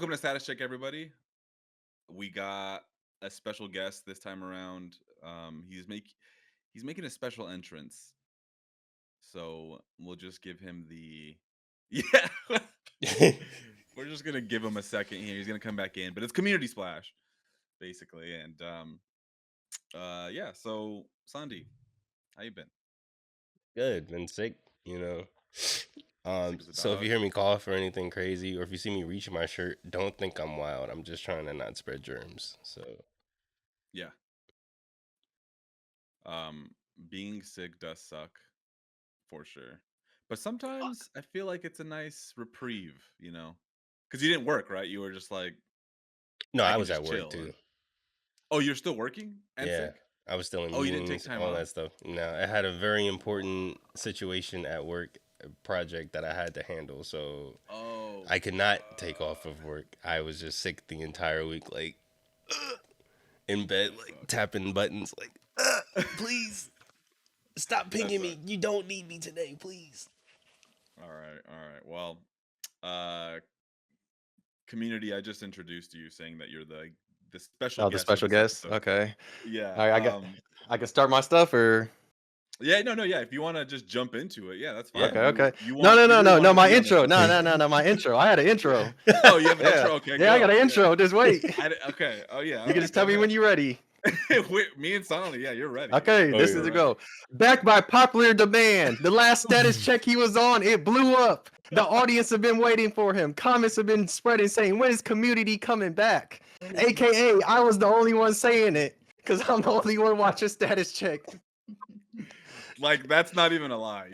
Welcome to Status Check, everybody. We got a special guest this time around. He's making a special entrance, so we'll just give him the yeah. We're just gonna give him a second here. He's gonna come back in, but it's Community Splash, basically. And yeah. So Sondi, how you been? Good, been sick, you know. Sick as a So if you dog. hear me cough or anything crazy, or if you see me reach my shirt, don't think I'm wild. I'm just trying to not spread germs. So Yeah. Um, Being sick does suck for sure, but sometimes I feel like it's a nice reprieve, because you didn't work, right? You were just like, no, I I can was at just work chill. too. Oh, you're still working and Yeah, sick? I was still in Oh, you didn't take meetings, time all off? that stuff. No, I had a very important situation at work, a project that I had to handle. So Oh, I could not take off of work. I was just sick the entire week, like in bed, that like sucks. tapping buttons, like please stop That pinging me. sucks. You don't need me today, please. All right, all right. Well, uh, community, I just introduced you, saying that you're the special Oh, the guest for special this guest. episode. Okay. Yeah. All right, I can start my stuff or Yeah. No. No. Yeah. If you want to just jump into it, yeah, that's Yeah. fine. okay, You okay. you No, want no, you no, really no, no. wanted to My be on the intro. show. No. My intro. I had an intro. Oh, you have an Yeah, intro. Okay, yeah. I got go. an Yeah. intro. Just wait. Okay. Oh yeah. You All can right. just Go tell me ahead. when you're ready. Me and Sonny. Yeah, you're ready. Okay, Oh this yeah. is We're the ready. go. Back by popular demand. The last status check he was on, it blew up. The audience have been waiting for him. Comments have been spreading saying, when is community coming back? AKA, I was the only one saying it. Because I'm the only one watching status check. Like, that's not even a lie.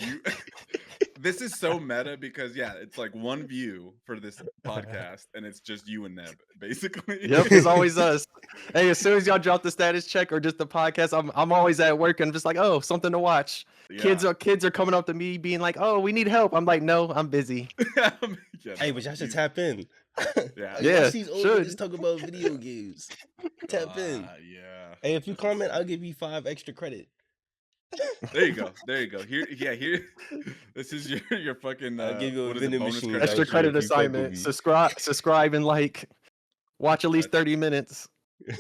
This is so meta because yeah, it's like one view for this podcast, and it's just you and Neb, basically. Yep, it's always us. Hey, as soon as y'all drop the status check or just the podcast, I'm always at work and I'm just like, oh, something to watch. Yeah. Kids are coming up to me being like, oh, we need help. I'm like, no, I'm busy. Yeah, Hey, no, but y'all should he's tap in. yeah. Watch Yeah, these old niggas should. talk about video games. Tap in. Yeah. Hey, if you That's comment, I'll give you 5 extra credit. there you go. There you go. Here. This is your fucking I'll give you a what is it? vending Bonus machine credit. Extra voucher credit if you fuck with assignment. me. Subscribe and like. Watch at least That's 30 minutes.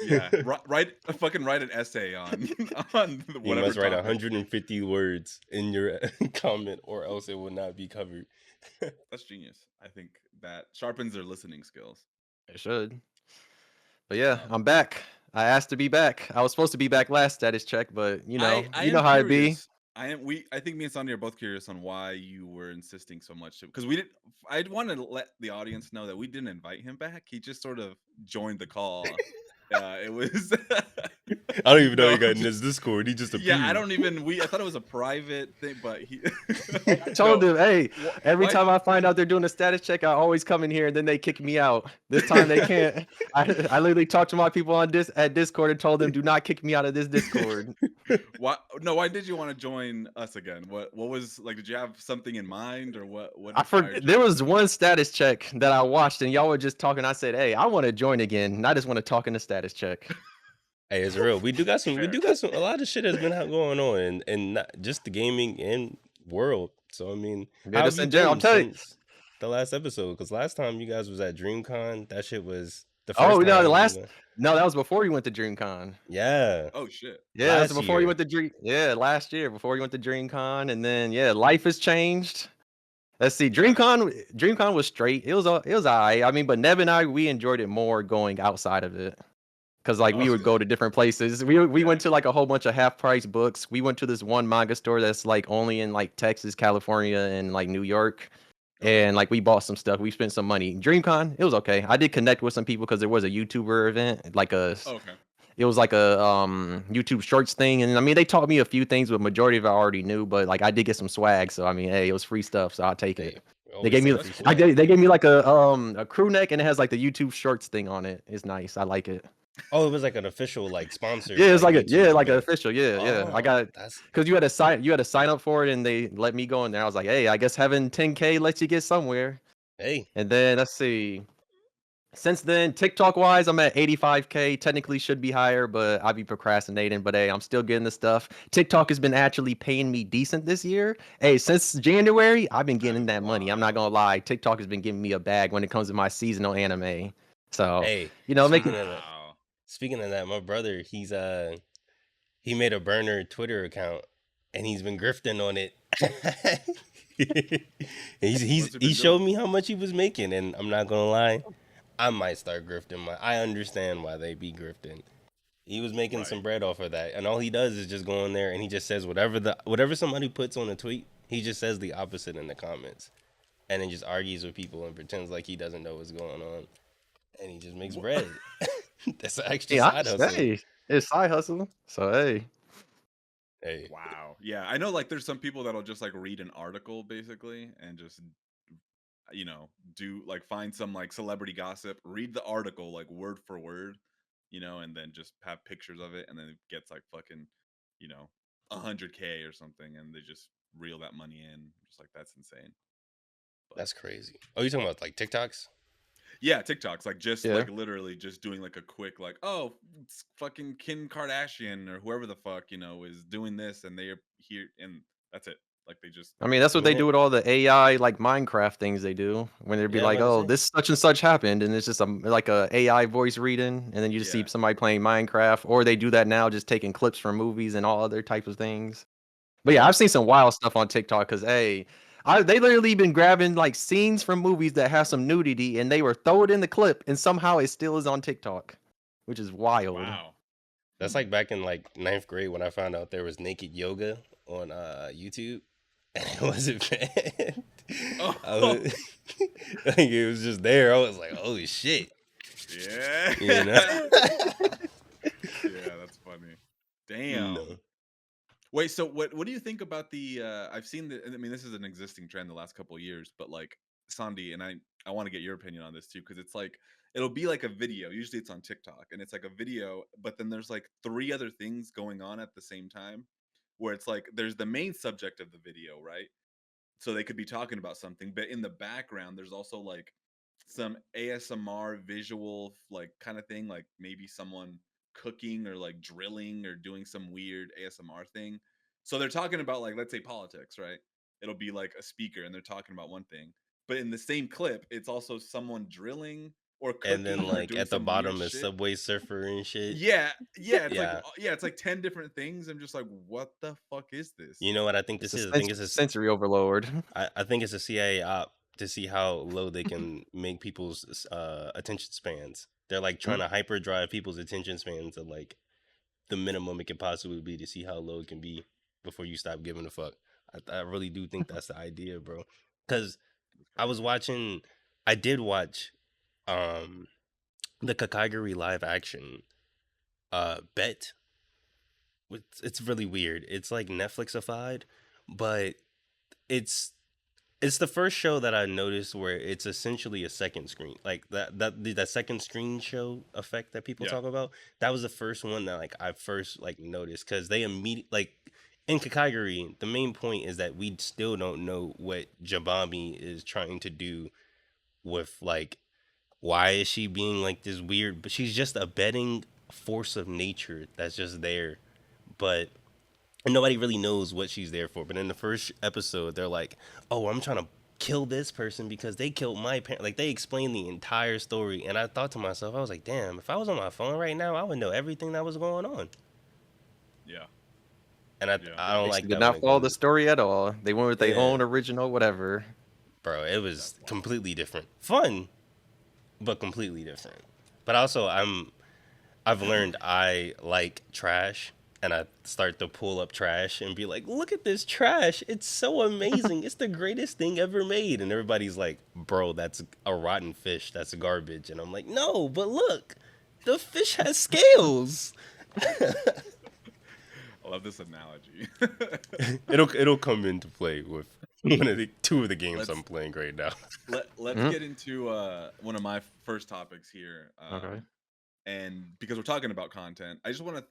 yeah. Write an essay on on You whatever must write topic. 150 words in your comment, or else it will not be covered. That's genius. I think that sharpens their listening skills. It should. But yeah, Um, I'm back. I asked to be back. I was supposed to be back last status check, but I you am know how it be. curious. I think me and Sandy are both curious on why you were insisting so much because we didn't. I want to let the audience know that we didn't invite him back. He just sort of joined the call. It was I don't even know no, he got I'm in this Discord. He just yeah. I appeared. don't even. I thought it was a private thing, but he. I told No, them, hey, every why? time I find out they're doing a status check, I always come in here and then they kick me out. This time they can't. I literally talked to my people on Discord and told them, do not kick me out of this Discord. Why? No, why did you want to join us again? What was like? Did you have something in mind, or what inspired you? There was one status check that I watched and y'all were just talking. I said, hey, I want to join again. And I just want to talk in the status check. Hey, it's real. We do got some. We Fair. do got some. A lot of shit has been going on, and not just the gaming and world. So I mean, Yeah, how have just you in general. been I'm telling you. since the last episode? Because last time you guys was at DreamCon, that shit was the Oh first no, time. that was before you went to DreamCon. Yeah, Oh shit. Yeah, it was last before you year. went to last year before you went to DreamCon, and then yeah, life has changed. Let's see, Yeah. DreamCon was straight. It was alright. I mean, but Neb and I we enjoyed it more going outside of it. Cause like we Oh, would go to different places. We yeah. went to like a whole bunch of half price books. We went to this one manga store that's like only in like Texas, California, and like New York. Okay. And like we bought some stuff. We spent some money. DreamCon, it was okay. I did connect with some people because there was a YouTuber event, Okay. it was like a YouTube Shorts thing, and I mean they taught me a few things, but majority of it I already knew. But like I did get some swag, so I mean, hey, it was free stuff, so I'll take Hey, it. we They always gave me, take That's free cool. swag. they gave me like a crew neck, and it has like the YouTube Shorts thing on it. It's nice. I like it. Oh, it was like an official, like sponsored, Yeah, it's like like YouTube like an event. official. Yeah. I Oh, got that's because you had to sign up for it, and they let me go in there. I was like, hey, I guess having 10K lets you get somewhere. hey. And then let's see. Since then, TikTok wise, I'm at 85K. Technically should be higher, but I be procrastinating. But hey, I'm still getting the stuff. TikTok has been actually paying me decent this year. Hey, since January, I've been That getting is that money. I'm not wild. gonna lie. TikTok has been giving me a bag when it comes to my seasonal anime. So, Hey, making Wow. speaking of that, my brother, he made a burner Twitter account and he's been grifting on it. What's he he been showed doing? me how much he was making, and I'm not gonna lie, I might start grifting. I understand why they be grifting. He was making Right. some bread off of that, and all he does is just go in there and he just says whatever somebody puts on a tweet, he just says the opposite in the comments, and then just argues with people and pretends like he doesn't know what's going on, and he just makes Wha- bread. That's an extra yeah, side hustle. hey, it's side hustle. So hey, Hey, Wow. Yeah, I know like there's some people that'll just like read an article basically and just do like find some like celebrity gossip, read the article like word for word, and then just have pictures of it and then it gets like fucking, you know, 100K or something and they just reel that money in. Just like that's insane. But that's crazy. Oh, you talking about like TikToks? yeah, TikToks like just yeah. like literally just doing like a quick like, oh, it's fucking Kim Kardashian or whoever the fuck, is doing this and they're here and that's it. Like they just I mean, that's what they Well, do with all the AI like Minecraft things they do. When they'd be yeah, I'm like, about to "Oh, say. this such and such happened," and it's just like a AI voice reading, and then you just see yeah. somebody playing Minecraft, or they do that now, just taking clips from movies and all other types of things. But yeah, Yeah. I've seen some wild stuff on TikTok because they literally been grabbing like scenes from movies that have some nudity, and they were throw it in the clip, and somehow it still is on TikTok, which is wild. Wow. That's Hmm. like back in like ninth grade when I found out there was naked yoga on YouTube, and it wasn't banned. I Oh. was like, it was just there. I was like, holy shit, Yeah. you know? Yeah, that's funny. Damn. No, Wait, so what do you think about the I've seen I mean this is an existing trend the last couple of years, but like Sandy and I want to get your opinion on this too because it's like it'll be like a video. Usually it's on TikTok and it's like a video, but then there's like three other things going on at the same time where it's like there's the main subject of the video, right? So they could be talking about something, but in the background there's also like some ASMR visual like kind of thing, like maybe someone cooking or like drilling or doing some weird ASMR thing. So they're talking about like let's say politics, right? It'll be like a speaker and they're talking about one thing. But in the same clip, it's also someone drilling or and then cooking or like doing at the some weird bottom is shit. Subway Surfer and shit. Yeah, yeah, it's like Yeah, yeah, it's like 10 different things. I'm just like, what the fuck is this? you know what I think It's this a is? I think it's sensory overload. I think it's a CIA op to see how low they can make people's attention spans. They're like trying to hyperdrive people's attention spans to like the minimum it can possibly be to see how low it can be before you stop giving a fuck. I really do think that's the idea, bro. Because It's I was crazy. watching, I did watch um the Kakaguri live action bet. It's really weird. It's like Netflixified, but it's it's the first show that I noticed where it's essentially a second screen, like that second screen show effect that people Yeah. talk about. That was the first one that like I first like noticed because they immediately like in Kakaguri, the main point is that we still don't know what Jabami is trying to do with like why is she being like this weird, but she's just a betting force of nature that's just there, but and nobody really knows what she's there for. But in the first episode, they're like, "Oh, I'm trying to kill this person because they killed my parent." Like they explain the entire story, and I thought to myself, I was like, "Damn, if I was on my phone right now, I would know everything that was going on." Yeah. And Yeah. I don't like Basically, did that when not it follow the comes, story at all. They went with their yeah, own original whatever. bro. It That's was wild. completely different, fun, but completely different. But also, I've learned I like trash and I start to pull up trash and be like, look at this trash. It's so amazing. It's the greatest thing ever made. And everybody's like, bro, that's a rotten fish. That's garbage. And I'm like, no, but look, the fish has scales. I love this analogy. It'll come into play with one of the two of the games I'm let's playing right now. let's Mhm. get into one of my first topics here. Okay. And because we're talking about content, I just want to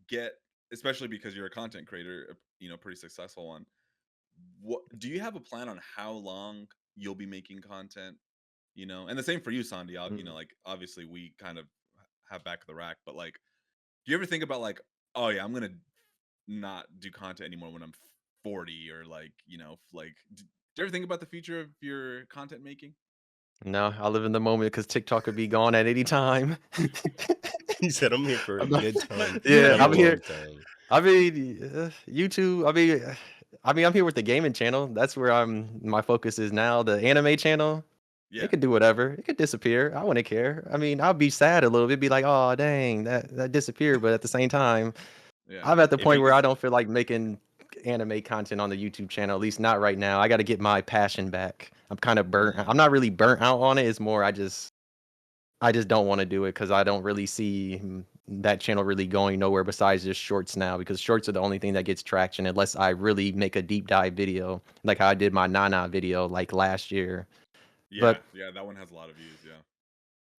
get, especially because you're a content creator, pretty successful one. What do you have a plan on how long you'll be making content? And the same for you, Sandy. Mm. Like obviously we kind of have back of the rack, but like, do you ever think about like, oh yeah, I'm gonna not do content anymore when I'm 40 or like, do you ever think about the future of your content making? No, I live in the moment because TikTok could be gone at any time. He said, "I'm here for a I'm not- good time, yeah, not a I'm here. long time." I mean, YouTube. I mean, I'm here with the gaming channel. That's where my focus is now. The anime channel. It Yeah, could do whatever. It could disappear. I wouldn't care. I mean, I'll be sad a little bit, be like, oh dang, that disappeared. But at the same time, yeah. I'm at the If point you where I Because don't feel like making anime content on the YouTube channel. At least not right now. I got to get my passion back. I'm kind of burnt. mm, I'm not really burnt out on it. It's more I just don't want to do it because I don't really see that channel really going nowhere besides just shorts now because shorts are the only thing that gets traction unless I really make a deep dive video like how I did my Nana video like last year. yeah, But yeah, that one has a lot of views. Yeah.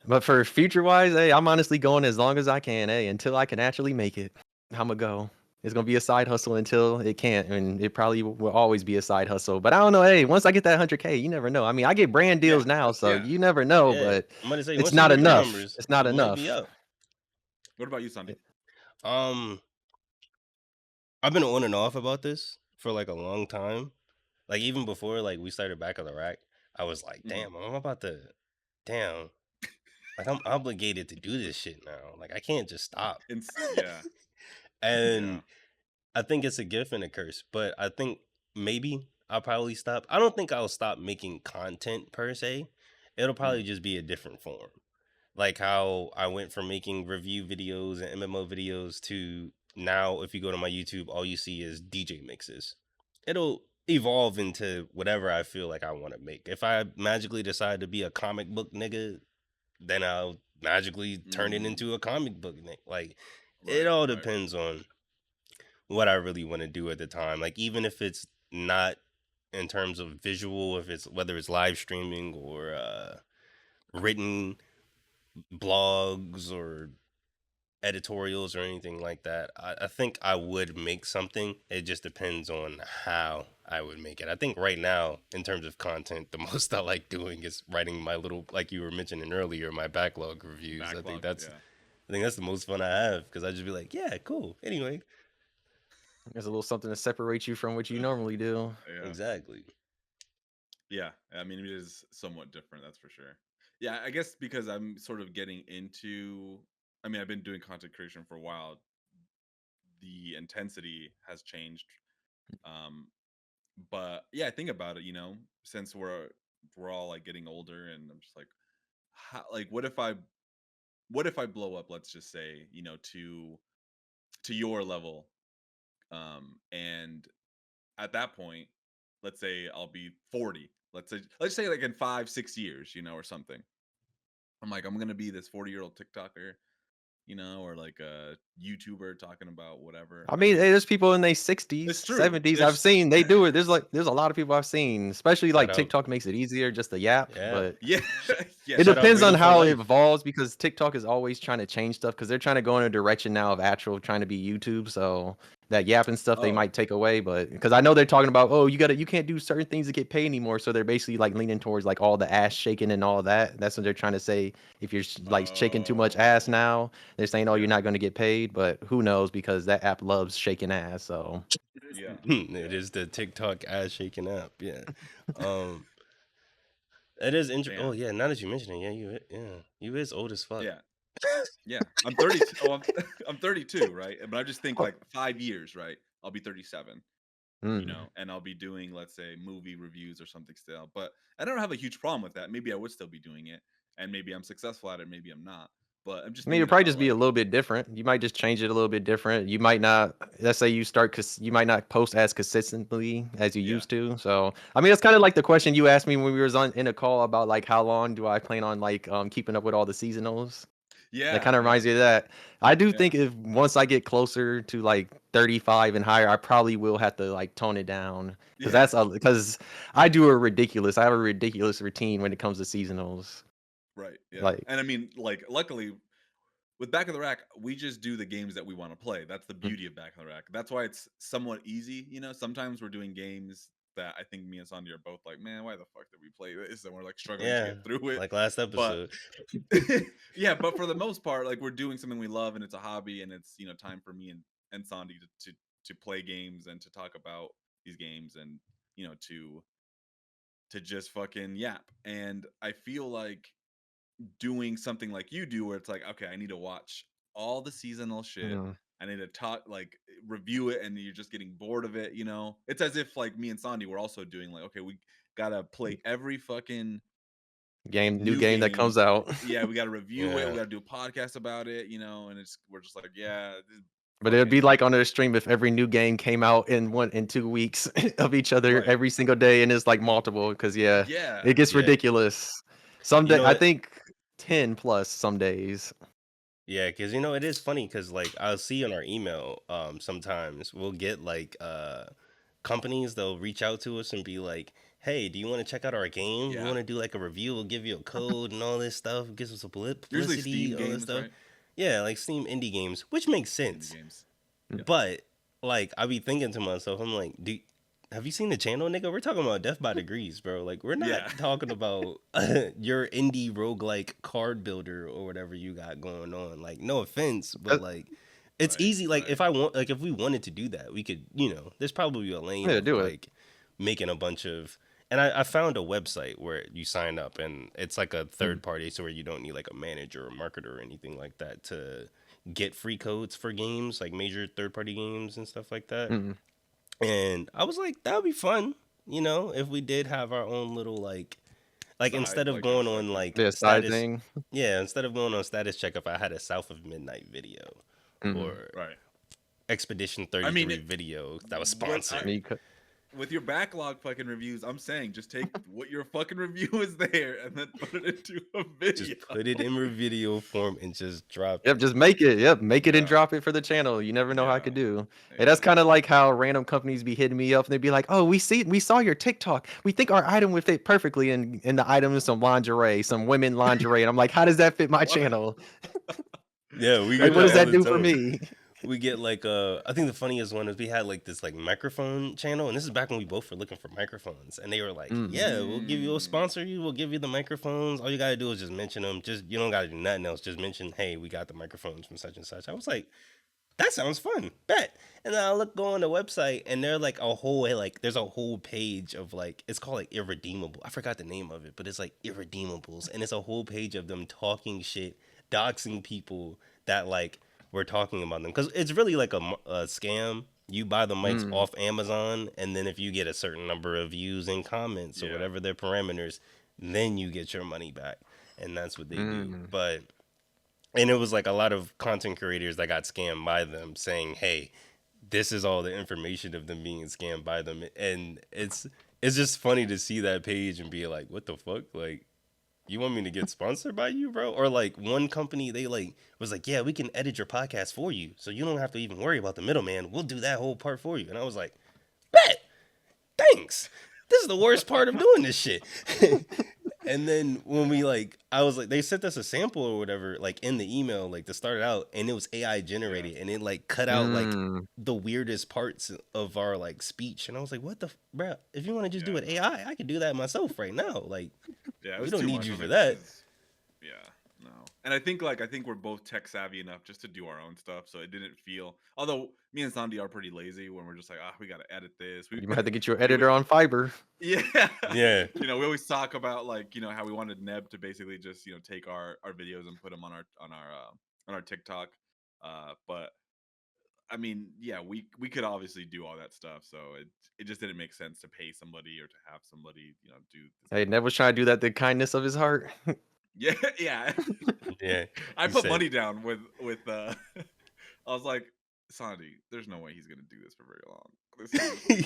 but for future wise, hey, I'm honestly going as long as I can, hey, until I can actually make it. I'm gonna go. It's gonna be a side hustle until it can't, and it probably will always be a side hustle. But I don't know. Hey, once I get that 100K, you never know. I mean, I get brand Yeah, deals now, so yeah. you never know. yeah, But I'm gonna say it's once you not hit them enough. numbers, It's not you might be enough. up. What about you, Sandy? Um, I've been on and off about this for like a long time. Like even before like we started back on the rack, I was like, Hmm. damn, I'm about to, damn, like I'm obligated to do this shit now. Like I can't just stop. Yeah, yeah. And I think it's a gift and a curse, but I think maybe I'll probably stop. I don't think I'll stop making content per se. It'll Mm, probably just be a different form. Like how I went from making review videos and MMO videos to now, if you go to my YouTube, all you see is DJ mixes. It'll evolve into whatever I feel like I want to make. If I magically decide to be a comic book nigga, then I'll magically turn it mm, into a comic book nigga. Like it right, all right. depends on what I really want to do at the time. Like even if it's not in terms of visual, if it's whether it's live streaming or written blogs or editorials or anything like that, I think I would make something. It just depends on how I would make it. I think right now, in terms of content, the most I like doing is writing my little, like you were mentioning earlier, my backlog reviews. Backlog. Yeah, I think that's the most fun I have because I just be like, yeah, cool. Anyway, There's a little something to separate you from what you normally do. yeah, exactly. yeah. I mean, it is somewhat different, that's for sure. Yeah, I guess because I'm sort of getting into. I mean, I've been doing content creation for a while. The intensity has changed. Um, but yeah, think about it. Since we're all like getting older, and I'm just like, like, what if I blow up? Let's just say, to your level, and at that point, let's say I'll be 40. Let's say like in 5-6 years, or something. I'm like, I'm gonna be this 40-year-old TikToker, or like a YouTuber talking about whatever. I I mean, mean, hey, there's people in their 60s, it's true. 70s. I've There's seen they do it. There's a lot of people I've seen, especially Shout like out, TikTok makes it easier just to yap. yeah. But yeah, Sh- yeah, it Shout out depends on Riddle for how it life. evolves because TikTok is always trying to change stuff because they're trying to go in a direction now of actual trying to be YouTube. So that yapping stuff they oh, might take away, but because I know they're talking about, oh, you can't do certain things to get paid anymore. So they're basically like leaning towards like all the ass shaking and all that. That's what they're trying to say. If you're like shaking too much ass oh, now, they're saying, oh, you're yeah, not going to get paid. But who knows because that app loves shaking ass. So yeah, It yeah. is the TikTok ass shaking app. Yeah. Um, it is interesting. Oh Damn. yeah, now that you mention it, you is old as fuck. Yeah, yeah. I'm 32. Oh, I'm, I'm 32, right? But I just think oh, like 5 years, right? I'll be 37. mm. And I'll be doing, let's say, movie reviews or something still. But I don't have a huge problem with that. Maybe I would still be doing it, and maybe I'm successful at it, maybe I'm not. But I'm just I mean, it'd thinking probably about just be a like, little bit different. You might just change it a little bit different. You might not, let's say you start, because you might not post as consistently as you yeah, used to. So, I mean, it's kind of like the question you asked me when we was on in a call about like how long do I plan on like keeping up with all the seasonals. That yeah, kind of yeah, reminds me of that. I do yeah, think if once I get closer to like 35 and higher, I probably will have to like tone it down because yeah. because I do a ridiculous. I have a ridiculous routine when it comes to seasonals. Right, yeah. Like, And I mean, like, luckily with Back of the Rack, we just do the games that we want to play. That's the mm, beauty of Back of the Rack. That's why it's somewhat easy. Sometimes we're doing games that I think me and Sandy are both like, man, why the fuck did we play this? And we're like struggling to Yeah, get through it. like last But episode. yeah, but for the most part, like we're doing something we love and it's a hobby and it's time for me and Sandy to play games and to talk about these games and to just fucking yap. And I feel like doing something like you do where it's like, okay, I need to watch all the seasonal shit. Mm. I need to talk like review it and you're just getting bored of it, It's as if like me and Sandy were also doing like, okay, we gotta play every fucking New new game that game. comes out. Yeah, we gotta review it, we Yeah. gotta do a podcast about it, and we're just like, yeah, this But it'd be fucking like on their stream if every new game came out in 2 weeks of each other right. every single day, and it's like multiple. Because Yeah. it gets Yeah. ridiculous. Some You day know I what? think 10 plus some days. Yeah, because it is funny because like I'll see in our email, sometimes we'll get like companies, they'll reach out to us and be like, hey, do you want to check out our game? You Yeah. want to do like a review? We'll give you a code and all this stuff. Gives us a Usually publicity, Steam all this games, stuff. right? Yeah, like Steam indie games, which makes Indie sense. games. But like I be thinking to myself, I'm like, have you seen the channel, nigga? We're talking about Death by Degrees, bro. Like we're not Yeah. talking about your indie roguelike card builder or whatever you got going on. Like no offense, but like it's Right, easy. Like right. if we wanted to do that, we could, there's probably a lane Yeah, of do it. like making a bunch of, and I found a website where you sign up and it's like a third party, so where you don't need like a manager or marketer or anything like that to get free codes for games, like major third party games and stuff like that. Mm. And I was like, that would be fun, if we did have our own little like Side, instead of like going on exactly. like Yeah, side status, thing. yeah, instead of going on status check, if I had a South of Midnight video Mm. or Right. Expedition I mean, 33 video that was what I, sponsored. with your backlog fucking reviews, I'm saying just take what your fucking review is there and then put it into a video. Just put it in video form and just drop Yep, it. just make it. Yep, make it and Yeah. drop it for the channel. You never know how I Yeah. could do. Yeah. Hey, that's kind of like how random companies be hitting me up and they'd be like, "Oh, we saw your TikTok. We think our item would fit perfectly." And the item is some lingerie, some women lingerie, and I'm like, "How does that fit my What? channel? Yeah, we Like, get what does that all that the do for time. me?" We get like I think the funniest one is we had like this like microphone channel, and this is back when we both were looking for microphones, and they were like, yeah, we'll sponsor you, we'll give you the microphones, all you gotta do is just mention them, just you don't gotta do nothing else, just mention, hey, we got the microphones from such and such. I was like, that sounds fun, bet. And then I go on the website and they're like a whole there's a whole page of like, it's called like irredeemable, I forgot the name of it, but it's like irredeemables, and it's a whole page of them talking shit, doxing people that like we're talking about them, because it's really like a scam. You buy the mics off Amazon, and then if you get a certain number of views and comments or whatever their parameters, then you get your money back, and that's what they do. But and it was like a lot of content creators that got scammed by them, saying, hey, this is all the information of them being scammed by them, and it's just funny to see that page and be like, what the fuck, like, you want me to get sponsored by you, bro? Or like one company, they like was like, yeah, we can edit your podcast for you, so you don't have to even worry about the middleman. We'll do that whole part for you. And I was like, bet, thanks. This is the worst part of doing this shit. And then when we I was like, they sent us a sample or whatever, like in the email, like to start it out, and it was AI generated, and it like cut out like the weirdest parts of our like speech, and I was like, what the, bro? If you want to just do it AI, I could do that myself right now. Like, Yeah, we don't need you for that. Yeah, no. And I think we're both tech savvy enough just to do our own stuff, so it didn't feel. Although me and Sandy are pretty lazy when we're just like, we gotta edit this. You might have to get your editor on Fiverr. Yeah. Yeah. We always talk about how we wanted Neb to basically just take our videos and put them on our TikTok. But I mean, yeah, we could obviously do all that stuff, so it just didn't make sense to pay somebody or to have somebody do this. Hey, Ned was trying to do that the kindness of his heart. Yeah, yeah. Yeah. I put money down with I was like, Sandy, there's no way he's gonna do this for very long.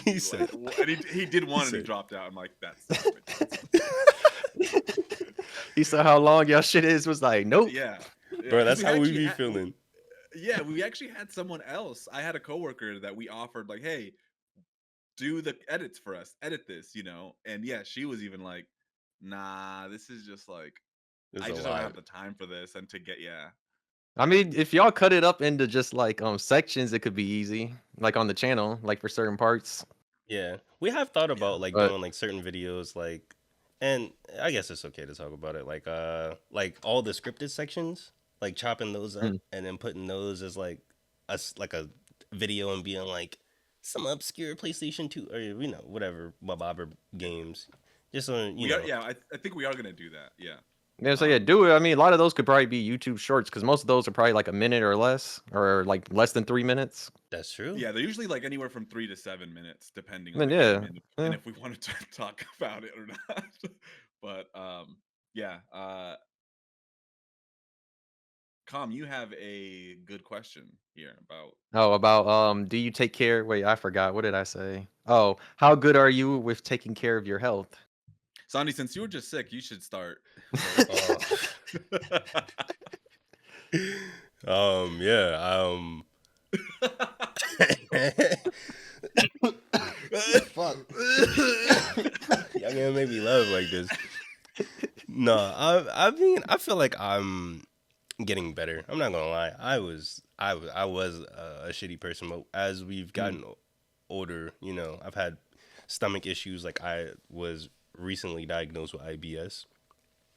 He said, and he did one and he dropped out. I'm like, that's He saw how long y'all shit is, was like, nope. yeah. Bro, that's how we be feeling. Yeah, we actually had someone else. I had a coworker that we offered, like, hey, do the edits for us, edit this, and yeah, she was even like, nah, this is just like, I just don't have the time for this, and to get I mean, if y'all cut it up into just like sections, it could be easy, like on the channel, like for certain parts. Yeah, we have thought Yeah. about like But doing like certain videos, like, and I guess it's okay to talk about it, like all the scripted sections, like chopping those up mm, and then putting those as like like a video and being like some obscure PlayStation 2 or whatever bobber games, just so We are, yeah, I think we are gonna do that. Yeah. yeah, so yeah, Um, do it. I mean, a lot of those could probably be YouTube shorts because most of those are probably like a minute or less, or like less than 3 minutes. that's true. yeah, they're usually like anywhere from 3 to 7 minutes, depending I on mean, the game yeah, and yeah. if we wanted to talk about it or not. But yeah, Com, you have a good question here about Oh, about do you take care? Wait, I forgot. What did I say? Oh, how good are you with taking care of your health? Sandy. Since you were just sick, you should start first. Uh, yeah, fuck. Y'all gonna make me laugh like this. No, I mean, I feel like I'm getting better. I'm not gonna lie. I was a shitty person, but as we've Mm, gotten older, I've had stomach issues. Like I was recently diagnosed with IBS,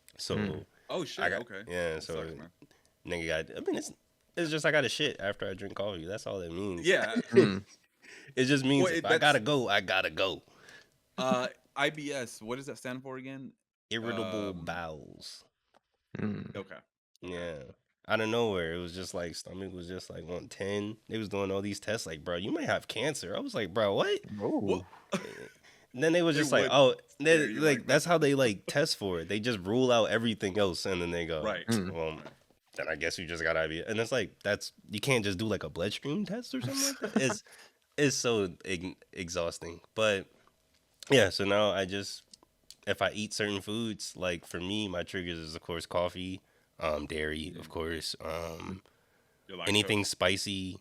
Mm, so oh I shit. got Okay, yeah. that So sucks, man. nigga got. I mean, it's just I got a shit after I drink coffee. That's all that means. Yeah. mm. It just means Well, if I that's gotta go, I gotta go. IBS. What does that stand for again? Irritable Um. bowels. Mm. Okay. Okay. Yeah. Out of nowhere, it was just like stomach was just like 110. They was doing all these tests, like, bro, you might have cancer. I was like, bro, what? Oh, Well, And then they was it just like, would oh, scare you like like that. that's how they like test for it. They just rule out everything else, and then they go, Right. mm. well, Right. then I guess you just got IBS. And it's like that's you can't just do like a bloodstream test or something like that. It's so exhausting. But yeah, so now I just if I eat certain foods, like for me, my triggers is of course coffee, dairy, of Mhm. course, Your anything lactose. spicy,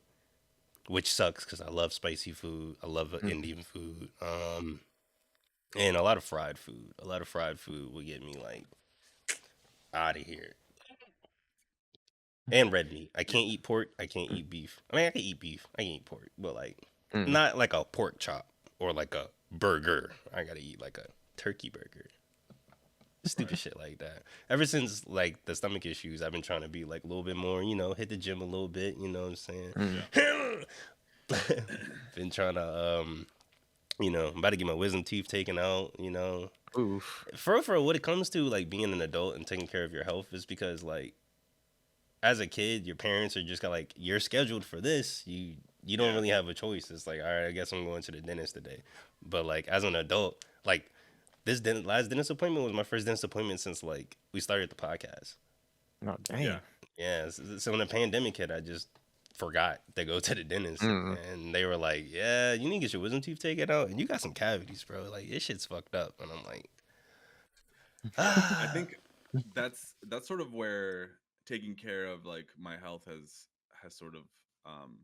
which sucks because I love spicy food. I love Mm. Indian food, and a lot of fried food. A lot of fried food will get me like out of here. And red meat. I Yeah. can't eat pork. I can't eat beef. I mean, I can eat beef. I can eat pork, but like Mm. not like a pork chop or like a burger. I gotta eat like a turkey burger. Stupid Right. shit like that. Ever since like the stomach issues, I've been trying to be like a little bit more, hit the gym a little bit. You know what I'm saying? Mm. Yeah. Been trying to I'm about to get my wisdom teeth taken out. Oof. For what it comes to like being an adult and taking care of your health is because like as a kid, your parents are just got like you're scheduled for this. You don't Yeah. really have a choice. It's like all right, I guess I'm going to the dentist today. But like as an adult, like this last dentist appointment was my first dentist appointment since like we started the podcast. Oh, Yeah. dang. Yeah, so when the pandemic hit, I just forgot to go to the dentist, Mm. and they were like, "Yeah, you need to get your wisdom teeth taken out, and you got some cavities, bro. Like this shit's fucked up." And I'm like, I ah, think that's sort of where taking care of like my health has sort of um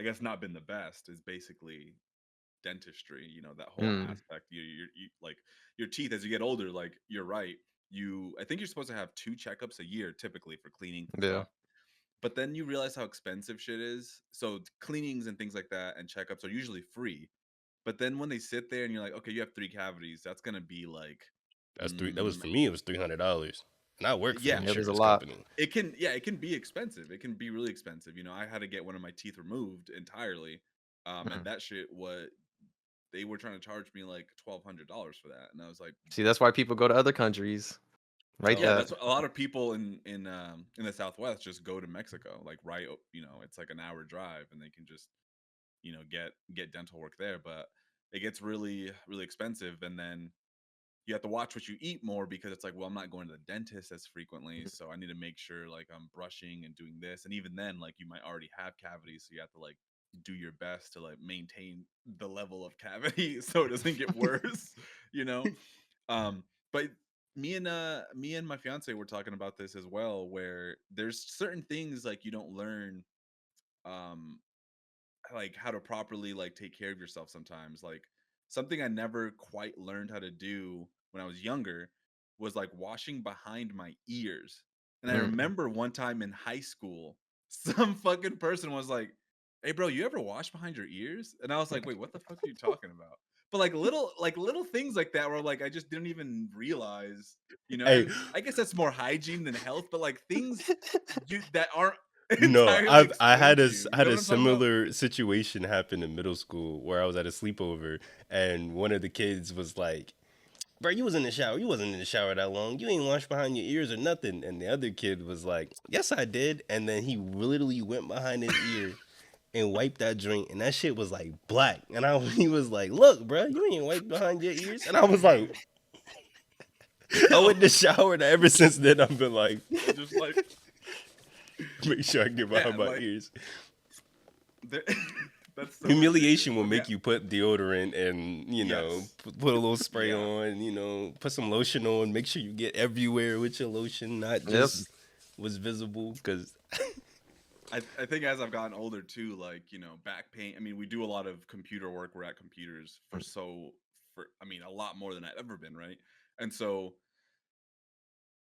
I guess not been the best is basically dentistry, that whole Mm. aspect. You like your teeth as you get older, like you're right. I think you're supposed to have two checkups a year typically for cleanings and Yeah. stuff. But then you realize how expensive shit is. So cleanings and things like that and checkups are usually free. But then when they sit there and you're like, okay, you have three cavities, that's gonna be like, that's three. That was mm, for me. It was $300, and I work for an yeah, Yeah, there's a insurance lot. company. it can be expensive. It can be really expensive. I had to get one of my teeth removed entirely. And Mm. that shit was they were trying to charge me like $1,200 for that. And I was like, See, that's why people go to other countries. Right. Oh, yeah, That. that's what a lot of people in the Southwest just go to Mexico. Like it's like an hour drive and they can just, get dental work there. But it gets really, really expensive. And then you have to watch what you eat more because it's like, well, I'm not going to the dentist as frequently, so I need to make sure like I'm brushing and doing this. And even then, like you might already have cavities, so you have to like do your best to like maintain the level of cavity so it doesn't get worse, you know. But me and my fiance were talking about this as well, where there's certain things like you don't learn um like how to properly like take care of yourself sometimes. Like something I never quite learned how to do when I was younger was like washing behind my ears. And I Mm. remember one time in high school some fucking person was like, hey bro, you ever wash behind your ears? And I was like, wait, what the fuck are you talking about? but like little things like that where like I just didn't even realize, you know. Hey, And I guess that's more hygiene than health, but like things that aren't no, entirely I explained to you. You had know a what I'm talking about? similar situation happen in middle school where I was at a sleepover and one of the kids was like, "Bro, you was in the shower. You wasn't in the shower that long. You ain't washed behind your ears or nothing." And the other kid was like, "Yes, I did." And then he literally went behind his ear and wiped that joint, and that shit was like black. And he was like, "Look, bro, you ain't wiped behind your ears." And I was like, I Yo, went in the shower, and ever since then I've been like, just like make sure I get yeah, behind my like ears. there- that's so Humiliation ridiculous. will Okay. make you put deodorant and Yes. put a little spray Yeah. on, put some lotion on. Make sure you get everywhere with your lotion, not Yep. just what's visible. Because I think as I've gotten older too, like, you know, back pain. I mean, we do a lot of computer work. We're at computers for I mean, a lot more than I've ever been, right? And so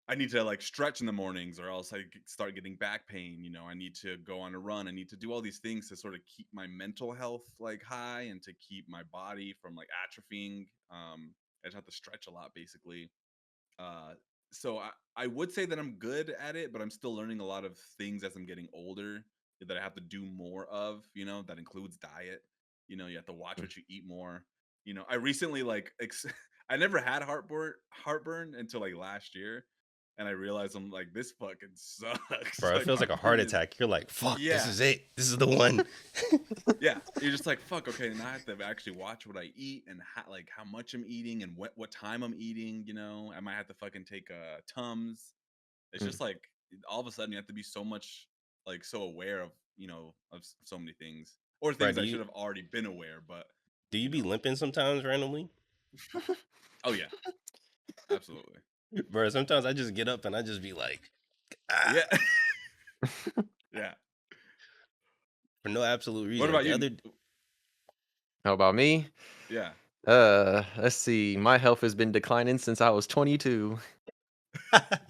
I need to like stretch in the mornings or else start getting back pain. You know, I need to go on a run. I need to do all these things to sort of keep my mental health like high and to keep my body from like atrophying. I just have to stretch a lot basically. Uh, so I would say that I'm good at it, but I'm still learning a lot of things as I'm getting older that I have to do more of, you know, that includes diet. You know, you have to watch what you eat more. You know, I recently like I never had heartburn until like last year, and I realized I'm like this fucking sucks. bro, it Like feels like a heart heartburn is attack. You're like, fuck, this yeah. is it. This is the one. Yeah, you're just like fuck. Okay, now I have to actually watch what I eat and like how much I'm eating and what time I'm eating. You know, I might have to fucking take Tums. It's Mm. just like all of a sudden you have to be so much like so aware of so many things or Bro, things I should have already been aware. But do you you be know, limping sometimes randomly? oh yeah, absolutely, Bro, sometimes I just get up and I just be like, ah, yeah, yeah. for no absolute What reason. about The you? other, How about me? Yeah, Let's see. My health has been declining since I was 22.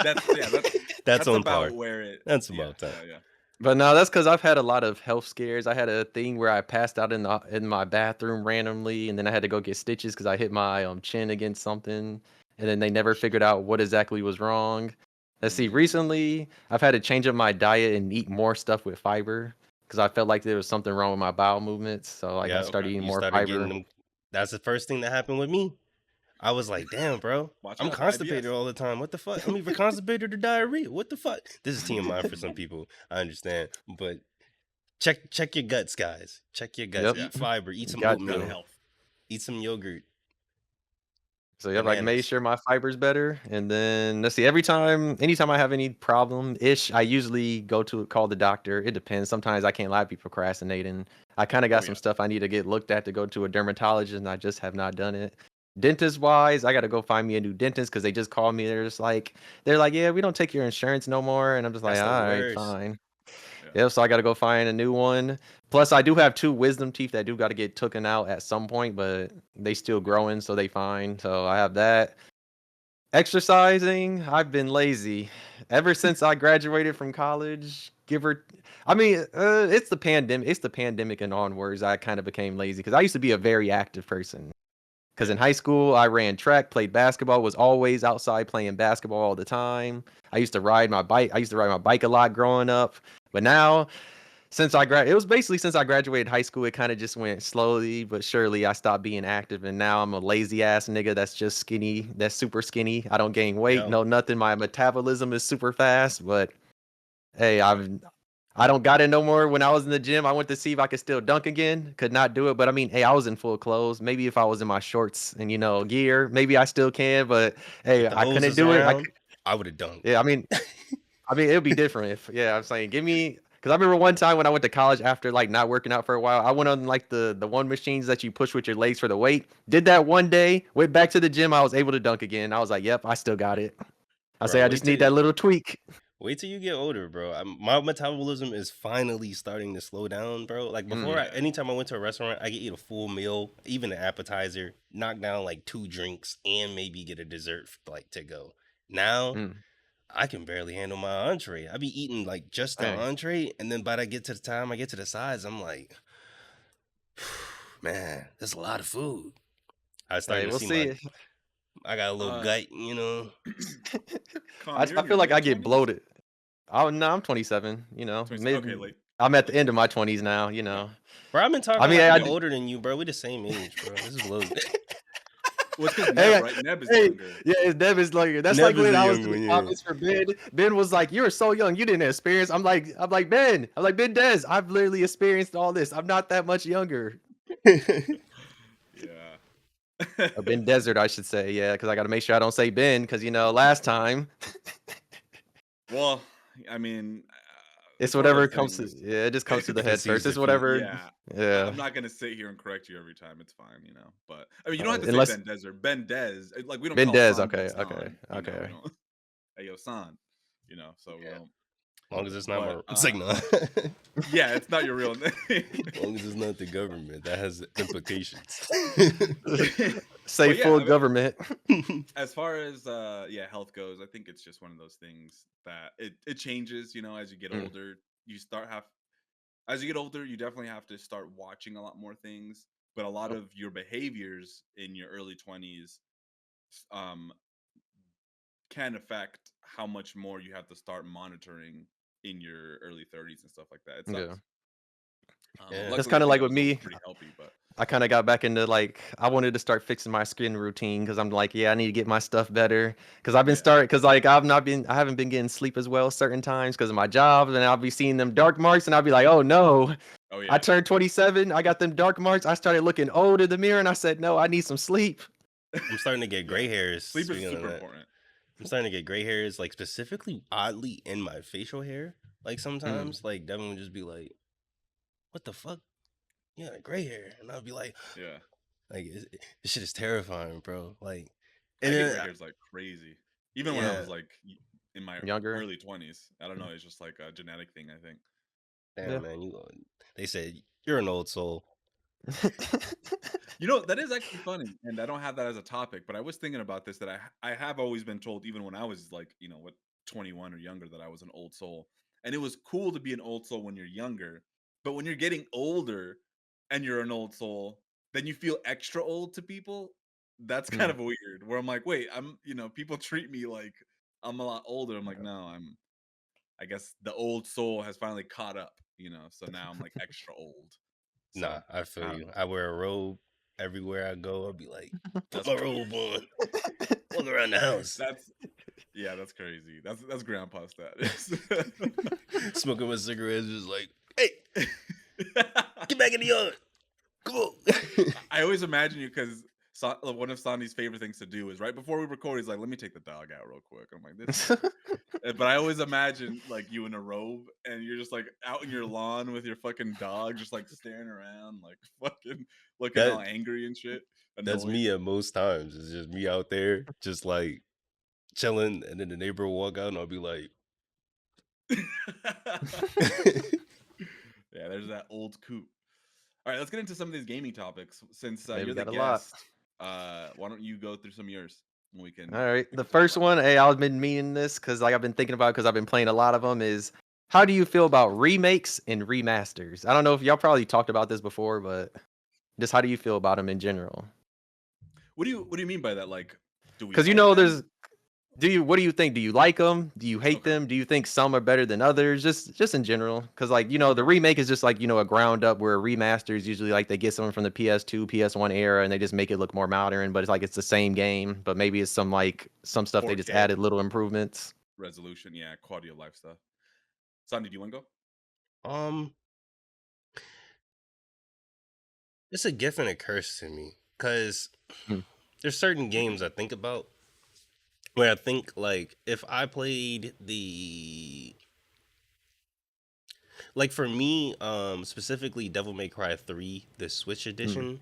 that's that's that's on par. about where it. That's Yeah, about time. yeah. But no, that's because I've had a lot of health scares. I had a thing where I passed out in my bathroom randomly, and then I had to go get stitches because I hit my chin against something, and then they never figured out what exactly was wrong. Let's see. Mm, Recently, I've had to change up my diet and eat more stuff with fiber because I felt like there was something wrong with my bowel movements. So like I Yeah, started okay, eating you more started getting fiber. them. That's the first thing that happened with me. I was like, damn, bro, watch I'm out, constipated IBS. all the time. What the fuck? I'm either constipated or diarrhea. What the fuck? This is TMI for some people. I understand, but check your guts, guys. Check your guts. Yep, Yeah, Eat fiber. Eat some got gut to. oatmeal. health. Eat some yogurt. So yeah, like made Bananas. sure my fiber's better, and then let's see. Anytime I have any problem ish, I usually call the doctor. It depends. Sometimes I can't lie, be procrastinating. I kind of Oh got some yeah. stuff I need to get looked at to go to a dermatologist, and I just have not done it. Dentist wise, I got to go find me a new dentist because they just called me. They're like, yeah, we don't take your insurance no more, and I'm just like, That's the all right, worst. fine. Yeah. Yep. So I got to go find a new one. Plus, I do have two wisdom teeth that do got to get taken out at some point, but they still growing, so they fine. So I have that. Exercising, I've been lazy ever since I graduated from college. It's the pandemic. It's the pandemic and onwards. I kind of became lazy because I used to be a very active person. Because Yeah. in high school, I ran track, played basketball, was always outside playing basketball all the time. I used to ride my bike. I used to ride my bike a lot growing up. But now it was basically since I graduated high school, it kind of just went slowly but surely. I stopped being active, and now I'm a lazy ass nigga that's just skinny, that's super skinny. I don't gain weight, Yo, no nothing. My metabolism is super fast, but hey, Yeah. I don't got it no more. When I was in the gym, I went to see if I could still dunk again. Could not do it, but I mean, hey, I was in full clothes. Maybe if I was in my shorts and gear, maybe I still can. But hey, if the I hose couldn't was do it. around, I would have dunked. Yeah, it would be different if, yeah, I'm saying, give me, because I remember one time when I went to college after like not working out for a while, I went on like the one machines that you push with your legs for the weight. Did that one day, went back to the gym, I was able to dunk again. I was like, yep, I still got it. I say Bro, I just need that little tweak. wait till you get older, bro. My metabolism is finally starting to slow down, bro. Like before, Mm, Yeah. anytime I went to a restaurant, I could eat a full meal, even an appetizer, knock down like 2 drinks, and maybe get a dessert like to go. Now mm, I can barely handle my entree. I be eating like just the dang. entree, and then by the get to the time I get to the sides, I'm like, man, that's a lot of food. I Hey, starting to we'll see my. see. I got a little Uh, gut, you know. Con, you're I in your feel like I late get 20s? bloated. Oh no, I'm 27. You know, 27. Okay, late. I'm at the Late end of 20s. my 20s now. You Yeah. know, Bro, I've been I talking mean, like I'm Yeah. older than you, bro. We the same age, bro. This is low. Well, it's because Neb, hey, right? Neb is hey, younger. yeah, Dev is like that's like Nev is when a I was young in the one, yeah. comments for Ben. Ben was like, "You're so young, you didn't experience." I'm like Ben. I'm like Bendez. I've literally experienced all this. I'm not that much younger. Yeah. Or Ben Desert, I should say. Yeah, because I got to make sure I don't say Ben, because you know, last time Well, I mean, it's it's one of whatever those it comes to. things. Yeah, it just comes to the head Concedes first. It's defeat. whatever. Yeah. Yeah, I'm not gonna sit here and correct you every time. It's fine, you know. But I mean, you don't have to say unless Bendezzer. Bendez. Like we don't call Bendez. San Okay, okay, San. You know, we okay. don't. Hey yo, San. You know, so we Yeah. don't. As long as it's not But my. It's like no. yeah, it's not your real name. As long as it's not the government, that has implications. Say But yeah, full I mean, government. as far as yeah, health goes, I think it's just one of those things that it changes. You know, as you get Mm, older, you start have as you get older, you definitely have to start watching a lot more things. But a lot oh, of your behaviors in your early 20s um, can affect how much more you have to start monitoring in your early 30s and stuff like that. It yeah, sucks. Yeah. that's Luckily, I kind of think like I with was always me. pretty healthy, but I kind of got back into like I wanted to start fixing my skin routine because I'm like, yeah, I need to get my stuff better because I've been yeah. starting because like I haven't been getting sleep as well certain times because of my job and I'll be seeing them dark marks and I'll be like, oh no, Oh I yeah. turned 27, I got them dark marks, I started looking old in the mirror and I said, no, I need some sleep. I'm starting to get Yeah. gray hairs. Sleep is Speaking of super that, important. I'm starting to get gray hairs, like specifically oddly in my facial hair. Like Mm, sometimes, like Devin would just be like, "What the fuck? You got gray hair," and I'd be Yeah. like, "This shit is terrifying, bro." Like, and I get then gray hairs like crazy. Even when I yeah, was like in my younger. early 20s. I don't know. It's just like a genetic thing, I think. Yeah. damn man, they said you're an old soul. You know, that is actually funny. And I don't have that as a topic, but I was thinking about this that I have always been told, even when I was like, you know, what, 21 or younger, that I was an old soul. And it was cool to be an old soul when you're younger. But when you're getting older and you're an old soul, then you feel extra old to people. That's kind Mm, of weird. Where I'm like, wait, you know, people treat me like I'm a lot older. I'm like, no, I guess the old soul has finally caught up, you know, so now I'm like extra old. Nah, So I feel I don't you. know. I wear a robe everywhere I go. I'll be like, put That's my robe on, walk around the house, that's yeah, that's crazy. That's grandpa status. smoking my cigarettes, just like, hey, get back in the yard. Come on. I always imagine you because one of Sandy's favorite things to do is right before we record, he's like, "Let me take the dog out real quick." I'm like, "This nigga." But I always imagine like you in a robe and you're just like out in your lawn with your fucking dog, just like staring around, like fucking looking all that angry and shit, that's annoyed. me at most times. It's just me out there, just like chilling, and then the neighbor will walk out, and I'll be like, Yeah, there's that old coot. All right, let's get into some of these gaming topics. Since hey, we you're the got a lot. guest, why don't you go through some of yours and All right. we The can talk first about them. one, hey, I've been meaning this because like I've been thinking about because I've been playing a lot of them. Is how do you feel about remakes and remasters? I don't know if y'all probably talked about this before, but just how do you feel about them in general? What do you mean by that? Like, do we Because you like know, them? there's what do you think? Do you like them? Do you hate Okay. them? Do you think some are better than others? Just in general, because like you know, the remake is just like you know a ground up, where a remaster is usually like they get someone from the PS2, PS1 era, and they just make it look more modern. But it's like it's the same game, but maybe it's some like some stuff they just 4K added little improvements. resolution, yeah, quality of life stuff. Sandy, do you want to go? um, it's a gift and a curse to me, cause Mm, there's certain games I think about where I think like if I played the like for me, specifically Devil May Cry 3, the Switch mm, edition,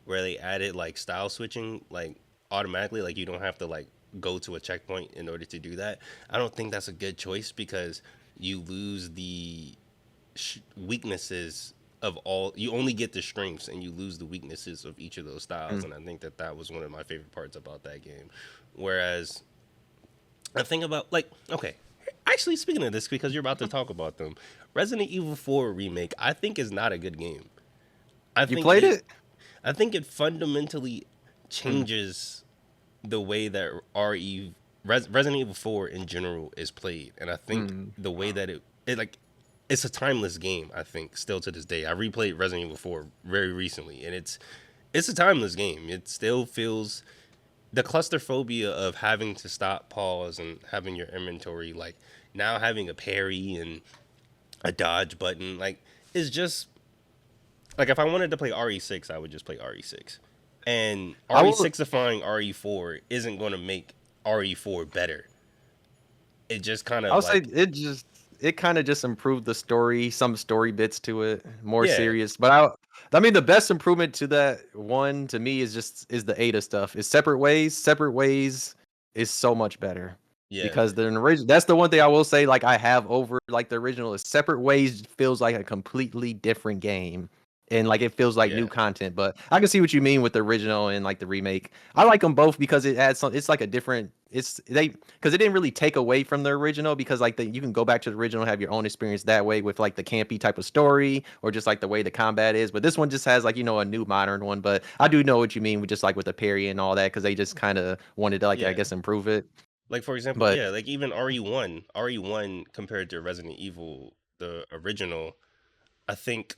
where they added like style switching like automatically, like you don't have to like go to a checkpoint in order to do that. I don't think that's a good choice because you lose the weaknesses of all. You only get the strengths and you lose the weaknesses of each of those styles, mm. and I think that that was one of my favorite parts about that game. Whereas I think about like okay, actually speaking of this because you're about to talk about them, Resident Evil 4 remake I think is not a good game. I You think played it it? I think it fundamentally changes the way that Resident Evil 4 in general is played, and I think Mm. the way that it like it's a timeless game. I think still to this day, I replayed Resident Evil 4 very recently, and it's a timeless game. It still feels the claustrophobia of having to stop, pause, and having your inventory like now having a parry and a dodge button like is just like if I wanted to play RE6, I would just play RE6. And I will. RE6ifying RE4 isn't going to make RE4 better. It just kind I of would say like, it kind of just improved the story, some story bits to it, more yeah, serious. But I mean, the best improvement to that one to me is the Ada stuff. Is separate ways. Separate ways is so much better yeah, because the original. That's the one thing I will say. Like I have over like the original is separate ways feels like a completely different game. And like it feels like new yeah, content, but I can see what you mean with the original and like the remake. I like them both because it adds some. It's like a different. It's they because it didn't really take away from the original because like you can go back to the original and have your own experience that way with like the campy type of story or just like the way the combat is. But this one just has like a new modern one. But I do know what you mean with just like with the parry and all that because they just kind of wanted to like I yeah. guess improve it. Like for example, But yeah, like even RE1 compared to Resident Evil, the original, I think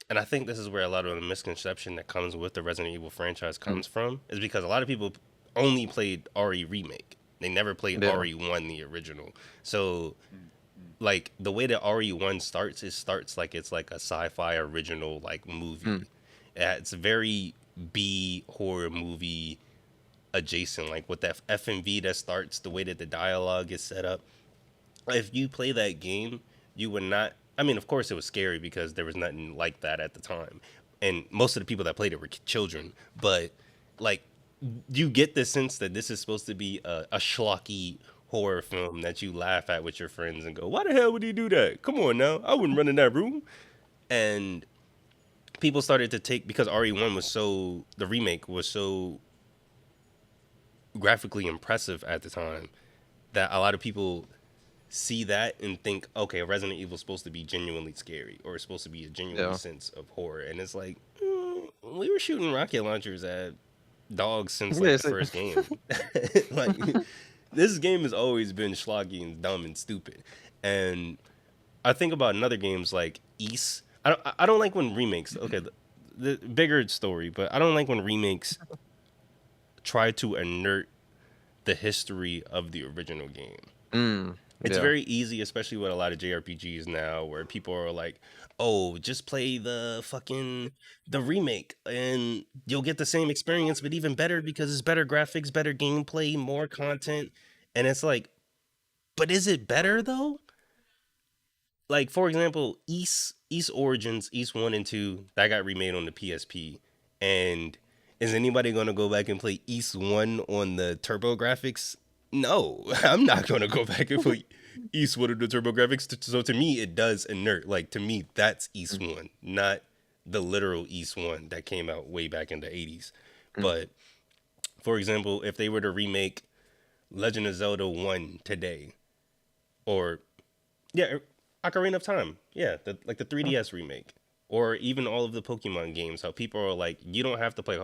and I think this is where a lot of the misconception that comes with the Resident Evil franchise mm, comes from is because a lot of people only played RE remake. They never played yeah, RE1 the original. So Mm, mm, like the way that RE1 starts, it starts like it's like a sci-fi original like mm, movie. It's very B horror movie adjacent, like with that FMV that starts, the way that the dialogue is set up. If you play that game, you would not. I mean, of course, it was scary because there was nothing like that at the time, and most of the people that played it were children. But like, you get the sense that this is supposed to be a schlocky horror film that you laugh at with your friends and go, "Why the hell would he do that? Come on now, I wouldn't run in that room." And people started to take because RE1 was so the remake was so graphically impressive at the time that a lot of people see that and think, okay, Resident Evil is supposed to be genuinely scary or it's supposed to be a genuine yeah, sense of horror. And it's like, we were shooting rocket launchers at dogs since yeah. like the first game. Like, this game has always been schlocky and dumb and stupid. And I think about another games like East. I don't like when remakes, okay, the bigger story, but I don't like when remakes try to inert the history of the original game. Mm, It's yeah. very easy, especially with a lot of JRPGs now, where people are like, "Oh, just play the remake, and you'll get the same experience, but even better because it's better graphics, better gameplay, more content." And it's like, but is it better though? Like for example, East Origins, East 1 and 2, that got remade on the PSP. And is anybody gonna go back and play East 1 on the Turbo graphics? No, I'm not gonna go back and play East 1 on the Turbo graphics. So to me, it does inert. Like to me, that's East Mm, 1, not the literal East 1 that came out way back in the 80s. mm. But for example, if they were to remake Legend of Zelda 1 today, or yeah, Ocarina of Time. Yeah, like the 3DS remake, or even all of the Pokemon games. How people are like, you don't have to play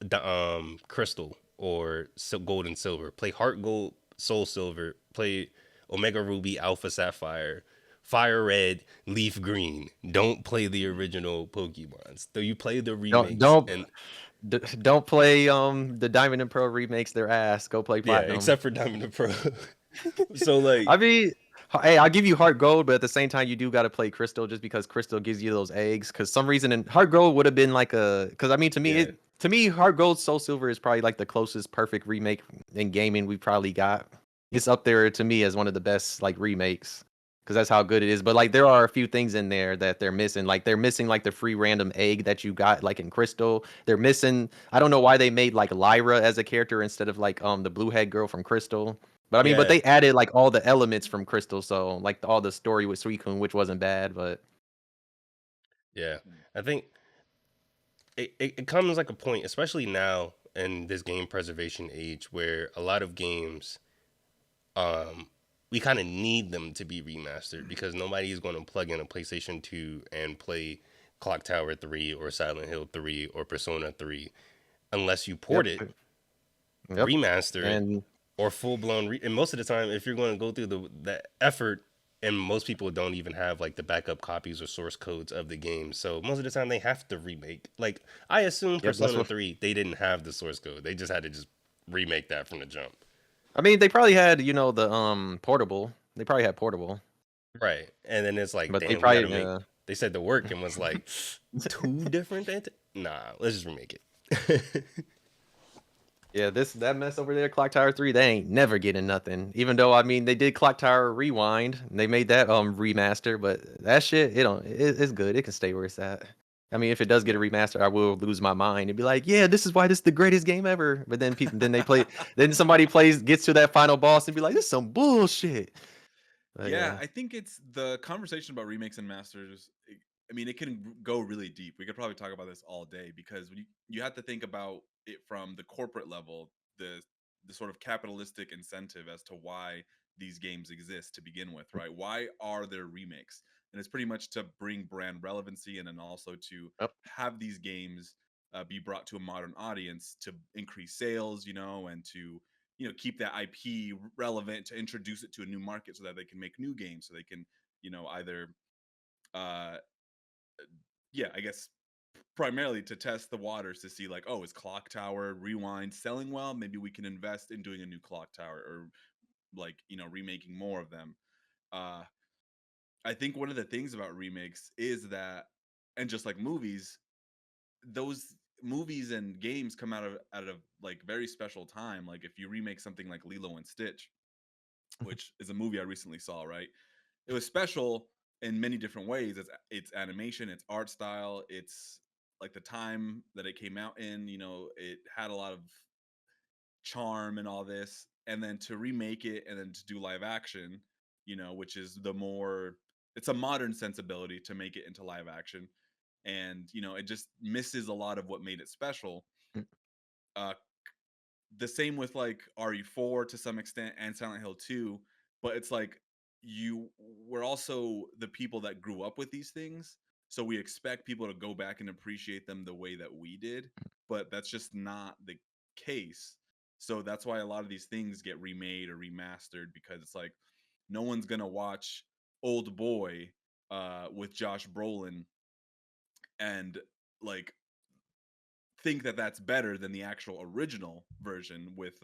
the Crystal or Gold and Silver. Play Heart Gold, Soul Silver. Play Omega Ruby, Alpha Sapphire, Fire Red, Leaf Green. Don't play the original Pokemons. Though you play the Don't remakes don't and don't play the Diamond and Pearl remakes their ass. Go play yeah, Platinum. except for Diamond and Pearl. So like, I mean, hey, I'll give you Heart Gold, but at the same time, you do got to play Crystal just because Crystal gives you those eggs. Because some reason, in Heart Gold would have been like a. Because I mean, yeah, to me, Heart Gold Soul Silver is probably like the closest perfect remake in gaming we probably got. It's up there to me as one of the best like remakes because that's how good it is. But like, there are a few things in there that they're missing. Like they're missing like the free random egg that you got like in Crystal. They're missing. I don't know why they made like Lyra as a character instead of like the blue head girl from Crystal. But I mean, but yeah, they added like all the elements from Crystal, so like all the story with Suicune, which wasn't bad. But yeah. mm. I think it comes like a point, especially now in this game preservation age, where a lot of games, um, we kind of need them to be remastered because nobody is going to plug in a PlayStation 2 and play Clock Tower 3 or Silent Hill 3 or Persona 3 unless you port Yep. it, Yep. remaster it, And or full blown. And most of the time, if you're going to go through the effort, and most people don't even have like the backup copies or source codes of the game, so most of the time they have to remake. Like I assume yep, that's Persona what 3, they didn't have the source code. They just had to just remake that from the jump. I mean. They probably had, the portable. They probably had portable, Right. And then it's like, but they damn, we got to probably make. They said the work and was like, two different. Nah, let's just remake it. yeah. That mess over there, Clock Tower 3. They ain't never getting nothing. Even though I mean they did Clock Tower Rewind. And they made that remaster, but that shit it's good. It can stay where it's at. I mean, if it does get a Yeah. remaster, I will lose my mind and be like, "Yeah, this is why this is the greatest game ever." But then then they play, then somebody gets to that final boss and be like, "This is some bullshit." But Yeah, yeah. I think it's the conversation about remakes and masters. I mean, it can go really deep. We could probably talk about this all day because you have to think about it from the corporate level, the sort of capitalistic incentive as to why these games exist to begin with, right? Why are there remakes? And it's pretty much to bring brand relevancy and then also to Yep. have these games be brought to a modern audience to increase sales, and to keep that IP relevant, to introduce it to a new market so that they can make new games, so they can either uh yeah, I guess primarily to test the waters to see like, oh, is Clock Tower Rewind selling well? Maybe we can invest in doing a new Clock Tower, or like remaking more of them. uh I think one of the things about remakes is that, and just like movies, those movies and games come out of like very special time. Like if you remake something like Lilo and Stitch, which is a movie I recently saw, right? It was special in many different ways. It's animation, it's art style, it's like the time that it came out in, it had a lot of charm and all this. And then to remake it and then to do live action, which is the more, it's a modern sensibility to make it into live action. And, it just misses a lot of what made it special. Uh, the same with like RE4 to some extent and Silent Hill 2, but it's like you we're also the people that grew up with these things, so we expect people to go back and appreciate them the way that we did, but that's just not the case. So that's why a lot of these things get remade or remastered, because it's like no one's going to watch Old Boy with Josh Brolin and like think that that's better than the actual original version with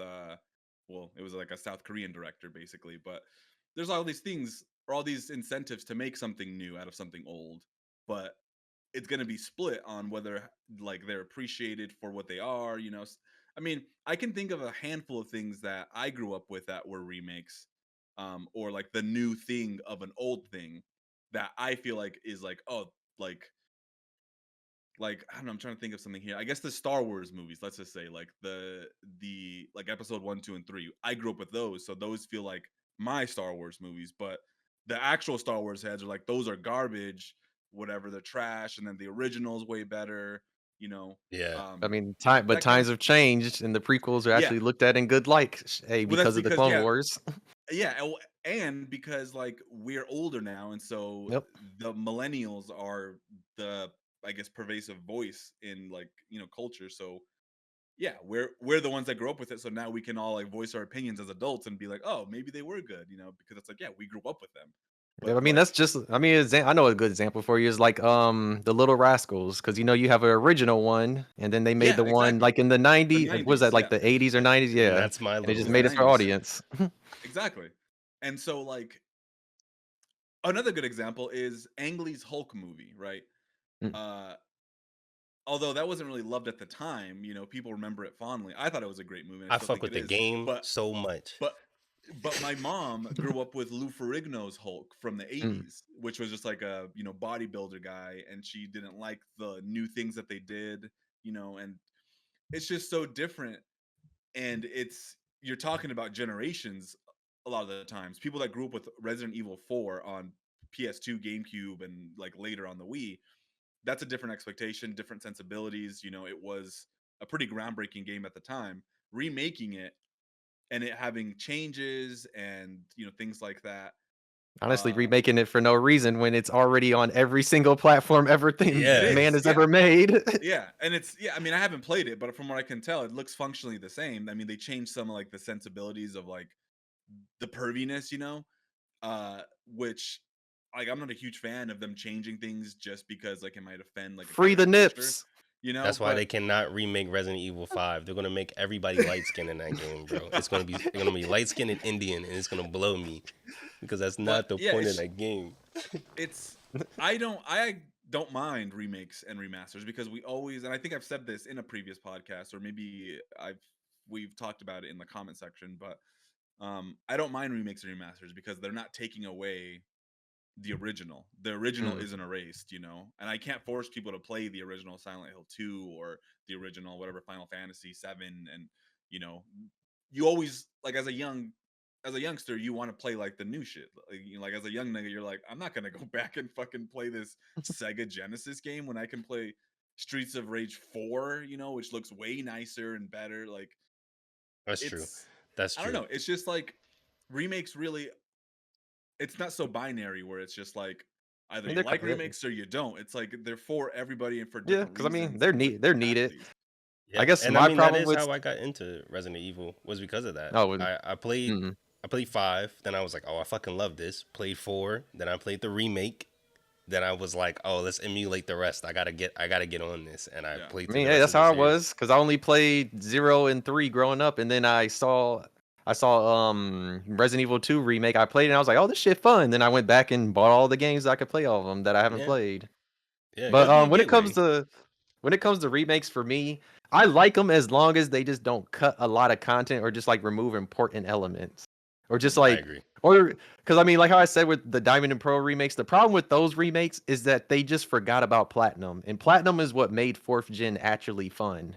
well, it was like a South Korean director basically. But there's all these things or all these incentives to make something new out of something old, but it's going to be split on whether like they're appreciated for what they are, I mean, I can think of a handful of things that I grew up with that were remakes, or like the new thing of an old thing that I feel like is like, oh, like I don't know, I'm trying to think of something here. I guess the Star Wars movies, let's just say, like the like episode 1, 2, and 3. I grew up with those, so those feel like my Star Wars movies, but the actual Star Wars heads are like, those are garbage, whatever, they're trash, and then the original's way better, you know. Yeah. I Um mean, that kind times of have changed, and the prequels are yeah. actually looked at in good light. Hey, Well, that's because of the because Clone yeah, Wars. yeah, and because like we're older now, and so Yep. the millennials are the, I guess, pervasive voice in like culture. So yeah, we're the ones that grew up with it. So now we can all like voice our opinions as adults and be like, oh, maybe they were good, because it's like, yeah, we grew up with them. Yeah, I But mean that's like, just. I mean, I know a good example for you is like the Little Rascals, because you have an original one, and then they made yeah, the one exactly. like in the The '90s. Was '90s, that like yeah, the '80s or '90s? And Yeah, that's my and they it little just was the made it for rascals. '90s, audience. exactly. And so like another good example is Ang Lee's Hulk movie, right? Mm, Uh, although that wasn't really loved at the time, people remember it fondly. I thought it was a great movie, and I I still fuck think with it the is. game But so much. but but my mom grew up with Lou Ferrigno's Hulk from the mm. 80s, which was just like a, bodybuilder guy, and she didn't like the new things that they did, and it's just so different. And you're talking about generations a lot of the times. People that grew up with Resident Evil 4 on PS2, GameCube, and like later on the Wii, that's a different expectation, different sensibilities. It was a pretty groundbreaking game at the time. Remaking it and it having changes and things like that, Honestly, Uh, remaking it for no reason when it's already on every single platform it Yeah. man is, has yeah. ever made. Yeah, and it's I mean, I haven't played it, but from what I can tell, it looks functionally the same. I mean, they changed some of like the sensibilities of like the perviness, which like I'm not a huge fan of them changing things just because like it might offend like a Free the casual listener, nips. That's why they but cannot remake Resident Evil 5. They're gonna make everybody light skinned in that game, bro. They're gonna be light skinned and Indian, and it's gonna blow me because that's but not the yeah, point of that game. it's I don't mind remakes and remasters because we always, and I think I've said this in a previous podcast or maybe we've talked about it in the comment section, but I don't mind remakes and remasters because they're not taking away the original. The original Mm. isn't erased, and I can't force people to play the original Silent Hill 2 or the original whatever Final Fantasy 7. And you know you always like as a youngster you want to play like the new shit, like as a young nigga you're like, I'm not gonna go back and fucking play this Sega Genesis game when I can play Streets of Rage 4, which looks way nicer and better. Like That's true. it's That's I don't true. know, it's just like remakes really, it's not so binary where it's just like I either mean, you like remakes or you don't. It's like they're for everybody and for yeah, different because I mean, reasons and different they're needed. capacities. I Yeah, guess and I my mean that problem is with how I got into Resident Evil was because of that. oh, I played mm, I played 5, then I was like, oh, I fucking love this. Played 4, then I played the remake. Then I was like, oh, let's emulate the rest. I gotta get on this, and I Yeah. played I through mean, the hey, rest that's of the how I series. was because I only played 0 and 3 growing up, and then I saw Resident Evil 2 remake. I played it and I was like, oh, this shit fun. Then I went back and bought all the games so I could play all of them that I haven't Yeah, played. yeah, it But could be a when it comes to remakes for me, I like them as long as they just don't cut a lot of content or just like remove important elements. Or just Mm. I like agree. or because I mean like how I said with the Diamond and Pearl remakes, the problem with those remakes is that they just forgot about Platinum. And Platinum is what made 4th gen actually fun.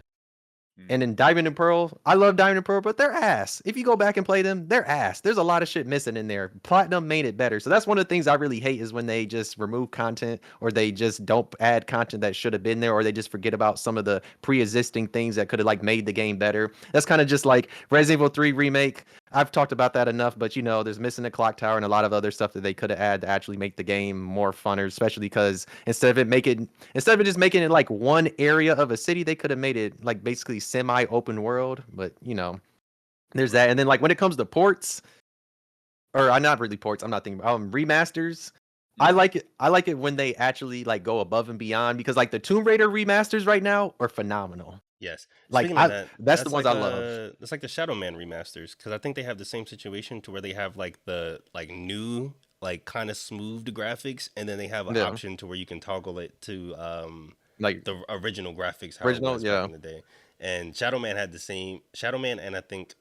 And Mm. in Diamond and Pearl, I love Diamond and Pearl, but they're ass. If you go back and play them, they're ass. There's a lot of shit missing in there. Platinum made it better. So that's one of the things I really hate is when they just remove content or they just don't add content that should have been there or they just forget about some of the pre-existing things that could have like made the game better. That's kind of just like Resident Evil 3 remake. I've talked about that enough, but there's missing the clock tower and a lot of other stuff that they could have added to actually make the game more funner, especially because instead of it just making it like one area of a city, they could have made it like basically semi-open world. But there's that. Right. And then like when it comes to ports, or not really ports, I'm not thinking remasters. I Mm. like it. I like it when they actually like go above and beyond because like the Tomb Raider remasters right now are phenomenal. Yes. Like Speaking of that, that's the ones I love. that's like the Shadow Man remasters because I think they have the same situation to where they have like the new like kind of smoothed graphics, and then they have an Yeah, option to where you can toggle it to like the original graphics how it original. was back Yeah, in the day. And Shadow Man had the same Shadow Man, and I think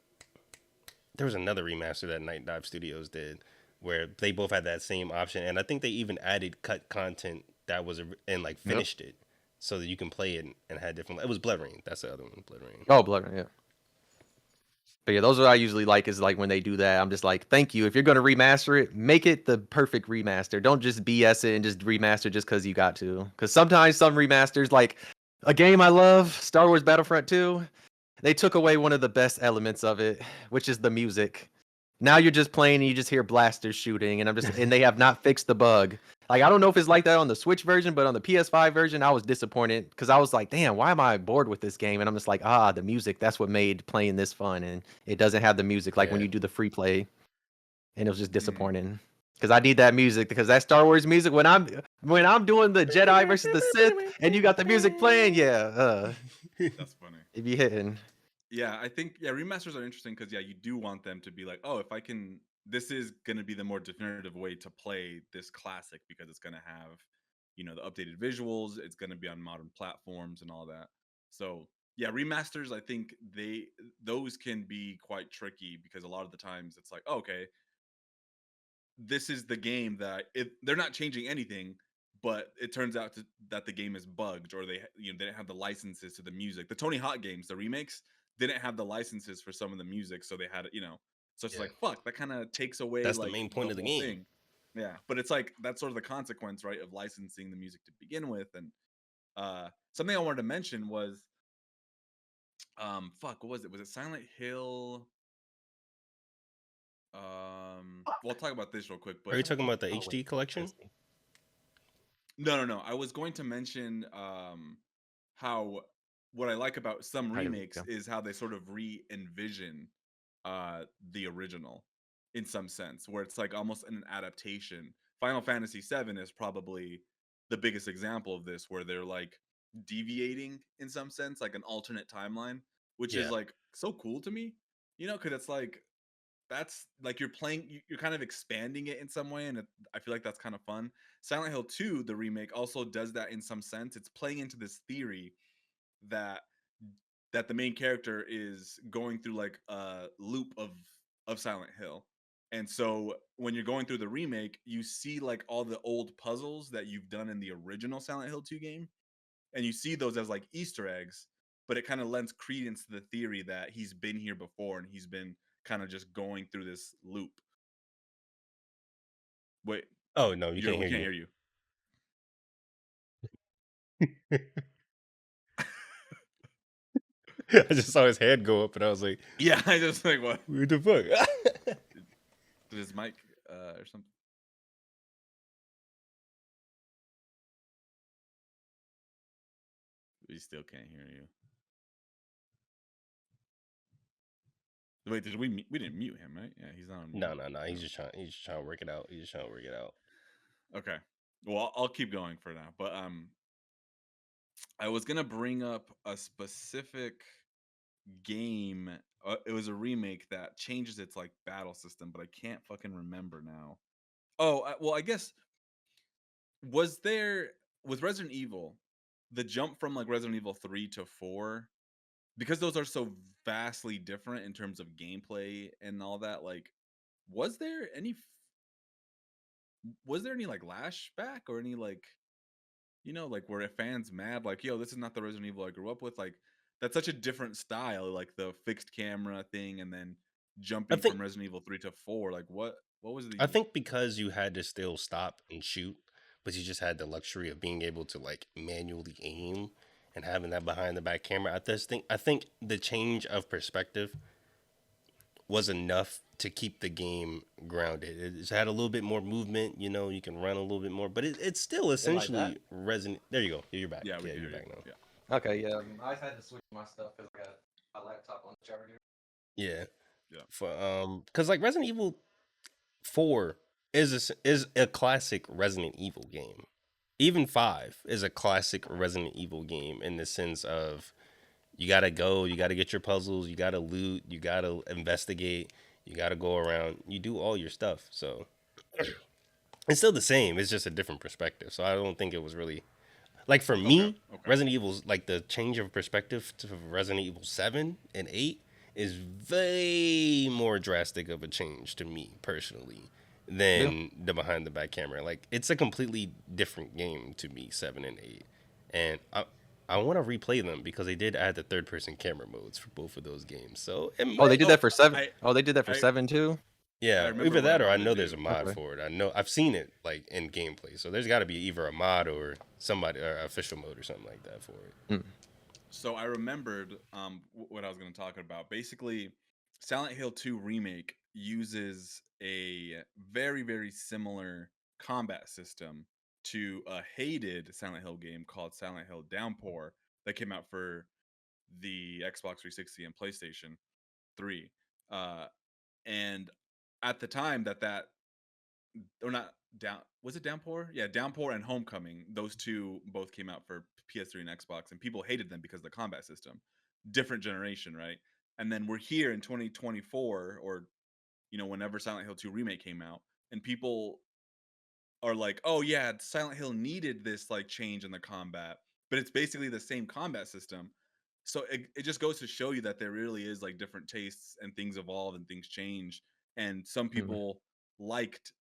there was another remaster that Night Dive Studios did where they both had that same option, and I think they even added cut content that was and like yep. finished it so that you can play it and had different. It was Blood Rain. That's the other one, Blood Rain. Oh, Blood. Yeah. But yeah, those are what I usually like is like when they do that. I'm just like, thank you. If you're gonna remaster it, make it the perfect remaster. Don't just BS it and just remaster just because you got to. Because sometimes some remasters, like a game I love, Star Wars Battlefront 2, they took away one of the best elements of it, which is the music. Now you're just playing and you just hear blasters shooting, and they have not fixed the bug. Like I don't know if it's like that on the Switch version, but on the PS5 version, I was disappointed because I was like, damn, why am I bored with this game? And I'm just like, the music, that's what made playing this fun, and it doesn't have the music like when Yeah, you do the free play, and it was just Mm. disappointing. Because I need that music because that Star Wars music when I'm doing the Jedi versus the Sith and you got the music playing, yeah, That's funny. it be hitting. Yeah, I think remasters are interesting because you do want them to be like, oh, if I can, this is gonna be the more definitive way to play this classic because it's gonna have, the updated visuals. It's gonna be on modern platforms and all that. So yeah, remasters. I think those can be quite tricky because a lot of the times it's like, oh, okay, this is the game that they're not changing anything, but it turns out that the game is bugged or they didn't have the licenses to the music. The Tony Hawk games, the remakes, didn't have the licenses for some of the music, so they had it. So it's yeah. like fuck, that kind of takes away That's the like main the point of the whole game. thing. Yeah, but it's like that's sort of the consequence, right, of licensing the music to begin with. And something I wanted to mention was fuck, what was it? Was it Silent Hill? we'll talk about this real quick, Are but you talking about the Oh, HD wait, collection? let's see. no. I was going to mention how what I like about some All right, here we remakes go. is how they sort of re-envision the original in some sense, where it's like almost an adaptation. Final Fantasy VII is probably the biggest example of this, where they're like deviating in some sense, like an alternate timeline, which is Yeah. like so cool to me, because it's like that's like you're kind of expanding it in some way, and I feel like that's kind of fun. Silent Hill 2, the remake, also does that in some sense. It's playing into this theory that the main character is going through like a loop of Silent Hill. And so when you're going through the remake, you see like all the old puzzles that you've done in the original Silent Hill 2 game, and you see those as like Easter eggs, but it kind of lends credence to the theory that he's been here before and he's been kind of just going through this loop. Wait, Oh no, you can't we hear can't you. hear you. I just saw his head go up, and I was like, Yeah, I just like what? "What the fuck?" Did his mic or something? We still can't hear you. Wait, we didn't mute him, right? Yeah, he's not on mute. No. He's just trying. He's just trying to work it out. He's just trying to work it out. Okay. Well, I'll keep going for now. But I was gonna bring up a specific game. It was a remake that changes its like battle system, but I can't fucking remember now. Oh, well, I guess was there with Resident Evil, the jump from like Resident Evil 3 to 4, because those are so vastly different in terms of gameplay and all that, like was there any like lashback or any like like were fans mad like, yo, this is not the Resident Evil I grew up with? Like that's such a different style, like the fixed camera thing and then I jumping think. from Resident Evil 3 to 4. Like what was I the think because you had to still stop and shoot, but you just had the luxury of being able to like manually aim and having that behind the back camera. I think the change of perspective was enough to keep the game grounded. It had a little bit more movement, you can run a little bit more, but it's still It like that? essentially Resident. There you go. You're back. Yeah, we Yeah, can you're hear you. back now. Yeah. Okay, yeah. I just had to switch my stuff because I got my laptop on the charger. Yeah. Yeah. For because like Resident Evil 4 is a classic Resident Evil game. Even 5 is a classic Resident Evil game in the sense of you gotta go, you gotta get your puzzles, you gotta loot, you gotta investigate, you gotta go around, you do all your stuff. So it's still the same. It's just a different perspective. So I don't think it was really like for Okay. me, Okay. Resident Evil's like the change of perspective to Resident Evil 7 and 8 is way more drastic of a change to me personally than the behind the back camera. Like it's a completely different game to me, 7 and 8. And I want to replay them because they did add the third person camera modes for both of those games. So it Oh, they might did that for 7. I Oh, they did that for I 7 too? I yeah, remember either when I that or I bought know it there's a too. mod Okay. for it. I know I've seen it like in gameplay. So there's got to be either a mod or somebody or official mode or something like that for it. Mm. So I remembered what I was going to talk about. Basically, Silent Hill 2 remake uses a very very similar combat system to a hated Silent Hill game called Silent Hill Downpour that came out for the Xbox 360 and PlayStation 3. Uh, and at the time that or not down was it Downpour? Yeah, Downpour and Homecoming. Those two both came out for PS3 and Xbox, and people hated them because of the combat system. Different generation, right? And then we're here in 2024, or whenever Silent Hill 2 remake came out, and people are like, "Oh yeah, Silent Hill needed this like change in the combat," but it's basically the same combat system. So it just goes to show you that there really is like different tastes and things evolve and things change. And some Mm. people liked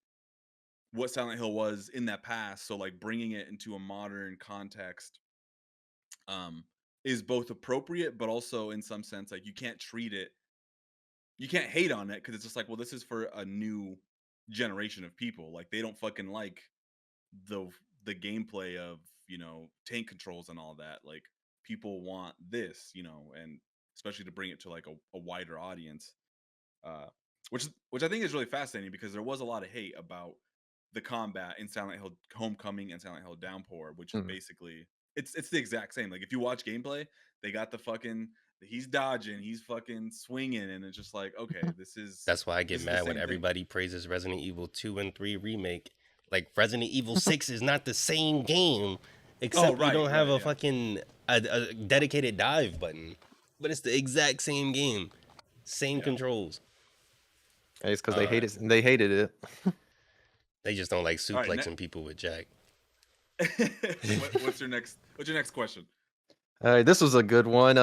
what Silent Hill was in that past. So like bringing it into a modern context um is both appropriate, but also in some sense like you can't hate on it because it's just like, well, this is for a new generation of people. Like they don't fucking like the gameplay of tank controls and all that. Like people want this, and especially to bring it to like a wider audience. which I think is really fascinating because there was a lot of hate about the combat in Silent Hill Homecoming and Silent Hill Downpour, which is Mm. basically it's the exact same. Like if you watch gameplay, they got the fucking he's dodging, he's fucking swinging, and it's just like okay, That's why I get this is the mad when same thing. everybody praises Resident Evil 2 and 3 remake. Like Resident Evil 6 is not the same game, Oh except you right, don't have right, a yeah, fucking a dedicated dive button. But it's the exact same game, same yeah. controls. Hey, it's because All they right, hated they hated it. They just don't like all right. suplexing people with Jack. What's your next question? All right, this was a good one.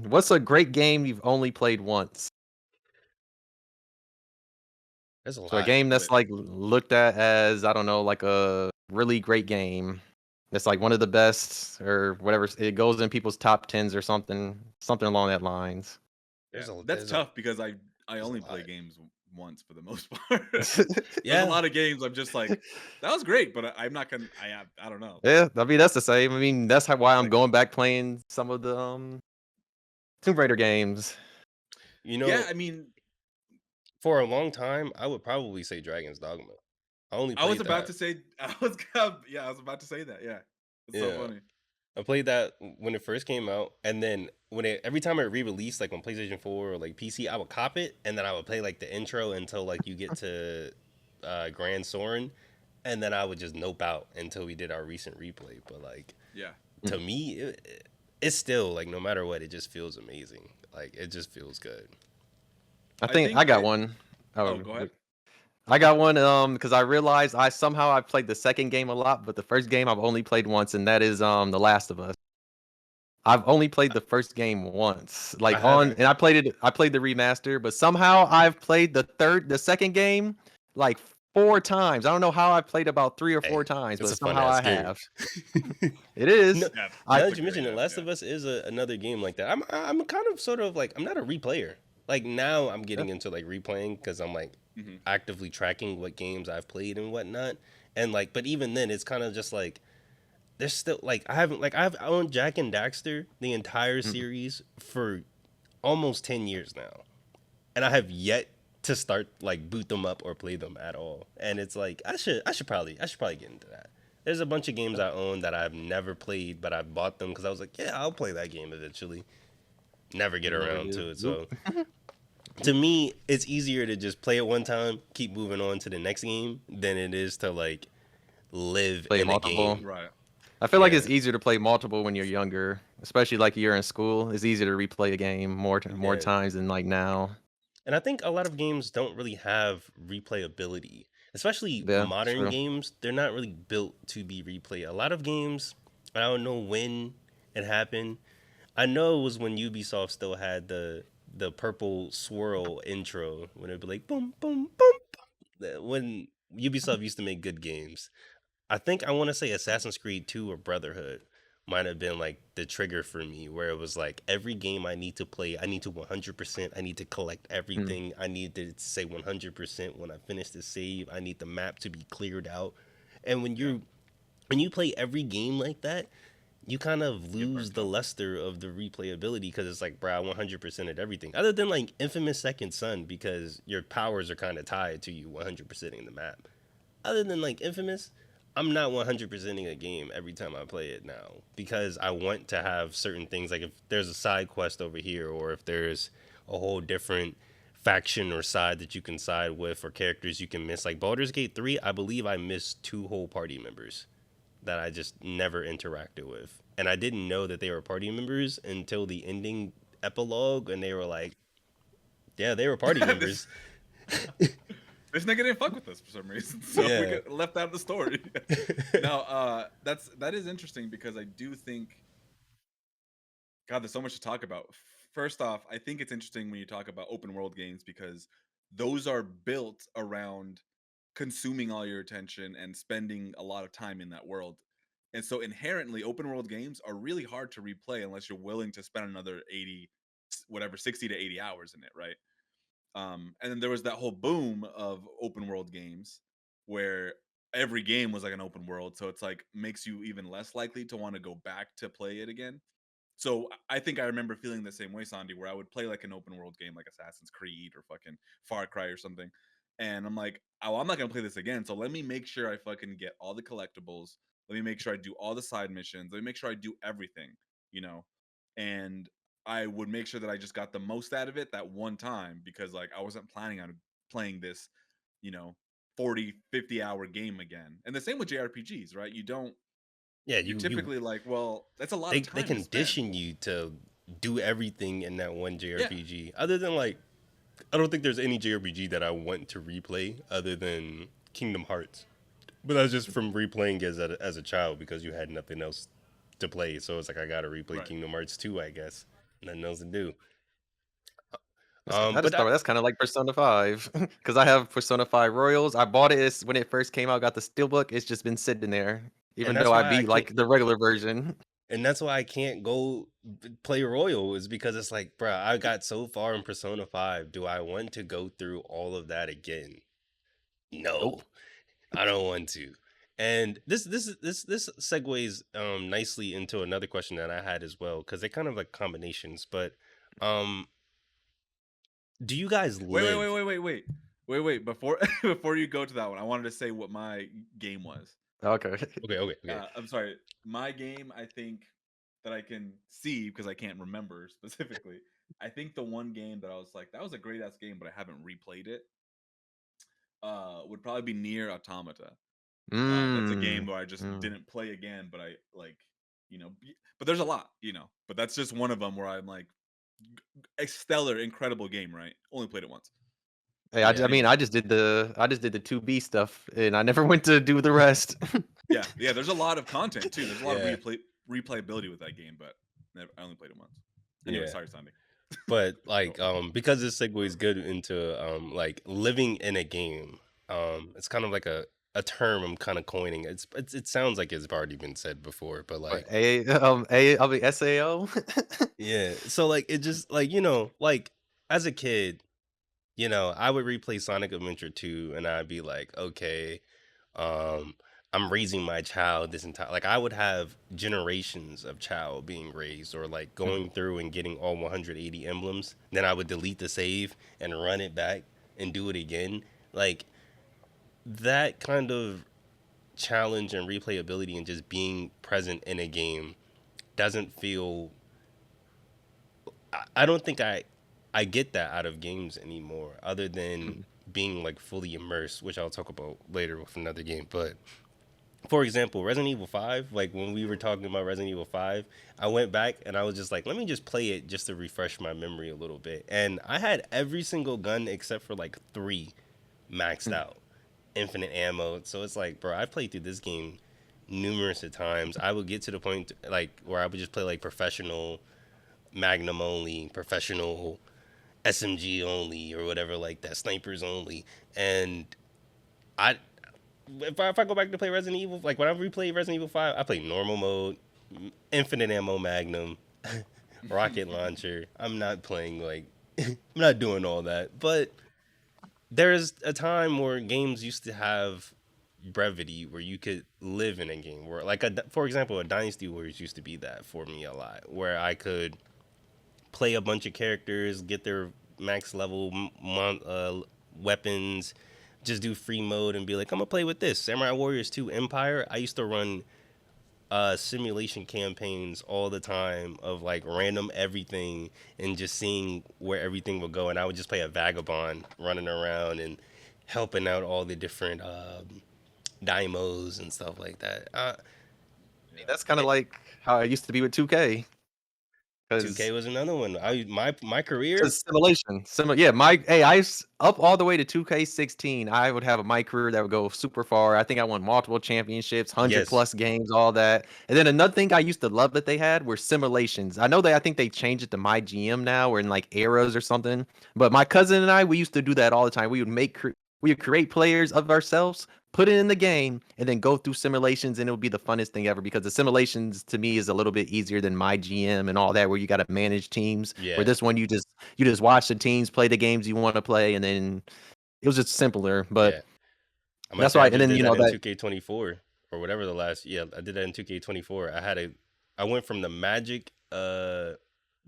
What's a great game you've only played once? There's a So a lot. game that's Lit. like looked at as, I don't know, like a really great game. It's like one of the best or whatever. It goes in people's top tens or something along that lines. Yeah, There's a that's there's a tough because I there's a only lot. play games once for the most part. There's a Yeah, lot of games I'm just like that was great, but I'm not gonna. I don't know. Yeah, I mean that's the same. I mean that's why I'm Like going back playing some of the Tomb Raider games. you yeah, know, I mean, for a long time, I would probably say Dragon's Dogma. I only I was played about that. to say I was about to say that. Yeah, it's so Yeah, funny. I played that when it first came out, and then every time it re-released, like on PlayStation 4 or like PC, I would cop it, and then I would play like the intro until like you get to Grand Soren, and then I would just nope out until we did our recent replay. But like Yeah, to me, it's still like no matter what, it just feels amazing. Like it just feels good. I I think I think got it. one. Oh, Oh, go ahead. I got one because I realized I played the second game a lot, but the first game I've only played once, and that is The Last of Us. I've only played the first game once, I like on, haven't. and I played the remaster, but somehow I've played the second game like 4 times. I don't know how I played about 3 or 4 Hey, times, it's but a fun somehow ass I game. have. It No, is. Yeah, I now it's that a you mentioned great it, ass. Last Yeah, of Us is another game like that. I'm kind of sort of like I'm not a replayer. Like now I'm yeah. getting into like replaying because I'm like hmm actively tracking what games I've played and whatnot. And like, but even then, it's kind of just like there's still like I've owned Jack and Daxter the entire Mm. series for almost 10 years now, and I have yet to start like boot them up or play them at all. And it's like I should probably get into that. There's a bunch of games I own that I've never played, but I bought them because I was like, yeah, I'll play that game eventually. Never get You never around do. to it. Nope. So to me, it's easier to just play it one time, keep moving on to the next game, than it is to like live Play in a multiple. game. right. I feel like Yeah, it's easier to play multiple when you're younger, especially like you're in school. It's easier to replay a game more yeah. times than like now. And I think a lot of games don't really have replayability, especially Yeah, modern true. games. They're not really built to be replayed. A lot of games, I don't know when it happened. I know it was when Ubisoft still had the purple swirl intro when it'd be like boom boom boom boom. When Ubisoft used to make good games. I think I want to say Assassin's Creed 2 or Brotherhood might have been like the trigger for me where it was like every game I need to play, I need to 100%, I need to collect Mm, everything. I need to say 100% when I finish the save. I need the map to be cleared out. And Yeah, when you play every game like that, you kind of you get lose burnt the out. luster of the replayability because it's like, bro, I 100% at everything. Other than like Infamous Second Son because your powers are kind of tied to you 100%ing the map. Other than like Infamous, I'm not 100%ing a game every time I play it now because I want to have certain things like if there's a side quest over here or if there's a whole different faction or side that you can side with or characters you can miss. Like Baldur's Gate 3, I believe I missed 2 whole party members that I just never interacted with. And I didn't know that they were party members until the ending epilogue and they were like, yeah, they were party this members. this nigga didn't fuck with us for some reason, so we Yeah. got left out of the story. Now, that is interesting because I do think, God, there's so much to talk about. First off, I think it's interesting when you talk about open world games because those are built around consuming all your attention and spending a lot of time in that world. And so inherently open world games are really hard to replay unless you're willing to spend another 80 whatever 60 to 80 hours in it, right? And then there was that whole boom of open world games where every game was like an open world, so it's like makes you even less likely to want to go back to play it again. So I think I remember feeling the same way, Sandy, where I would play like an open world game like Assassin's Creed or fucking Far Cry or something, and I'm like, oh, I'm not gonna play this again. So let me make sure I fucking get all the collectibles. Let me make sure I do all the side missions. Let me make sure I do everything, you know. And I would make sure that I just got the most out of it that one time because like I wasn't planning on playing this, you know, 40, 50 hour game again. And the same with JRPGs, right? Yeah, You you typically like, well, that's a lot of they time to spend. condition you to do everything in that one Yeah, JRPG. Other than like, I don't think there's any JRPG that I want to replay other than Kingdom Hearts. But that's just from replaying as a child because you had nothing else to play. So it's like I gotta replay right. Kingdom Hearts 2, I guess. Nothing else to do. I But just thought that's kind of like Persona 5 because I have Persona 5 Royals. I bought it when it first came out, got the steelbook. It's just been sitting there, and even though that's I why I beat can't like the regular version. and that's why I can't go play Royal is because it's like, bruh, I got so far in Persona 5. Do I want to go through all of that again? No, Nope. I don't want to. And this segues nicely into another question that I had as well because they're kind of like combinations. But um, do you guys Wait, wait, wait, live? wait, wait, wait, wait, wait. Before before you go to that one, I wanted to say what my game was. Okay. Okay. I'm sorry. My game, I think that I can see because I can't remember specifically. I think the one game that I was like, that was a great ass game, but I haven't replayed it. Would probably be Near Automata. That's a game Mm. where I just Mm. didn't play again, but I like, but there's a lot, but that's just one of them where I'm like, a stellar, incredible game, right? Only played it once. Hey, But Yeah. I mean, anyways, I just did the 2B stuff, and I never went to do the rest. yeah. There's a lot of content too. There's a lot of Yeah. replayability with that game, but I only played it once. Anyway, Yeah. sorry, Sandy. But Go like on. because this segues good into like living in a game. It's kind of like a term I'm kind of coining. It sounds like it's already been said before, but Or like I mean SAO. yeah. So like it just like like as a kid, I would replay Sonic Adventure 2 and I'd be like, okay, um, I'm raising my child this entire like I would have generations of child being raised or like Mm. going through and getting all 180 emblems. Then I would delete the save and run it back and do it again. Like that kind of challenge and replayability and just being present in a game doesn't feel I don't think I get that out of games anymore, other than Mm. being like fully immersed, which I'll talk about later with another game. But for example, Resident Evil 5, like when we were talking about Resident Evil 5, I went back and I was just like, let me just play it just to refresh my memory a little bit. And I had every single gun except for like 3 maxed Mm. out, infinite ammo. So it's like, bro, I played through this game numerous of times. I would get to the point like where I would just play like professional Magnum only, professional SMG only, or whatever like that, snipers only. And I, if I go back to play Resident Evil, like when I replay Resident Evil 5, I play normal mode, infinite ammo Magnum, rocket launcher. I'm not playing like, I'm not doing all that. But there's a time where games used to have brevity where you could live in a game where like for example a Dynasty Warriors used to be that for me a lot where I could play a bunch of characters, get their max level weapons, just do free mode and be like, I'm gonna play with this. Samurai Warriors 2 Empire. I used to run simulation campaigns all the time of like random everything and just seeing where everything would go. And I would just play a vagabond running around and helping out all the different daimos and stuff like that. Yeah. That's kind of like how it used to be with 2K. 2K Because was another one. My career. simulation. Yeah, up all the way to 2K16. I would have my career that would go super far. I think I won multiple championships, 100 Yes. plus games, all that. And then another thing I used to love that they had were simulations. I think they changed it to my GM now, or in like eras or something. But my cousin and I, we used to do that all the time. We would create players of ourselves, put it in the game, and then go through simulations, and it would be the funnest thing ever because the simulations to me is a little bit easier than my GM and all that, where you got to manage teams. Where Yeah. this one you just watch the teams play the games you want to play, and then it was just simpler. But Yeah. I might that's say why, I and just then did you that know in that 2K24 or whatever the last. Yeah, I did that in 2K24. I went from the Magic the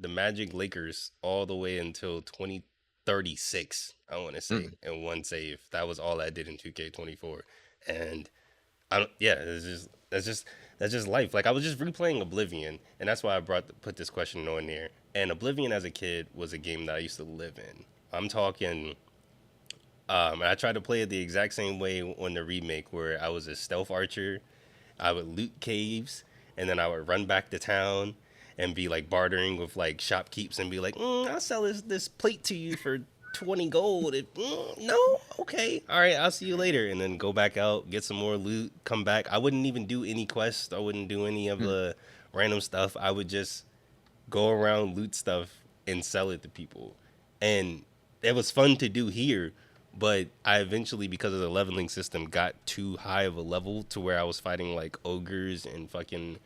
Magic Lakers all the way until 2036, I want to say, Mm. in one save. That was all I did in 2K24. And I don't, yeah, that's just life. Like I was just replaying Oblivion, and that's why I put this question on there. And Oblivion as a kid was a game that I used to live in. I'm talking and I tried to play it the exact same way on the remake, where I was a stealth archer. I would loot caves, and then I would run back to town and be like bartering with like shopkeepers and be like, I'll sell this plate to you for 20 gold. No, okay, all right, I'll see you later. And then go back out, get some more loot, come back. I wouldn't even do any quests. I wouldn't do any of Mm. the random stuff. I would just go around, loot stuff, and sell it to people. And it was fun to do here, but I eventually, because of the leveling system, got too high of a level to where I was fighting like ogres and fucking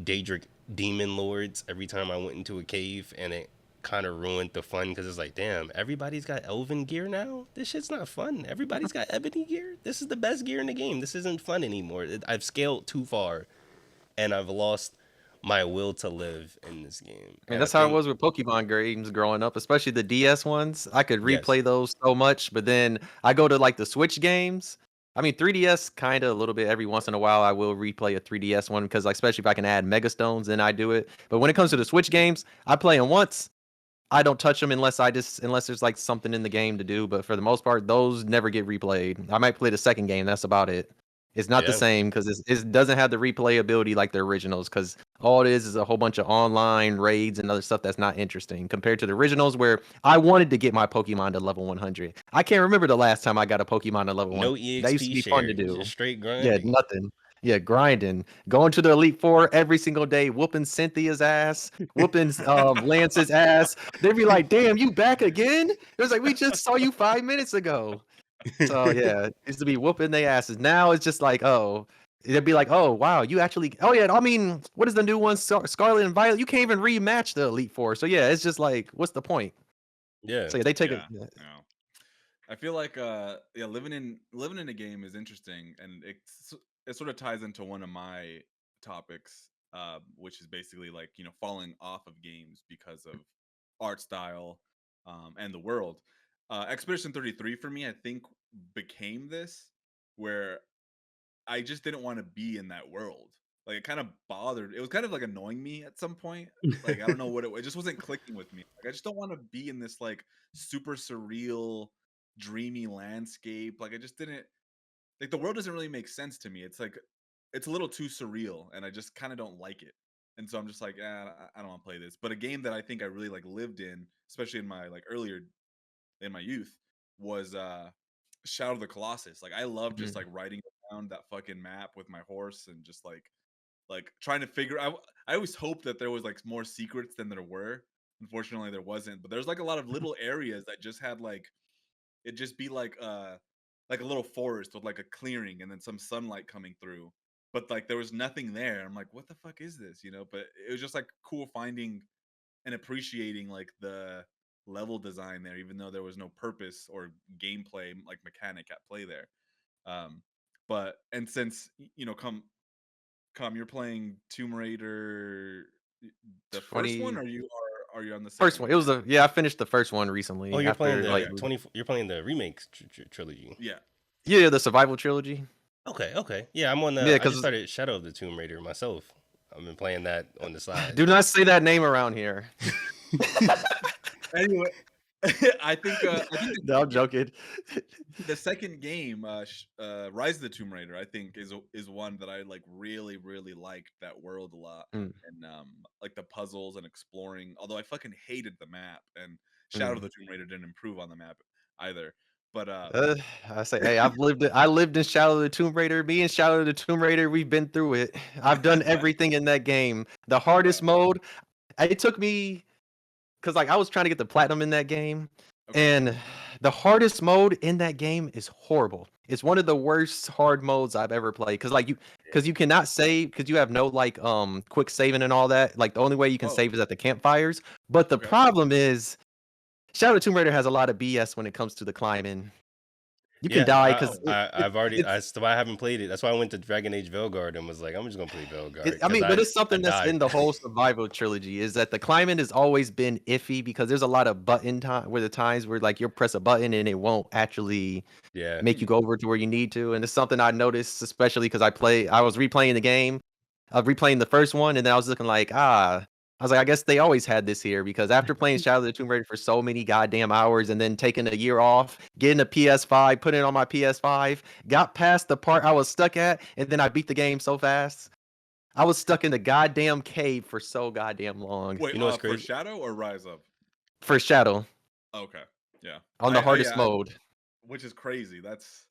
Daedric demon lords every time I went into a cave, and it kind of ruined the fun because it's like, damn, everybody's got elven gear now. This shit's not fun. Everybody's got ebony gear. This is the best gear in the game. This isn't fun anymore. I've scaled too far, and I've lost my will to live in this game. I mean, And I that's how it think, was with Pokemon games growing up, especially the DS ones. I could yes, replay those so much, but then I go to like the Switch games. I mean, 3DS kind of a little bit every once in a while. I will replay a 3DS one because, like, especially if I can add Mega Stones, then I do it. But when it comes to the Switch games, I play them once. I don't touch them unless there's like something in the game to do. But for the most part, those never get replayed. I might play the second game. That's about it. It's not the yeah, same because it doesn't have the replayability like the originals. Because all it is a whole bunch of online raids and other stuff that's not interesting compared to the originals, where I wanted to get my Pokemon to level 100. I can't remember the last time I got a Pokemon to level 1. no That used to EXP be fun to share, do. just straight Yeah, grinding. nothing. Yeah, grinding, going to the Elite Four every single day, whooping Cynthia's ass, whooping Lance's ass. They'd be like, "Damn, you back again?" It was like, "We just saw you 5 minutes ago." So yeah, it used to be whooping their asses. Now it's just like, oh, it'd be like, "Oh wow, you actually." Oh yeah, I mean, what is the new one? Scarlet and Violet. You can't even rematch the Elite Four. So yeah, it's just like, what's the point? Yeah, So yeah, they take it. Yeah, yeah. I feel like yeah, living in a game is interesting, and it sort of ties into one of my topics, which is basically like, falling off of games because of art style, and the world. Expedition 33 for me, I think, became this, where I just didn't want to be in that world. Like it kind of bothered. It was kind of like annoying me at some point. Like I don't know what it just wasn't clicking with me. Like I just don't want to be in this like super surreal, dreamy landscape. Like I just didn't like the world doesn't really make sense to me. It's like it's a little too surreal, and I just kind of don't like it. And so I'm just like, I don't want to play this. But a game that I think I really like lived in, especially in my like earlier in my youth, was Shadow of the Colossus. Like I love just Mm. like riding around that fucking map with my horse and just like trying to figure I always hoped that there was like more secrets than there were. Unfortunately there wasn't, but there's like a lot of little areas that just had like it just be like a little forest with like a clearing and then some sunlight coming through. But like there was nothing there. I'm like, what the fuck is this? But it was just like cool finding and appreciating like the level design there, even though there was no purpose or gameplay like mechanic at play there. Um, but and since come you're playing Tomb Raider, the first one, 20 or are you on the first second one. one It was now? I finished the first one oh, recently you're playing after like the Okay, 20. You're playing the remake trilogy. yeah, yeah, the survival trilogy. Okay, okay. Yeah, I'm on Yeah, the. I just because started Shadow of the Tomb Raider myself. I've been playing that on the side. do not say that name around here. anyway. I think No, I'm joking. the second game, Rise of the Tomb Raider, I think is one that I like really really liked that world a lot, Mm, and like the puzzles and exploring. Although I fucking hated the map, and Shadow of mm. the Tomb Raider didn't improve on the map either. But Uh, I say, hey, I lived in Shadow of the Tomb Raider. Me and Shadow of the Tomb Raider, we've been through it. I've done everything in that game. The yeah, hardest mode, it took me because like I was trying to get the platinum in that game, okay, and the hardest mode in that game is horrible. It's one of the worst hard modes I've ever played. Because you cannot save because you have no like quick saving and all that. Like the only way you can oh, save is at the campfires. But the okay, problem is Shadow of the Tomb Raider has a lot of BS when it comes to the climbing. You can Yeah, die because I've already. it's That's why I haven't played it. That's why I went to Dragon Age Veilguard and was like, I'm just gonna play Veilguard I because mean, but it's I something that's died. in the whole survival trilogy is that the climate has always been iffy because there's a lot of button time where the times where like you'll press a button and it won't actually Yeah, make you go over to where you need to. And it's something I noticed, especially because I was replaying the game, replaying the first one, and then I was looking like, I was like, I guess they always had this here because after playing Shadow of the Tomb Raider for so many goddamn hours and then taking a year off, getting a PS5, putting it on my PS5, got past the part I was stuck at, and then I beat the game so fast. I was stuck in the goddamn cave for so goddamn long Wait, you know what's for crazy? Shadow or Rise Up? for Shadow Okay, yeah. on the hardest Yeah, mode. which is crazy. That's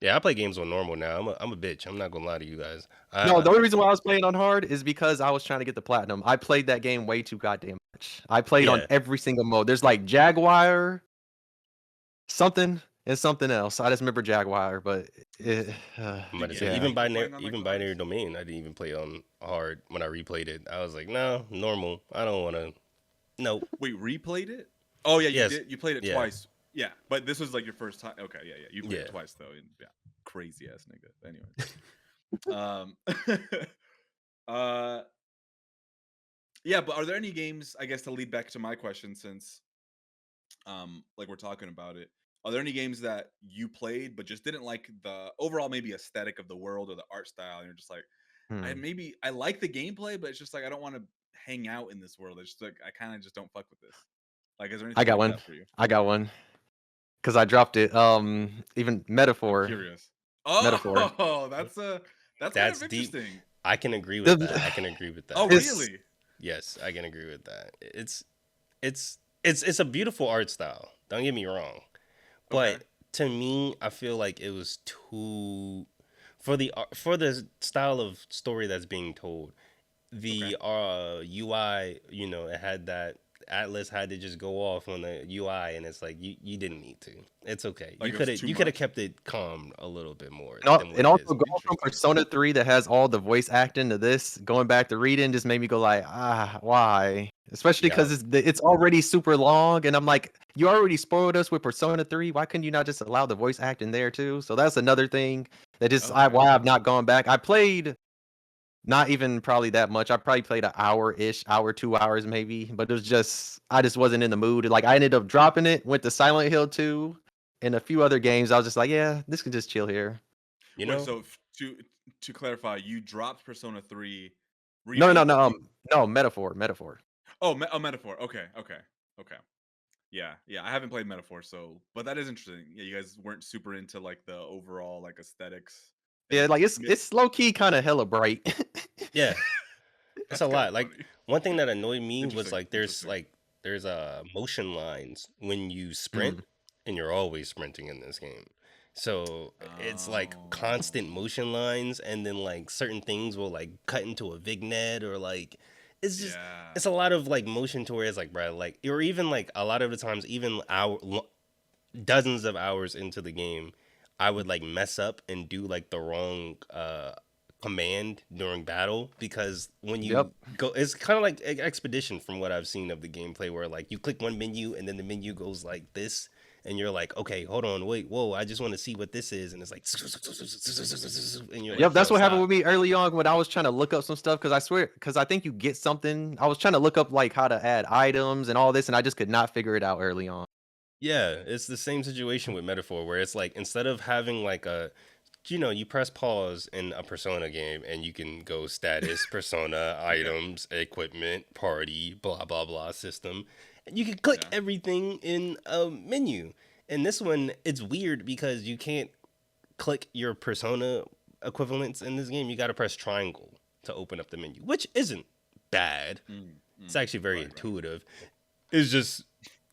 Yeah, I play games on normal now. I'm a bitch. I'm not gonna lie to you guys. No, the only reason why I was playing on hard is because I was trying to get the platinum. I played that game way too goddamn much. I played on Yeah, every single mode. There's like Jaguar, something, and something else. I just remember Jaguar, but it, I'm about to say did you yeah. even like playing on like even the binary hardest? domain. I didn't even play on hard when I replayed it. I was like, no, normal. I don't want to. Nope. Wait, replayed it? Oh yeah, you Yes. did. You played it Yeah. twice. Yeah, but this was like your first time. Okay, yeah, yeah. You played it Yeah. twice though. And, yeah, crazy ass nigga. Anyway, um, uh, yeah. But are there any games? I guess to lead back to my question, since like we're talking about it, are there any games that you played but just didn't like the overall maybe aesthetic of the world or the art style, and you're just like, Hmm. I like the gameplay, but it's just like I don't want to hang out in this world. It's just like I kind of just don't fuck with this. Like, is there I anything got like one. that for you? I got one because I dropped it. Even I'm metaphor, curious. metaphor. Oh, that's kind of That's deep. interesting. I can agree with that. The, I can agree with Oh, that. it's really? Yes, I can agree with that. It's a beautiful art style. Don't get me wrong. Okay. But to me, I feel like it was too for the style of story that's being told. Okay. The UI, it had that Atlas had to just go off on the UI, and it's like you didn't need to. It's okay. Like it was too You could have much. kept it calm a little bit more than what and it also is. going from Interesting. Persona 3 that has all the voice acting to this, going back to reading just made me go like, why? Especially Yeah, because it's already super long, and I'm like, you already spoiled us with Persona 3. Why couldn't you not just allow the voice acting there too? So that's another thing that just Okay. why I've not gone back. I played not even probably that much. I probably played an hour-ish, hour, 2 hours maybe, but it was just I just wasn't in the mood. Like I ended up dropping it, went to Silent Hill 2 and a few other games. I was just like, yeah, this can just chill here. you Wait, know so to clarify, you dropped Persona 3, No, no, remake? no, You no, metaphor, metaphor. Oh, a metaphor. Okay, okay, okay. Yeah, yeah. I haven't played Metaphor, so but that is interesting. Yeah, you guys weren't super into like the overall like aesthetics. Yeah, It, like mi- it's low key kind of hella bright. yeah, it's a that's kind lot. of Like funny. one thing that annoyed me was Interesting, like interesting. there's motion lines when you sprint, Mm. and you're always sprinting in this game. So it's like constant Oh, motion lines, and then like certain things will like cut into a vignette, or like it's just yeah. it's a lot of like motion to where it's like, bro, like, or even like a lot of the times, even dozens of hours into the game, I would like mess up and do like the wrong command during battle, because when Yep. you go, it's kind of like expedition from what I've seen of the gameplay, where like you click one menu and then the menu goes like this, and you're like, okay, hold on, wait, whoa, I just want to see what this is, and it's like and you're Yep, like, that's yo, what happened stop. with me early on when I was trying to look up some stuff because I swear, because I think you get something. I was trying to look up like how to add items and all this, and I just could not figure it out early on. Yeah, it's the same situation with Metaphor, where it's like, instead of having like you press pause in a Persona game and you can go status, Persona, Okay. items, equipment, party, blah blah blah system, and you can click Yeah. everything in a menu. And this one, it's weird because you can't click your Persona equivalents in this game. You got to press triangle to open up the menu, which isn't bad. Mm, It's mm. actually very Right. Right. intuitive. It's just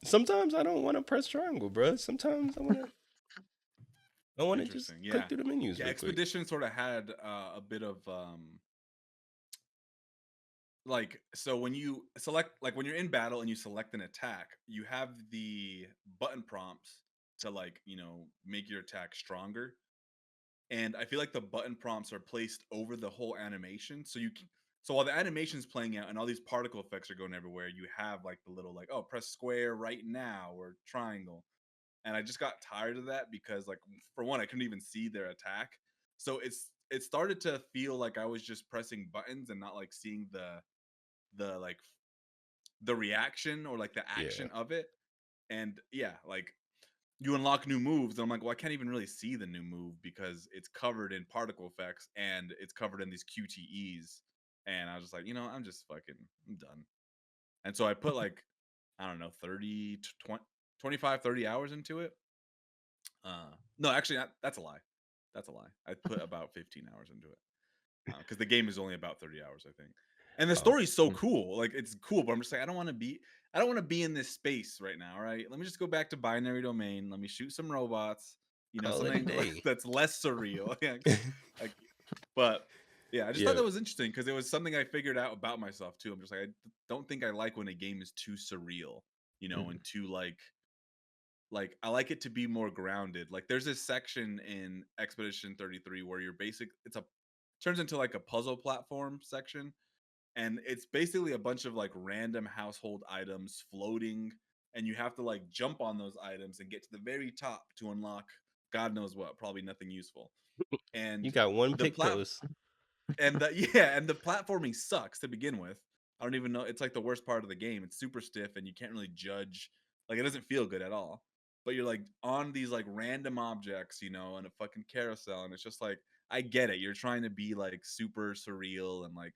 sometimes I don't want to press triangle, bro. Sometimes I want to just Interesting. click Yeah. through the menus Yeah. real quick. Expedition sort of had a bit of like, so when you select, like when you're in battle and you select an attack, you have the button prompts to like make your attack stronger. And I feel like the button prompts are placed over the whole animation, so so while the animation's playing out and all these particle effects are going everywhere, you have like the little like, oh, press square right now or triangle. and I just got tired of that because, like, for one, I couldn't even see their attack. So it started to feel like I was just pressing buttons and not like seeing the like the reaction or like the Yeah. action of it. And yeah, like you unlock new moves, and I'm like, well, I can't even really see the new move because it's covered in particle effects and it's covered in these QTEs. And I was just like, I'm just fucking, I'm done. And so I put like, I don't know, 30 to 20, 25, 30 hours into it. No, actually, that's a lie. That's a lie. I put about 15 hours into it because the game is only about 30 hours, I think. And the Oh, story's so cool. Like, it's cool, but I'm just like, I don't want to be in this space right now. Right? Let me just go back to binary domain. Let me shoot some robots. call it a Something day. that's less surreal. Yeah, like, but yeah, I just thought Yeah. that was interesting because it was something I figured out about myself too. I'm just like, I don't think I like when a game is too surreal, and too like I like it to be more grounded. Like there's this section in Expedition 33 where it's a turns into like a puzzle platform section, and it's basically a bunch of like random household items floating, and you have to like jump on those items and get to the very top to unlock God knows what, probably nothing useful. You And got one the pick plat post. and the yeah, and the platforming sucks to begin with. I don't even know. It's like the worst part of the game. It's super stiff, and you can't really judge. Like it doesn't feel good at all. But you're like on these like random objects, on a fucking carousel, and it's just like I get it. You're trying to be like super surreal and like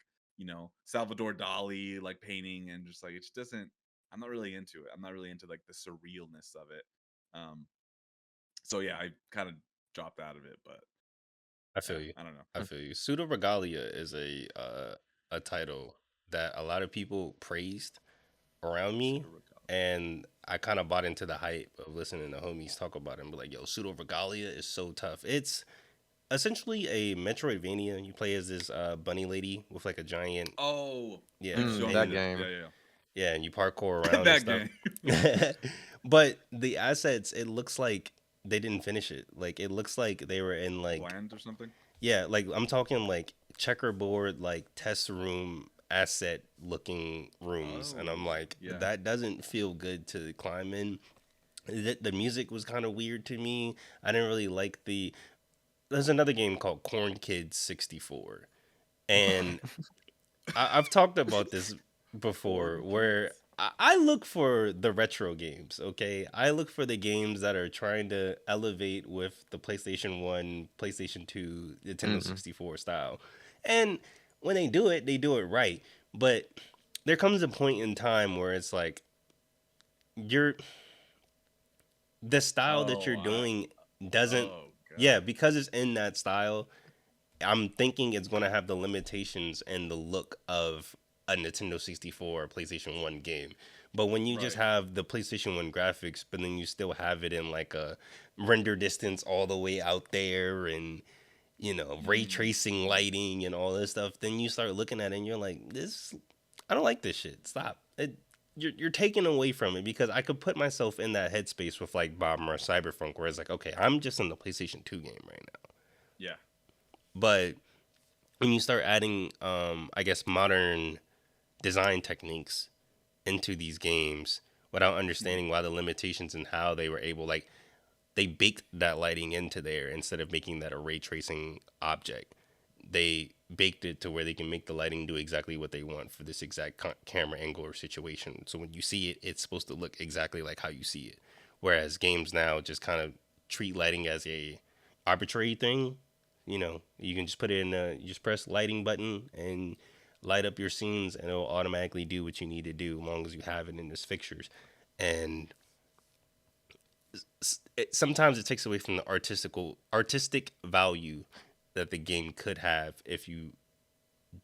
Salvador Dali like painting, and just like it just doesn't. I'm not really into it. I'm not really into like the surrealness of it. Um. So yeah, I kind of dropped out of it, but I yeah, feel you. I don't know. I feel you. Pseudo Regalia is a title that a lot of people praised around me, Pseudo Regalia. and I kind of bought into the hype of listening to homies talk about it and be like, "Yo, Pseudo Regalia is so tough." It's essentially a Metroidvania. You play as this bunny lady with like a giant, Oh, yeah, you've shown me That and this. game. Yeah, yeah, and you parkour yeah. around and That stuff. game. But the assets, it looks like they didn't finish it. Like it looks like they were in like, Bland or something. yeah, like I'm talking like checkerboard, like test room asset looking rooms, and I'm Oh, like, yeah. that doesn't feel good to climb in. The music was kind of weird to me. I didn't really like the. There's another game called Corn Kids 64, and I've talked about this before, Corn where kids. I look for the retro games. Okay, I look for the games that are trying to elevate with the PlayStation 1, PlayStation 2, Nintendo Mm-mm. 64 style, and when they do it right. But there comes a point in time where it's like you're the style that you're Oh, doing doesn't, oh yeah, god. because it's in that style. I'm thinking it's going to have the limitations and the look of a Nintendo 64 or PlayStation 1 game. But when you just Right. have the PlayStation 1 graphics, but then you still have it in like a render distance all the way out there, and ray Mm, tracing lighting and all this stuff, then you start looking at it and you're like, this, I don't like this shit. Stop. You're taking away from it, because I could put myself in that headspace with like Bob or Cyberpunk, where it's like, okay, I'm just in the PlayStation 2 game right now. yeah. But when you start adding, I guess, modern design techniques into these games without Mhm. understanding why the limitations and how they were able, like, they baked that lighting into there instead of making that a ray tracing object. They baked it to where they can make the lighting do exactly what they want for this exact camera angle or situation. So when you see it, it's supposed to look exactly like how you see it. Whereas games now just kind of treat lighting as a arbitrary thing. You can just put it in you just press lighting button and light up your scenes, and it'll automatically do what you need to do as long as you have it in its fixtures. And sometimes it takes away from the artistic value that the game could have if you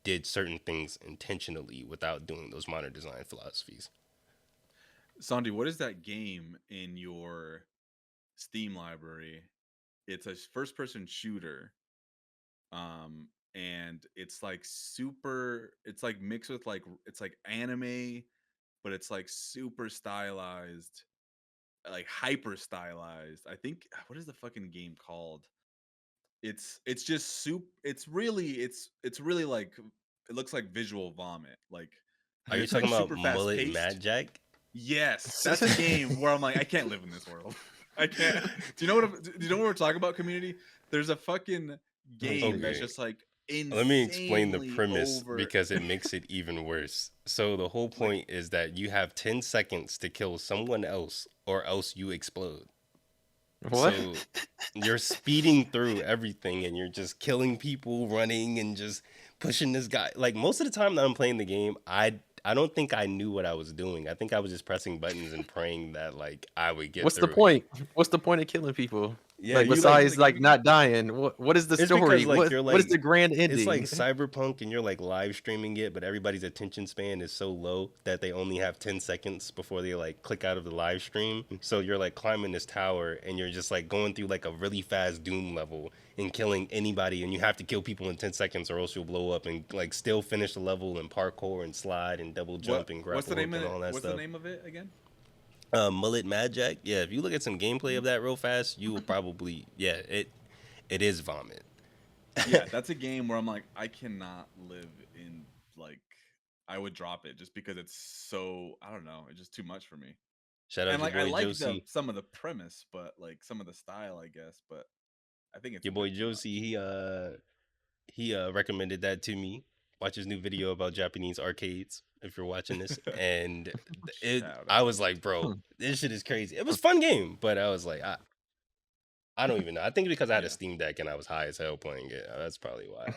did certain things intentionally without doing those modern design philosophies. Sandy, what is that game in your Steam library? It's a first-person shooter. And it's like super. It's like mixed with like it's like anime, but it's like super stylized, like hyper stylized. I think what is the fucking game called? It's just soup. It's really like it looks like visual vomit. Like Are you it's like talking about super fast Mullet paced. Mad Jack? Yes, that's a game where I'm like I can't live in this world. I can't. Do you know what we're talking about, Community? There's a fucking game that's Okay. just like Let me explain the insanely premise over. because it makes it even worse. So the whole Like, point is that you have 10 seconds to kill someone else or else you explode. What? So you're speeding through everything and you're just killing people, running and just pushing this guy. Like most of the time that I'm playing the game, I don't think I knew what I was doing. I think I was just pressing buttons and praying that like I would get What's the through. point? What's the point of killing people? Yeah, Like you like besides like not dying, what is the it's because story? like What is the grand it's like ending? cyberpunk and you're like live streaming it, but everybody's attention span is so low that they only have 10 seconds before they like click out of the live stream. So you're like climbing this tower and you're just like going through like a really fast Doom level and killing anybody, and you have to kill people in 10 seconds or else you'll blow up, and like still finish the level and parkour and slide and double jump and what's the grapple name hook of and it? all that What's the stuff. name of it again? Mullet Mad Jack. Yeah, if you look at some gameplay of that real fast, you will probably it is vomit. Yeah, that's a game where I'm like, I cannot live in like. I would drop it just because it's so, I don't know, it's just too much for me. Shout out And your like I boy like the Josie. some of the premise, but like some of the style, I guess. But I think it's a Your boy bit too Josie, much. he recommended that to me. Watch his new video about Japanese arcades. If you're watching this, and Shout I out. was like, bro, Hmm. this shit is crazy. It was a fun game, but I was like, I don't even know. I think because I had a Yeah. Steam Deck and I was high as hell playing it. That's probably why.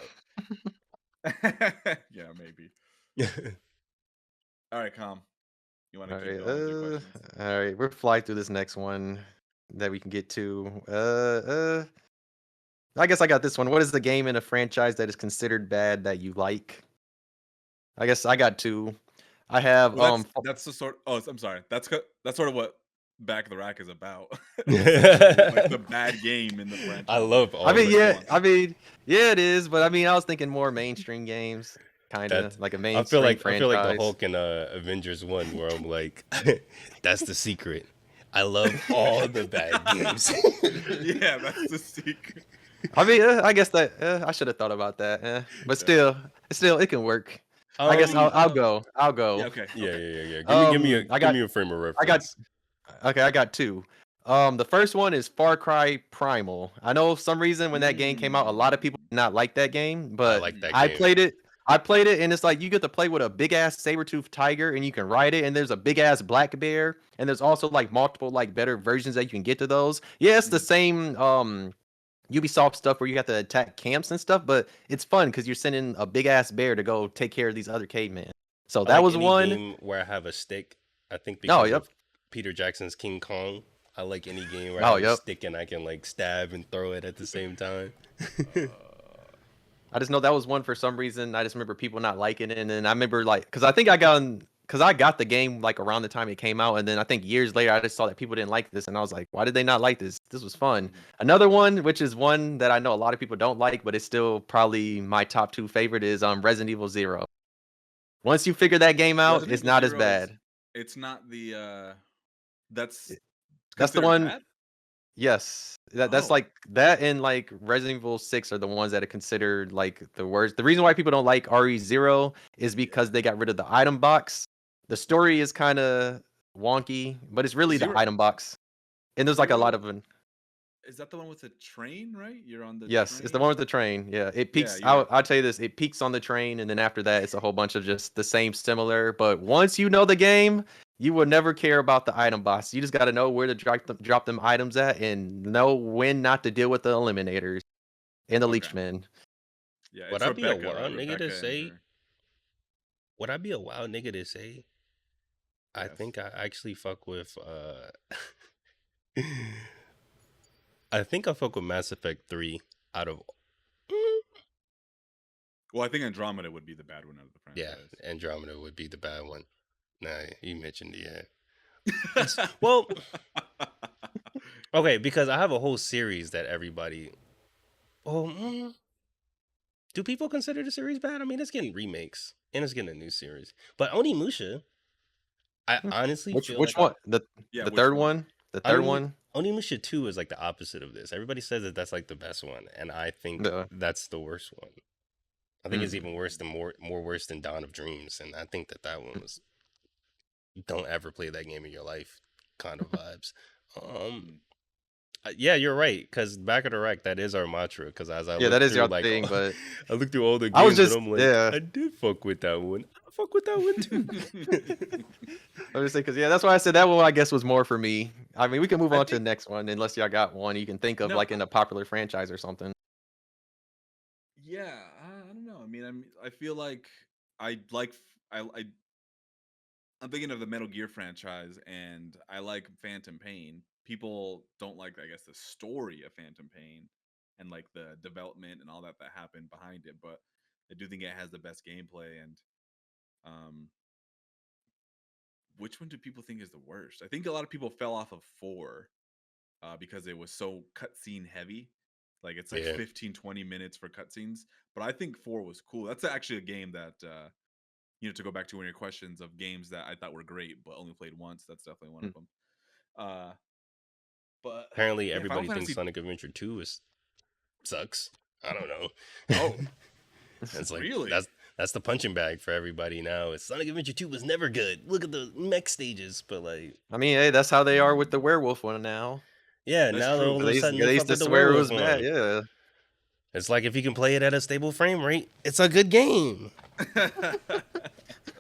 Yeah, maybe. All right, calm. You want to All keep right, going with your questions? all right, we'll fly through this next one that we can get to. I guess I got this one. What is the game in a franchise that is considered bad that you like? I guess I got two. I have Well, that's the sort. Oh, I'm sorry. That's sort of what Back of the Rack is about, essentially. Like the bad game in the I franchise. love I all mean, the. But go yeah, on. I mean, yeah, it is, but I mean, I was thinking more mainstream games, kind That of like a I mainstream feel like the franchise. Hulk in Avengers 1 where I'm like that's the secret. I love all the bad games. Yeah, that's the secret. I mean, I guess that I should have thought about that, but Yeah. still, it can work. I I guess mean, I'll go. I'll yeah. go. Okay. Yeah, Okay. yeah, yeah, yeah. I Give got me a frame of I got reference. okay, I got two. The first one is Far Cry Primal. I know for some reason when that game came out, a lot of Mm. people did not like that game, I but like that Mm. I game. played it. I played it, and it's like you get to play with a big ass saber-toothed tiger, and you can ride it. And there's a big ass black bear, and there's also like multiple like better versions that you can get to those. Yeah, it's the Mhm. same Ubisoft stuff where you have to attack camps and stuff, but it's fun because you're sending a big ass bear to go take care of these other cavemen. So I that like was any one. game where I have a stick. I think Oh, because yep. of Peter Jackson's King Kong. I like any game where I Oh, have a yep. stick and I can like stab and throw it at the same time. Uh, I just know that was one for some reason. I just remember people not liking it, and then I remember like because I think I got the game like around the time it came out, and then I think years later I just saw that people didn't like this, and I was like, why did they not like this? This was fun. mhm. Another one, which is one that I know a lot of people don't like, but it's still probably my top two favorite, is Resident Evil Zero. Once you figure that game out, Resident it's Evil not as Zero is. bad. It's not the. That's It- That's the considered one. bad. Yes, that's Oh. like that, and like Resident Evil 6 are the ones that are considered like the worst. The reason why people don't like RE0 is Yeah. because they got rid of the item box. The story is kind of wonky, but it's really the Zero. item box. And there's like a lot Zero. of them. Is that the one with the train? Right. You're on the Yes, it's the one train. with the train. Yeah, it Yeah. peaks. You're right. I'll tell you this: it peaks on the train, and then after that, it's a whole bunch of just the same, similar. But once you know the game, you will never care about the item box. You just got to know where to drop them items at, and know when not to deal with the eliminators and the Okay. leechman. Yeah. Would It's I be a Rebecca, right? wild nigga to Rebecca and say? her. Would I be a wild nigga to say? I Yes. think I actually fuck with I think I fuck with Mass Effect 3 out of Well, I think Andromeda would be the bad one out of the yeah, franchise. Andromeda would be the bad one. Nah, you mentioned well, okay, because I have a whole series that everybody oh do people consider the series bad? I mean, it's getting remakes and it's getting a new series. But Onimusha, I honestly Which feel which like one? The Yeah. the Which third one? one? The third one? Onimusha 2 is like the opposite of this. Everybody says that that's like the best one, and I think The that's the worst one. I think it's mm. even worse than more worse than Dawn of Dreams, and I think that one was don't ever play that game in your life kind of vibes. Um, Mm. Yeah, you're right. Because back of the rack, that is our mantra. Because as I Yeah, that look is through your like, thing, but I look through all the I was games, and just I'm like, yeah. I did fuck with that one. I fuck with that one too. I was just saying because yeah, that's why I said that one. I guess was more for me. I mean, we can move I on to the think next one unless y'all got one you can think of no, like in a popular franchise or something. yeah, I don't know. I mean, I feel like I like I'm thinking of the Metal Gear franchise, and I like Phantom Pain. People don't like, I guess, the story of Phantom Pain and like the development and all that happened behind it. But I do think it has the best gameplay. And um, which one do people think is the worst? I think a lot of people fell off of four because it was so cutscene heavy. Like it's like Yeah. 15, 20 minutes for cutscenes. But I think four was cool. That's actually a game that to go back to one of your questions of games that I thought were great but only played once. That's definitely one Hmm. of them. Uh, but Apparently, yeah, Final everybody thinks Fantasy. Sonic Adventure 2 is sucks. I don't know. Oh, It's like really? that's the punching bag for everybody now. It's Sonic Adventure 2 was never good. Look at the mech stages, but like, I mean, hey, that's how they are with the Mm, werewolf one now. yeah, that's now true. all of a sudden they They used fuck to with the swear it werewolf was bad. one. Yeah. It's like if you can play it at a stable frame rate, it's a good game.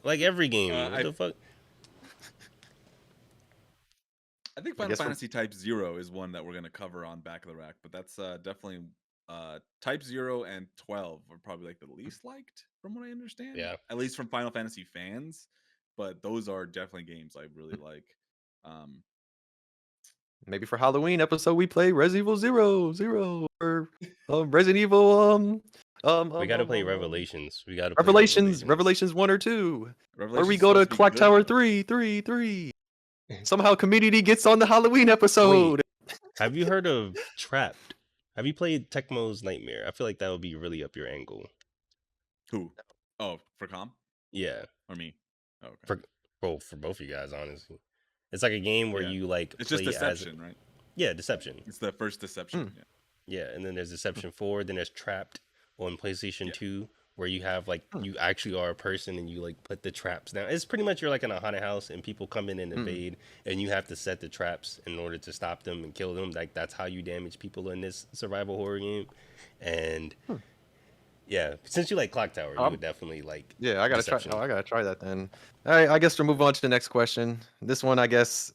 Like every game. What I the fuck? I think I Final guess for Fantasy Type Zero is one that we're gonna cover on Back of the Rack, but that's definitely Type Zero and 12 are probably like the least liked from what I understand, Yeah. at least from Final Fantasy fans. But those are definitely games I really like. Um, maybe for Halloween episode we play Resident Evil Zero or Resident Evil We got to play Revelations. We got to play Revelations Revelations. Revelations 1 or 2. Or we Revelation's go supposed to to be Clock good Tower though. 3. Somehow Community gets on the Halloween Wait, episode. have you heard of Trapped? Have you played Tecmo's Nightmare? I feel like that would be really up your angle. Who? Oh, for Com Yeah, or me? Oh, okay. for for both of you guys, honestly. It's like a game where Yeah, you like it's just play as Deception, right? yeah, Deception. It's the first Deception. Hmm. Yeah, Yeah, and then there's Deception 4, then there's Trapped on PlayStation yeah. 2 where you have like Hmm. you actually are a person and you like put the traps down. It's pretty much you're like in a haunted house and people come in and Hmm. invade and you have to set the traps in order to stop them and kill them. Like that's how you damage people in this survival horror game. And Hmm. yeah, since you like Clock Tower, you would definitely like Yeah, I gotta try. Deception. Oh, I gotta try that then. All right, I guess we'll move on to the next question. This one, I guess,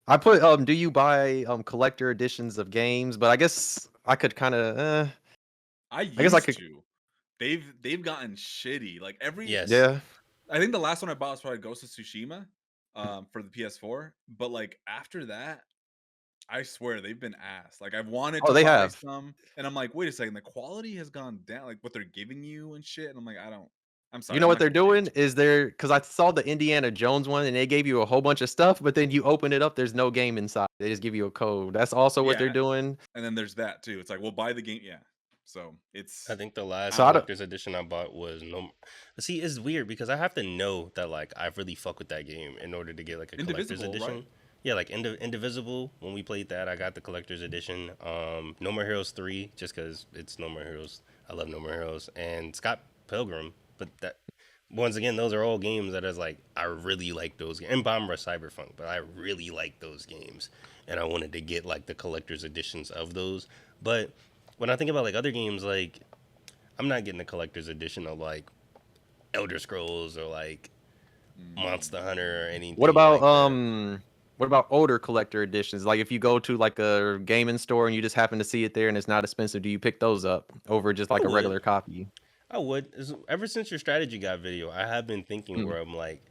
I put. Do you buy collector editions of games? But I guess I could kind of. I I guess I used could. to. They've gotten shitty. Like every, Yes. Yeah. I think the last one I bought was probably Ghost of Tsushima, for the PS4. But like after that, I swear they've been ass. Like I've wanted Oh, to they buy have. some, and I'm like, wait a second, the quality has gone down. Like what they're giving you and shit. And I'm like, I don't. I'm You sorry, know I'm what not they're gonna pay doing extra. is they're because I saw the Indiana Jones one and they gave you a whole bunch of stuff, but then you open it up, there's no game inside. They just give you a code. That's also what they're Yeah, doing. and then there's that too. It's like, well, buy the game. Yeah. So I it's think the last So I I don't know. don't. collector's edition I bought was no. See, it's weird because I have to know that like I really fuck with that game in order to get like a collector's Indivisible, right? edition. Yeah, like Indivisible. When we played that, I got the collector's edition. No More Heroes 3, just because it's No More Heroes. I love No More Heroes and Scott Pilgrim. But that once again, those are all games that is like I really like those games. And Bomber Cyberpunk, but I really like those games, and I wanted to get like the collector's editions of those. But when I think about like other games, like I'm not getting the collector's edition of like Elder Scrolls or like Monster Hunter or What anything about like that. older collector editions? Like if you go to like a gaming store and you just happen to see it there and it's not expensive, do you pick those up over just I like a would. regular copy? I would. Ever since your strategy guide video, I have been thinking Mm. where I'm like,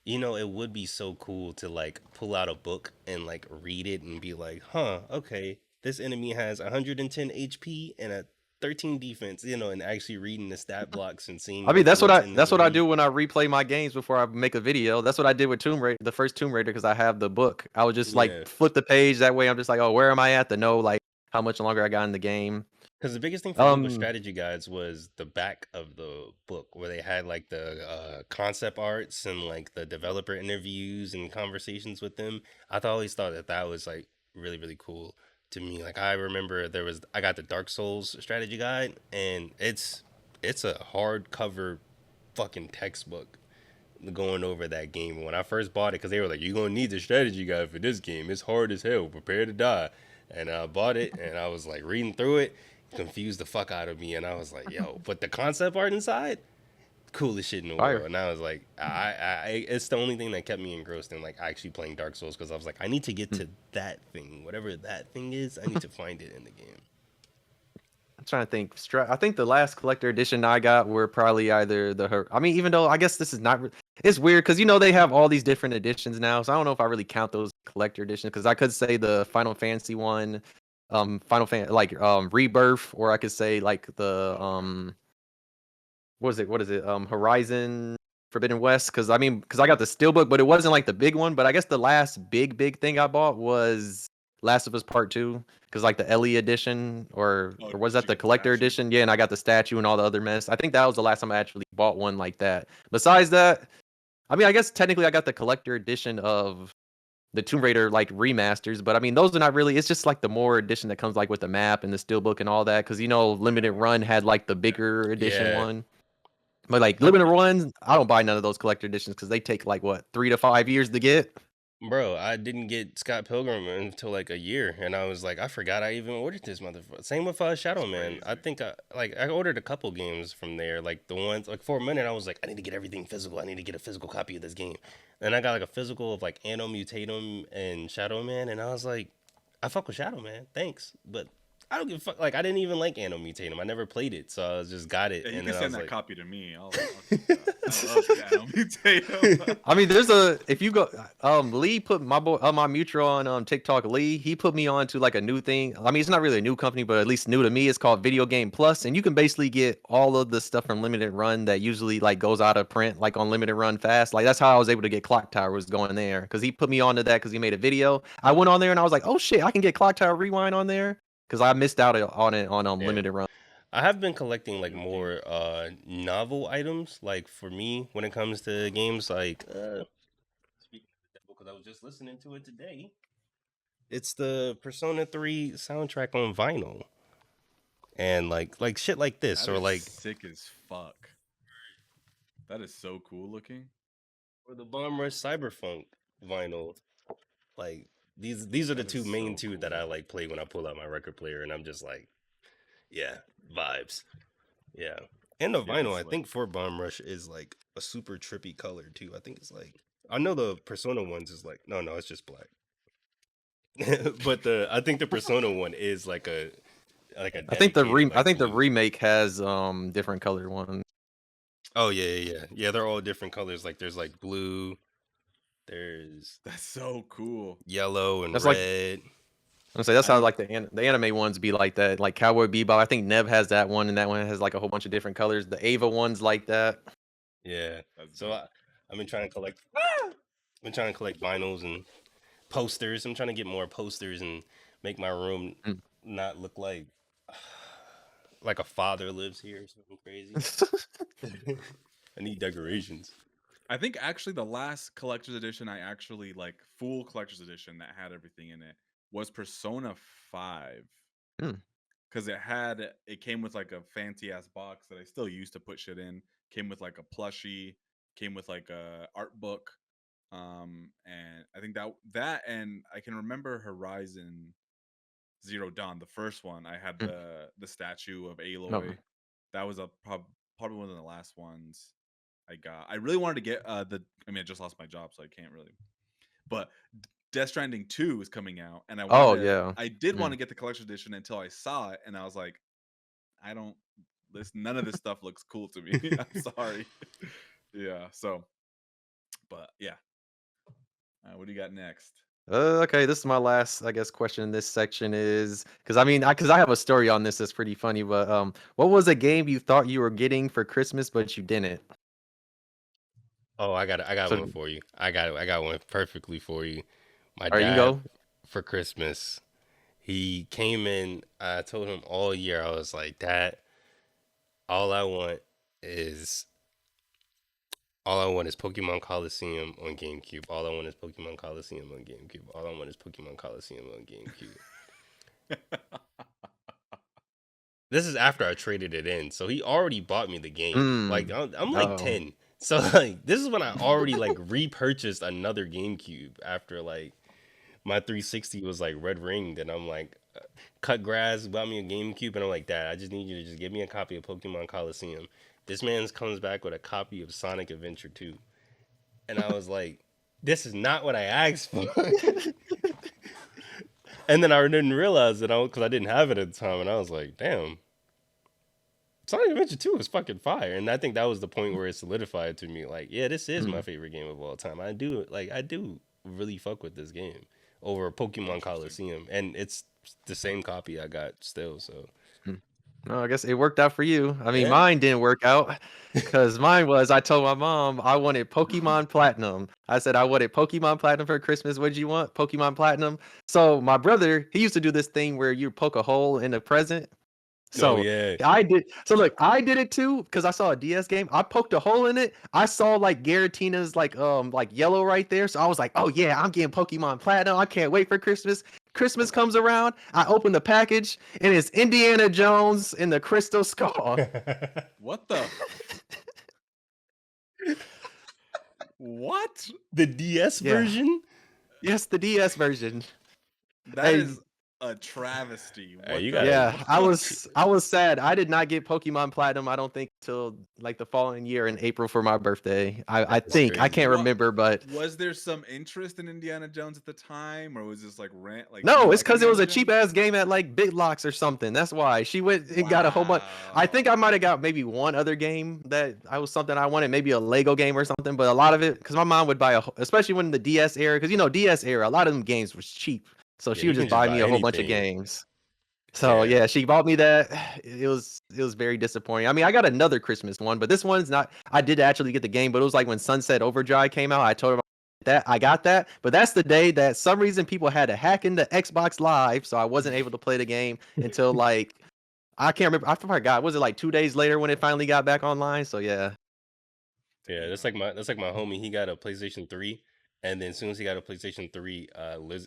it would be so cool to like pull out a book and like read it and be like, huh, okay, this enemy has 110 HP and a 13 defense, and actually reading the stat blocks and seeing I mean, like what's in the that's what I enemy. do when I replay my games before I make a video. That's what I did with Tomb Raider, the first Tomb Raider, because I have the book. I would just like Yeah. flip the page. That way, I'm just like, oh, where am I at to know like how much longer I got in the game. Because the biggest thing for me with Um, strategy guides was the back of the book where they had like the concept arts and like the developer interviews and conversations with them. Always thought that that was like really, really cool to me. Like I remember I got the Dark Souls strategy guide and it's a hardcover fucking textbook going over that game. When I first bought it, because they were like, you're going to need the strategy guide for this game. It's hard as hell. Prepare to die. And I bought it, and I was like reading through it, confused the fuck out of me, and I was like, yo, but the concept art inside, coolest shit in the Fire. world. And I was like, it's the only thing that kept me engrossed in like actually playing Dark Souls, because I was like, I need to get to that thing, whatever that thing is. I need to find it in the game. I'm trying to think. I think the last collector edition I got were probably either I mean, even though I guess this is not. It's weird because they have all these different editions now, so I don't know if I really count those collector editions because I could say the Final Fantasy one, Final Fan like Rebirth, or I could say like the what is it Horizon Forbidden West, because I got the steelbook, but it wasn't like the big one. But I guess the last big thing I bought was Last of Us Part 2, because like the Ellie edition, or was did that you the get the collector statue? edition? Yeah, and I got the statue and all the other mess. I think that was the last time I actually bought one like that. Besides that, I mean, I guess technically I got the collector edition of the Tomb Raider like remasters, but I mean those are not really. It's just like the more edition that comes like with the map and the steelbook and all that, because Limited Run had like the bigger edition Yeah. one. But like limited runs, I don't buy none of those collector editions because they take like what 3 to 5 years to get. Bro, I didn't get Scott Pilgrim until like a year, and I was like, I forgot I even ordered this motherfucker. Same with Shadow Man. I crazy. think I ordered a couple games from there, like the ones like for a minute I was like, I need to get everything physical. I need to get a physical copy of this game. And I got like a physical of like Anno Mutatum and Shadow Man, and I was like, I fuck with Shadow Man, thanks, but I don't give a fuck. Like I didn't even like Anno Mutatum. I never played it, so I just got it, Yeah, you and can then I send was that like, copy to me. I'll keep that. I love Shadow Mutate. I mean, if you go Lee put my boy my mutual on TikTok. Lee, he put me on to like a new thing. I mean, it's not really a new company, but at least new to me. It's called Video Game Plus, and you can basically get all of the stuff from Limited Run that usually like goes out of print like on Limited Run fast. Like that's how I was able to get Clock Tower, was going there because he put me onto that because he made a video. I went on there and I was like, oh shit, I can get Clock Tower Rewind on there because I missed out on it on yeah. Limited Run. I have been collecting like Good game. more novel items. Like for me, when it comes to games, like speaking of the devil, because I was just listening to it today. It's the Persona 3 soundtrack on vinyl, and like shit like this, That or is like sick as fuck. That is so cool looking. or the Bomb Rush Cyberpunk vinyl. Like these are the That is two main so two that I cool. like play when I pull out my record player, and I'm just like, yeah, vibes. Yeah. And the Yeah, vinyl, it's I like think for Bomb Rush is like a super trippy color too. I think it's like I know the Persona ones is like no, it's just black. But I think the Persona one is like a dedicated I like think the blue. remake has different colored ones. Oh yeah. They're all different colors. Like there's like blue, there's that's so cool. yellow and That's like red. I say that's I how don't. like the anime ones be like that. Like Cowboy Bebop, I think Nev has that one, and that one has like a whole bunch of different colors. The Ava one's like that. Yeah. That's So dope. I've been trying to collect. Been trying to collect vinyls and posters. I'm trying to get more posters and make my room Mm. not look like a father lives here or something crazy. I need decorations. I think actually the last collector's edition I actually like full collector's edition that had everything in it was Persona 5 Mm. cuz it came with like a fancy ass box that I still use to put shit in. Came with like a plushie, came with like a art book. And I think that and I can remember Horizon Zero Dawn, the first one. I had Mm. the statue of No. Aloy. That was probably one of the last ones I got. I really wanted to get the. I mean, I just lost my job, so I can't really. But Death Stranding 2 is coming out, and Oh yeah. I did want Mm. to get the collection edition until I saw it, and I was like, I don't. None of this stuff looks cool to me. I'm sorry. Yeah. So, but yeah. What do you got next? Okay, this is my last, I guess, question in this section is because I have a story on this that's pretty funny. But what was a game you thought you were getting for Christmas but you didn't? Oh, I got So, one for you. I got one perfectly for you. My all right, you can dad go. for Christmas, he came in. I told him all year. I was like, Dad, all I want is all I want is Pokemon Coliseum on GameCube. All I want is Pokemon Coliseum on GameCube. All I want is Pokemon Coliseum on GameCube. This is after I traded it in, so he already bought me the game. Like Mm. I'm like Oh. 10, so like this is when I already like repurchased another GameCube after like my 360 was like red ringed, and I'm like, cut grass, bought me a GameCube, and I'm like, Dad, I just need you to just give me a copy of Pokemon Coliseum. This man comes back with a copy of Sonic Adventure 2. And I was like, this is not what I asked for. And then I didn't realize that because I didn't have it at the time, and I was like, damn, Sonic Adventure 2 was fucking fire. And I think that was the point where it solidified to me, like, yeah, this is my favorite game of all time. I do really fuck with this game over Pokemon Coliseum. And it's the same copy I got still, so. No, I guess it worked out for you. I mean, Yeah. mine didn't work out because mine was I told my mom I wanted Pokemon Platinum. I said I wanted Pokemon Platinum for Christmas. What did you want? Pokemon Platinum. So my brother, he used to do this thing where you poke a hole in a present. Oh, So yeah. I did. So look, I did it too because I saw a DS game. I poked a hole in it. I saw like Garatina's like yellow right there. So I was like, oh yeah, I'm getting Pokemon Platinum. I can't wait for Christmas. Christmas comes around. I open the package and it's Indiana Jones in the Crystal Skull. What the? What? The DS Yeah. version? Yes, the DS version. That Hey, is a travesty. What you the gotta- Yeah, fuck? I was sad. I did not get Pokemon Platinum. I don't think till like the following year in April for my birthday. I That's think I crazy. can't What- remember, but Was there some interest in Indiana Jones at the time, or was this like rant? Like no, you it's like because it was a Indiana cheap Jones? ass game at like Big Lots or something. That's why she went and got a whole bunch. I think I Wow. might have got maybe one other game that I was something I wanted, maybe a Lego game or something. But a lot of it, because my mom would buy especially when the DS era, because DS era, a lot of them games was cheap, so Yeah, she you would can just just buy buy me a whole bunch of anything. games. So Yeah. yeah, she bought me that. It was very disappointing. I mean, I got another Christmas one, but this one's not. I did actually get the game, but it was like when Sunset Overdrive came out. I told her that I got that, but that's the day that some reason people had to hack into Xbox Live, so I wasn't able to play the game until like I can't remember. I forgot. Was it like 2 days later when it finally got back online? So yeah. Yeah, that's like my homie. He got a PlayStation 3, and then as soon as he got a PlayStation 3,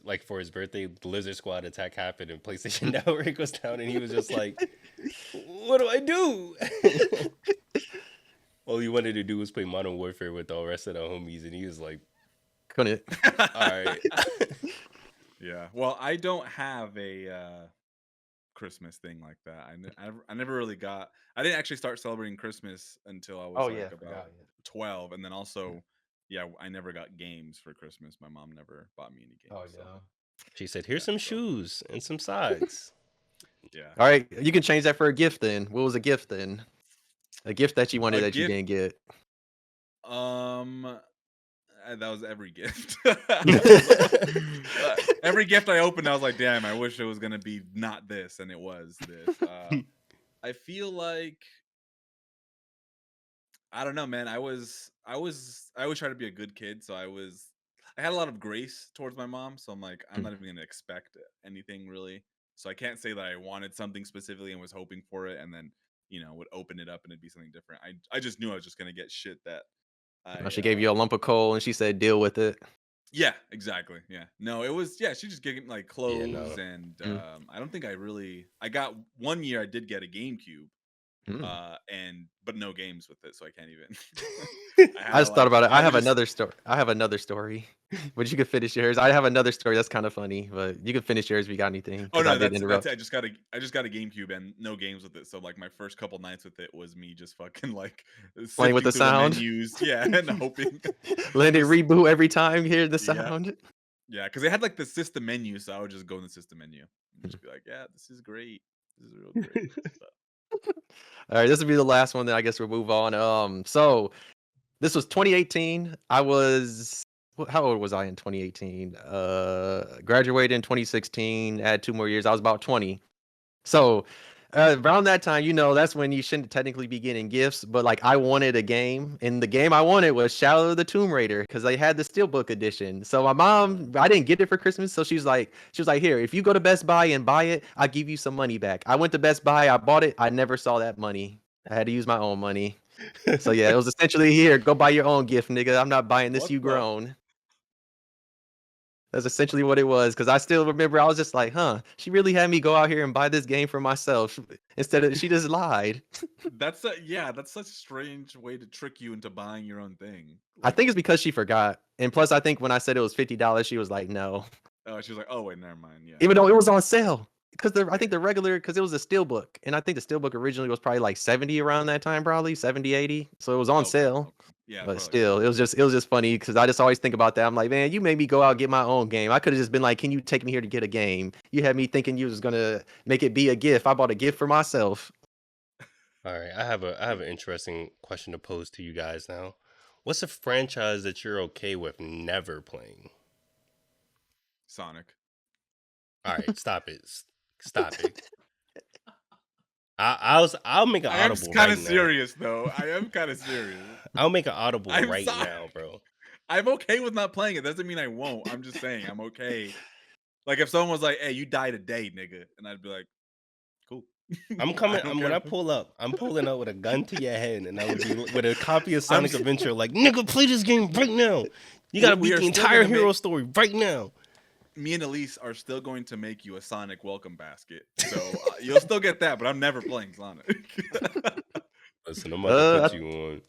like for his birthday, the Lizard Squad attack happened, and PlayStation Network was down, and he was just like, "What do I do?" All he wanted to do was play Modern Warfare with the rest of the homies, and he was like, Couldn't. "All right." Yeah. Well, I don't have a Christmas thing like that. I never really got. I didn't actually start celebrating Christmas until I was Oh like yeah, about forgot. 12, and then also, yeah, I never got games for Christmas. My mom never bought me any Oh games. So, She said, "Here's some so, shoes and some socks." yeah. All right, you can change that for a gift then. What was a gift then? A gift that you wanted A that you gift. didn't get. That was every gift. Every gift I opened, I was like, "Damn, I wish it was gonna be not this," and it was this. I feel like I don't know, man. I always try to be a good kid, so I had a lot of grace towards my mom. So I'm like, I'm not even gonna expect anything really. So I can't say that I wanted something specifically and was hoping for it, and then would open it up and it'd be something different. I just knew I was just gonna get shit that She gave you a lump of coal and she said, "Deal with it." Yeah, exactly. Yeah. No, it was she just gave me like Yeah, no. clothes and I don't think I got one year I did get a GameCube. But no games with it, so I can't even I just thought about it. I have just another story. But you could finish yours. I have another story that's kind of funny, but you can finish yours if you got anything. Oh Because I no, did that's interrupt. it. I just got a GameCube and no games with it. So like my first couple nights with it was me just fucking like Playing with sifting the through sound. menus, yeah, and hoping. Let it Just- reboot every time. Hear the Yeah. sound. Yeah, because they had like the system menu, so I would just go in the system menu and just be like, "Yeah, this is great. This is real great." All right, this will be the last one. Then I guess we'll move on. So this was 2018. How old was I in 2018? Graduated in 2016. Had 2 more years. I was about 20. So around that time, that's when you shouldn't technically be getting gifts. But like, I wanted a game, and the game I wanted was Shadow of the Tomb Raider because they had the Steelbook edition. So my mom, I didn't get it for Christmas, so she was like, here, if you go to Best Buy and buy it, I'll give you some money back. I went to Best Buy, I bought it, I never saw that money. I had to use my own money. So yeah, it was essentially here, go buy your own gift, nigga. I'm not buying this. What You the- grown. That's essentially what it was. Because I still remember, I was just like, huh, she really had me go out here and buy this game for myself. Instead of, she just lied. That's such a strange way to trick you into buying your own thing. I think it's because she forgot. And plus, I think when I said it was $50, she was like, no. Oh, she was like, "Oh wait, never mind." Yeah. Even though it was on sale. because I think the regular, because it was a steelbook, and I think the steelbook originally was probably like 70 around that time, probably 70, 80. So it was on Okay, sale. okay. Yeah, But probably like still, 70. it was just funny because I just always think about that. I'm like, man, you made me go out and get my own game. I could have just been like, can you take me here to get a game? You had me thinking you was gonna make it be a gift. I bought a gift for myself. All right, I have an interesting question to pose to you guys now. What's a franchise that you're okay with never playing? Sonic. All right, stop it. Stop it. I'll make an I am audible kind right of now. serious though. I am kind of serious. I'll make an audible I'm right sorry. now, bro. I'm okay with not playing it. Doesn't mean I won't. I'm just saying I'm okay. Like if someone was like, "Hey, you die today, nigga," and I'd be like, "Cool." I'm I coming. don't When care. I pull up, I'm pulling up with a gun to your head, and I would be with a copy of I'm Sonic Adventure. Like, nigga, play this game right now. You gotta we beat are the still entire gonna hero make story right now. me and Elise are still going to make you a Sonic welcome basket. So you'll still get that, but I'm never playing Sonic. Listen, I'm about to Uh, put you on.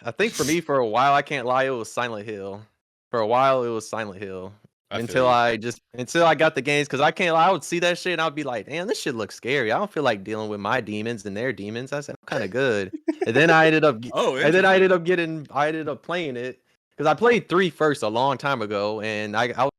I think for me, for a while, I can't lie, it was Silent Hill. For a while, it was Silent Hill. I feel you. Until I got the games, because I can't lie, I would see that shit and I'd be like, damn, this shit looks scary. I don't feel like dealing with my demons and their demons. I said, I'm kind of good. And then I ended up, Oh, and then interesting. I ended up playing it because I played 3 first a long time ago, and I was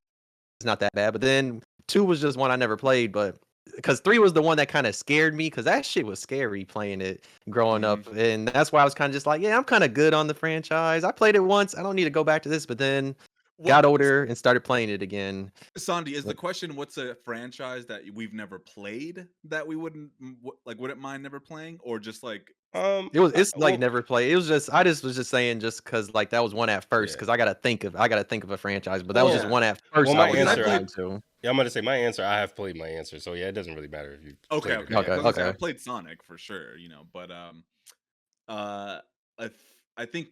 not that bad. But then 2 was just one I never played, but because 3 was the one that kind of scared me because that shit was scary playing it growing Mhm. up, and that's why I was kind of just like, yeah, I'm kind of good on the franchise. I played it once. I don't need to go back to this. But then What, got older and started playing it again. Sandy, is the But question what's a franchise that we've never played that we wouldn't mind never playing, or just like it's like Well, never play. It was just I just was just saying just because like that was one at first yeah. because I gotta think of a franchise, but that was just Well, yeah. one at first well, I my was Because I like answer. played going to. Yeah, I'm gonna say my answer. I have played my answer, so yeah, it doesn't really matter if you okay, played it okay, or yeah. Okay, not. Because I okay. played Sonic for sure, but uh I th- I think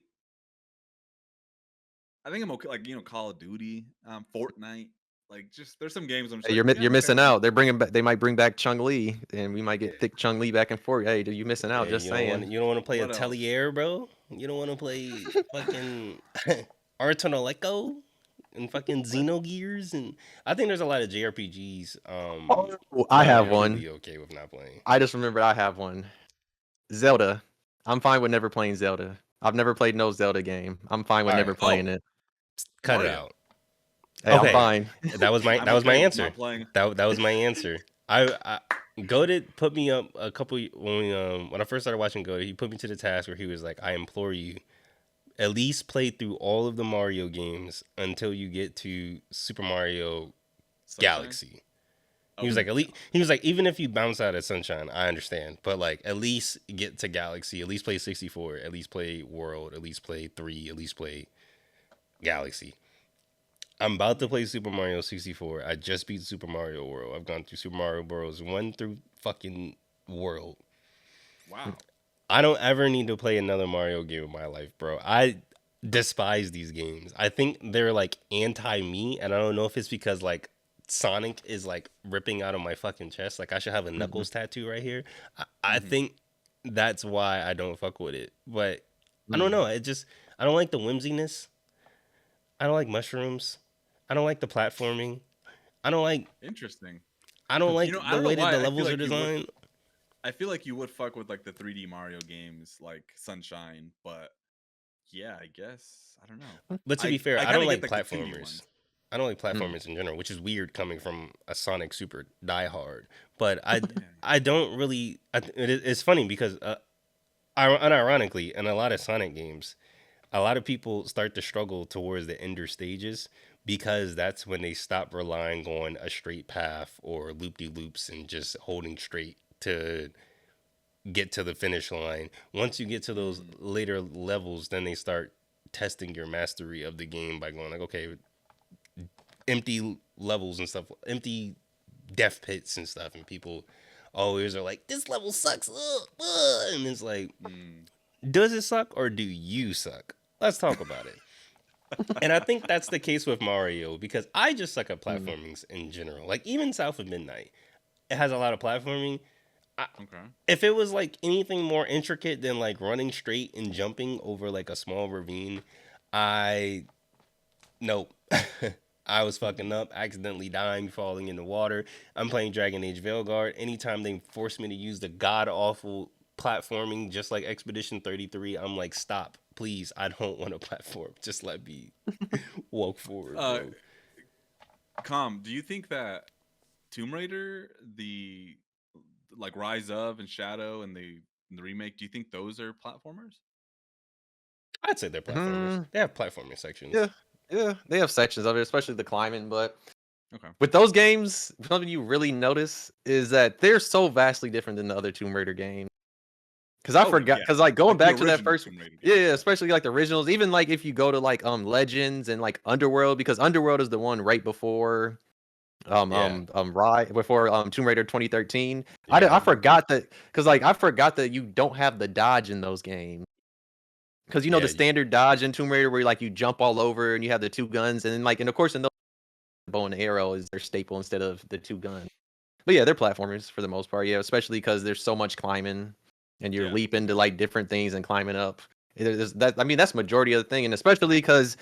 I'm okay. Like Call of Duty, Fortnite. Like just there's some games I'm just Hey, like, yeah, you're I'm okay missing with not out. playing. They might bring back Chung Li, and we might Yeah. get thick Chung Li back and forth. Hey, dude, you missing out? Hey, Just saying. you don't want to play What else? Atelier, bro. You don't want to play fucking Artonaleco and fucking Xenogears, and I think there's a lot of JRPGs Oh, I that Oh have you yeah. could one. be okay with not playing. I just remembered I have one. Zelda. I'm fine with never playing Zelda. I've never played no Zelda game. I'm fine with All never right, playing Oh, it. cut it Mario. out. Hey, I'm Okay, fine. I'm that was my okay with answer. not playing. That was my answer. I Goated put me up a couple when I first started watching Goated. He put me to the task where he was like, "I implore you, at least play through all of the Mario games until you get to Super Mario Sunshine. Galaxy." He was Okay. like, at least he was like, even if you bounce out at Sunshine, I understand, but like, at least get to Galaxy, at least play 64, at least play World, at least play 3, at least play Galaxy. I'm about to play Super Mario 64. I just beat Super Mario World. I've gone through Super Mario Bros. 1 through fucking World. Wow. I don't ever need to play another Mario game in my life, bro. I despise these games. I think they're like anti me, and I don't know if it's because like Sonic is like ripping out of my fucking chest. Like I should have a Mhm, Knuckles tattoo right here. I Hmm. think that's why I don't fuck with it. But I don't mm. know. It just I don't like the whimsiness. I don't like mushrooms. I don't like the platforming. I don't like Mm. Interesting. I don't like I the don't know way that why. the levels are designed. I feel like you would fuck with like the 3D Mario games, like Sunshine. But yeah, I guess I don't know. But to be fair, I I kind don't of get like like the 2D platformers. ones. I don't like Mm. platformers in general, which is weird coming from a Sonic super diehard. But Yeah. I don't really. It's funny because unironically, in a lot of Sonic games, a lot of people start to struggle towards the ender stages because that's when they stop relying on a straight path or loop de loops and just holding straight to get to the finish line. Once you get to those Mm. later levels, then they start testing your mastery of the game by going like, okay, empty levels and stuff, empty death pits and stuff, and people always are like, this level sucks, and it's like, Mm. does it suck or do you suck? Let's talk about it. And I think that's the case with Mario because I just suck at Mm. platformings in general. Like even South of Midnight, it has a lot of platforming. Okay. If it was like anything more intricate than like running straight and jumping over like a small ravine, I nope. I was fucking up, accidentally dying, falling in the water. I'm playing Dragon Age Veilguard. Anytime they force me to use the god awful platforming, just like Expedition 33, I'm like, stop, please. I don't want to platform. Just let me walk forward, Uh, bro. do you think that Tomb Raider, the like Rise of and Shadow and the remake, do you think those are platformers? I'd say they're platformers. Hmm, They have platforming sections. yeah, yeah, they have sections of it, especially the climbing. But Okay. with those games, something you really notice is that they're so vastly different than the other Tomb Raider games. Because I Oh forgot, yeah, because like going like the back to that original first, Tomb Raider yeah, games. yeah, Yeah. especially like the originals. Even like if you go to like Legends and like Underworld, because Underworld is the one right before Yeah, before Tomb Raider 2013. I yeah, forgot that, because like I forgot that you don't have the dodge in those games. Because you know yeah. the standard dodge in Tomb Raider where like you jump all over and you have the two guns, and then like, and of course in those, bow and arrow is their staple instead of the two guns. But yeah, they're platformers for the most part. Yeah, especially because there's so much climbing, and you're Yeah. leaping to like different things and climbing up. That, I mean, that's majority of the thing, and especially because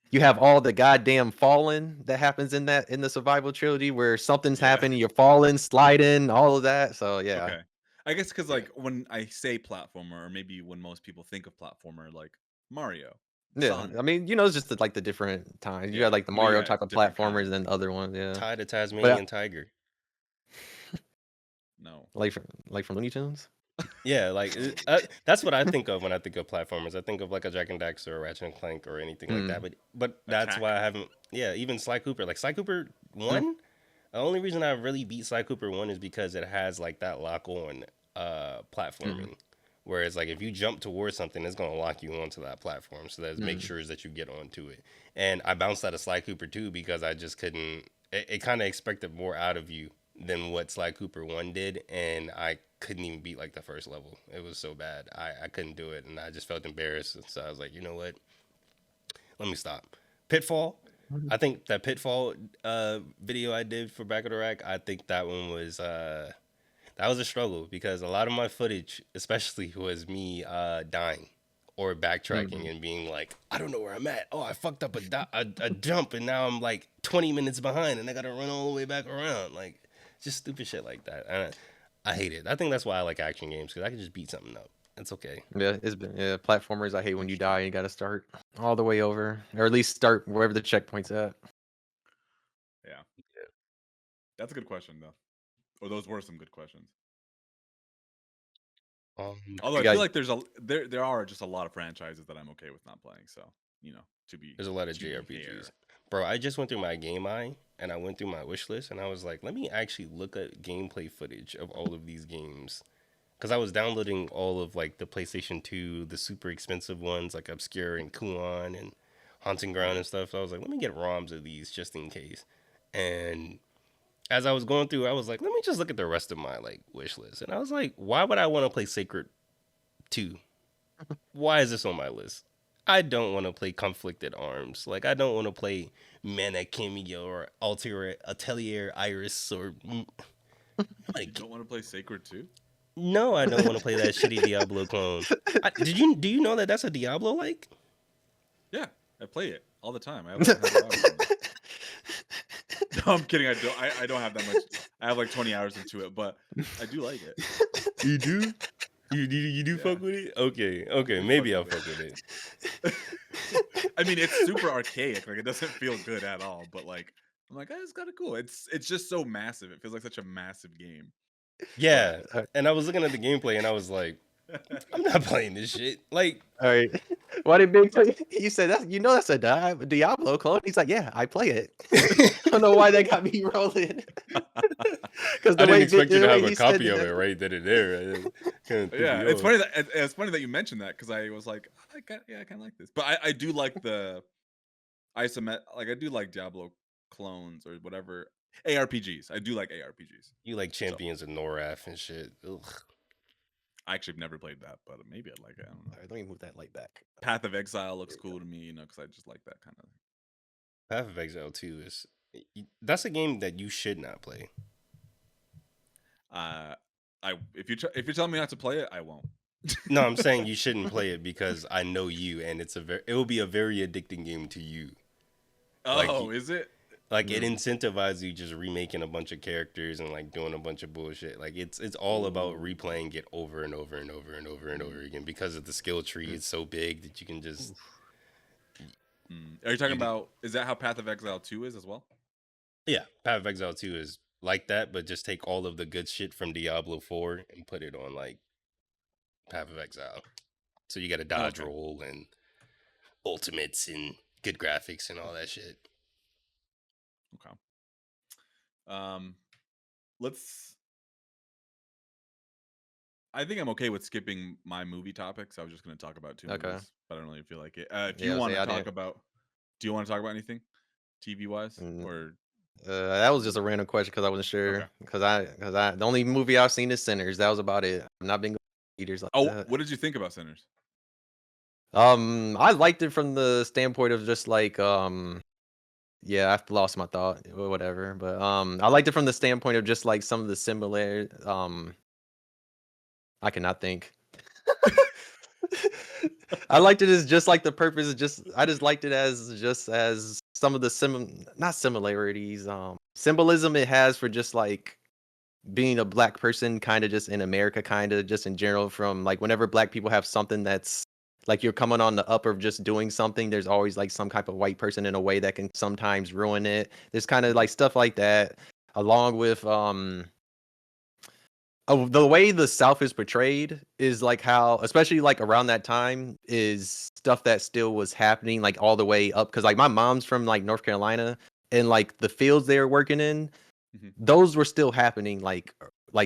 you have all the goddamn falling that happens in the survival trilogy where something's Yeah. happening, you're falling, sliding, all of that. So yeah, Okay. I guess because yeah, like when I say platformer, or maybe when most people think of platformer, like Mario, yeah. I Sonic. mean, it's just like the different times. You got Yeah. like the Well, Mario yeah, type of different platformers kind. and then other ones. Yeah, Tie the but Tasmanian tiger. No. like from Looney Tunes. Yeah, like that's what I think of when I think of platformers. I think of like a Jack and Daxter or Ratchet and Clank or anything like that. Mm. But that's why Attack. I haven't. Yeah, even Sly Cooper. Like Sly Cooper Mm. one. The only reason I really beat Sly Cooper one is because it has like that lock on Mm. platforming. Whereas like if you jump towards something, it's gonna lock you onto that platform. So that make Mm. sure that you get onto it. And I bounced out of Sly Cooper 2 because I just couldn't. It kind of expected more out of you than what Sly Cooper 1 did, and I couldn't even beat like the first level. It was so bad. I couldn't do it, and I just felt embarrassed. So I was like, you know what? Let me stop. Pitfall. Mm. I think that Pitfall video I did for Back of the Rack, I think that one was that was a struggle because a lot of my footage, especially, was me dying or backtracking Mm. and being like, I don't know where I'm at. Oh, I fucked up a jump and now I'm like 20 minutes behind and I gotta run all the way back around. Like, just stupid shit like that. And I hate it. I think that's why I like action games because I can just beat something up. It's okay. Yeah, it's been, yeah, platformers. I hate when That's you true. die. You got to start all the way over, or at least start wherever the checkpoint's at. Yeah. That's a good question though. Or those were some good questions. Although You I got feel like there are just a lot of franchises that I'm okay with not playing. So to be There's a lot of fair. JRPGs. Bro, I just went through my game eye and I went through my wish list and I was like, let me actually look at gameplay footage of all of these games. Because I was downloading all of like the PlayStation 2, the super expensive ones like Obscure and Kuon and Haunting Ground Yeah. and stuff. So I was like, let me get ROMs of these just in case. And as I was going through, I was like, let me just look at the rest of my like wish list. And I was like, why would I want to play Sacred 2? Why is this on my list? I don't want to play Conflicted Arms. Like I don't want to play Mana Kimio or Atelier Iris or You like don't want to play Sacred too? no, I don't want to play that shitty Diablo clone. Do you know that that's a Diablo like? Yeah, I play it all the time. I have like 100 hours in it. No, I'm kidding. I don't have that much. I have like 20 hours into it, but I do like it. You do? You do Yeah, fuck with it? Okay, I okay, do fuck maybe I'll with fuck with it. it. I mean, it's super archaic. Like it doesn't feel good at all. But like, I'm like, it's kind of cool. It's just so massive. It feels like such a massive game. Yeah, But and I was looking at the gameplay and I was like, I'm not playing this shit. Like, all right. Why did Big tell you? You said that. That's a Diablo clone. He's like, yeah, I play it. I don't know why they got me rolling. Because I didn't expect you the to way have a he said copy of it that. right then and there. It kind of threw yeah, me it's off. funny that you mentioned that because I was like, I kind of like this. But I do like the isomet. Like I do like Diablo clones or whatever ARPGs. I do like ARPGs. You like So Champions of Noraf and shit. Ugh. I actually have never played that, but maybe I'd like it. I don't know. All right, let me move that light back. Path of Exile looks There you cool to me, because I just like that kind of. Path of Exile 2 is that's a game that you should not play. If you're telling me not to play it, I won't. No, I'm saying you shouldn't play it because I know you, and it will be a very addicting game to you. Like, Oh, is it? Like it incentivizes you just remaking a bunch of characters and like doing a bunch of bullshit. Like it's all about replaying it over and over and over and over and over again because of the skill tree. It's so big that you can just Are you talking you about? Is that how Path of Exile 2 is as well? yeah. Path of Exile 2 is like that, but just take all of the good shit from Diablo 4 and put it on like Path of Exile. So you got a dodge roll and ultimates and good graphics and all that shit. Okay. Let's. I think I'm okay with skipping my movie topics. I was just going to talk about two Okay. movies, but I don't really feel like it. If Yeah, you want to I talk didn't. about, do you want to talk about anything, TV wise, Mm, or that was just a random question because I wasn't okay? sure. Because the only movie I've seen is Sinners. That was about it. I've not been going to theaters like Oh, that. what did you think about Sinners? I liked it from the standpoint of just like yeah, I've lost my thought or whatever. But I liked it from the standpoint of just like some of the similar I cannot think. I liked it as just like the purpose is just I just liked it as just as some of the not similarities, symbolism it has for just like being a black person kind of just in America kind of just in general from like whenever black people have something that's like you're coming on the up of just doing something, there's always like some type of white person in a way that can sometimes ruin it. There's kind of like stuff like that along with the way the South is portrayed is like how, especially like around that time, is stuff that still was happening like all the way up. Because like my mom's from like North Carolina, and like the fields they were working in, those were still happening like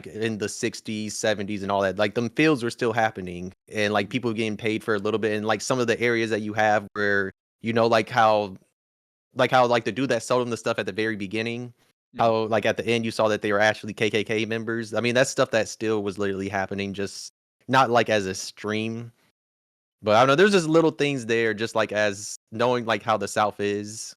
in the 60s, 70s, and all that. Like them fields were still happening, and like people getting paid for a little bit. And like some of the areas that you have where like how like the dude that sold them the stuff at the very beginning, how like at the end you saw that they were actually KKK members. I mean, that's stuff that still was literally happening, just not like as a stream. But I don't know, there's just little things there, just like as knowing like how the South is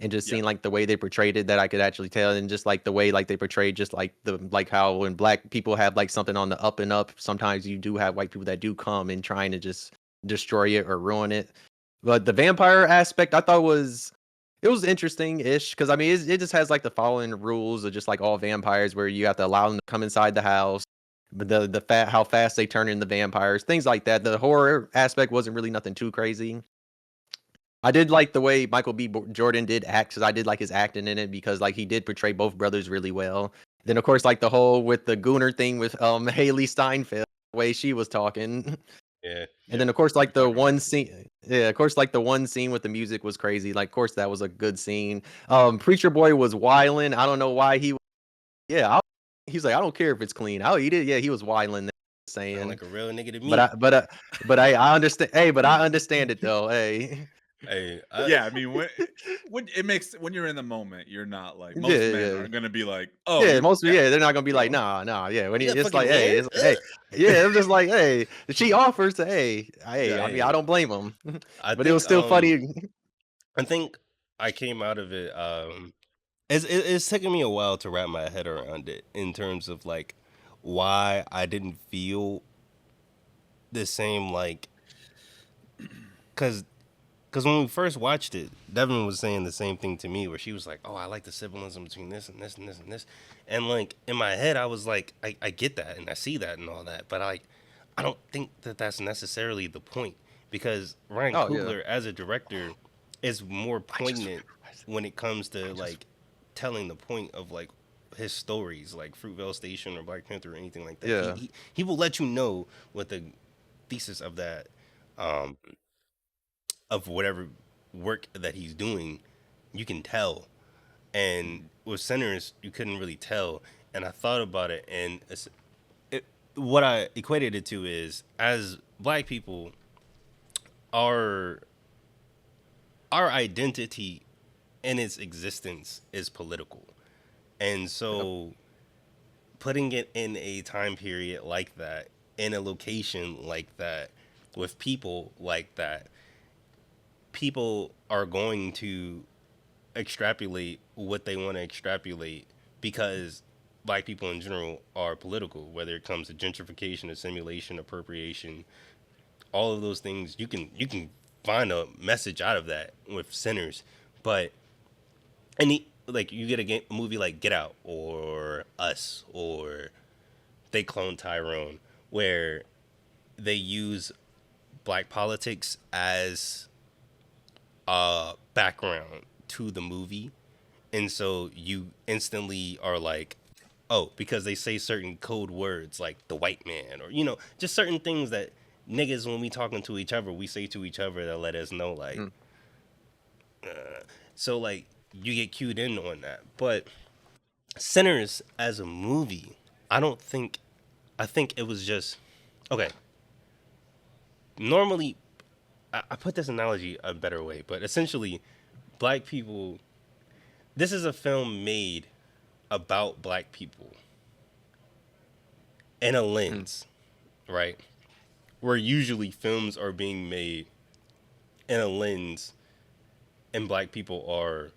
and just Yeah. seeing like the way they portrayed it that I could actually tell, and just like the way like they portrayed just like the like how when black people have like something on the up and up, sometimes you do have white people that do come and trying to just destroy it or ruin it. But the vampire aspect I thought was interesting-ish because I mean it just has like the following rules of just like all vampires where you have to allow them to come inside the house, but how fast they turn into vampires, things like that. The horror aspect wasn't really nothing too crazy. I did like the way Michael B. Jordan did act because I did like his acting in it because like he did portray both brothers really well. Then of course like the whole with the Gooner thing with Haley Steinfeld, the way she was talking. Yeah. And then of course like We the talked about one this before. scene, yeah, of course like the one scene with the music was crazy. Like of course that was a good scene. Preacher Boy was wilding. I don't know why yeah, he's like I don't care if it's clean. I'll eat it. Yeah, he was wilding Sound saying. like a real nigga to But me. I understand. Hey, but I understand it though. Hey, Hey, Yeah, I mean, when it makes when you're in the moment, you're not like yeah, most men yeah. aren't gonna be like, oh, Yeah, you, yeah, they're not gonna be like, bro, nah, yeah. When you got it's fucking like, hair? yeah, I'm just like, hey, she offers to, hey. yeah, I mean, I Hey, don't blame him, I but it was think still funny. I think I came out of it. It's taken me a while to wrap my head around it in terms of like why I didn't feel the same like because when we first watched it, Devin was saying the same thing to me where she was like, "Oh, I like the symbolism between this and this and this and this," and like in my head I was like, I get that and I see that and all that, but I don't think that that's necessarily the point because Ryan Oh yeah, Coogler as a director is more I just poignant when it comes to like telling the point of like his stories like Fruitvale Station or Black Panther or anything like that. yeah, He will let you know what the thesis of that um of whatever work that he's doing, you can tell. And with Sinners, you couldn't really tell. And I thought about it, and what I equated it to is, as black people, our our identity and its existence is political, and yep, so putting it in a time period like that, in a location like that, with people like that, people are going to extrapolate what they want to extrapolate because black people in general are political, whether it comes to gentrification, assimilation, appropriation, all of those things. You can find a message out of that with Sinners, but like you get a movie like Get Out or Us or They Clone Tyrone, where they use black politics as background to the movie, and so you instantly are like, oh, because they say certain code words like the white man, or just certain things that niggas, when we talking to each other, we say to each other that let us know, like, Mm. so like you get cued in on that. But Sinners as a movie, I don't think, I think it was just okay. Normally, I put this analogy a better way, but essentially, black people. This is a film made about black people in a Mm. lens, right? Where usually films are being made in a lens and black people are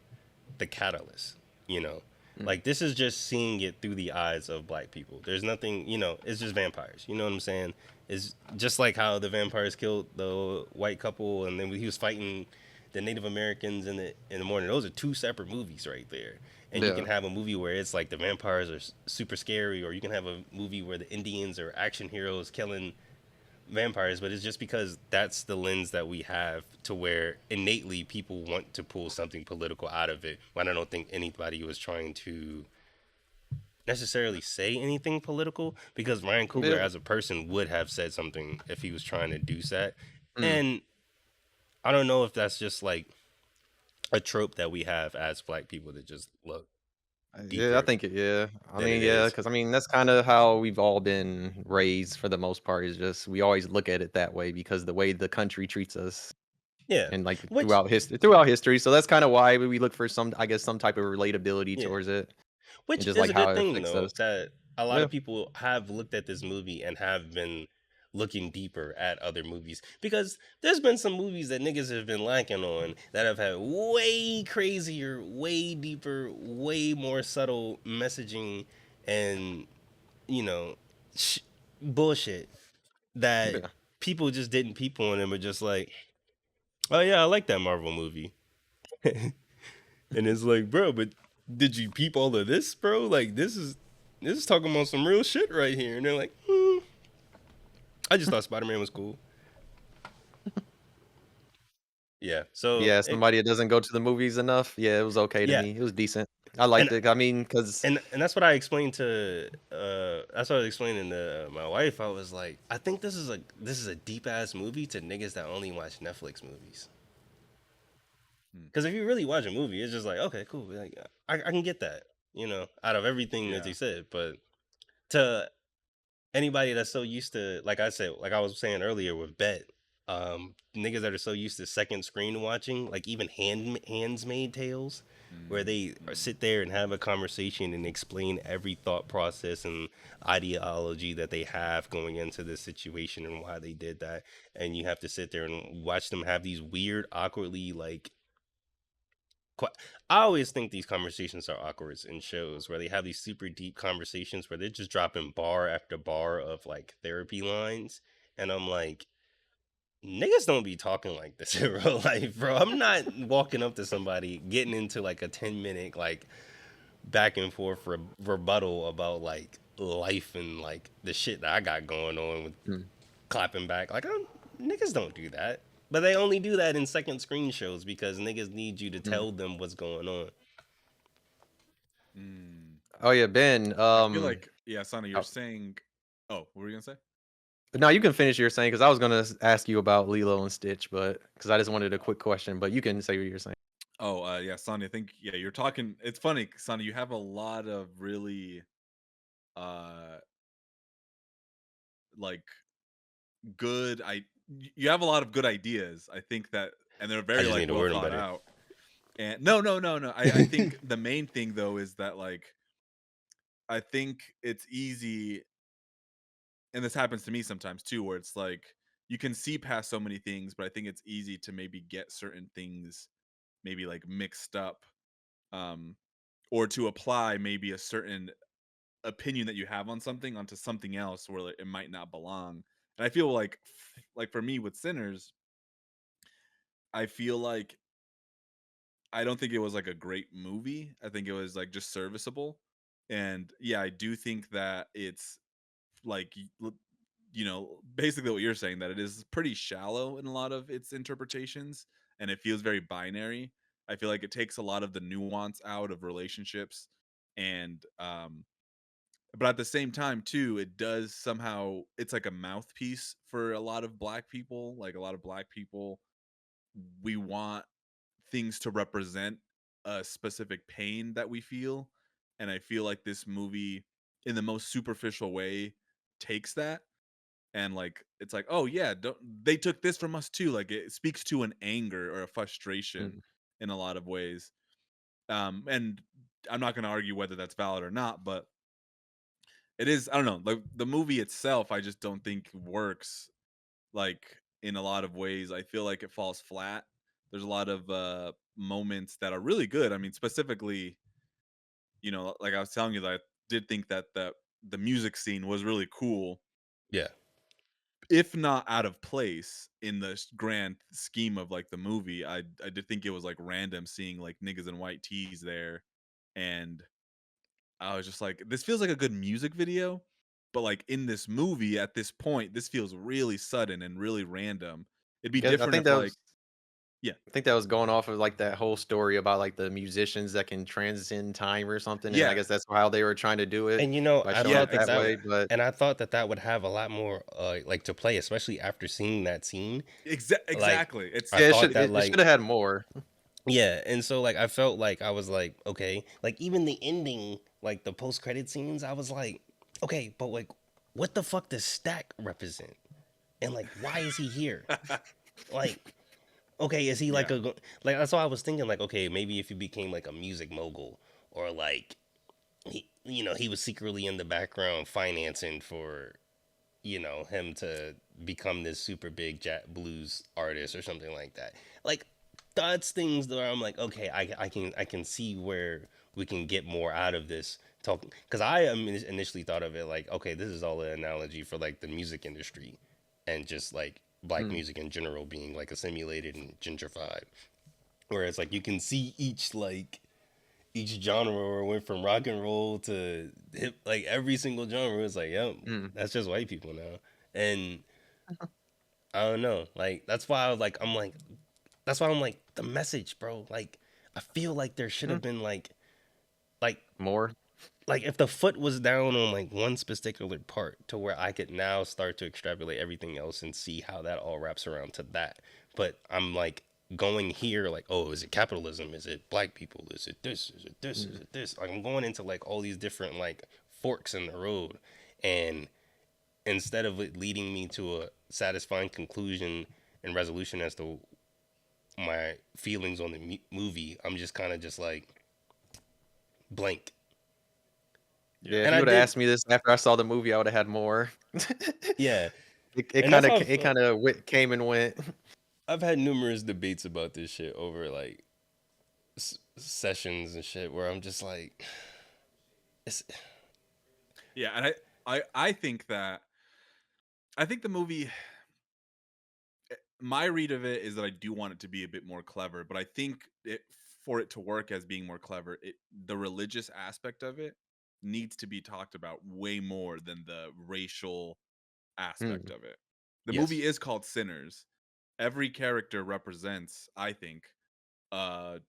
the catalyst, you know? Mm. Like, this is just seeing it through the eyes of black people. There's nothing, it's just vampires. You know what I'm saying? It's just like how the vampires killed the white couple and then he was fighting the Native Americans in the morning. Those are two separate movies right there. And you can Yeah. have a movie where it's like the vampires are super scary, or you can have a movie where the Indians are action heroes killing vampires, but it's just because that's the lens that we have, to where innately people want to pull something political out of it, when I don't think anybody was trying to necessarily say anything political, because Ryan Coogler Yeah. as a person would have said something if he was trying to do that. Mm. And I don't know if that's just like a trope that we have as black people to just look Yeah, I deeper think yeah. I than it mean, yeah, is. because I mean that's kind of how we've all been raised for the most part. Is just we always look at it that way because the way the country treats us Yeah. and like Which, throughout history. So that's kind of why we look for some, I guess, some type of relatability yeah. towards it and Which just is like a how good it thing, affects though, us. that a lot Yeah. of people have looked at this movie and have been looking deeper at other movies, because there's been some movies that niggas have been lacking on that have had way crazier, way deeper, way more subtle messaging and, you know, sh- bullshit that Yeah. people just didn't peep on and were just like, oh yeah, I like that Marvel movie. And it's like, bro, but did you peep all of this, bro? Like, this is talking about some real shit right here. And they're like, I just thought Spider Man was cool. Yeah. So Yeah, somebody that doesn't go to the movies enough. Yeah, it was okay to yeah, me. It was decent. I and liked it. I mean, because and that's what I explained to that's what I was explaining to my wife. I was like, I think this is a deep ass movie to niggas that only watch Netflix movies. Hmm. Because if you really watch a movie, it's just like, okay, cool. Like, I can get that, out of everything that Yeah. they said. But to anybody that's so used to, like I said, like I was saying earlier with Bet, niggas that are so used to second screen watching, like even hands made tales, where Mm, they mm, sit there and have a conversation and explain every thought process and ideology that they have going into this situation and why they did that, and you have to sit there and watch them have these weird, awkwardly like. I always think these conversations are awkward in shows where they have these super deep conversations where they're just dropping bar after bar of like therapy lines. And I'm like, niggas don't be talking like this in real life, bro. I'm not walking up to somebody getting into like a 10-minute like back and forth rebuttal about like life and like the shit that I got going on with mm, clapping back. Like, niggas don't do that. But they only do that in second screen shows because niggas need you to mm. tell them what's going on. mm. Oh yeah, Ben. I feel like, yeah, Sonny, you're Oh, saying. Oh, what were you gonna say? no, you can finish your saying because I was gonna ask you about Lilo and Stitch, but because I just wanted a quick question, but you can say what you're saying. Oh, yeah, Sonny. I think yeah, you're talking. It's funny, Sonny. You have a lot of really, uh, like good. You have a lot of good ideas. I think that, and they're I very just like need to well word them thought better. out. And no, no, no, no. I think the main thing though is that like I think it's easy, and this happens to me sometimes too, where it's like you can see past so many things, but I think it's easy to maybe get certain things maybe like mixed up, um, or to apply maybe a certain opinion that you have on something onto something else where like, it might not belong. And I feel like for me with Sinners, I feel like I don't think it was like a great movie. I think it was like just serviceable. And yeah, I do think that it's like basically what you're saying, that it is pretty shallow in a lot of its interpretations, and it feels very binary. I feel like it takes a lot of the nuance out of relationships, and but at the same time too, it does somehow, it's like a mouthpiece for a lot of black people. Like a lot of black people, we want things to represent a specific pain that we feel, and I feel like this movie, in the most superficial way, takes that, and like it's like, oh yeah, they took this from us too. Like it speaks to an anger or a frustration Mm. in a lot of ways. And I'm not going to argue whether that's valid or not, but it is, I don't know, like the movie itself, I just don't think works. Like in a lot of ways, I feel like it falls flat. There's a lot of moments that are really good. I mean, specifically, like I was telling you, that I did think that the music scene was really cool, Yeah. if not out of place in the grand scheme of like the movie. I did think it was like random seeing like niggas in white tees there, and I was just like, this feels like a good music video, but like in this movie at this point, this feels really sudden and really random. It'd be Yeah, different if like, yeah, I think that was going off of like that whole story about like the musicians that can transcend time or something, and I yeah, guess that's how they were trying to do it And you know, by I showing yeah, it thought that that that way. But and I thought that that would have a lot more like to play, especially after seeing that scene. Like exactly. I It's yeah, thought that it like should have had more. yeah, and so like I felt like I was like, okay, like even the ending, like the post credit scenes, I was like, okay, but like what the fuck does Stack represent? And like why is he here? Like okay, is he like yeah, like that's why I was thinking like okay, maybe if he became like a music mogul or like he was secretly in the background financing for him to become this super big blues artist or something like that. Like that's things that I'm like, okay, I can see where we can get more out of this talk because initially thought of it like, okay, this is all an analogy for like the music industry and just like black Mm. music in general being like assimilated and gentrified. Whereas like you can see each genre or went from rock and roll to hip, like every single genre is like, yep, Mm. that's just white people now. And I don't know, like that's why I'm like the message, bro. Like I feel like there should Mm. have been like More. like if the foot was down on like one particular part to where I could now start to extrapolate everything else and see how that all wraps around to that. But I'm like going here like, oh, is it capitalism? Is it black people? Is it this? Is it this? Is Mm. it this? Like I'm going into like all these different like forks in the road, and instead of it leading me to a satisfying conclusion and resolution as to my feelings on the movie, I'm just kind of just like blank. Yeah, yeah. if And you I would have did, asked me this after I saw the movie, I would have had more. yeah. It And that's kind of how I it felt. kind of came and went. I've had numerous debates about this shit over like sessions and shit where I'm just like, it's Yeah, and I think that, I think the movie, my read of it is that I do want it to be a bit more clever, but I think for it to work as being more clever, the religious aspect of it needs to be talked about way more than the racial aspect Mm. of it. The movie yes, is called Sinners. Every character represents, I think,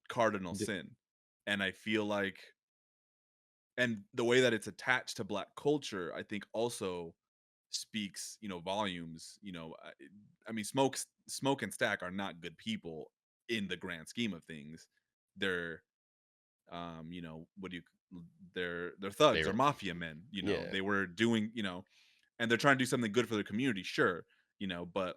cardinal D- sin. And I feel like, and the way that it's attached to black culture, I think also speaks, volumes. I mean, Smoke and Stack are not good people in the grand scheme of things. They're, what do you, they're thugs, they they're mafia men. yeah, They were doing, and they're trying to do something good for their community, sure, but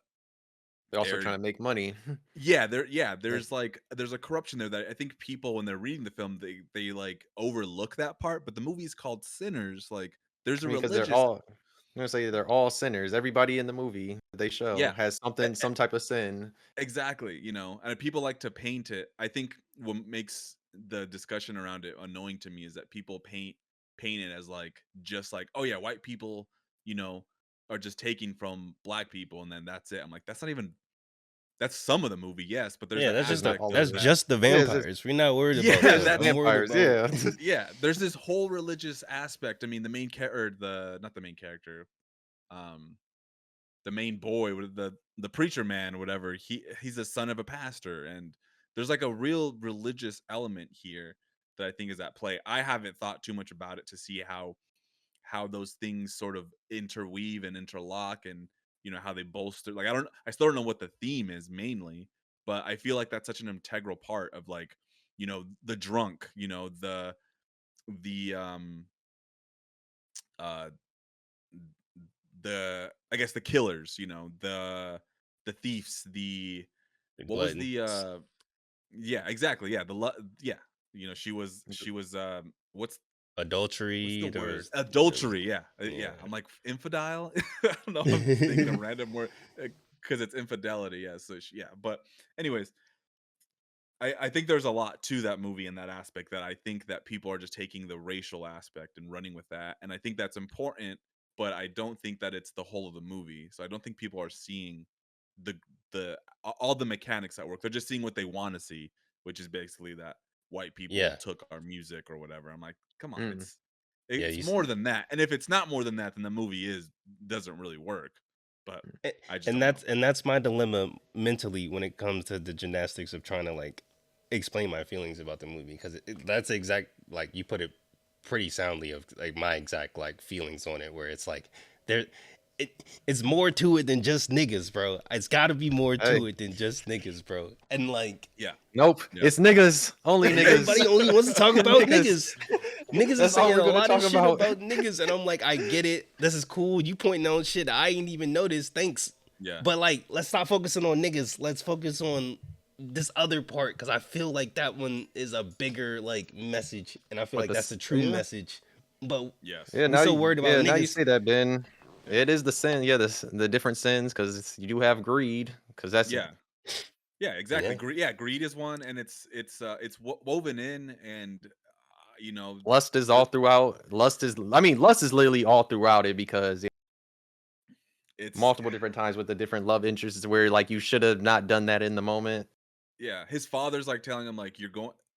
They're also they're, trying to make money. there's there's a corruption there that I think people, when they're reading the film, they like overlook that part. But the movie is called Sinners. Like there's I a mean, because they're religious, all, I'm gonna say they're all sinners. Everybody in the movie they show yeah, has something, some type of sin. exactly, and people like to paint it. I think what makes the discussion around it annoying to me is that people paint it as like, just like, oh yeah, white people, you know, are just taking from black people and then that's it. I'm like, that's not even That's some of the movie, yes, but there's Yeah, an that's just It's not the aspect all of that's of it. that. just the Yeah, it's just, vampires. We're not worried about Yeah, yeah, it's the I'm that's worried vampires. about Yeah. yeah. There's this whole religious aspect. I mean, the main character, the not the main character, um, the main boy, with the preacher man, or whatever. He's a son of a pastor, and there's like a real religious element here that I think is at play. I haven't thought too much about it to see how those things sort of interweave and interlock, and how they bolster. Like, I still don't know what the theme is mainly, but I feel like that's such an integral part of, like, the drunk, the uh I guess the killers, the thieves, the what was the gluttons, yeah, exactly, yeah, yeah, she was what's the adultery. word? There was Adultery, yeah, yeah. yeah. I'm like, infidel? I don't know, I'm thinking of random word, because it's infidelity, yeah, so yeah, but anyways, I think there's a lot to that movie in that aspect, that I think that people are just taking the racial aspect and running with that, and I think that's important, but I don't think that it's the whole of the movie. So I don't think people are seeing the all the mechanics at work. They're just seeing what they want to see, which is basically that white people Yeah, took our music or whatever. I'm like, come on, Mm. yeah. it's more than that. And if it's not more than that, then the movie doesn't really work. But A- I just and don't know. that's my dilemma mentally when it comes to the gymnastics of trying to like explain my feelings about the movie, because that's exact, like you put it pretty soundly, of like my exact like feelings on it, where it's like there it's more to it than just niggas, bro. It's got to be more Hey, to it than just niggas, bro. And like Yeah, nope. yeah, It's niggas. Only niggas. everybody only wants to talk about Niggas. niggas. Niggas is That's all saying we're a gonna lot of talk shit about. about niggas, and I'm like, I get it. This is cool. You pointing out shit I ain't even noticed. Thanks. yeah. But like, let's stop focusing on niggas. Let's focus on this other part, because I feel like that one is a bigger like message, and I feel But like that's this, the true yeah, message. But Yes. yeah. we so worried about Now you niggas. say that, Ben. Yeah. It is the sin. Yeah, the different sins, because you do have greed. Because that's Yeah. Yeah, exactly. Yeah, Yeah, greed is one, and it's woven in, and lust is the all throughout. Lust is. I mean, lust is literally all throughout it, because it's multiple different times with the different love interests where like you should have not done that in the moment. yeah. His father's like telling him, like,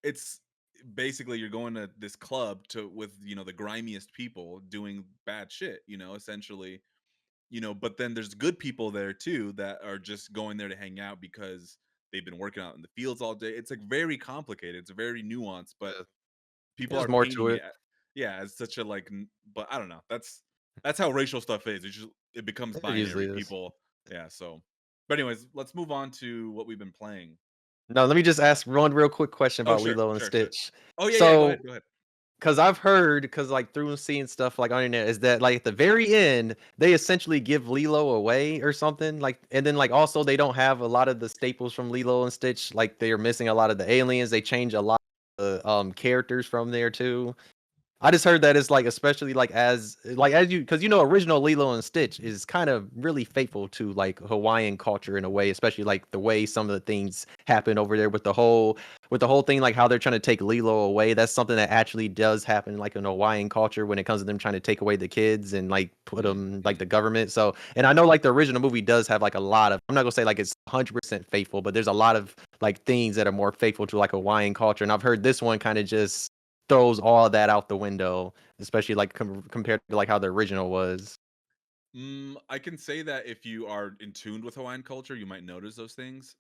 It's basically, you're going to this club with the grimiest people doing bad shit. Essentially. But then there's good people there too that are just going there to hang out because they've been working out in the fields all day. It's like very complicated. It's very nuanced, but people There's are more to painting it. it, yeah, as such a, like, but I don't know. That's how racial stuff is. It becomes It usually binary. is. People, yeah. So, but anyways, let's move on to what we've been playing. No, let me just ask one real quick question Oh, about sure, Lilo and sure, sure. Stitch. Oh, yeah, yeah. Go ahead, So, go ahead. because I've heard, because like through seeing stuff like on the internet, is that like at the very end they essentially give Lilo away or something, like, and then like also they don't have a lot of the staples from Lilo and Stitch, like they are missing a lot of the aliens. They change a lot of the characters from there too. I just heard that it's like, especially like as you, because original Lilo and Stitch is kind of really faithful to like Hawaiian culture in a way, especially like the way some of the things happen over there with the whole thing, like how they're trying to take Lilo away. That's something that actually does happen like in Hawaiian culture when it comes to them trying to take away the kids and like put them like Mm. the government. So, and I know like the original movie does have like a lot of, I'm not gonna say like it's 100% faithful, but there's a lot of like things that are more faithful to like Hawaiian culture. And I've heard this one kind of just throws all that out the window, especially like compared to like how the original was. I can say that if you are in tune with Hawaiian culture, you might notice those things.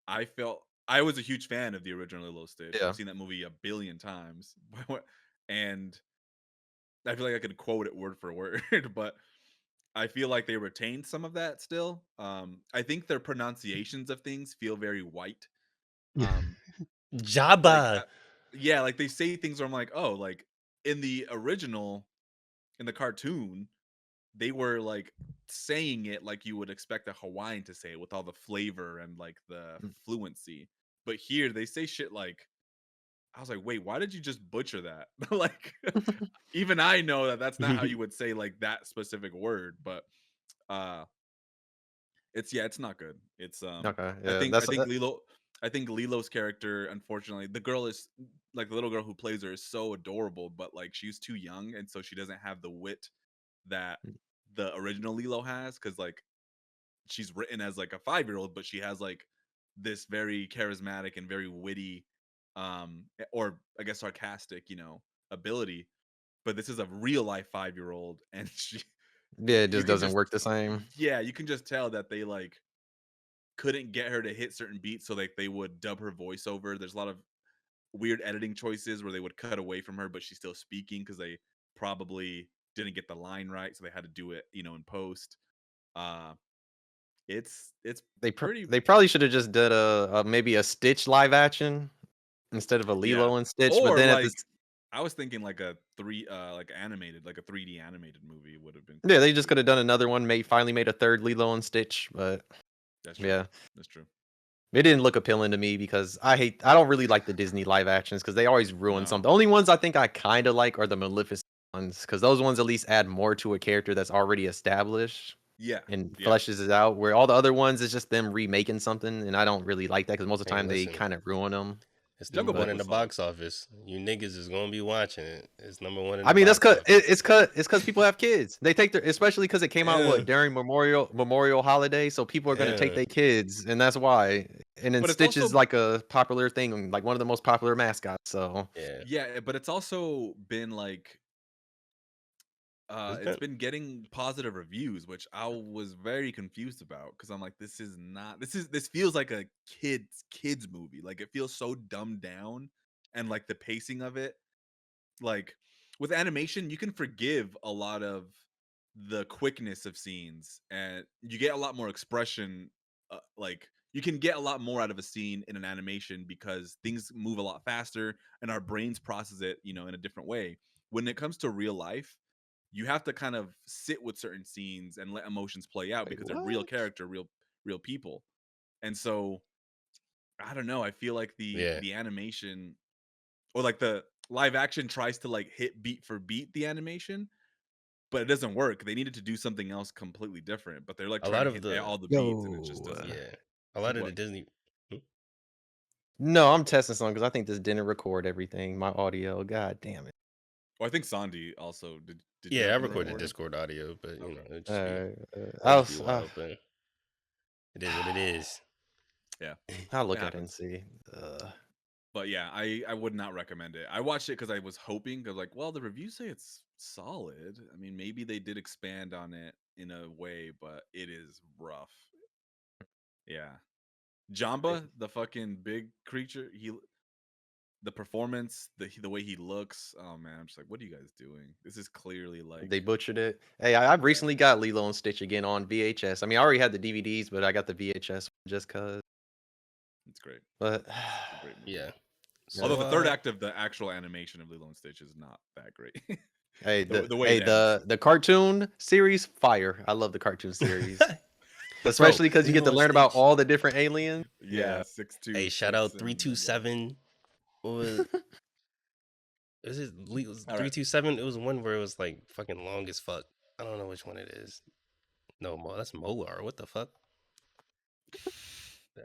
I was a huge fan of the original Lilo Stitch. Yeah. I've seen that movie a billion times, and I feel like I could quote it word for word, but I feel like they retained some of that still. I think their pronunciations of things feel very white. Um, like, Jabba. yeah, like they say things where I'm like, oh, like in the original, in the cartoon, they were like saying it like you would expect a Hawaiian to say it, with all the flavor and like the Mm. fluency. But here they say shit like, I was like, wait, why did you just butcher that? Like, even I know that that's not how you would say like that specific word, but uh it's not good. Okay. I Yeah. think I think Lilo I think Lilo's character, unfortunately, the girl is like, the little girl who plays her is so adorable, but like she's too young, and so she doesn't have the wit that the original Lilo has, cuz like she's written as like a 5-year-old, but she has like this very charismatic and very witty, or I guess sarcastic, ability. But this is a real life 5-year-old, and Yeah, it you just can doesn't just, work the same. yeah, you can just tell that they like couldn't get her to hit certain beats, so like they would dub her voiceover. There's a lot of weird editing choices where they would cut away from her, but she's still speaking because they probably didn't get the line right, so they had to do it, in post. Uh, it's pretty, They probably should have just did a maybe a Stitch live action instead of a yeah. Lilo and Stitch. But Or then at like this, I was thinking like like animated, like a 3D animated movie would have been yeah, cool they just too. could have done another one. Finally made a third Lilo and Stitch, but That's true. yeah, That's true. it didn't look appealing to me because I don't really like the Disney live actions because they always ruin No. something. The only ones I think I kind of like are the Maleficent ones because those ones at least add more to a character that's already established Yeah. and Yeah. fleshes it out. Where all the other ones is just them remaking something, and I don't really like that because most of the Hey, time they listen, kind of ruin them. it's Jungle number one Book in was the solid. box office. You niggas is gonna be watching it. It's number one in I the mean, that's box cause office. it's cause people have kids. They take their especially because it came out Yeah, what during Memorial holiday, so people are gonna take yeah. their kids, and that's why. And then But it's Stitch is also, like a popular thing, like one of the most popular mascots. So Yeah, yeah, but it's also been like it's it's been been getting positive reviews, which I was very confused about because I'm like, this feels like a kids movie. Like it feels so dumbed down, and like the pacing of it, like with animation, you can forgive a lot of the quickness of scenes, and you get a lot more expression. Like you can get a lot more out of a scene in an animation because things move a lot faster, and our brains process it, in a different way. When it comes to real life, you have to kind of sit with certain scenes and let emotions play out wait, because they're real what? character, real people. And so I don't know. I feel like the yeah. the animation, or like the live action, tries to like hit beat for beat the animation, but it doesn't work. They needed to do something else completely different, but they're like A trying lot to of hit the all the beats, and it just Yo, doesn't. yeah, a lot of the What? Disney. Hmm? no, I'm testing something because I think this didn't record everything. My audio, god damn it. Oh, I think Sandy also did. Did you Yeah, I happen to recorded record it? Discord audio, but Okay. it'll just be wild. But it is what it is. Yeah, I'll it look at it and happens. see. Uh, But yeah, I would not recommend it. I watched it because I was hoping, because like, well, the reviews say it's solid. I mean, maybe they did expand on it in a way, but it is rough. Yeah, Jamba, the fucking big creature, the performance, the way he looks. Oh man, I'm just like, what are you guys doing? This is clearly like, they butchered it. Hey, I've yeah, recently got Lilo and Stitch again on VHS. I mean, I already had the DVDs, but I got the VHS just cause. it's great. But It's a great movie. Yeah. Although So the third act of the actual animation of Lilo and Stitch is not that great. hey, The way it ends. the cartoon series, fire. I love the cartoon series, bro, especially because you get Lilo to and learn about Stitch. all the different aliens. Yeah, Yeah, 626 Shout out and yeah. 327. What was is it All right. 327? It was one where it was like fucking long as fuck. I don't know which one it is. No, that's Molar. What the fuck? The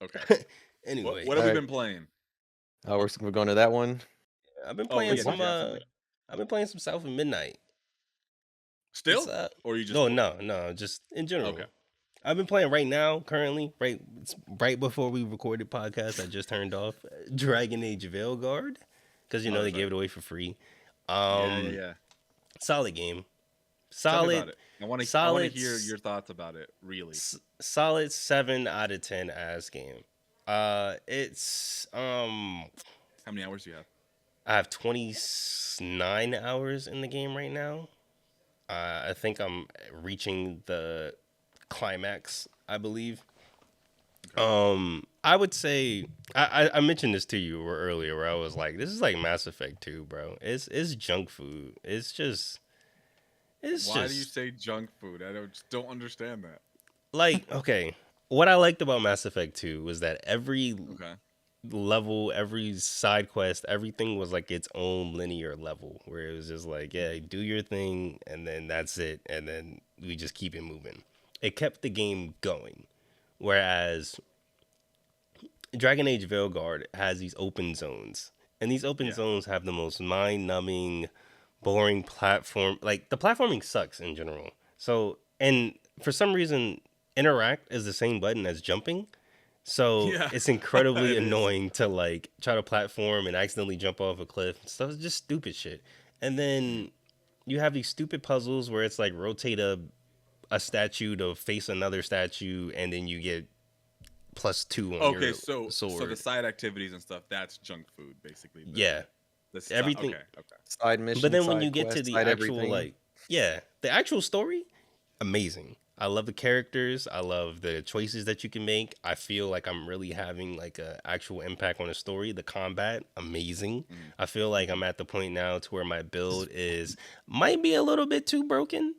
Okay. hell? What Anyway, what have all we right. been playing? Oh, we're going to that one. I've been Oh playing yeah, did some you have something? South of Midnight. It's Still? Or you just no, no, just in okay. general. I've been playing right now, currently, it's right before we recorded podcast. I just turned off Dragon Age Veilguard because Oh, they that's gave right. it away for free. Yeah, Um, yeah. Solid game, Tell me about solid, it. I want to solid, hear your thoughts about it, really. solid 7 out of 10 as game. It's How many hours do you have? I have 29 hours in the game right now. I think I'm reaching the climax, I believe. Okay. I would say I mentioned this to you earlier, where I was like, this is like Mass Effect 2, bro. It's junk food. It's Why do you just say junk food? Just don't understand that. like, okay. What I liked about Mass Effect 2 was that every Okay. level, every side quest, everything was like its own linear level, where it was just like, yeah, do your thing, and then that's it, and then we just keep it moving. It kept the game going, whereas Dragon Age Veilguard has these open zones, and these open Yeah. zones have the most mind-numbing, boring platform. Like the platforming sucks in general. So, and for some reason, interact is the same button as jumping. So Yeah, it's incredibly it is. annoying to like try to platform and accidentally jump off a cliff and stuff. It's just stupid shit. And Mhm. then you have these stupid puzzles where it's like rotate a statue to face another statue, and then you get +2 on Okay, your so the sword. side activities and stuff, that's junk food, basically. Yeah, The stuff. everything. Okay, okay. Side But mission, then when you side get to quest, the side actual everything. like, yeah, the actual story, amazing. I love the characters. I love the choices that you can make. I feel like I'm really having like a actual impact on the story. The combat, amazing. Mhm. I feel like Mhm. I'm at the point now to where my build is might be a little bit too broken,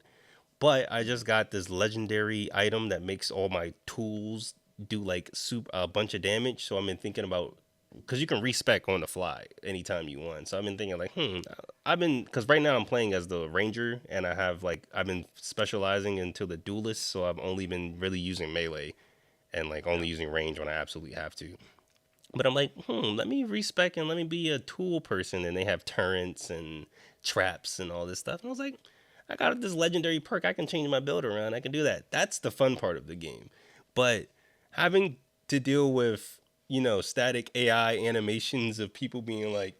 but I Mhm. just got this legendary item that makes all my tools do like a bunch of damage. So I've been thinking about, because you can respec on the fly anytime you want. So I've been thinking like, because right now I'm playing as the ranger, and I've been specializing into the duelist. So I've only been really using melee and like Yeah. only using range when I absolutely have to. But I'm like, let me respec and let me be a tool person. And they have turrets and traps and all this stuff. And I was like, I got this legendary perk. I can change my build around. I can do that. That's the fun part of the game. But having to deal with, static AI animations of people being like,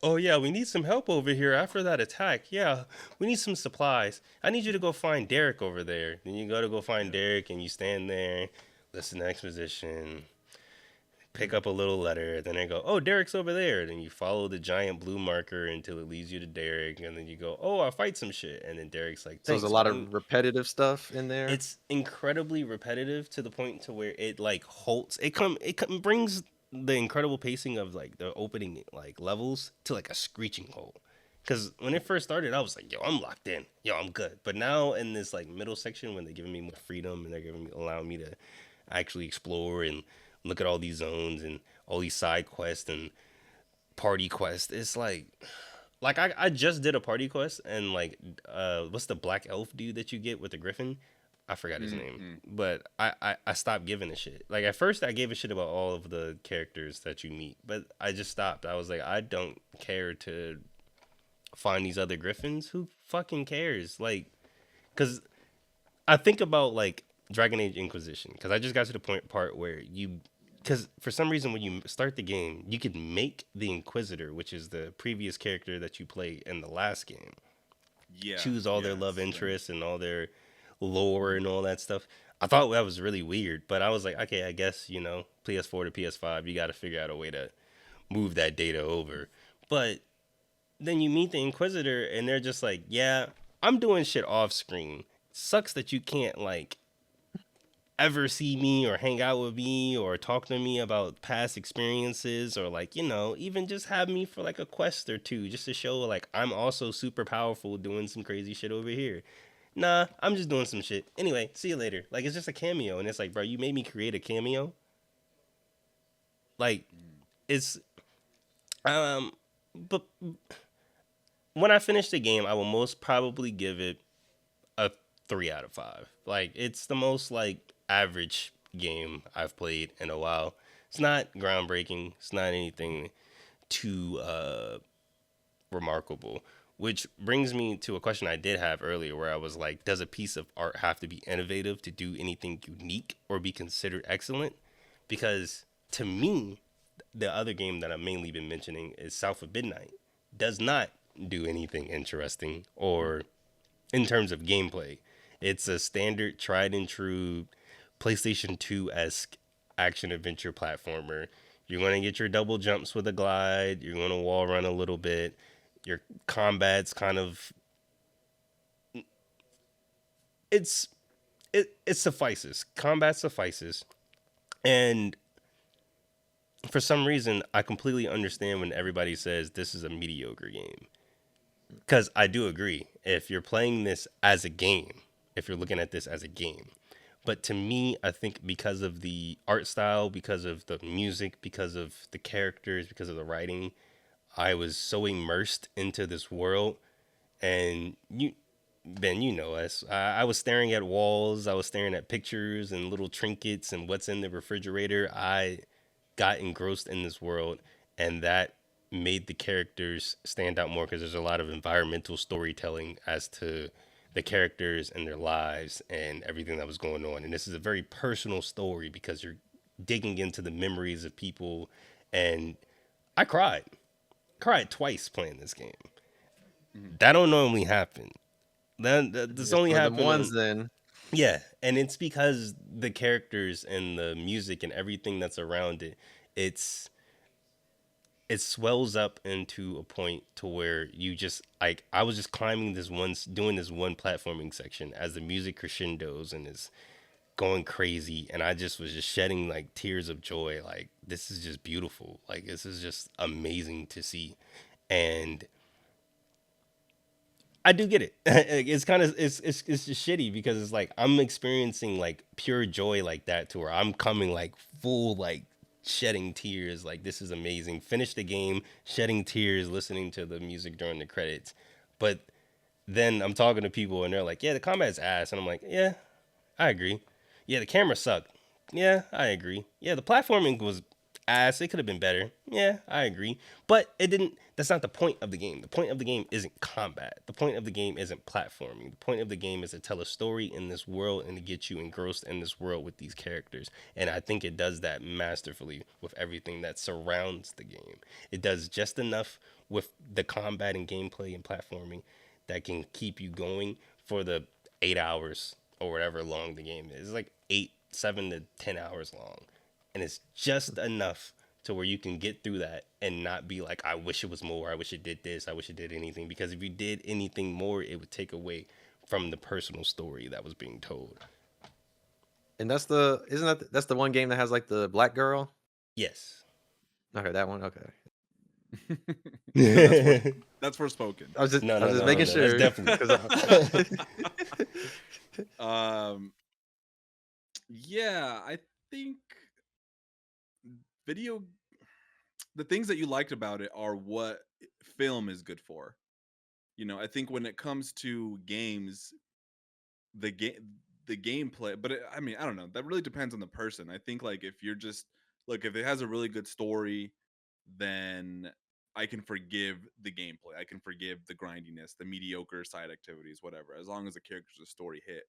oh, yeah, we need some help over here after that attack. Yeah, we need some supplies. I need you to go find Derek over there. Then you go to go find Yeah. Derek and you stand there, listen to exposition, pick Mhm. up a little letter, then they go, oh, Derek's over there. Then you follow the giant blue marker until it leads you to Derek, and then you go, oh, I'll fight some shit. And then Derek's like, So there's a thanks, lot man. of repetitive stuff in there. It's incredibly repetitive to the point to where it like halts. Brings the incredible pacing of like the opening like levels to like a screeching halt. Because when it first started, I was like, yo, I'm locked in. Yo, I'm good. But now in this like middle section, when they're giving me more freedom and allowing me to actually explore and look at all these zones and all these side quests and party quests, it's like I just did a party quest, and like what's the black elf dude that you get with the griffin? I forgot his name. Mhm. But I stopped giving a shit. Like at first I gave a shit about all of the characters that you meet, but I just stopped. I was like, I don't care to find these other griffins. Who fucking cares? Like, cause I think about like Dragon Age Inquisition, because I just got to the part where because for some reason when you start the game, you can make the Inquisitor, which is the previous character that you play in the last game, Yeah. choose all their love Yes. Yeah. interests and all their lore and all that stuff. I thought that was really weird, but I was like, okay, I guess PS4 to PS5, you got to figure out a way to move that data over. But then you meet the Inquisitor, and they're just like, yeah, I'm doing shit off screen. Sucks that you can't like ever see me or hang out with me or talk to me about past experiences, or like even just have me for like a quest or two, just to show like I'm also super powerful doing some crazy shit over here. Nah, I'm just doing some shit anyway, see you later. Like it's just a cameo, and it's like, bro, you made me create a cameo. Like Mhm. it's but when I finish the game, I will most probably give it a 3 out of 5. Like it's the most like average game I've played in a while. It's not groundbreaking. It's not anything too remarkable. Which brings me to a question I did have earlier, where I was like, does a piece of art have to be innovative to do anything unique or be considered excellent? Because to me, the other game that I've mainly been mentioning is South of Midnight. Does not do anything interesting or in terms of gameplay. It's a standard, tried and true PlayStation 2 esque action adventure platformer. You're going to get your double jumps with a glide. You're going to wall run a little bit. Your combat's kind of it's it suffices. Combat suffices. And for some reason, I completely understand when everybody says this is a mediocre game. Because I do agree. If you're playing this as a game, if you're looking at this as a game, but to me, I think because of the art style, because of the music, because of the characters, because of the writing, I was so immersed into this world. And Ben, you know us. I was staring at walls, I was staring at pictures and little trinkets and what's in the refrigerator. I got engrossed in this world, and that made the characters stand out more because there's a lot of environmental storytelling as to the characters and their lives and everything that was going on. And this is a very personal story because you're digging into the memories of people, and I cried twice playing this game. Mhm. That don't normally happen. This Just only for them happened ones on, then. yeah, and it's because the characters and the music and everything that's around it, it's it swells up into a point to where you just like I was just climbing this one doing this one platforming section as the music crescendos and is going crazy, and I just was just shedding like tears of joy, like this is just beautiful, like this is just amazing to see. And I do get it. It's kind of it's just shitty because it's like I'm experiencing like pure joy like that to where I'm coming like full like shedding tears, like this is amazing. Finish the game, shedding tears, listening to the music during the credits. But then I'm talking to people and they're like, "Yeah, the combat's ass," and I'm like, "Yeah, I agree. Yeah, the camera sucked. Yeah, I agree. Yeah, the platforming was ass. It could have been better. Yeah, I agree. But it didn't. That's not the point of the game. The point of the game isn't combat. The point of the game isn't platforming. The point of the game is to tell a story in this world and to get you engrossed in this world with these characters. And I think it does that masterfully with everything that surrounds the game. It does just enough with the combat and gameplay and platforming that can keep you going for the 8 hours or whatever long the game is. It's like 7 to 10 hours long, and it's just enough to where you can get through that and not be like, I wish it was more. I wish it did this. I wish it did anything. Because if you did anything more, it would take away from the personal story that was being told. And that's the one game that has like the black girl? Yes. Okay, that one. Okay. That's for no, that's for spoken. I was just no, I was no, just no, making no. That's sure definitely. um, yeah, I think video the things that you liked about it are what film is good for. I think when it comes to games, the game the gameplay, but I mean, I don't know. That really depends on the person. I think like if you're just look, if it has a really good story, then I can forgive the gameplay. I can forgive the grindiness, the mediocre side activities, whatever, as long as the characters the story hit.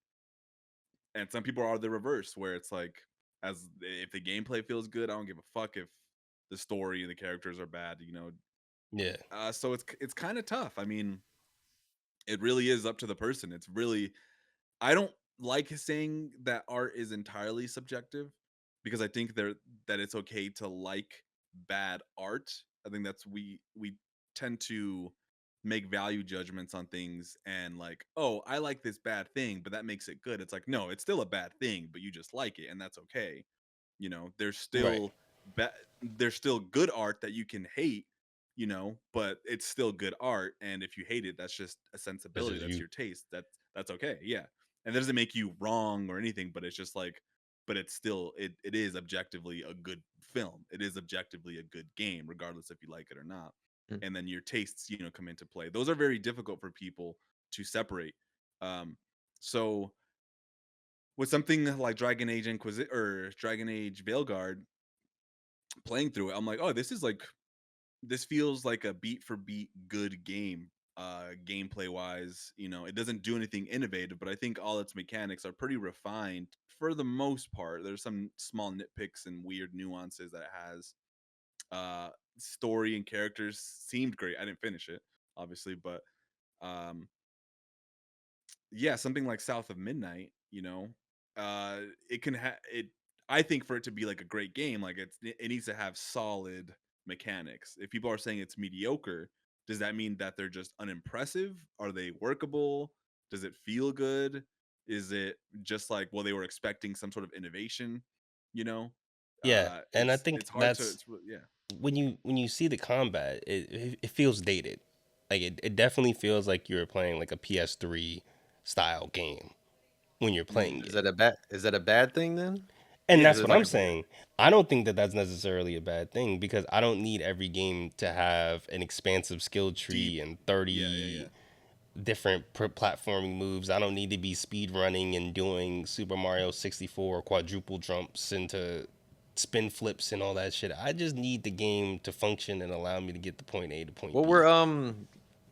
And some people are the reverse, where it's like, as if the gameplay feels good, I don't give a fuck if the story and the characters are bad. yeah. So it's kind of tough. I mean, it really is up to the person. It's really I don't like saying that art is entirely subjective because I think that it's okay to like bad art. I think that's we tend to make value judgments on things and like, oh, I like this bad thing, but that makes it good. It's like, no, it's still a bad thing, but you just like it, and that's okay. There's Right. still ba- there's still good art that you can hate, but it's still good art. And if you hate it, that's just a That's sensibility. just That's you. your taste. That's okay. Yeah. And that doesn't make you wrong or anything, but it's just like, but it's still it is objectively a good film. It is objectively a good game, regardless if you like it or not. Mm. And then your tastes, come into play. Those are very difficult for people to separate. So with something like Dragon Age Inquisition or Dragon Age Veilguard, playing through it, I'm like, oh, this feels like a beat for beat good game. Gameplay wise, it doesn't do anything innovative, but I think all its mechanics are pretty refined for the most part. There's some small nitpicks and weird nuances that it has. Story and characters seemed great. I didn't finish it, obviously, but um yeah, something like South of Midnight, it can have it. I think for it to be like a great game, like it needs to have solid mechanics. If people are saying it's mediocre, does that mean that they're just unimpressive? Are they workable? Does it feel good? Is it just like, well, they were expecting some sort of innovation? You know, Yeah, and I think it's hard to that's yeah. when you see the combat, it feels dated. Like it definitely feels like you're playing like a PS3 style game when you're playing Mm, it. Is that a bad thing then? And yeah, Because that's it's what like I'm a saying. I don't think that that's necessarily a bad thing because I don't need every game to have an expansive skill deep. tree and Yeah, yeah, 30 yeah. different platforming moves. I don't need to be speed running and doing Super Mario 64 quadruple jumps into spin flips and all that shit. I just need the game to function and allow me to get the point A to point what B. were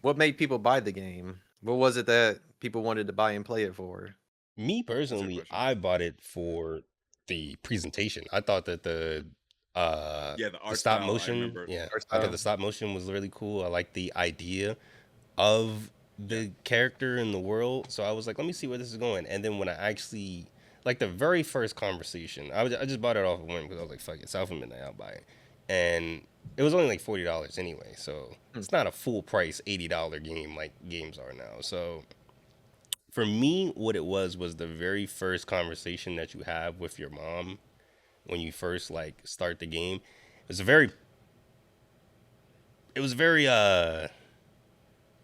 what made people buy the game? What was it that people wanted to buy and play it for? Me That's a good personally, question. I bought it for the presentation. I thought that Yeah, the the art stop style, I motion, remember. yeah, Art I thought style. the stop motion was really cool. I like the idea of Yeah. the character in the world. So I was like, let me see where this is going. And then when I actually like the very first conversation, I just bought it off of whim because I was like, fuck it, South of Midnight, I'll buy it. And it was only like $40 anyway, so Hmm. it's not a full price $80 game like games are now. So for me, what it was the very first conversation that you have with your mom when you first like start the game. It was very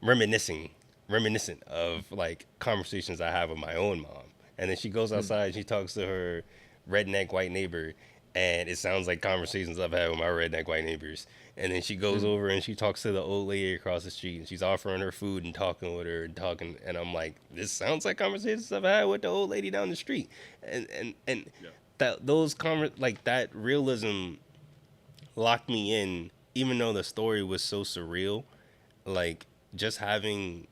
reminiscing reminiscent of like conversations I have with my own mom. And then she goes Hmm. outside, she talks to her redneck white neighbor, and it sounds like conversations I've had with my redneck white neighbors. And then she goes Hmm. over and she talks to the old lady across the street, and she's offering her food and talking with her and talking. And I'm like, this sounds like conversations I've had with the old lady down the street. And Yeah. that like that realism locked me in, even though the story was so surreal. Like just having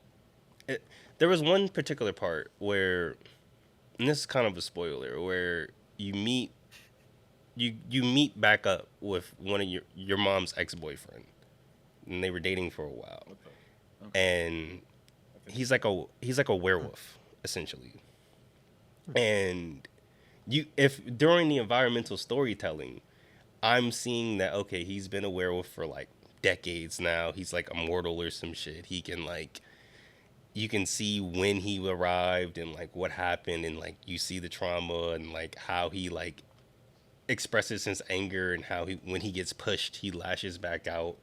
it, there was one particular part where, and this is kind of a spoiler, where you meet you meet back up with one of your mom's ex-boyfriend, and they were dating for a while, What the? Okay, and that's he's interesting. like a werewolf essentially. And you if during the environmental storytelling, I'm seeing that okay, he's been a werewolf for like decades now. He's like immortal or some shit. He can like you can see when he arrived and like what happened, and like you see the trauma and like how he like expresses his anger, and how he when he gets pushed he lashes back out.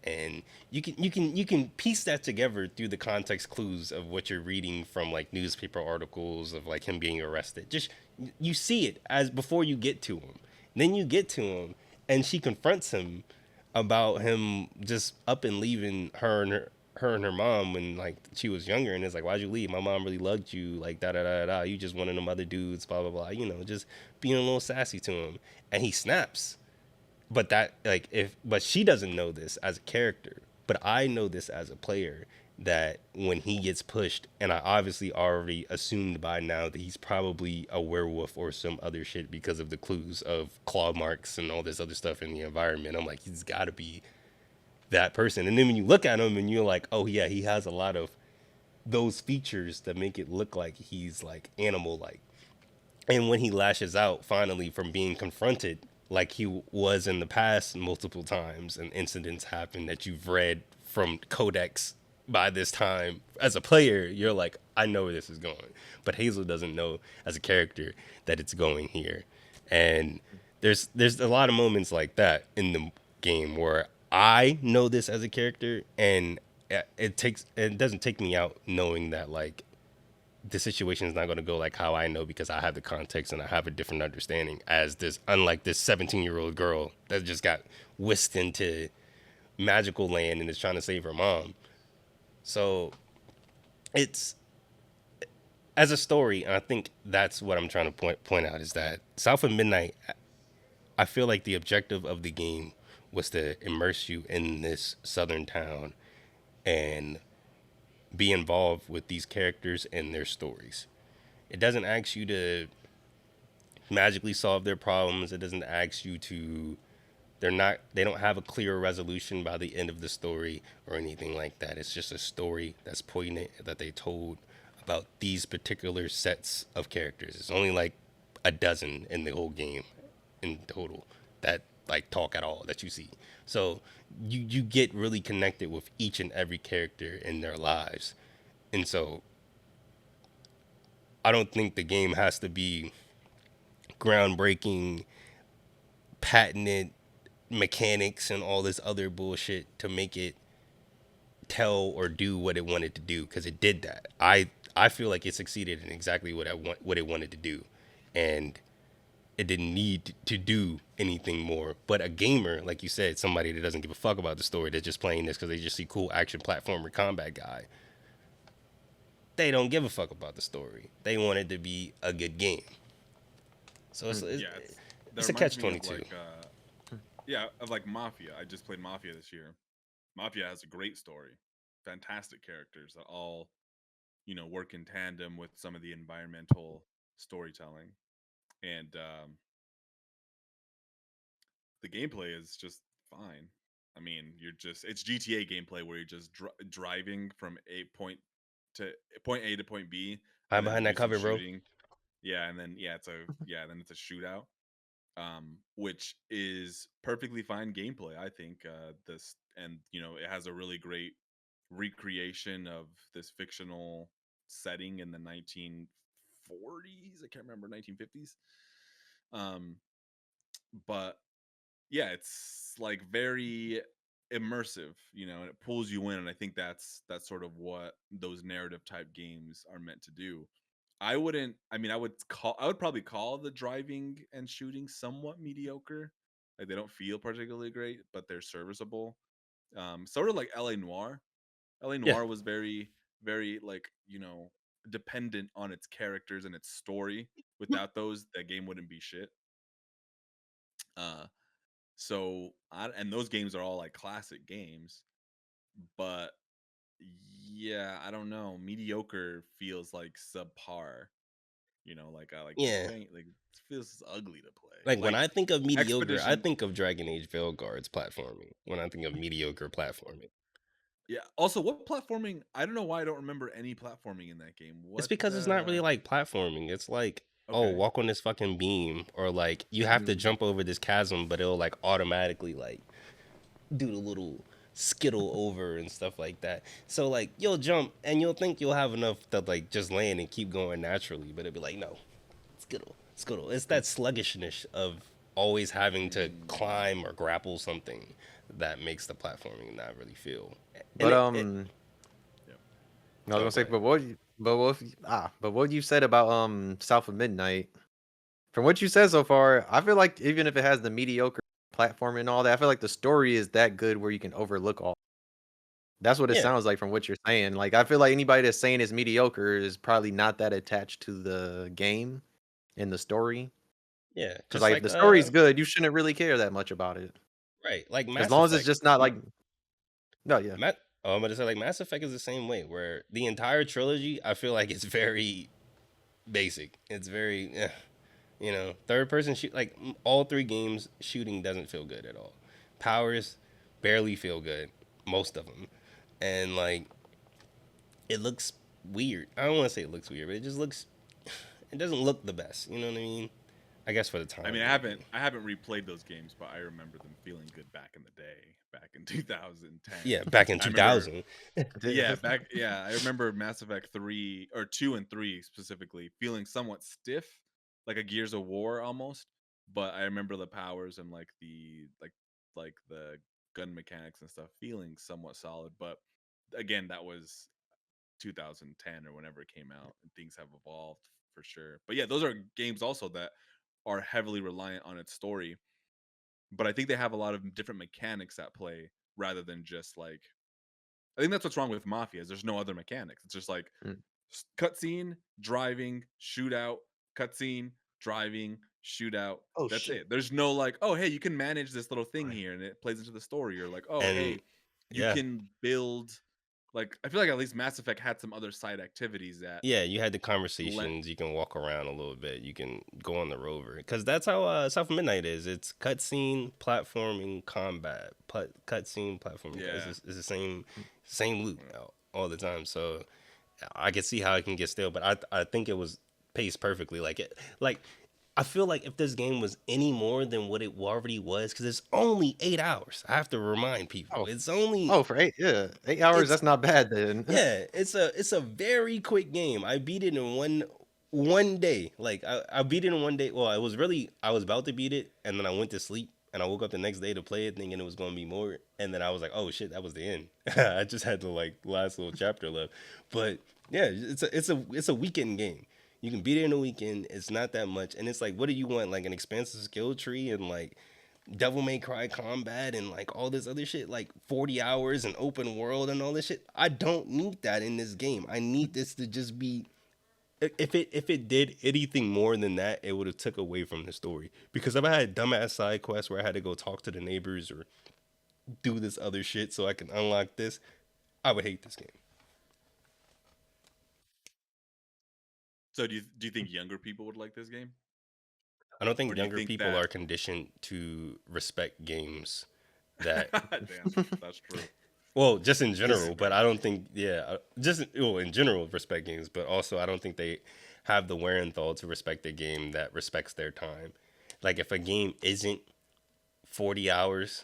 And you can piece that together through the context clues of what you're reading from like newspaper articles of like him being arrested. Just you see it as before you get to him. Then you get to him, and she confronts him about him just up and leaving her and her mom when like she was younger, and it's like, why'd you leave? My mom really loved you, like da da da da. You just one of them other dudes, blah blah blah. Just being a little sassy to him, and he snaps. But that like if but she doesn't know this as a character, but I know this as a player, that when he gets pushed, and I obviously already assumed by now that he's probably a werewolf or some other shit because of the clues of claw marks and all this other stuff in the environment. I'm like, he's got to be that person. And then when you look at him and you're like, oh yeah, he has a lot of those features that make it look like he's like animal like. And when he lashes out finally from being confronted like he was in the past multiple times, and incidents happen that you've read from codex by this time as a player, you're like, I know where this is going. But Hazel doesn't know as a character that it's going here. And there's a lot of moments like that in the game where I know this as a character, and it doesn't take me out knowing that like the situation is not going to go like how I know, because I have the context and I have a different understanding as this, unlike this 17-year-old girl that just got whisked into magical land and is trying to save her mom. So it's as a story, and I think that's what I'm trying to point out, is that South of Midnight, I feel like the objective of the game was to immerse you in this southern town and be involved with these characters and their stories. It doesn't ask you to magically solve their problems. It doesn't ask you to they don't have a clear resolution by the end of the story or anything like that. It's just a story that's poignant that they told about these particular sets of characters. It's only like a dozen in the whole game in total that like talk at all that you see. So you get really connected with each and every character in their lives. And so I don't think the game has to be groundbreaking, patented mechanics and all this other bullshit to make it tell or do what it wanted to do, because it did that. I feel like it succeeded in exactly what it wanted to do, and it didn't need to do anything more. But a gamer, like you said, somebody that doesn't give a fuck about the story, that's just playing this because they just see cool action platformer combat guy, they don't give a fuck about the story. They want it to be a good game. So Hmm. it's, Yeah, that it's a reminds catch me of 22. like yeah, of like Mafia. I just played Mafia this year. Mafia has a great story, fantastic characters that all work in tandem with some of the environmental storytelling. and the gameplay is just fine. I mean, it's GTA gameplay where you're just driving from a point to point A to point B, I'm and then behind that do some cover, bro. shooting. Yeah, and then then it's a shootout, which is perfectly fine gameplay. I think this, and it has a really great recreation of this fictional setting in the 1940s. I can't remember, 1950s. Um, but yeah, it's like very immersive, and it pulls you in. And I think that's sort of what those narrative type games are meant to do. I mean, I would probably call the driving and shooting somewhat mediocre. Like, they don't feel particularly great, but they're serviceable. Sort of like LA Noir. LA Yeah, Noir was very, very, like, dependent on its characters and its story. Without those, that game wouldn't be shit. Uh and those games are all like classic games, but yeah, I don't know. Mediocre feels like subpar. Like this yeah. ain't like, it feels ugly to play. Like when Like I think of mediocre, I Expedition. think of Dragon Age Veilguard's platforming. When I think of mediocre platforming, Yeah. Also, what platforming? I don't know why I don't remember any platforming in that game. it's What? because it's not really like platforming. It's like, oh, Okay. walk on this fucking beam, or like you have to Mm, jump over this chasm, but it'll like automatically like do the little skittle over and stuff like that. So like you'll jump and you'll think you'll have enough to like just land and keep going naturally, but it'll be like, no, skittle, skittle. It's that sluggishness of always having to mm, climb or grapple something that makes the platforming not really feel. And But yeah. I was oh, gonna go say, ahead. but what you said about South of Midnight. From what you said so far, I feel like even if it has the mediocre platform and all that, I feel like the story is that good where you can overlook all. That's what it Yeah, sounds like from what you're saying. Like I feel like anybody that's saying it's mediocre is probably not that attached to the game and the story. yeah, Because just like if like the story's good, you shouldn't really care that much about it. right, like As Mass long as it's Effect. just not like no, yeah. I'm gonna say like Mass Effect is the same way, where the entire trilogy I feel like it's very basic. It's very, third person shoot like all three games shooting doesn't feel good at all. Powers barely feel good, most of them, and like it looks weird. I don't want to say it looks weird, but it just looks. It doesn't look the best. You know what I mean? I guess for the I time, mean, maybe. I haven't replayed those games, but I remember them feeling good back in the day, back in 2010. Yeah, back in I remember. 2000. Yeah, I remember Mass Effect 3 or 2 and 3 specifically feeling somewhat stiff, like a Gears of War almost, but I remember the powers and like the gun mechanics and stuff feeling somewhat solid, but again, that was 2010 or whenever it came out, and things have evolved for sure. But yeah, those are games also that are heavily reliant on its story, but I think they have a lot of different mechanics at play rather than just like, I think that's what's wrong with Mafia is there's no other mechanics. It's just like Mm. cutscene, driving, shootout, cutscene, driving, shootout. Oh That's shit. it. There's no like, oh hey, you can manage this little thing here and it plays into the story. Or like, oh And hey, you yeah, can build. Like, I feel like at least Mass Effect had some other side activities that yeah, you had the lent. conversations. You can walk around a little bit. You can go on the rover because that's how South of Midnight is. It's cutscene, platforming, combat. Cutscene, platforming. Yeah. It's the same loop all the time. So I can see how it can get stale, but I think it was paced perfectly. Like I feel like if this game was any more than what it already was, because it's only 8 hours. I have to remind people, Oh, it's only oh, for 8 hours, it's that's not bad then. yeah, it's a very quick game. I beat it in one day. Like I beat it in one day. Well, I was about to beat it, and then I went to sleep, and I woke up the next day to play it, thinking it was gonna be more, and then I was like, oh shit, that was the end. I just had the like last little chapter left, but yeah, it's a weekend game. You can beat it in a weekend. It's not that much, and it's like, what do you want? Like an expansive skill tree and like Devil May Cry combat and like all this other shit, like 40 hours and open world and all this shit. I don't need that in this game. I need this to just be. If it did anything more than that, it would have took away from the story. Because if I had dumbass side quests where I had to go talk to the neighbors or do this other shit so I can unlock this, I would hate this game. So do you think younger people would like this game? I don't Or think do you younger think people that? are conditioned to respect games that Damn, that's true. well, just in That's It's general, but very I don't true. think just well in general respect games, but also I don't think they have the wherewithal to respect a game that respects their time. Like if a game isn't 40 hours,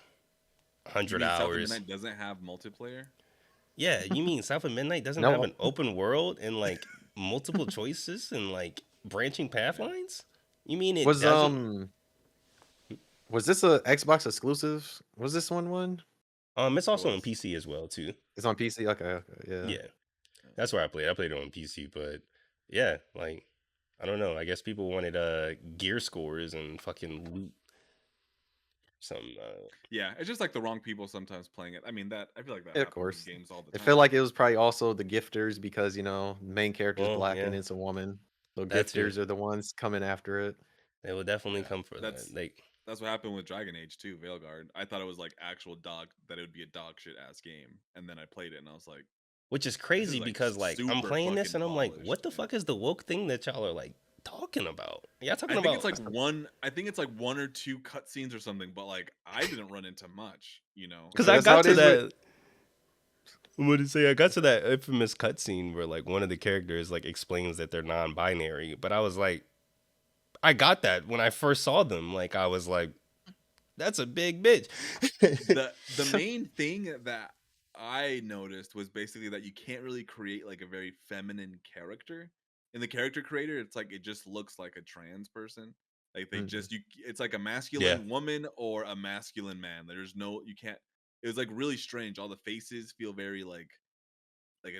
You 100 mean South of hours. Midnight doesn't have multiplayer? Yeah, you mean South of Midnight doesn't have no. an open world and like multiple choices and like branching path Yeah. lines? You mean it Was doesn't? was this a Xbox exclusive? Was this one? It's It also on was. PC as well too. It's on PC. Okay, yeah. Yeah, that's where I played. I played it on PC, but yeah, like I don't know. I guess people wanted gear scores and fucking loot some Yeah, it's just like the wrong people sometimes playing it. I mean, that I feel like that Yeah, of happens with course. games all the I feel time. like it was probably also the gifters because the main character's well, black and yeah, it's a woman. So that too. gifters are the ones coming after it. They will definitely Yeah, come for that. that's Like that's what happened with Dragon Age too, Veilguard. I thought it was like actual dog that it would be a dog shit ass game, and then I played it and I was like, which is this is crazy like because like I'm super playing this fucking and I'm like, polished. what the And fuck is the woke thing that y'all are like talking about? Y'all I talking think it's about like one. I think it's like one or two cutscenes or something, but like I didn't run into much, you know. because But I that's how got it to is with that. What did say? I got to that infamous cutscene where like one of the characters like explains that they're non-binary, but I was like, I got that when I first saw them. Like I was like, that's a big bitch. The main thing that I noticed was basically that you can't really create like a very feminine character. In the character creator, it's like it just looks like a trans person. Like they Mhm. just you it's like a Yeah, masculine woman or a masculine man. There's no you can't it was like really strange. All the faces feel very like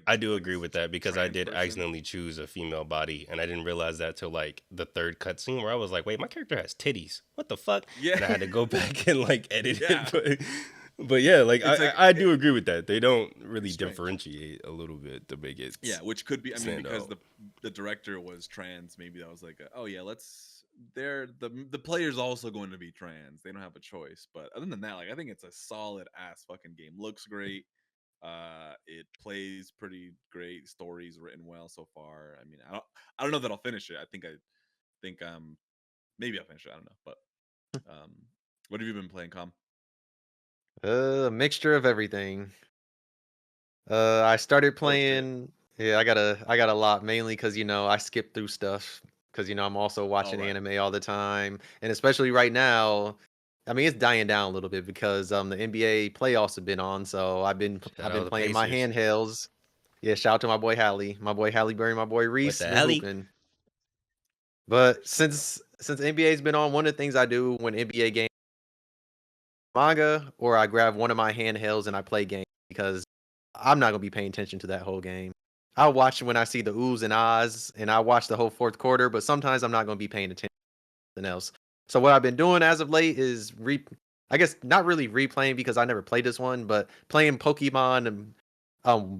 I do a like a agree with that because I trans did person. accidentally choose a female body, and I didn't realize that till like the third cutscene where I was like, "Wait, my character has titties. What the fuck?" Yeah. And I had to go back and like edit Yeah. it. But yeah, like It's like I do agree with that. They don't it's really strange. differentiate a little bit to make it Yeah, which could be I mean stand because out. the director was trans, maybe that was like oh yeah, let's they're the player's also going to be trans. They don't have a choice. But other than that, like I think it's a solid ass fucking game. Looks great. It plays pretty great. Story's written well so far. I mean, I don't know that I'll finish it. I think maybe I'll finish it. I don't know. But um what have you been playing, Com? A mixture of everything. I started Oh shit. playing. Yeah, I got a lot mainly because I skip through stuff because I'm also All watching right. anime all the time, and especially right now. I mean, it's dying down a little bit because the NBA playoffs have been on, so Shout I've out been the playing my Pacers. handhelds. Yeah, shout out to my boy Halle Berry, my boy What Reese the been hell? hooping. But Shout out. since NBA's been on, one of the things I do when NBA games manga or I grab one of my handhelds and I play games because I'm not gonna be paying attention to that whole game. I'll watch when I see the oohs and ahs and I watch the whole fourth quarter, but sometimes I'm not gonna be paying attention to something else. So what I've been doing as of late is I guess not really replaying because I never played this one, but playing Pokemon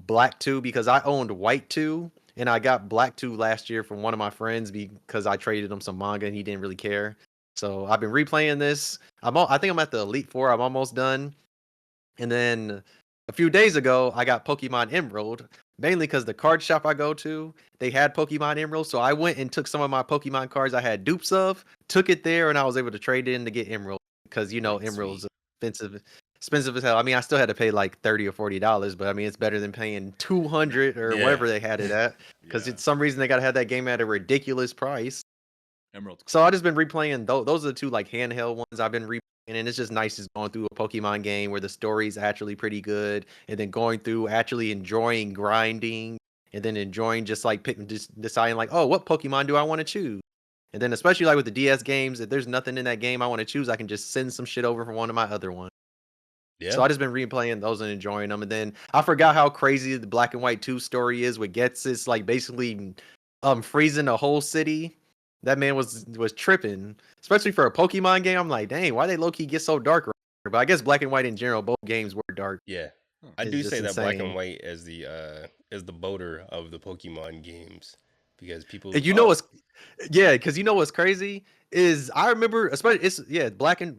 Black 2 because I owned White 2 and I got Black 2 last year from one of my friends because I traded him some manga and he didn't really care. So I've been replaying this. I think I'm at the Elite Four. I'm almost done. And then a few days ago, I got Pokemon Emerald, mainly because the card shop I go to, they had Pokemon Emerald. So I went and took some of my Pokemon cards I had dupes of, took it there, and I was able to trade in to get Emerald because Sweet, Emerald's sweet. expensive as hell. I mean, I still had to pay like $30 or $40, but I mean, it's better than paying 200 or Yeah. whatever they had it at. Because Yeah. it's some reason they gotta have that game at a ridiculous price. Emerald's So I crazy. just been replaying those are the two like handheld ones I've been replaying, and it's just nice just going through a Pokemon game where the story's actually pretty good, and then going through actually enjoying grinding, and then enjoying just like picking just deciding like, oh, what Pokemon do I want to choose? And then especially like with the DS games, if there's nothing in that game I want to choose, I can just send some shit over from one of my other ones. So Yeah. I just been replaying those and enjoying them. And then I forgot how crazy the Black and White 2 story is with Getsis like basically freezing a whole city. That man was tripping. Especially for a Pokemon game. I'm like, dang, why they low key get so dark right here? But I guess Black and White in general, both games were dark. Yeah. Huh. I It's do just say that black and insane. white as the boater of the Pokemon games because people And you know oh what's yeah, because you know what's crazy is I remember, especially it's Black and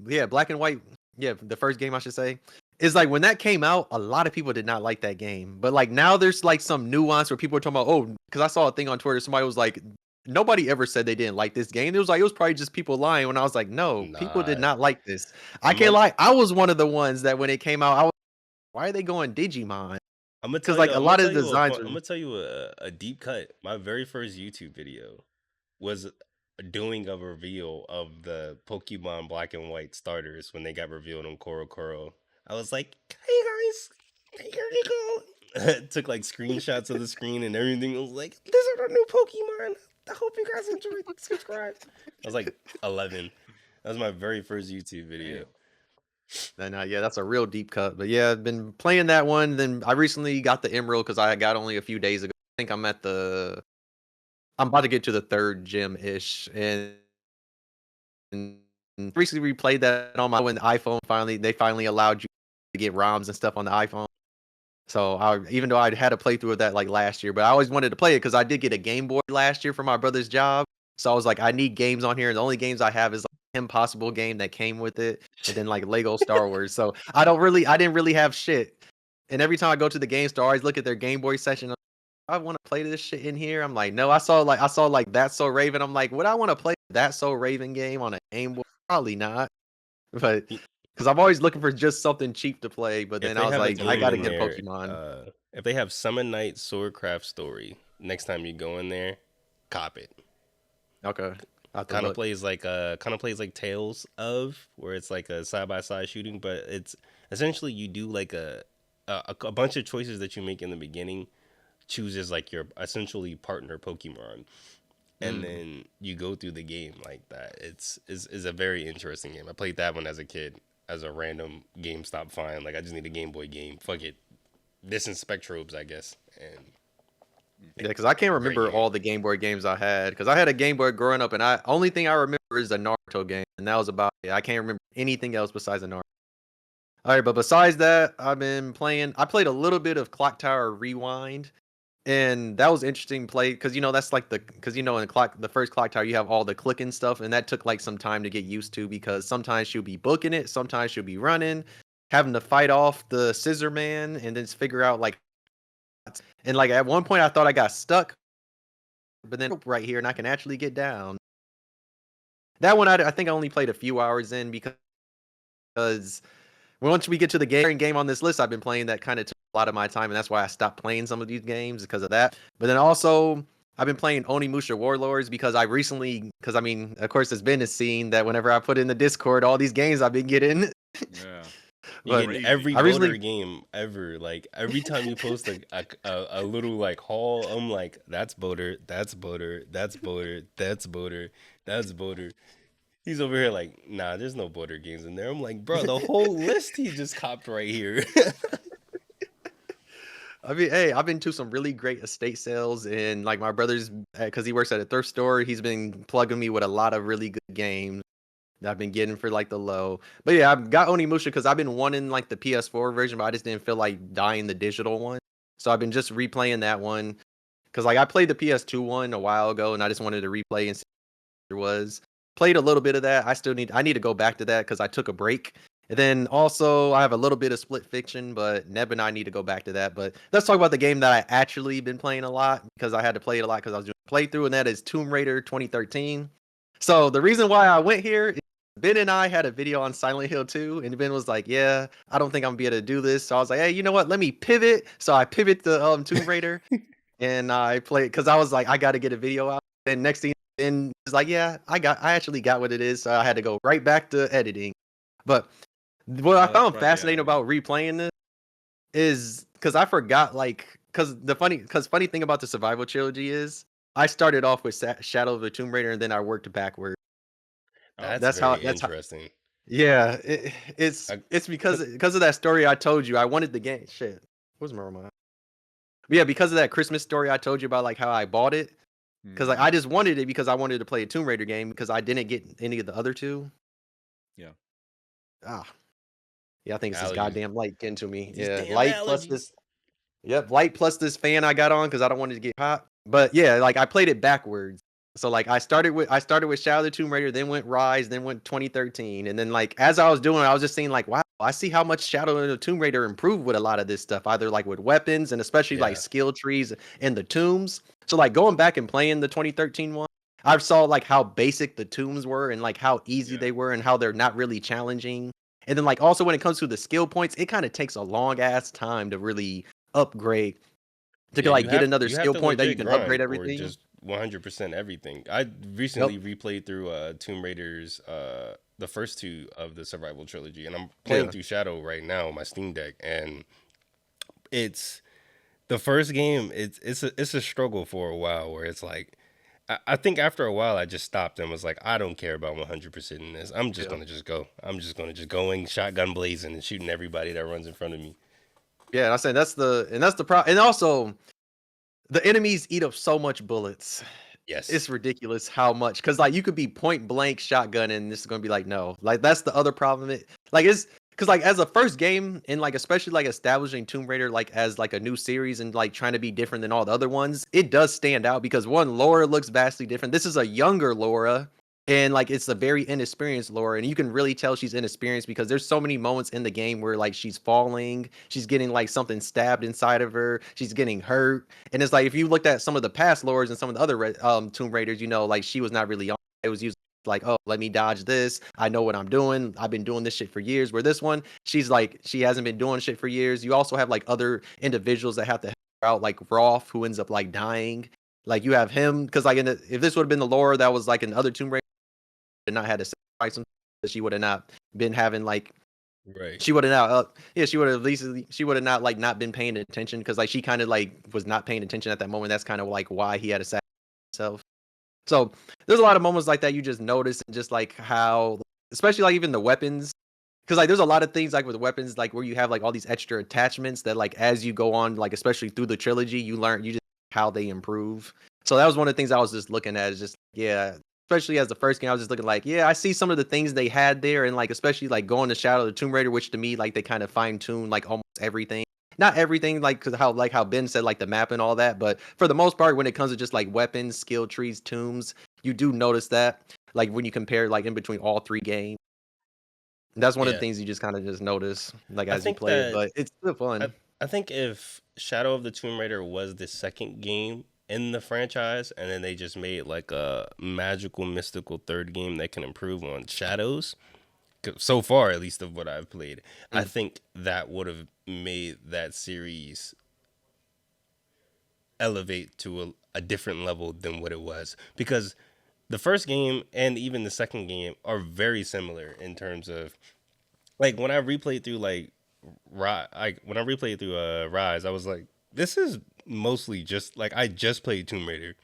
White, yeah, the first game I should say is like when that came out, a lot of people did not like that game, but like now there's like some nuance where people are talking about because I saw a thing on Twitter, somebody was like nobody ever said they didn't like this game. It was probably just people lying. When I was like, no, people did Nah, not like this. I I'm can't gonna lie. I was one of the ones that when it came out, I was, why are they going Digimon? I'm gonna Because tell you like a I'm gonna lot tell of the you a designs fun, are I'm gonna tell you a deep cut. My very first YouTube video was doing a reveal of the Pokemon Black and White starters when they got revealed on Koro. I was like, "Hey guys, here you go." Took like screenshots of the screen and everything. I was like, "These are the new Pokemon. I hope you guys enjoyed. Subscribe." I was like 11. That was my very first YouTube video. Damn. then yeah, that's a real deep cut. But yeah, I've been playing that one. Then I recently got the Emerald because I got only a few days ago. I think I'm about to get to the third gym ish, and recently replayed that on my when the iPhone they finally allowed you to get ROMs and stuff on the iPhone. So even though I had a playthrough of that like last year, but I always wanted to play it because I did get a Game Boy last year for my brother's job. So I was like, I need games on here, and the only games I have is like Impossible game that came with it, and then like Lego Star Wars. So I didn't really have shit. And every time I go to the game store, I always look at their Game Boy section. I want to play this shit in here. I'm like, no, I saw like That's So Raven. I'm like, would I want to play That So Raven game on a Game Boy? Probably not. But Y- because I'm always looking for just something cheap to play. But If then I they was have a like, I game gotta in get there, Pokemon. if they have Summon Night Swordcraft Story, next time you go in there, cop it. Okay, I have to Kind of look. plays like Tales of, where it's like a side by side shooting, but it's essentially you do like a bunch of choices that you make in the beginning chooses like your essentially partner Pokemon, and Mm. then you go through the game like that. Is a very interesting game. I played that one as a kid as a random GameStop find. Like I just need a Game Boy game. Fuck it, this and Spectrobes, I guess, and Yeah, because I can't great remember game. all the Game Boy games I had. Because I had a Game Boy growing up, and I only thing I remember is the Naruto game, and that was about it. I can't remember anything else besides the Naruto. All right, but besides that, I've been playing. I played a little bit of Clock Tower Rewind, and that was interesting play because that's like because in the first Clock Tower you have all the clicking stuff, and that took like some time to get used to because sometimes she'll be booking it, sometimes she'll be running, having to fight off the Scissor Man, and then figure out like and like at one point I thought I got stuck, but then right here and I can actually get down. That one I think I only played a few hours in because once we get to the game on this list I've been playing, that kind of took a lot of my time, and that's why I stopped playing some of these games because of that. But then also I've been playing Onimusha Warlords because because I mean, of course, it's been a scene that whenever I put in the Discord, all these games I've been getting. Yeah. You But get in Crazy. every I voter recently, game ever. Like every time you post a little like haul, I'm like, that's voter, that's voter, that's voter, that's voter, that's voter. He's over here like, nah, there's no border games in there. I'm like, bro, the whole list he just copped right here. I mean, hey, I've been to some really great estate sales, and like my brother's, because he works at a thrift store, he's been plugging me with a lot of really good games that I've been getting for like the low. But yeah, I've got Onimusha because I've been wanting like the PS4 version, but I just didn't feel like dying the digital one. So I've been just replaying that one because like I played the PS2 one a while ago, and I just wanted to replay and see what there was. Played a little bit of that. I need to go back to that because I took a break. And then also I have a little bit of Split Fiction, but Neb and I need to go back to that. But let's talk about the game that I actually been playing a lot because I had to play it a lot because I was doing a playthrough, and that is Tomb Raider 2013. So the reason why I went here is Ben and I had a video on Silent Hill 2, and Ben was like, "Yeah, I don't think I'm gonna be able to do this." So I was like, "Hey, you know what? Let me pivot." So I pivot to Tomb Raider, and I played because I was like, I got to get a video out. And next thing, Ben is like, "Yeah, I actually got what it is." So I had to go right back to editing. But what I Oh, that's found right. Yeah. fascinating about replaying this is because I forgot, like, funny thing about the survival trilogy is I started off with Shadow of the Tomb Raider, and then I worked backward. Oh, That's That's very how. interesting. Yeah, I, it's because of that story I told you. I wanted the game. Shit, where's my remote? But yeah, because of that Christmas story I told you about, like how I bought it. Because like hmm I just wanted it because I wanted to play a Tomb Raider game because I didn't get any of the other two. yeah. Ah, yeah, I think it's this allergies. goddamn light getting to me. These Yeah, damn light plus allergies. this. Yep, light plus this fan I got on because I don't want it to get hot. But yeah, like I played it backwards. So like I started with Shadow of the Tomb Raider, then went Rise, then went 2013, and then like as I was doing it, I was just seeing like, wow, I see how much Shadow of the Tomb Raider improved with a lot of this stuff, either like with weapons and especially like Yeah. skill trees and the tombs. So like going back and playing the 2013 one, I saw like how basic the tombs were and like how easy they were and how they're not really challenging. And then like also when it comes to the skill points, it kind of takes a long ass time to really upgrade to Yeah, like get another you have skill to point that you legit can upgrade grind or everything. just 100% everything. I Yep. recently replayed through Tomb Raiders, the first two of the survival trilogy, and I'm playing Yeah. through Shadow right now on my Steam Deck, and it's the first game. It's a struggle for a while where it's like. I think after a while I just stopped and was like, I don't care about 100% in this. I'm just Yeah. gonna just go. I'm just gonna just going shotgun blazing and shooting everybody that runs in front of me. Yeah, and I said that's the problem. And also the enemies eat up so much bullets. Yes. It's ridiculous how much, because like you could be point blank shotgun and this is gonna be like no, like that's the other problem. Like it's because like as a first game and like especially like establishing Tomb Raider like as like a new series and like trying to be different than all the other ones, it does stand out because one, Laura looks vastly different. This is a younger Laura. And like it's a very inexperienced Laura, and you can really tell she's inexperienced because there's so many moments in the game where like she's falling, she's getting like something stabbed inside of her, she's getting hurt, and it's like if you looked at some of the past lores and some of the other Tomb Raiders, you know, like she was not really on. It was usually like, oh, let me dodge this. I know what I'm doing. I've been doing this shit for years. Where this one, she's like, she hasn't been doing shit for years. You also have like other individuals that have to help her out, like Rolf, who ends up like dying. Like you have him because like if this would have been the lore that was like in other Tomb Raider, and not had to sacrifice him, she would have not been having like Right. she would have not yeah, she would have at least she would have not like not been paying attention because like she kind of like was not paying attention at that moment. That's kind of like why he had to sacrifice himself. So there's a lot of moments like that you just notice and just like how especially like even the weapons, because like there's a lot of things like with weapons like where you have like all these extra attachments that like as you go on like especially through the trilogy you learn you just how they improve. So that was one of the things I was just looking at is just yeah, especially as the first game I was just looking like yeah, I see some of the things they had there, and like especially like going to Shadow of the Tomb Raider, which to me like they kind of fine-tune like almost everything, not everything like because how Ben said like the map and all that, but for the most part when it comes to just like weapons, skill trees, tombs, you do notice that like when you compare like in between all three games. That's one of the Yeah. things you just kind of just notice, like, I as you think play it, that but it's still I, fun. I think if Shadow of the Tomb Raider was the second game in the franchise and then they just made like a magical mystical third game that can improve on Shadows, so far at least of what I've played, I Mm, think that would have made that series elevate to a different level than what it was, because the first game and even the second game are very similar in terms of like when I replayed through like when I replayed through Rise, I was like, this is mostly just like I just played Tomb Raider,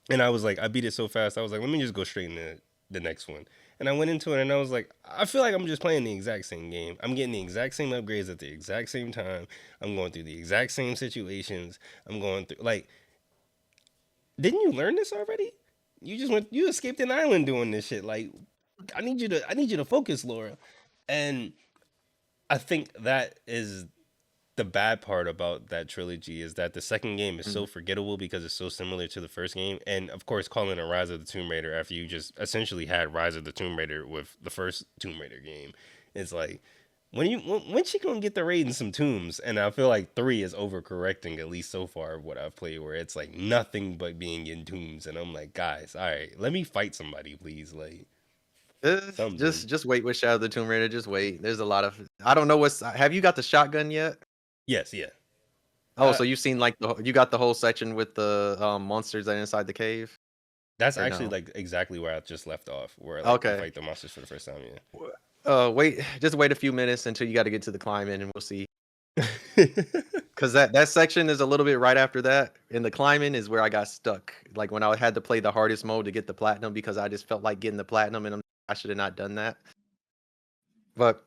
and I was like, I beat it so fast. I was like, let me just go straight into the next one. And I went into it, and I was like, I feel like I'm just playing the exact same game. I'm getting the exact same upgrades at the exact same time. I'm going through the exact same situations. I'm going through like, didn't you learn this already? You escaped an island doing this shit. Like, I need you to focus, Laura. And I think that is the bad part about that trilogy, is that the second game is mm. so forgettable because it's so similar to the first game. And of course, calling it Rise of the Tomb Raider after you just essentially had Rise of the Tomb Raider with the first Tomb Raider game, it's like when she gonna get the raid in some tombs? And I feel like 3 is overcorrecting, at least so far of what I've played, where it's like nothing but being in tombs, and I'm like, guys, all right, let me fight somebody, please, like something. Just wait with Shadow of the Tomb Raider, just wait. There's a lot of I don't know have you got the shotgun yet? Yes, yeah. Oh, Uh, so you've seen like you got the whole section with the monsters that are inside the cave that's or actually no? like exactly where I just left off, where like you Okay. fight the monsters for the first time. Wait, just wait a few minutes until you got to get to the climb in and we'll see. Yeah. Cause that section is a little bit right after that, and the climbing is where I got stuck. Like when I had to play the hardest mode to get the platinum because I just felt like getting the platinum, and I should have not done that. But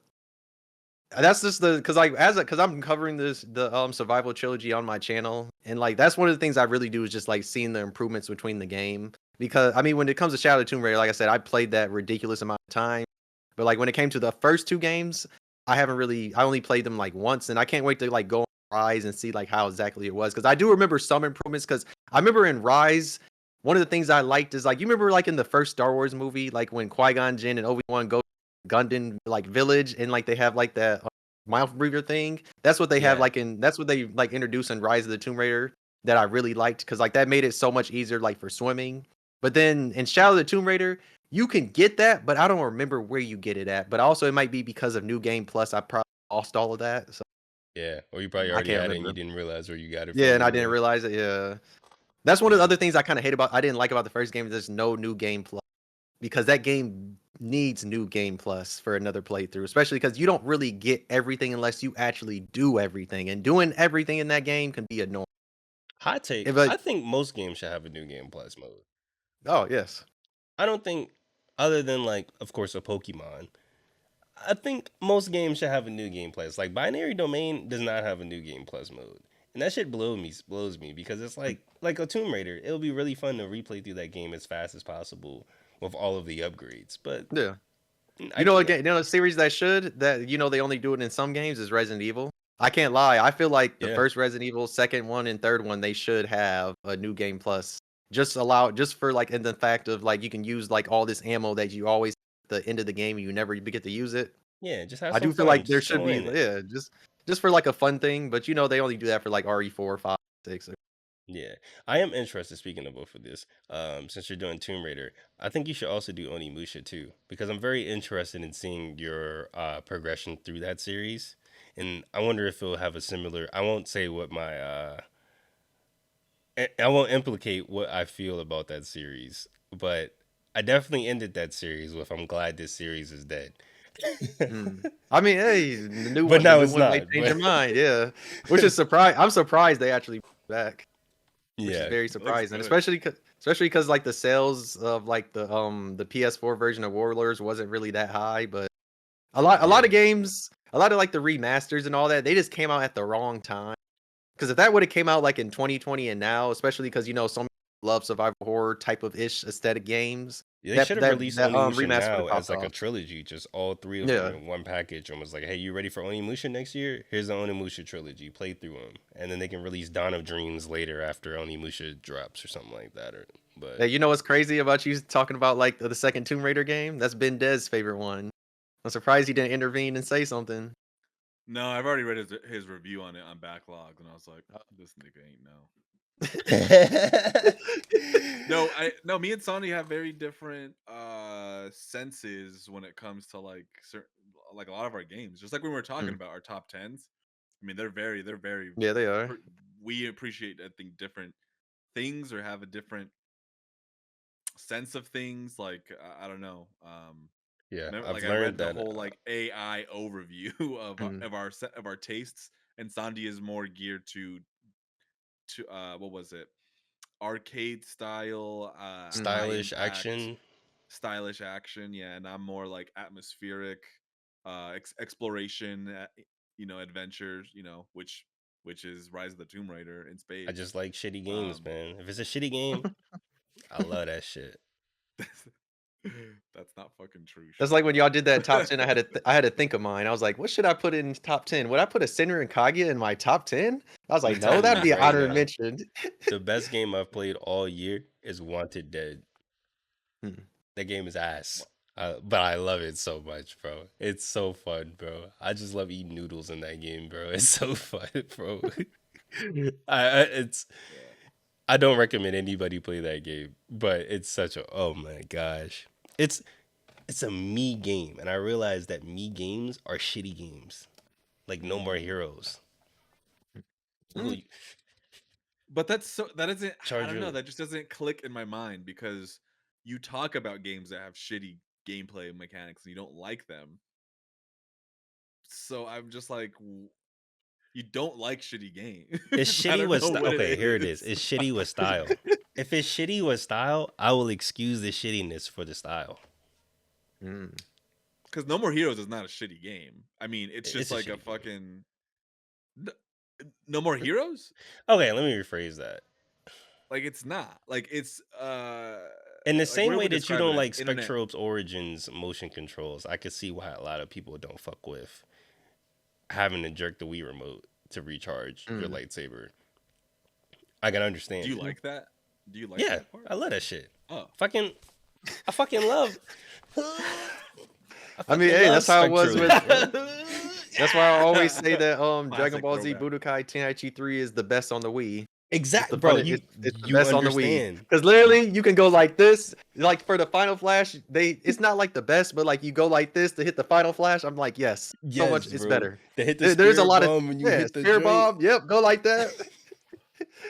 that's just the because like because I'm covering the survival trilogy on my channel, and like that's one of the things I really do is just like seeing the improvements between the game. Because I mean, when it comes to Shadow of the Tomb Raider, like I said, I played that ridiculous amount of time. But like when it came to the first two games, I only played them like once, and I can't wait to like go on Rise and see like how exactly it was. Because I do remember some improvements. Because I remember in Rise, one of the things I liked is like you remember like in the first Star Wars movie, like when Qui-Gon Jinn and Obi-Wan go to Gundan like village and like they have like that mouth breather thing. That's what they have Yeah. like in that's what they like introduced in Rise of the Tomb Raider that I really liked because like that made it so much easier like for swimming. But then in Shadow of the Tomb Raider, you can get that, but I don't remember where you get it at. But also, it might be because of New Game Plus. I probably lost all of that, so Yeah, or you probably I already can't had it and you remember. didn't realize where you got it Yeah, from and I didn't anyway. realize it. Yeah, that's one of the Yeah. other things I kind of hate about. I didn't like about the first game. There's no New Game Plus because that game needs New Game Plus for another playthrough, especially because you don't really get everything unless you actually do everything, and doing everything in that game can be annoying. Hot take. If like, I think most games should have a new game plus mode. oh yes, I don't think, other than like, of course, a Pokemon. I think most games should have a new game plus. Like Binary Domain does not have a new game plus mode, and that shit blows me because it's like a Tomb Raider. It'll be really fun to replay through that game as fast as possible with all of the upgrades. But yeah. I You know, can't. again, a series that they only do it in some games is Resident Evil. I can't lie. I feel like the Yeah, first Resident Evil, second one, and third one they should have a new game plus. Just for like in the fact of like you can use like all this ammo that you always at the end of the game and you never get to use it. yeah. Just have I some do feel fun. like there Just should go be in it. just for like a fun thing, but they only do that for like RE4, 5, 6. Yeah, I am interested. Speaking of both of this, since you're doing Tomb Raider, I think you should also do Onimusha too, because I'm very interested in seeing your progression through that series, and I wonder if it'll have a similar. I won't say what my I won't implicate what I feel about that series, but I definitely ended that series with "I'm glad this series is dead." Mm. I mean, hey, But the now new it's one might not. change But your mind, yeah. Which is surprised. I'm surprised they actually back. Which is yeah, very Looks surprising, good. especially because like the sales of like the PS4 version of Warlords wasn't really that high, but a lot yeah, of games, a lot of like the remasters and all that, they just came out at the wrong time. Because if that would have came out like in 2020 and now, especially because some love survival horror type of ish aesthetic games, they should have released that Onimusha remaster would now have as popped like a off. trilogy, just all three of them Yeah, in one package, and was like, "Hey, you ready for Onimusha next year? Here's the Onimusha trilogy. Play through them, and then they can release Dawn of Dreams later after Onimusha drops or something like that." Or, but hey, you know what's crazy about you talking about like the second Tomb Raider game? That's Bendez's favorite one. I'm surprised he didn't intervene and say something. No, I've already read his review on it on Backlog, and I was like, this nigga ain't no. No, me and Sonny have very different senses when it comes to like like a lot of our games. Just like when we were talking Mm. about our top tens. I mean, they're very Yeah, they are. we appreciate I think different things or have a different sense of things. Like I don't know. yeah, Remember, I've like I learned read the that. whole like AI overview Mm. of our tastes, and Sandy is more geared to what was it? Arcade style, Mm. high Stylish impact, action. stylish action. Yeah, and I'm more like atmospheric, exploration, adventures. Which is Rise of the Tomb Raider in I spades. just like shitty games, Um, man. If it's a shitty game, I love that shit. that's not fucking true, That's like when y'all did that top Sean. 10. I had to think of mine. I was like, what should I put in top 10? Would I put a Sinner and Kaguya in my top 10? I was I'm like, no, telling that'd you be an right honorable now, mention. the best game I've played all year is Wanted Dead. Hmm. That game is ass. But I love it so much, bro. It's so fun, bro. I just love eating noodles in that game, bro. It's so fun, bro. It's. Yeah. I don't recommend anybody play that game, but it's such a. Oh my gosh, it's a me game, and I realized that me games are shitty games. Like No More Mm. Heroes. Look, Mm. But that isn't I charge don't know, up. that just doesn't click in my mind because you talk about games that have shitty gameplay mechanics and you don't like them. So I'm just like you don't like shitty It's games. I shitty don't with know style. what it Okay, here it is. is. It's shitty with style. If it's shitty with style, I will excuse the shittiness for the style. Mm. Cuz No More Heroes is not a shitty game. I mean, it's just It's a like a shitty game. fucking N- No More Heroes? Okay, let me rephrase that. Like it's not. Like it's In the like what same do way we that you describe it don't as? like Internet. Spectrobe's Origins motion controls, I could see why a lot of people don't fuck with having to jerk the Wii remote to recharge your Mm. lightsaber. I can Do understand you it. like that? Do you like Yeah, that part? I love that shit. Oh. Fucking, I fucking love. I I mean, fucking hey, love that's how it was with. Spectrobes. That's why I always say that Dragon Classic Ball Z throwback. Budokai Tenkaichi 3 is the best on the Wii. It's the Exactly, bro. fun. You It's the you best on the Wii. understand. Because literally, you can go like this. Like for the final flash, it's not like the best, but like you go like this to hit the final flash. I'm like, yes, so much. Yes, It's bro. better. They hit the There's a spirit lot of bomb when you yeah, hit the spear joint. bomb. Yep, go like that.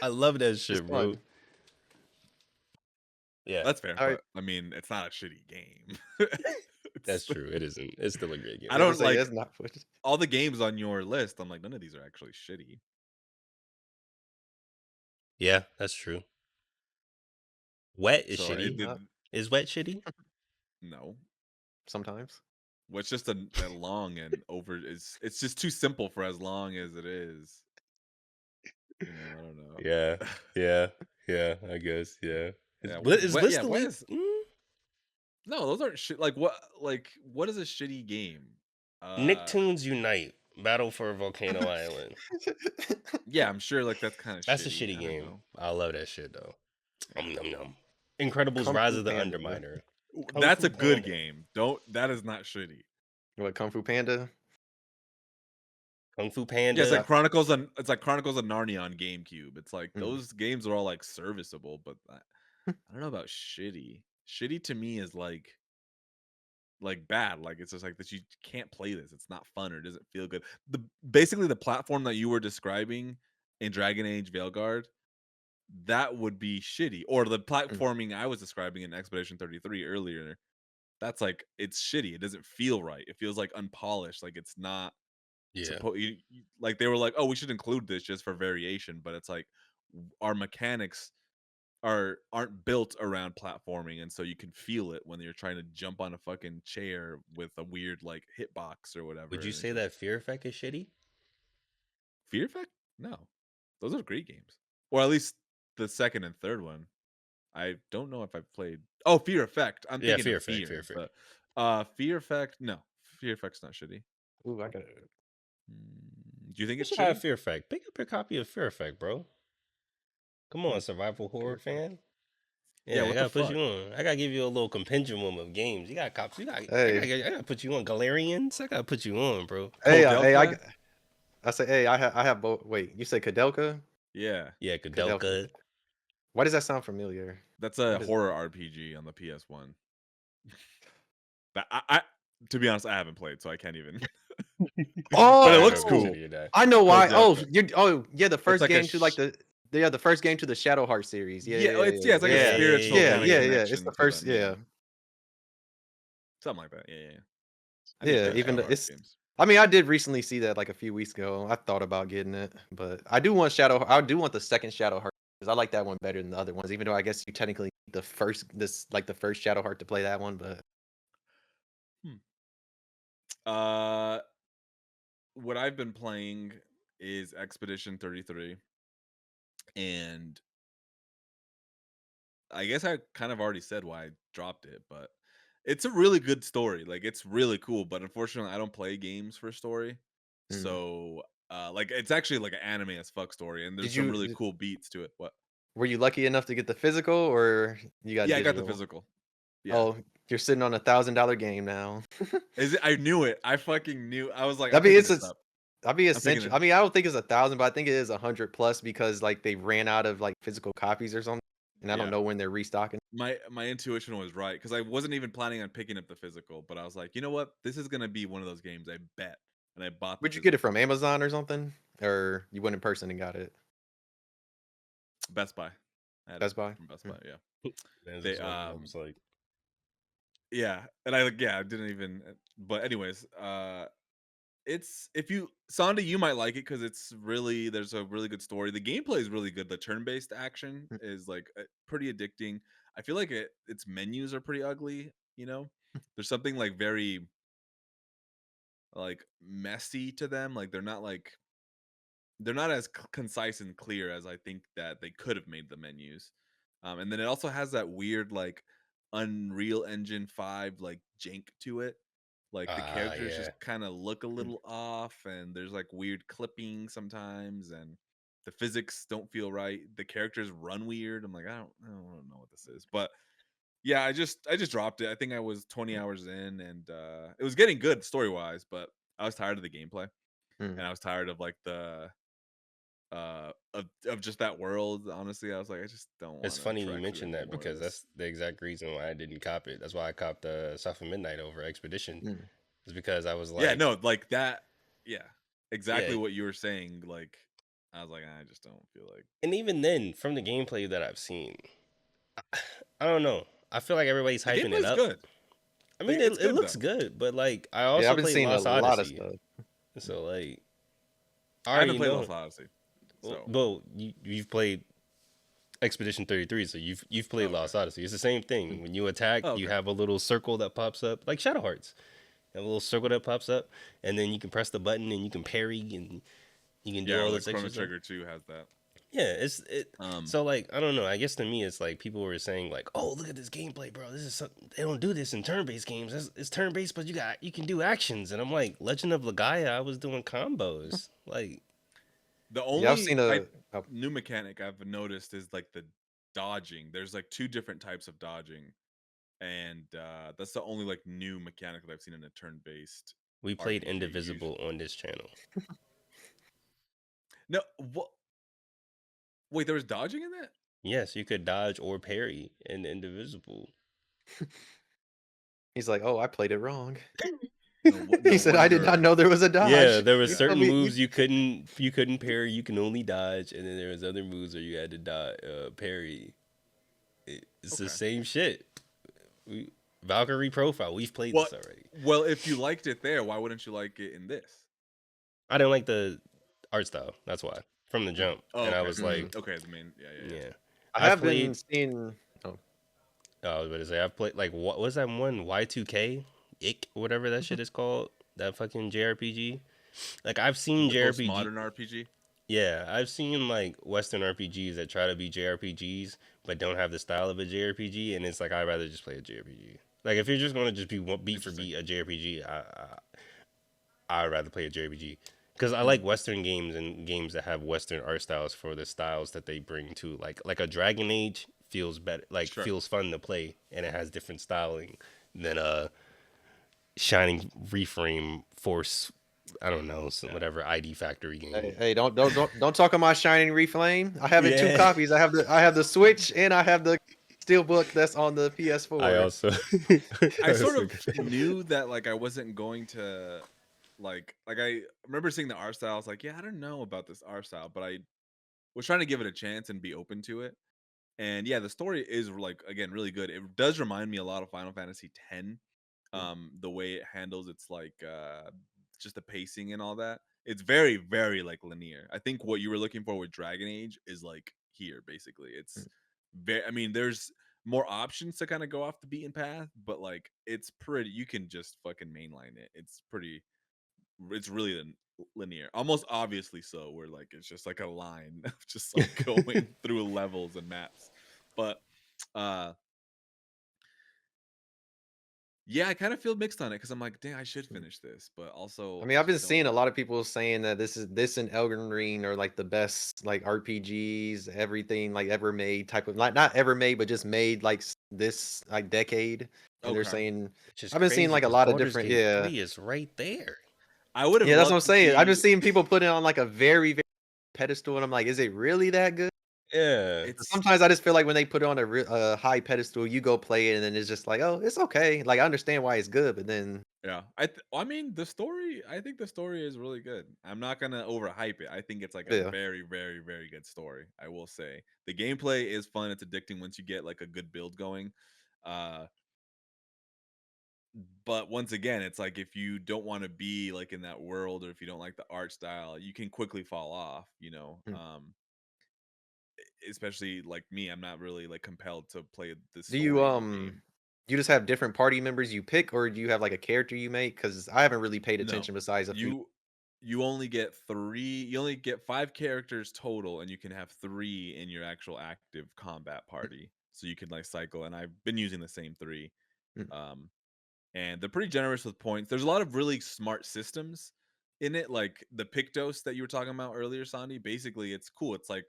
I love that It's shit, bro. fun. Yeah, That's fair, All right, but I mean, it's not a shitty game. that's It's, true. It isn't. It's still a great game. I yeah, I'm don't saying like that's not. all the games on your list. I'm like, none of these are actually shitty. Yeah, that's true. Wet is So it shitty. did Is wet shitty? no. Sometimes. What's just a long and over is it's just too simple for as long as it is. I don't know. Yeah, yeah, yeah. I guess. Yeah. Yeah, Is what? Blitz Yeah, the what lead? is? No, those aren't shit. Like what? Like what is a shitty game? Uh, Nicktoons Unite. Battle for Volcano Island. yeah, I'm sure. Like that's kind of That's a shitty. shitty I don't game. know. I love that shit though. Yeah. Nom nom. Incredibles Kung Rise Fu of the Panda. Underminer. Kung That's Fu a good Panda. game. Don't. That is not shitty. What Kung Fu Panda? Kung Fu Yeah, it's Panda. like Chronicles on. It's like Chronicles of Narnia on GameCube. It's like Mm. those games are all like serviceable, but I don't know about shitty. Shitty to me is like bad. Like it's just like that you can't play this. It's not fun or it doesn't feel good. The basically the platform that you were describing in Dragon Age Veilguard, that would be shitty. Or the Mm. platforming I was describing in Expedition 33 earlier, that's like it's shitty. It doesn't feel right. It feels like unpolished. Like it's not Yeah. supposed. Like they were like, oh, we should include this just for variation, but it's like our mechanics aren't built around platforming, and so you can feel it when you're trying to jump on a fucking chair with a weird like hitbox or whatever. Would you And it's say just that Fear Effect is shitty? Fear Effect. No, those are great games, or at least the second and third one. I don't know if I've played. Oh, Fear Effect. I'm Yeah, thinking Fear of Effect. Fear Fear, Effect. but Fear Effect. No, Fear Effect's not shitty. Ooh, I got Do you think You it's should have shitty? Fear Effect. Pick up your copy of Fear Effect, bro. Come on, survival Fear horror Effect. fan. Yeah. Yeah, I What the gotta put fuck? you on. I gotta give you a little compendium of games. You got cops. Hey, I gotta put you on Galarians. I gotta put you on, bro. hey, Podelka. I say, hey, I have both. Wait, you say Kadelka? Yeah, Yeah, Kadelka. Kudelka. Why does that sound familiar? that's a What is? horror RPG on the PS1. That I to be honest, I haven't played, so I can't even. But it I looks haven't Oh, listened cool. to your dad. I know why. Oh, Podelka. yeah, the It's first like a game to like the first game to the Shadow Heart series. Yeah, yeah, it's like a Yeah, yeah, spiritual yeah, yeah, kind of yeah, yeah. yeah. It's connection the to first. them. Yeah, Yeah, something like that. Yeah. I need to yeah. play the Even Shadow though Hearts it's. games. I mean, I did recently see that like a few weeks ago. I thought about getting it, but I do want Shadow. I do want the second Shadow Heart because I like that one better than the other ones. Even though I guess you technically need the first Shadow Heart to play that one, but Hmm. Uh, what I've been playing is Expedition 33, and I guess I kind of already said why I dropped it, but it's a really good story. Like it's really cool, but unfortunately, I don't play games for story. mm. So, like it's actually like an anime as fuck story, and there's Did some really you cool beats to it. What? were you lucky enough to get the physical or you got Yeah, I got the digital? physical. Yeah. Oh, you're sitting on $1,000 game now. Is it? I knew it. I fucking knew. I was like, I I'm mean, picking it's this a, up. I mean, I'm picking essential. it. I mean, I don't think it's 1,000, but I think it is 100 plus because like they ran out of like physical copies or something, and I don't Yeah. know when they're restocking. My intuition was right because I wasn't even planning on picking up the physical, but I was like, you know what? This is gonna be one of those games. I bet, and I bought the Would you get it physical. from Amazon or something, or you went in person and got it? Best Buy. I had it Best Buy. from Best Hmm. Buy. Yeah. That's They just what I was like. yeah, and I like yeah, I didn't even. But anyways, it's if you Sonda, you might like it because it's really there's a really good story. The gameplay is really good. The turn-based action is like pretty addicting. I feel like its menus are pretty ugly. There's something like very like messy to them. Like they're not as concise and clear as I think that they could have made the menus. And then it also has that weird like Unreal Engine 5 like jank to it. Like the Ah, characters yeah. just kind of look a little off, and there's like weird clipping sometimes, and the physics don't feel right. The characters run weird. I'm like, I don't know what this is, but yeah, I just dropped it. I think I was 20 hours in, and it was getting good story wise, but I was tired of the gameplay, Mm. and I was tired of like of just that world. Honestly, I was like, I just don't It's want to funny you track through mentioned any that more of because this. that's the exact reason why I didn't cop it. That's why I copped the South of Midnight over Expedition. Mm. It's because I was Yeah, like, no, like that. Yeah, yeah. exactly what you were saying. Like, I was like, I just don't feel like And even then, from the gameplay that I've seen, I don't know. I feel like everybody's the hyping it gameplay's up. good. I mean, It's it good looks though. good, but like I Yeah, I've also been played seeing a Lost lot of Odyssey, stuff. so like I I haven't already played know. Lost Odyssey, so Well, you've played Expedition 33, so you've played okay. Lost Odyssey. It's the same thing. When you attack, Oh, you okay. have a little circle that pops up, like Shadow Hearts. You have a little circle that pops up, and then you can press the button and you can parry and you can do Yeah, or all like this Chrono extra stuff. Trigger 2 has that. Yeah, it's it. Um, So like I don't know. I guess to me it's like people were saying like, oh look at this gameplay, bro. This is something they don't do this in turn-based games. It's turn-based, but you can do actions. And I'm like, Legend of Legaia, I was doing combos. Like the Yeah, I've only seen a. Oh, new mechanic I've noticed is like the dodging. There's like two different types of dodging, and that's the only like new mechanic that I've seen in a turn-based we played RPG. Usually, Indivisible on this channel. no. What? Wait, there was dodging in that? Yes, you could dodge or parry in Indivisible. he's like, oh, I played it wrong. No, no He said, I did not wonder. know there was a Yeah, dodge. there was You Yeah. told certain me moves you couldn't parry, you can only dodge, and then there was other moves where you had to parry. It's the Okay. same shit. We, Valkyrie profile, we've played Well, this already. well, if you liked it there, why wouldn't you like it in this? I didn't like the art style. That's why from the jump, Oh, and I okay. was Mm. like, Okay, the main. Yeah, yeah, yeah. yeah, I I've have been played. seeing. Oh, I was about to say I've played like what was that one Y2K, whatever that shit is called. That fucking JRPG. Like I've seen The JRPG. postmodern RPG. Yeah, I've seen like Western RPGs that try to be JRPGs but don't have the style of a JRPG, and it's like I'd rather just play a JRPG. Like if you're just gonna just be beat for Interesting. beat a JRPG, I'd rather play a JRPG because I Hmm. like Western games and games that have Western art styles for the styles that they bring to like a Dragon Age feels better, like Sure. feels fun to play, and it has different styling than a Shining Reframe Force. I don't know, some Yeah. whatever ID Factory game. hey, don't talk on my Shining Reflame. I have it two Yeah. copies. I have the Switch and I have the Steelbook that's on the I PS4. also, I I sort also of knew that like I wasn't going to like I remember seeing the art style. I was like, yeah, I don't know about this art style, but I was trying to give it a chance and be open to it. And yeah, the story is like again really good. It does remind me a lot of Final Fantasy X. Mm. The way it handles its like just the pacing and all that. It's very very like linear. I think what you were looking for with Dragon Age is like here basically. It's Mm. very. I mean, there's more options to kind of go off the beaten path, but like it's pretty. You can just fucking mainline it. It's pretty. It's really linear, almost obviously so. Where like it's just like a line of just like going through levels and maps. But uh yeah, I kind of feel mixed on it because I'm like, dang, I should finish this, but I also mean, I I've been just don't seeing a know. lot of people saying that this and Elden Ring are like the best like RPGs, everything like ever made type of like not ever made, but just made like this like decade. And they're Okay, saying which is I've been seeing crazy like a because lot of Baldur's different Gate yeah. 3 is right there. I would have Yeah, that's what I'm loved to saying. I've been see. seeing people put it on like a very, very pedestal, and I'm like, is it really that good? Yeah. It's Sometimes I just feel like when they put it on a high pedestal, you go play it, and then it's just like, oh, it's okay. Like I understand why it's good, but then yeah. I mean the story. I think the story is really good. I'm not gonna overhype it. I think it's like a yeah. very very very good story. I will say the gameplay is fun. It's addicting once you get like a good build going. Uh, but once again, it's like if you don't want to be like in that world or if you don't like the art style, you can quickly fall off. Mm. Especially like me, I'm not really like compelled to play the Do you story of the game. you just have different party members you pick, or do you have like a character you make? Because I haven't really paid No. attention besides a few. You only get 3, you only get 5 characters total and you can have 3 in your actual active combat party. So you can like cycle and I've been using the same 3. Mm. Um and they're pretty generous with points. There's a lot of really smart systems in it, like the Pictos that you were talking about earlier, Sandy. Basically, it's cool. It's like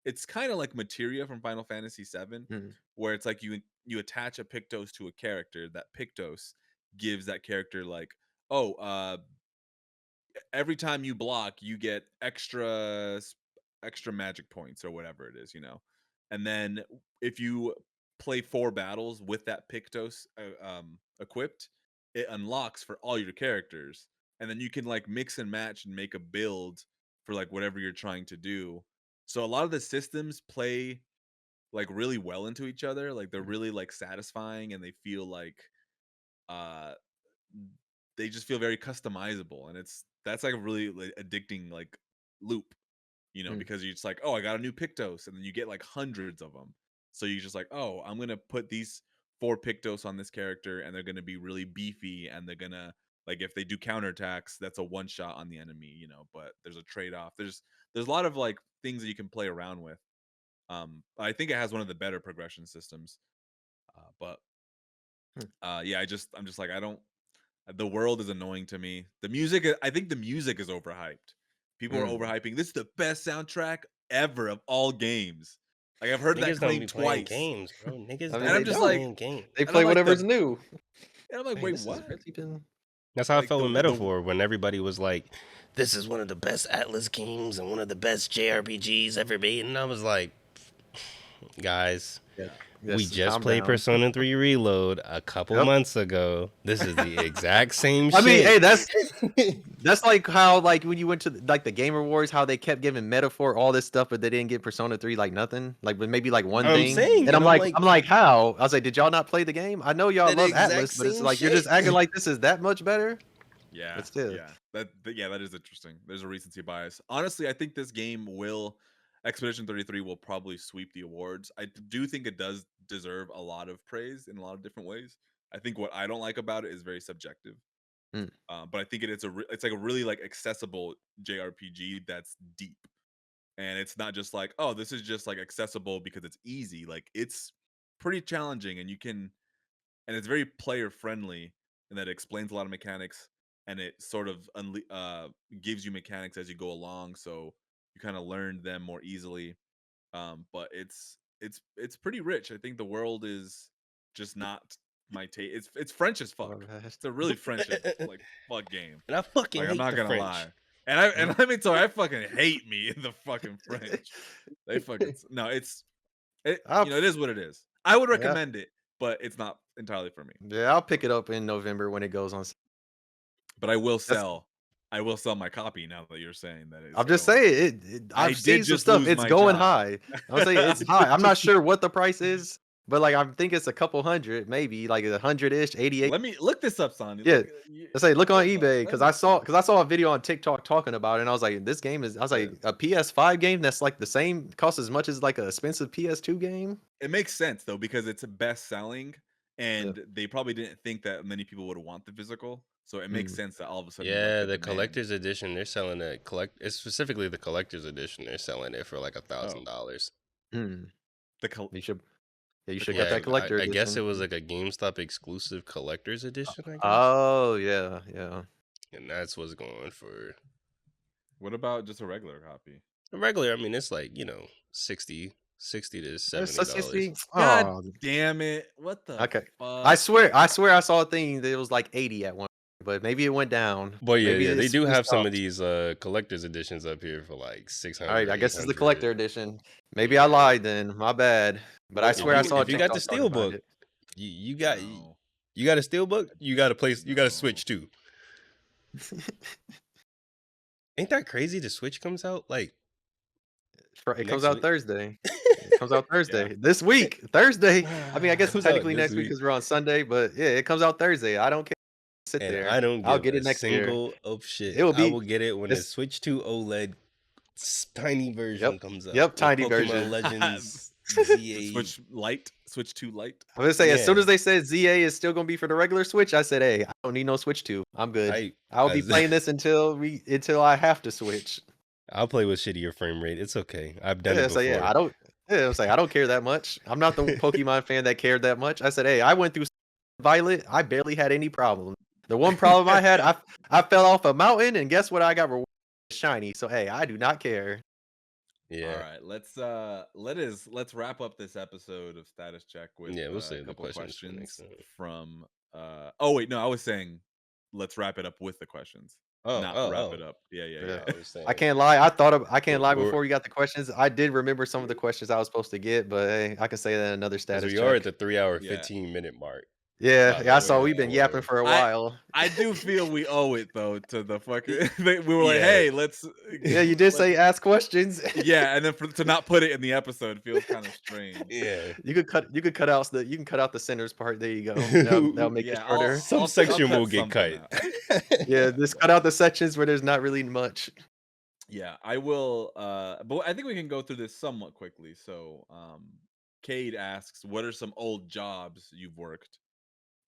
it's kind of like materia from Final Fantasy VII, Mm. where it's like you attach a Pictos to a character. That Pictos gives that character like, oh, every time you block, you get extra extra magic points or whatever it is, you know. And then if you play 4 battles with that Pictos equipped, it unlocks for all your characters, and then you can like mix and match and make a build for like whatever you're trying to do. So a lot of the systems play like really well into each other. Like they're really like satisfying, and they feel like uh they just feel very customizable, and that's like a really like, addicting like loop, you know, Mm. because you're just like, oh, I got a new Pictos, and then you get like hundreds of them. So you just like, oh, I'm gonna put these 4 Pictos on this character, and they're gonna be really beefy, and they're gonna like if they do counterattacks, that's a one shot on the enemy, you know. But there's a trade off. There's a lot of like things that you can play around with. I think it has one of the better progression systems. But Hmm. yeah, I'm just like I don't. The world is annoying to me. The music, I think the music is overhyped. People are Mm. overhyping. This is the best soundtrack ever of all games. Like I've heard that Niggas don't claim be playing twice, games, bro. Niggas I mean, and don't they I'm be just don't. like, playing games. They and I'm play like whatever's new. wait, This has what? really been. That's how I Like felt with the Metaphor when everybody was like, "This is one of the best Atlas games and one of the best JRPGs ever made," and I was like, "Guys, Yeah. yeah, we Yes. just Calm played down. Persona 3 Reload a couple Yep. months ago. This is the exact same I mean, hey, shit." that's like how like when you went to like the Game Awards, how they kept giving Metaphor all this stuff, but they didn't give Persona 3 like nothing, like but maybe like one I'm thing. saying, And and I'm like, how? I was like, did y'all not play the game? I know y'all that love exact Atlas, but it's same like you're just shit. acting like this is that much better. yeah, But still, yeah. Yeah, that is interesting. There's a recency bias. Honestly, I think this game will Expedition 33 will probably sweep the awards. I do think it does deserve a lot of praise in a lot of different ways. I think what I don't like about it is very subjective. Mm. But I think it's like a really like accessible JRPG that's deep, and it's not just like, oh, this is just like accessible because it's easy. Like it's pretty challenging, and it's very player friendly, and that explains a lot of mechanics, and it sort of gives you mechanics as you go along, so you kind of learn them more easily. But it's pretty rich. I think the world is just not my taste. It's French as Oh, fuck. gosh. It's a really French as like fuck game. And I fucking Like I'm hate not the gonna French. lie. And let me tell you, I fucking hate me in the fucking French. They fucking no, I'll, it is what it is. I would yeah, recommend it, but it's not entirely for me. yeah, I'll pick it up in November when it goes on. But That's, I will sell my copy now that you're saying that it's I'm just going. saying I I've did seen some just stuff. lose It's my going job. high. I'm saying I it's high. did I'm not just- sure what the price is, but like I think it's a couple hundred, maybe like 100-ish, 88. Let me look this up, Sondi. Yeah. I say look on Hold up. eBay Let because me see. I saw a video on TikTok talking about it, and I was like, this game is. I was Yeah. like, a PS5 game that's like the same cost as much as like an expensive PS2 game. It makes sense though because it's a best selling, Yeah. and they probably didn't think that many people would want the physical. So it makes Mm. sense that all of a sudden like Yeah, the the demand. collector's edition, they're selling it it's specifically the collector's edition, they're selling it for like Oh, $1,000. Mm. the col- You should. Yeah, you the should got Yeah, that collector's edition. collector I guess it edition. was like a GameStop exclusive collector's edition, I guess. Oh yeah, yeah. And that's what's going for What about just a regular copy? a regular. I mean, it's like, 60 to It's $70. God Oh, damn it! What the okay. fuck? I swear I saw a thing that it was like 80 at one, but maybe it went down. But yeah, Maybe they it's do have some of stopped. these collector's editions up here for like 600, All right, I guess it's the 800. collector edition. Maybe I Yeah. lied then. My bad. But I What swear I saw a If you got the TikTok talking about steelbook, it. you got No, you got a steelbook, you got to place, you got to no. switch too. Ain't that crazy? The Switch comes out like It comes next out week. Thursday. It comes out Thursday. This week. Thursday. I mean, I guess Comes out technically this next week week. because we're on Sunday, but yeah, it comes out Thursday. I don't care. Sit And there. I don't I'll give get a it next year. single of shit. It will I be will get it when the this. Switch 2 OLED tiny version Yep. comes out. Yep. With Tiny Pokemon version. Legends ZA. Switch to light. I'm gonna say as soon Yeah, as they said ZA is still gonna be for the regular Switch, I said, hey, I don't need no Switch 2. I'm good. I I'll be playing this until I have to switch. I'll play with shittier frame rate. It's okay. I've done Yeah, it so yeah, before. I don't. Yeah, it's like I don't care that much. I'm not the Pokemon fan that cared that much. I said, hey, I went through Violet. I barely had any problem. The one problem I had, I fell off a mountain, and guess what? I got rewarded with shiny. So hey, I do not care. All Yeah. right, let's wrap up this episode of Status Check with Yeah, we'll a save the couple of questions for next questions time. from. Oh wait, no, I was saying let's wrap it up with the questions. Oh, not oh, wrap oh. it up. Yeah, yeah, Yeah. I yeah. was I saying, can't lie. I can't lie. we're Before we got the questions, I did remember some of the questions I was supposed to get, but hey, I can say that in another because status we are at check. the 3 hour Yeah. 15 minute mark. Yeah, By yeah. the I saw way, we've been yapping for for a I while. I do feel we owe it though to the y- fucking. We were like, yeah, hey, let's Yeah, you did let's say ask questions. yeah, and then to not put it in the episode feels kind of strange. yeah. You could cut out the centers part. There you go. That'll make it Yeah, shorter. Some I'll section will cut get something cut. out. Yeah, Yeah, just cut but out the sections where there's not really much. yeah, I will. But I think we can go through this somewhat quickly. So, Cade asks, "What are some old jobs you've worked,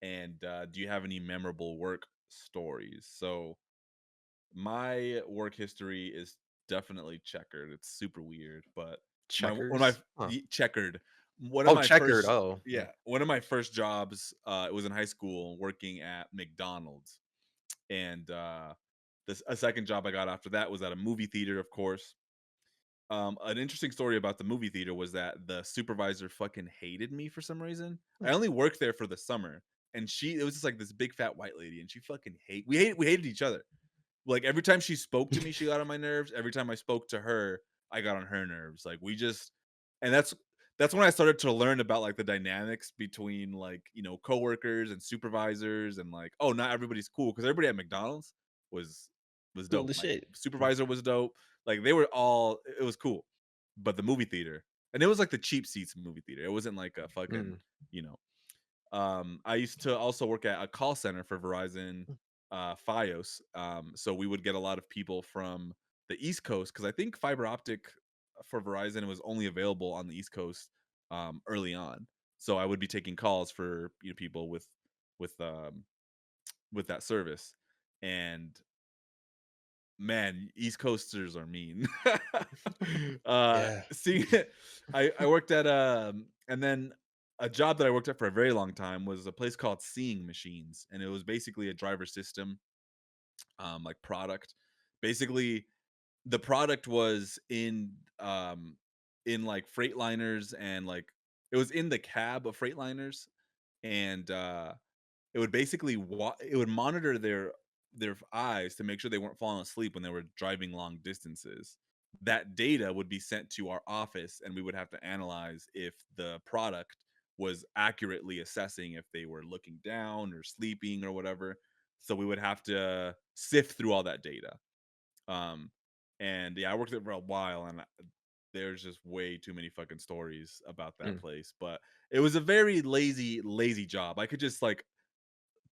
and do you have any memorable work stories?" So, my work history is definitely checkered. It's super weird, but one of my Checkers? Huh. checkered. One of Oh, my checkered. first Oh. yeah, one of my first jobs. It was in high school working at McDonald's, and this a second job I got after that was at a movie theater, of course. An interesting story about the movie theater was that the supervisor fucking hated me for some reason. I only worked there for the summer, and it was just like this big fat white lady, and she fucking we hated each other. Like every time she spoke to me, she got on my nerves. Every time I spoke to her, I got on her nerves. Like we just, and that's when I started to learn about like the dynamics between like coworkers and supervisors, and like, oh, not everybody's cool because everybody at McDonald's was Cool dope. as My shit. supervisor was dope. Like they were all, it was cool. But the movie theater, and it was like the cheap seats movie theater. It wasn't like a fucking Mm. you know I used to also work at a call center for Verizon, Fios. So we would get a lot of people from the East Coast because I think fiber optic for Verizon was only available on the East Coast early on. So I would be taking calls for people with um, with that service, and man, East Coasters are mean. Yeah. See, I worked at and then a job that I worked at for a very long time was a place called Seeing Machines, and it was basically a driver system like product. Basically, the product was in like freightliners, and like it was in the cab of freightliners, and it would basically it would monitor their eyes to make sure they weren't falling asleep when they were driving long distances. That data would be sent to our office, and we would have to analyze if the product was accurately assessing if they were looking down or sleeping or whatever. So we would have to sift through all that data. Um, and yeah, I worked there for a while, and there's just way too many fucking stories about that Mm. place. But it was a very lazy job. I could just like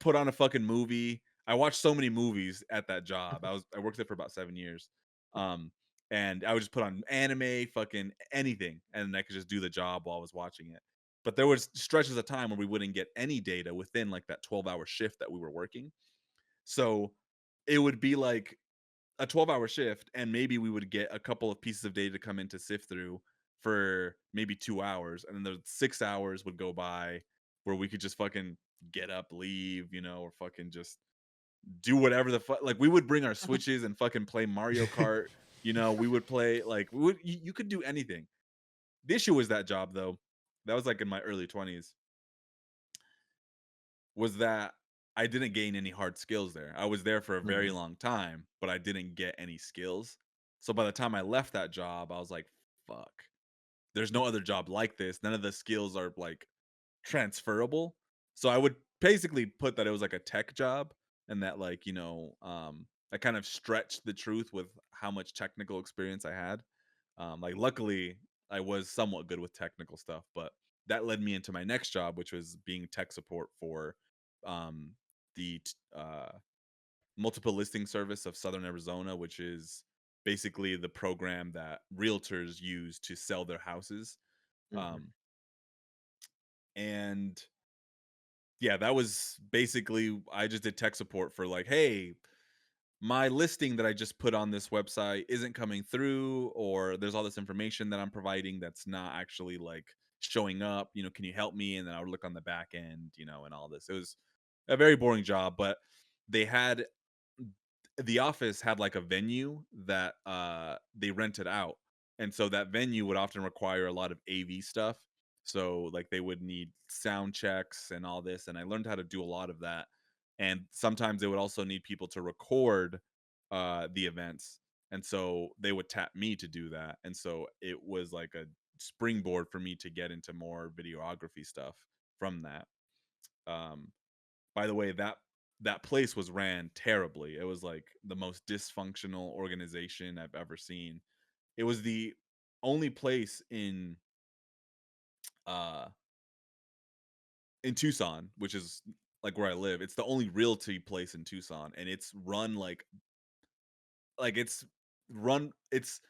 put on a fucking movie. I watched so many movies at that job. I worked there for about 7 years. Um, and I would just put on anime, fucking anything, and I could just do the job while I was watching it. But there was stretches of time where we wouldn't get any data within like that 12-hour shift that we were working. So it would be like a 12-hour shift, and maybe we would get a couple of pieces of data to come in to sift through for maybe 2 hours, and then the 6 hours would go by where we could just fucking get up, leave, or fucking just do whatever the fuck. Like we would bring our switches and fucking play Mario Kart. We would play like you could do anything. The issue was that job though. That was like in my early 20s. Was that I didn't gain any hard skills there. I was there for a very Mm. long time, but I didn't get any skills. So by the time I left that job, I was like, fuck. There's no other job like this. None of the skills are like transferable. So I would basically put that it was like a tech job, and that like, I kind of stretched the truth with how much technical experience I had. Like luckily I was somewhat good with technical stuff, but that led me into my next job, which was being tech support for um the multiple listing service of Southern Arizona, which is basically the program that realtors use to sell their houses. Mhm. Um and yeah, that was basically, I just did tech support for like, hey, my listing that I just put on this website isn't coming through, or there's all this information that I'm providing that's not actually like showing up. Can you help me? And then I would look on the back end, and all this. It was a very boring job, but they had the office had like a venue that they rented out. And so that venue would often require a lot of AV stuff. So like they would need sound checks and all this, and I learned how to do a lot of that. And sometimes they would also need people to record the events, and so they would tap me to do that, and so it was like a springboard for me to get into more videography stuff from that. Um, by the way, that place was ran terribly. It was like the most dysfunctional organization I've ever seen. It was the only place uh in Tucson, which is like where I live. It's the only realty place in Tucson, and it's run like run it's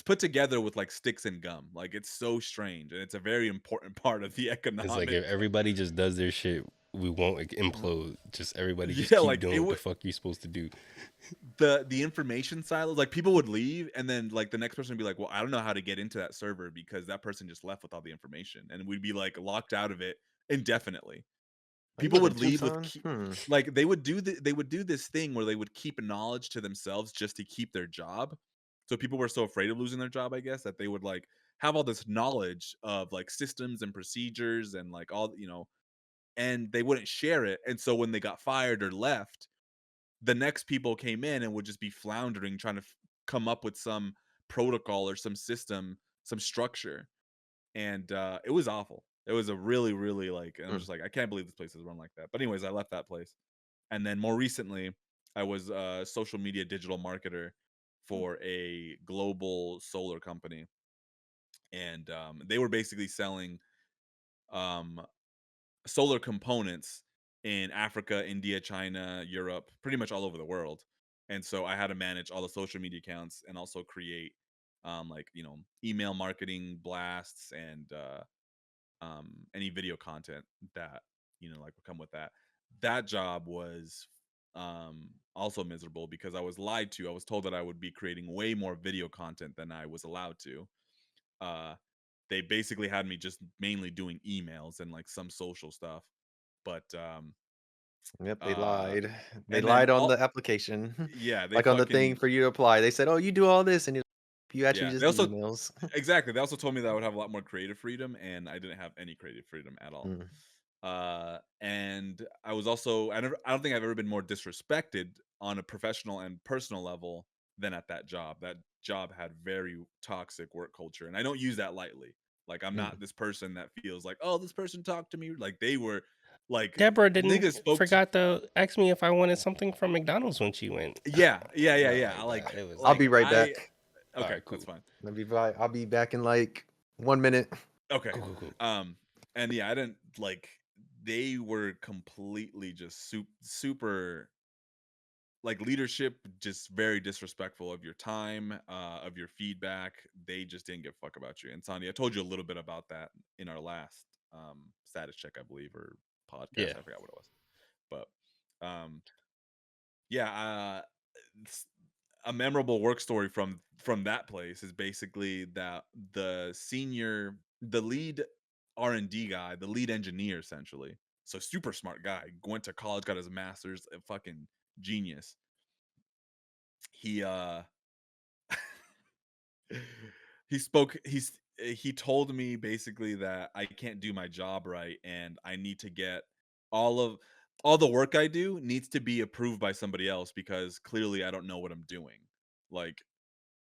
put together with like sticks and gum. Like it's so strange, and it's a very important part of the It's like economic. if everybody just does their shit, we won't like, implode. Just everybody just Yeah, keep like doing what the fuck you supposed to do. the information silos, like people would leave and then like the next person would be like, well, I don't know how to get into that server because that person just left with all the information, and we'd be like locked out of it indefinitely. Oh, you People live in would leave with Tucson? Hmm. like they would do this thing where they would keep knowledge to themselves just to keep their job. So people were so afraid of losing their job, I guess, that they would like have all this knowledge of like systems and procedures and like all, and they wouldn't share it. And so when they got fired or left, the next people came in and would just be floundering trying to come up with some protocol or some system, some structure. And it was awful. It was a really, really like, I'm Hmm. just like, I can't believe this place is run like that. But anyways, I left that place. And then more recently, I was a social media digital marketer for a global solar company. And they were basically selling um, solar components in Africa, India, China, Europe, pretty much all over the world. And so I had to manage all the social media accounts and also create like, email marketing blasts and any video content that, like would come with that. That job was also miserable because I was lied to. I was told that I would be creating way more video content than I was allowed to. Uh they basically had me just mainly doing emails and like some social stuff. But Yep, they uh lied. They and then lied on the all application, yeah, they like on the thing fucking for you to apply. They said, "Oh, you do all this," and you actually yeah, just they do also emails. exactly, they also told me that I would have a lot more creative freedom, and I didn't have any creative freedom at all. Mm. And I was also I don't think I've ever been more disrespected on a professional and personal level than at that job. That job had very toxic work culture, and I don't use that lightly. Like I'm Mm. not this person that feels like, oh, this person talked to me. Like they were like Deborah didn't niggas spoke to forgot to ask me if I wanted something from McDonald's when she went. yeah, yeah, yeah, No, yeah. like that. It was I'll like, be right I back. all okay, right, that's cool, fine. I'll be back in like 1 minute. Okay. cool, cool, cool. And yeah, I didn't like they were completely just super like leadership, just very disrespectful of your time, of your feedback. They just didn't give a fuck about you. And Sandy, I told you a little bit about that in our last status check, I believe, or podcast. Yeah, I forgot what it was. But yeah, s- a memorable work story from that place is basically that the lead R&D guy, the lead engineer essentially, so super smart guy, went to college, got his master's, a fucking genius. He he told me basically that I can't do my job right, and I need to get all of all the work I do needs to be approved by somebody else because clearly I don't know what I'm doing. Like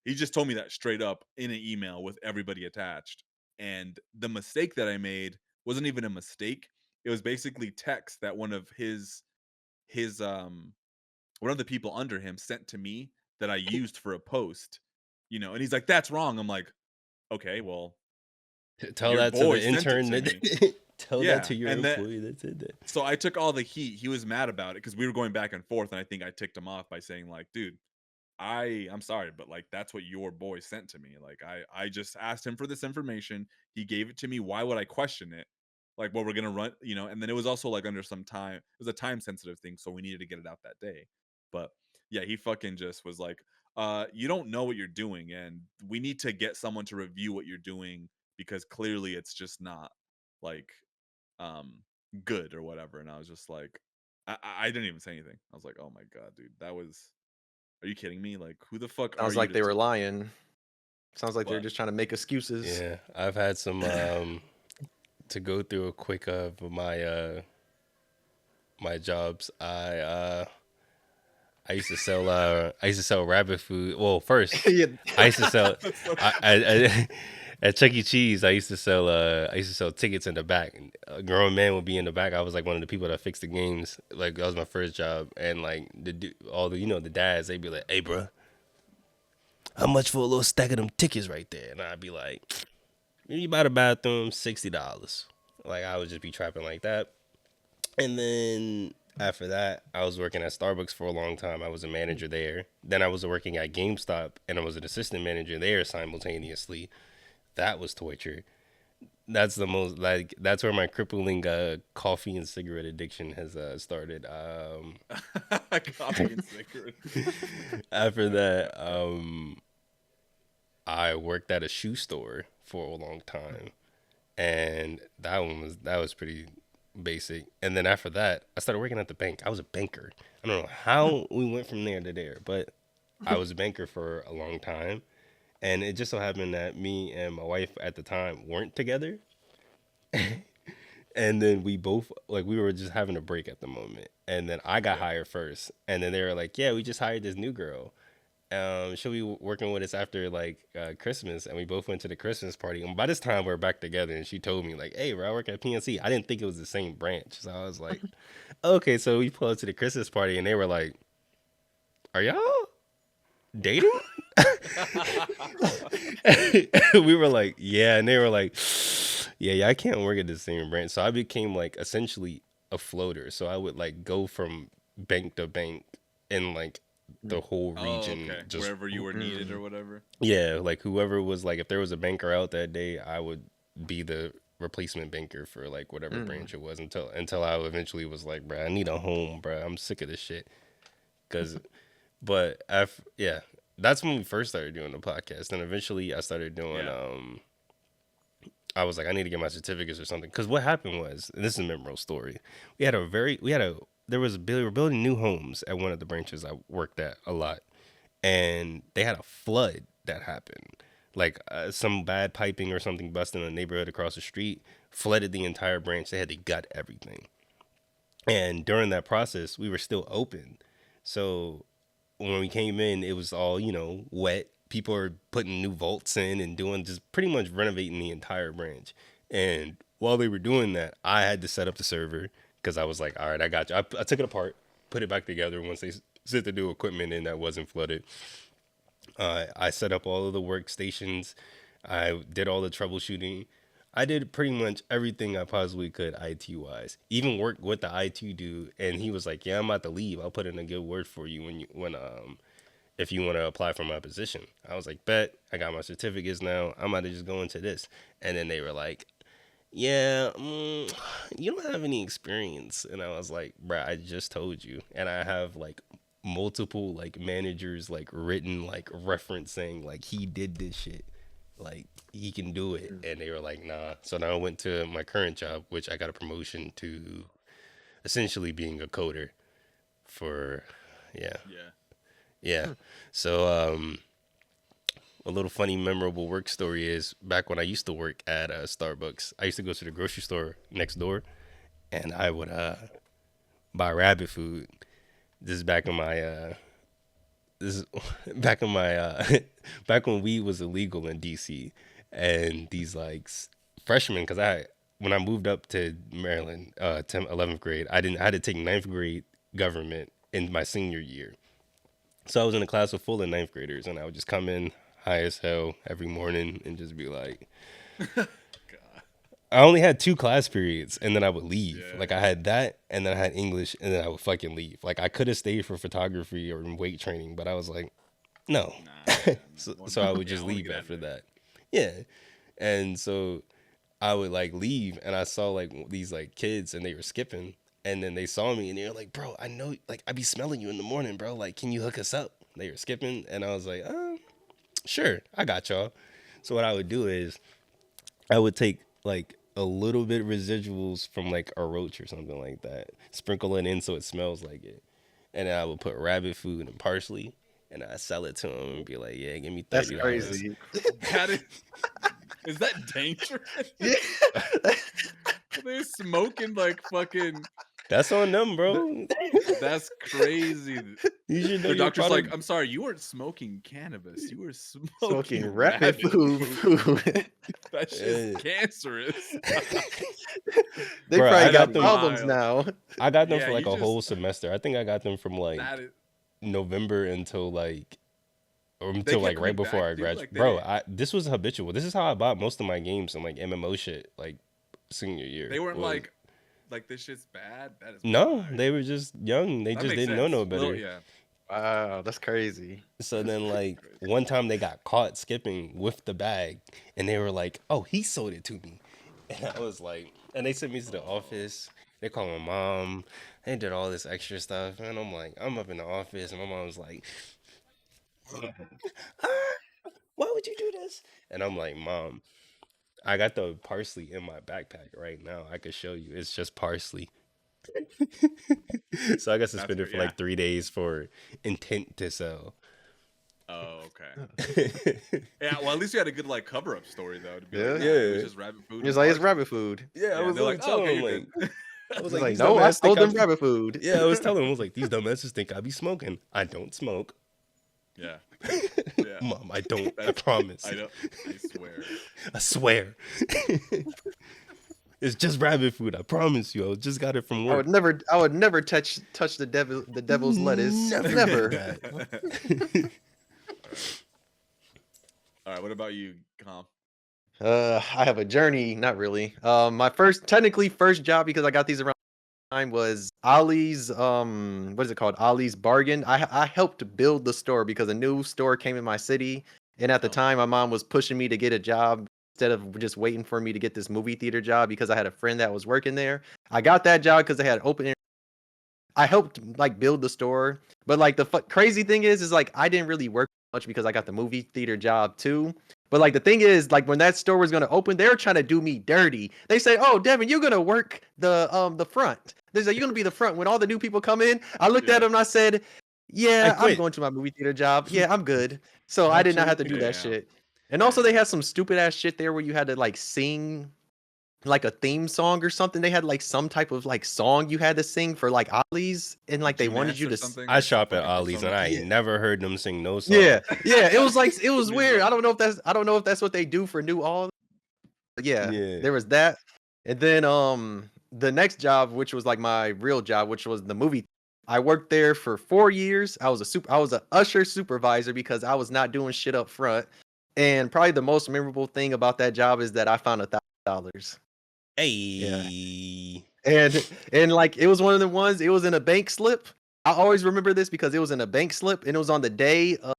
he just told me that straight up in an email with everybody attached. And the mistake that I made wasn't even a mistake. It was basically text that his one of the people under him sent to me that I used for a post. And he's like, "That's wrong." I'm like, "Okay, well, tell your that to boy the sent it intern. to me." Tell that Yeah, to your and then employee that said that. so I took all the heat. He was mad about it because we were going back and forth, and I think I ticked him off by saying like, "Dude, I'm sorry, but like that's what your boy sent to me. Like I just asked him for this information. He gave it to me. Why would I question it? Like, well, we're gonna run. And then it was also like under some time. It was a time sensitive thing, so we needed to get it out that day. But yeah, he fucking just was like, you don't know what you're doing, and we need to get someone to review what you're doing because clearly it's just not like um good or whatever." And I was just like, I didn't even say anything. I was like, oh my god, dude, that was are you kidding me? Like, who the fuck are Sounds you like to they were lying. Sounds like they're what? just trying to make excuses. Yeah, I've had some to go through a quick of my my jobs. I I used to sell rabbit food. Well, first Yeah. I used to sell That's so I at Chuck E. Cheese. I used to sell tickets in the back. And a grown man would be in the back. I was like one of the people that fixed the games. Like that was my first job. And like all the the dads, they'd be like, "Hey, bro, how much for a little stack of them tickets right there?" And I'd be like, "You buy the bathroom, $60." Like I would just be trapping like that. And then after that, I was working at Starbucks for a long time. I was a manager there. Then I was working at GameStop, and I was an assistant manager there simultaneously. That was torture. That's the most like that's where my crippling coffee and cigarette addiction has started. coffee and cigarette. After that, I worked at a shoe store for a long time, and that was pretty basic. And then after that, I started working at the bank. I was a banker. I don't know how we went from there to there, but I was a banker for a long time. And it just so happened that me and my wife at the time weren't together. And then we both like we were just having a break at the moment. And then I got Yeah. hired first. And then they were like, "Yeah, we just hired this new girl. She'll be working with us after like Christmas." And we both went to the Christmas party. And by this time we're back together. And she told me like, "Hey, bro, I work at PNC." I didn't think it was the same branch, so I was like, "Okay." So we pulled up to the Christmas party, and they were like, "Are y'all dating?" We were like, "Yeah," and they were like, "Yeah, I can't work at the same branch." So I became like essentially a floater. So I would like go from bank to bank in like the whole Oh, region, okay. just Wherever you were needed or whatever. yeah, like whoever was like, if there was a banker out that day, I would be the replacement banker for like whatever branch it was until I eventually was like, "Bro, I need a home, bro. I'm sick of this shit." Cause, but yeah, that's when we first started doing the podcast, and eventually I started doing Yeah. I was like, I need to get my certificates or something. Because what happened was, and this is a memorable story. They were building new homes at one of the branches I worked at a lot, and they had a flood that happened. Like some bad piping or something busted in a neighborhood across the street, flooded the entire branch. They had to gut everything. And during that process, we were still open. So when we came in, it was all, wet. People are putting new vaults in and doing just pretty much renovating the entire branch. And while they were doing that, I had to set up the server because I was like, all right, I got you. I took it apart, put it back together once they set the new equipment in that wasn't flooded. I set up all of the workstations. I did all the troubleshooting. I did pretty much everything I possibly could IT wise. Even worked with the IT dude, and he was like, "Yeah, I'm about to leave. I'll put in a good word for you when if you want to apply for my position." I was like, "Bet. I got my certificates now. I'm about to just go into this." And then they were like, "Yeah, you don't have any experience." And I was like, "Bruh, I just told you, and I have like multiple like managers like written like reference saying like he did this shit, like he can do it." And they were like, "Nah." So now I went to my current job, which I got a promotion to essentially being a coder for, yeah, Yeah. yeah. So a little funny, memorable work story is back when I used to work at Starbucks. I used to go to the grocery store next door, and I would buy rabbit food. This is back in my this is back in my back when weed was illegal in DC, and these like freshmen, because when I moved up to Maryland, 11th grade, I had to take ninth grade government in my senior year. So I was in a class of full of ninth graders, and I would just come in high as hell every morning and just be like, God. I only had 2 class periods, and then I would leave. Yeah. Like I had that, and then I had English, and then I would fucking leave. Like I could have stayed for photography or weight training, but I was like, no. Nah. Man. So I would just wanna leave get out of after there. that. Yeah, and so I would like leave, and I saw like these like kids, and they were skipping, and then they saw me, and they were like, "Bro, I know, like I be smelling you in the morning, bro. Like, can you hook us up?" They were skipping, and I was like, sure, I got y'all." So what I would do is I would take like a little bit residuals from like a roach or something like that, sprinkle it in so it smells like it, and then I would put rabbit food and parsley, and I sell it to them and be like, "Yeah, give me That's $30." crazy. That is that dangerous? Yeah. They're smoking like fucking That's on them, bro. That's crazy. You should know The your doctor's like, product. I'm sorry, you weren't smoking cannabis. You were Smoking smoking rapid rabbit food. That shit's cancerous. They Bro, probably I got got them. problems Wild. now. I got them Yeah, for like you a just whole semester. I think I got them from like that is, November until like or they until kept like right coming before back, I dude. graduated. Like they Bro, didn't, this was habitual. This is how I bought most of my games and like MMO shit like senior year. they weren't Was like this shit's bad. That is no, wild. they were just young. They That just makes didn't know sense. no better. Yeah. Wow, that's crazy. So then That's like crazy. one time they got caught skipping with the bag and they were like, "Oh, he sold it to me." And I was like, and they sent me to the office. They called my mom. They did all this extra stuff. And I'm like, I'm up in the office and my mom was like, why would you do this? And I'm like, Mom, I got the parsley in my backpack right now. I could show you. It's just parsley. So I got That's suspended great. for Yeah. like 3 days for intent to sell. Oh, okay. Yeah, well, at least you had a good like cover up story though. To be like, Yeah. nah, it was Yeah. just rabbit food. He was and like, it's parsley. rabbit food. Yeah, I Yeah, was they're like, oh, telling okay, him you're like, good. I was He's like, like, these no, I dumbasses think sold them be-" rabbit food. Yeah, I was telling him, I was like, these dumbasses think I be smoking. I don't smoke. Yeah. Yeah. Mom, I don't. I promise. I don't. I swear. I swear. It's just rabbit food. I promise you. I just got it from work. I would never touch the devil's lettuce. Never Never. did that. All right. What about you, Com? I have a journey, not really. My technically first job, because I got these around the time, was Ollie's. What is it called? Ollie's Bargain. I helped build the store because a new store came in my city, and at the Oh. time, my mom was pushing me to get a job instead of just waiting for me to get this movie theater job because I had a friend that was working there. I got that job because they had open. I helped like build the store, but like the crazy thing is like I didn't really work much because I got the movie theater job too. But like the thing is, like when that store was gonna open, they were trying to do me dirty. They say, "Oh, Devin, you're gonna work the front." They say you're gonna be the front when all the new people come in. I looked at Yeah. them and I said, "Yeah, I I'm quit. going to my movie theater job. Yeah, I'm good." So I did not have to do that Damn. shit. And also they had some stupid ass shit there where you had to like sing like a theme song or something. They had like some type of like song you had to sing for like Ollie's, and like they wanted Gymnast you or to something. I like shop some at fucking Ollie's and persona. I Yeah. ain't never heard them sing no song. Yeah, it was like it was He's weird. like- I don't know if that's what they do for new all. But yeah, Yeah. there was that, and then the next job, which was like my real job, which was the movie. I worked there for 4 years. I was a usher supervisor because I was not doing shit up front, and probably the most memorable thing about that job is that I found $1,000. Hey. And like it was one of the ones. It was in a bank slip. I always remember this because it was in a bank slip, and it was on the day of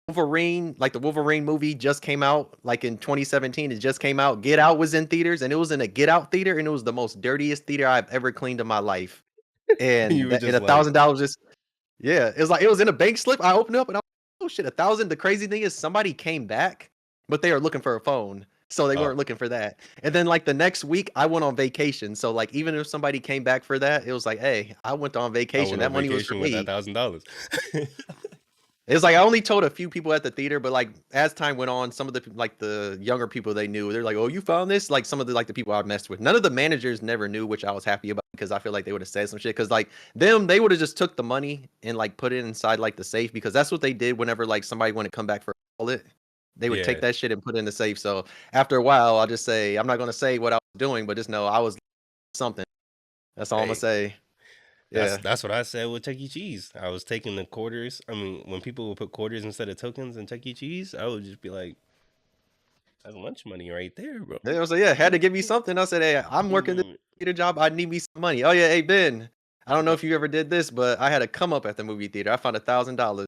Wolverine. Like the Wolverine movie just came out, like in 2017. It just came out. Get Out was in theaters, and it was in a Get Out theater, and it was the most dirtiest theater I've ever cleaned in my life. And You were just like, $1,000 just it was like it was in a bank slip. I opened it up and I was like, oh shit, 1,000. The crazy thing is somebody came back, but they were looking for a phone. So they Oh. weren't looking for that. And then like the next week I went on vacation. So like even if somebody came back for that, it was like, hey, I went on I vacation. went That on money was for vacation with me. that $1,000. It's like I only told a few people at the theater, but like as time went on, some of the younger people they knew, they're like, "Oh, you found this?" Like some of the people I messed with. None of the managers never knew, which I was happy about because I feel like they would have said some shit. Because like they would have just took the money and like put it inside like the safe because that's what they did whenever like somebody wanted to come back for a wallet. They would take Yeah. that shit and put it in the safe. So after a while, I'll just say I'm not gonna say what I was doing, but just know I was something. That's all I'm gonna Hey. say. Yeah. That's what I said with Chuck E. Cheese. I was taking the quarters. I mean, when people would put quarters instead of tokens in Chuck E. Cheese, I would just be like, that's lunch money right there, bro. They was like, yeah, had to give me something. I said, hey, I'm working this theater job. I need me some money. Oh yeah, hey Ben. I don't know if you ever did this, but I had a come up at the movie theater. I found $1,000.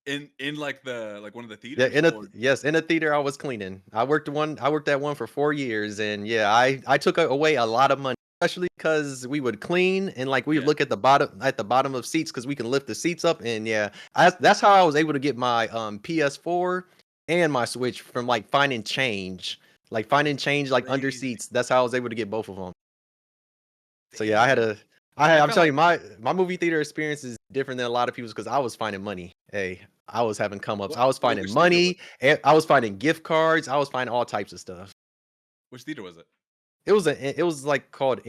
In like one of the Yeah, theaters. in a theater I was cleaning. I worked at one for 4 years, and yeah, I took away a lot of money, especially because we would clean and like we would Yeah. look at the bottom of seats because we can lift the seats up, and yeah, that's how I was able to get my PS4 and my Switch from like finding change like under Crazy. seats. That's how I was able to get both of them. So yeah, Damn. I'm felt telling you, my movie theater experience is different than a lot of people's because I was finding money. Hey, I was having come ups. I was finding which theater was money. And I was finding gift cards. I was finding all types of stuff. Which theater was it? It was like called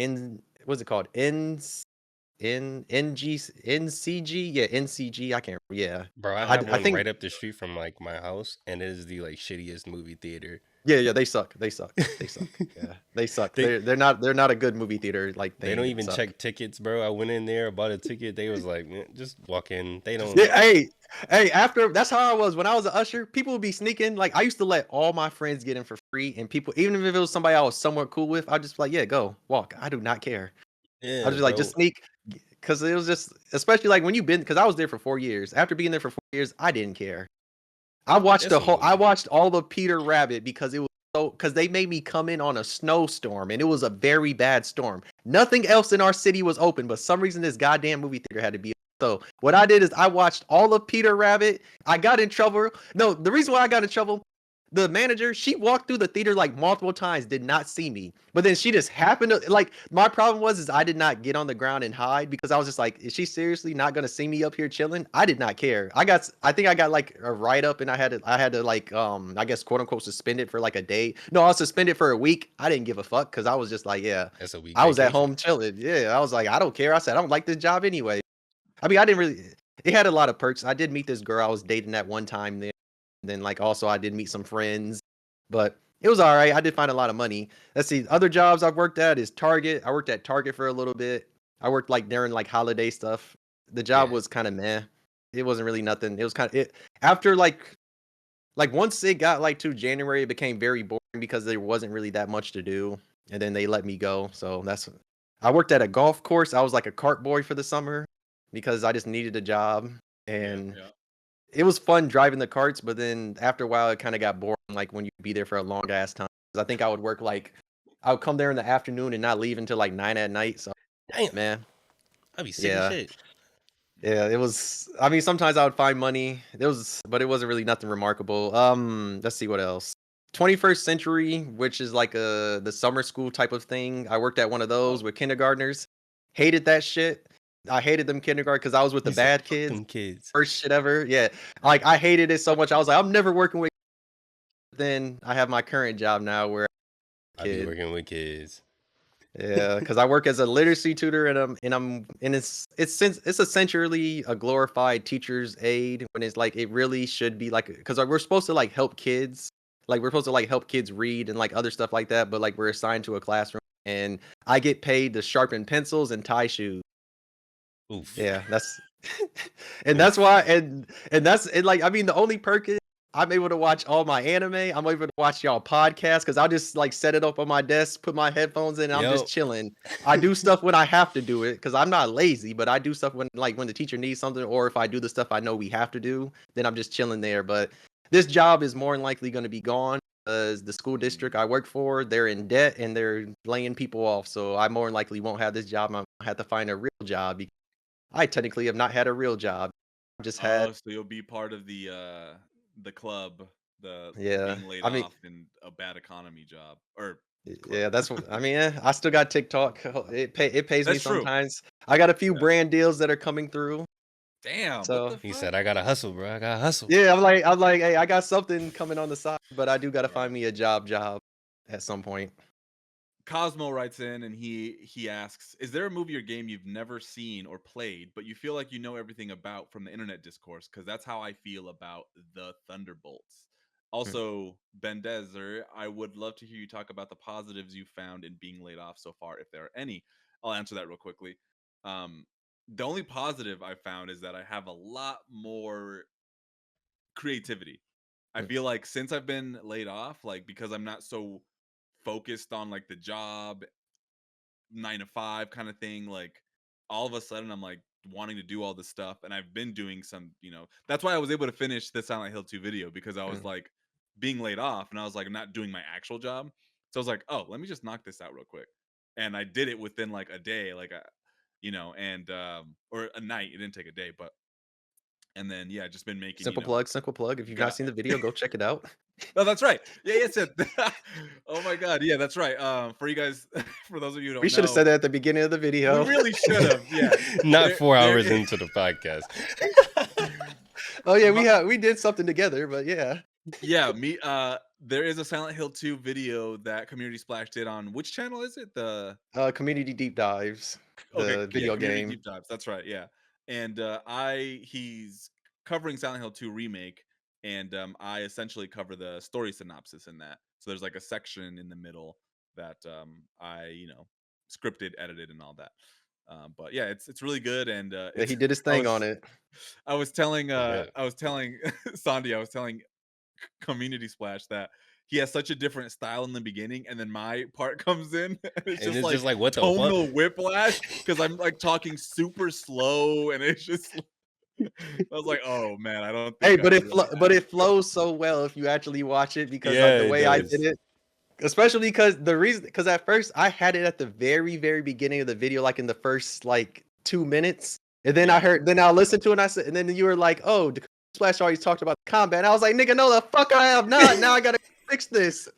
what's it called? NCG? Yeah, NCG. I can't. Yeah, Bro, I I, have I one think. right up the street from like my house, and it is the like shittiest movie theater. Yeah, they suck. They suck. They suck. Yeah, they suck. they They're not a good movie theater like they don't thing. They even suck. check tickets, bro. I went in there, bought a ticket. They was like, "Man, just walk in. They Just don't. Yeah, hey. After that's how I was when I was an usher. People would be sneaking. Like I used to let all my friends get in for free, and people, even if it was somebody I was somewhat cool with, I'd just be like, yeah, go walk. I do not care. I Yeah, was just like, just bro. sneak, because it was just, especially like when you've been, because I was there for 4 years. After being there for 4 years, I didn't care. It's I annoying. watched all of Peter Rabbit because it was so, because they made me come in on a snowstorm and it was a very bad storm. Nothing else in our city was open, but some reason this goddamn movie theater had to be. So what I did is I watched all of Peter Rabbit. I got in trouble. No, the reason why I got in trouble, the manager, she walked through the theater like multiple times, did not see me. But then she just happened to, like, my problem was is I did not get on the ground and hide because I was just like, is she seriously not gonna see me up here chilling? I did not care. I think I got like a write up and I had to like I guess quote unquote suspend it for like a day. No, I was suspended for a week. I didn't give a fuck because I was just like, yeah, That's a week I was at vacation. home chilling. Yeah, I was like, I don't care. I said I don't like this job anyway. I mean, I didn't really. It had a lot of perks. I did meet this girl I was dating at one time there. Then like also I did meet some friends, but it was all right. I did find a lot of money. Let's see. Other jobs I've worked at is Target. I worked at Target for a little bit. I worked like during like holiday stuff. The job Yeah, was kind of meh. It wasn't really nothing. It was kind of it after like once it got like to January, it became very boring because there wasn't really that much to do. And then they let me go. So that's I worked at a golf course. I was like a cart boy for the summer because I just needed a job. yeah, And yeah. it was fun driving the carts, but then after a while, it kind of got boring. Like when you'd be there for a long ass time. 'Cause I think I would work like I would come there in the afternoon and not leave until like 9 at night. So damn. man, I'd be sick as yeah, shit. yeah, it was. I mean, sometimes I would find money. But it wasn't really nothing remarkable. Let's see what else. 21st Century, which is like the summer school type of thing. I worked at one of those Oh, with kindergartners. Hated that shit. I hated them kindergarten because I was with the He said, bad "Fuck kids. them kids." Worst shit ever. Yeah, like I hated it so much. I was like, I'm never working with. Then I have my current job now where I'm a I be kid. working with kids. Yeah, because I work as a literacy tutor and it's essentially a glorified teacher's aide when it's like it really should be like because we're supposed to like help kids, like we're supposed to like help kids read and like other stuff like that, but like we're assigned to a classroom and I get paid to sharpen pencils and tie shoes. Oof. Yeah, that's and that's Oof. why and that's and like I mean the only perk is I'm able to watch all my anime. I'm able to watch y'all podcasts because I'll just like set it up on my desk, put my headphones in, and I'm just Yo. chilling. I do stuff when I have to do it because I'm not lazy, but I do stuff when like when the teacher needs something, or if I do the stuff I know we have to do, then I'm just chilling there. But this job is more than likely going to be gone because the school mm, district I work for, they're in debt and they're laying people off. So I more than likely won't have this job. I have to find a real job. I technically have not had a real job. I've just had, oh, so you'll be part of the club, the yeah. being laid I mean, off in a bad economy job or yeah, club. that's what I mean. I still got TikTok. It pays me That's true. sometimes. I got a few Yeah. brand deals that are coming through. Damn, what So the He fuck? said, "I gotta hustle, bro. I gotta hustle." yeah, I'm like, hey, I got something coming on the side, but I do got to find Right. me a job at some point. Cosmo writes in and he asks, "Is there a movie or game you've never seen or played, but you feel like you know everything about from the internet discourse? Because that's how I feel about the Thunderbolts." Mm. Also, Bendezzer, I would love to hear you talk about the positives you found in being laid off so far, if there are any. I'll answer that real quickly. Um, the only positive I found is that I have a lot more creativity. I Mm. feel like since I've been laid off, like because I'm not so focused on like the job 9 to 5 kind of thing, like all of a sudden I'm like wanting to do all this stuff and I've been doing some, that's why I was able to finish the Silent Hill 2 video because I was Mm. like being laid off and I was like I'm not doing my actual job. So I was like, "Oh, let me just knock this out real quick." And I did it within like a day, like and or a night. It didn't take a day, but and then yeah, just been making, Simple plug, simple plug. If you've not got seen the video, go check it out. Oh, that's right. Yeah, yes, it. Oh my god, yeah, that's right. For you guys, for those of you who We don't should have know, said that at the beginning of the we video. really should have. Yeah, Not there, 4 hours there. into the podcast. Oh yeah, My, we did something together, but yeah. yeah, me. there is a Silent Hill 2 video that Community Splash did on which channel is it? The Community Deep Dives, Okay, the yeah, video Community game. Deep Dives. That's right, yeah. And he's covering Silent Hill 2 remake, and I essentially cover the story synopsis in that. So there's like a section in the middle that I scripted, edited, and all that. But yeah, it's really good, and Yeah, it's he did his I thing on was it. I was telling I bet. Sandy, I was telling Community Splash that he has such a different style in the beginning, and then my part comes in, and it's And just it's just like like, what the fuck? tonal whiplash because I'm like talking super slow, and it's just I was like, oh man, I don't Hey, think I really but have. it flows so well if you actually watch it because Yeah, the it way I did does. it, especially because at first I had it at the very beginning of the video, like in the first like 2 minutes, and then Yeah, then I listened to it and I said, and then you were like, oh, the Splash always talked about combat. And I was like, nigga, no, the fuck I have not. Now I gotta fix this.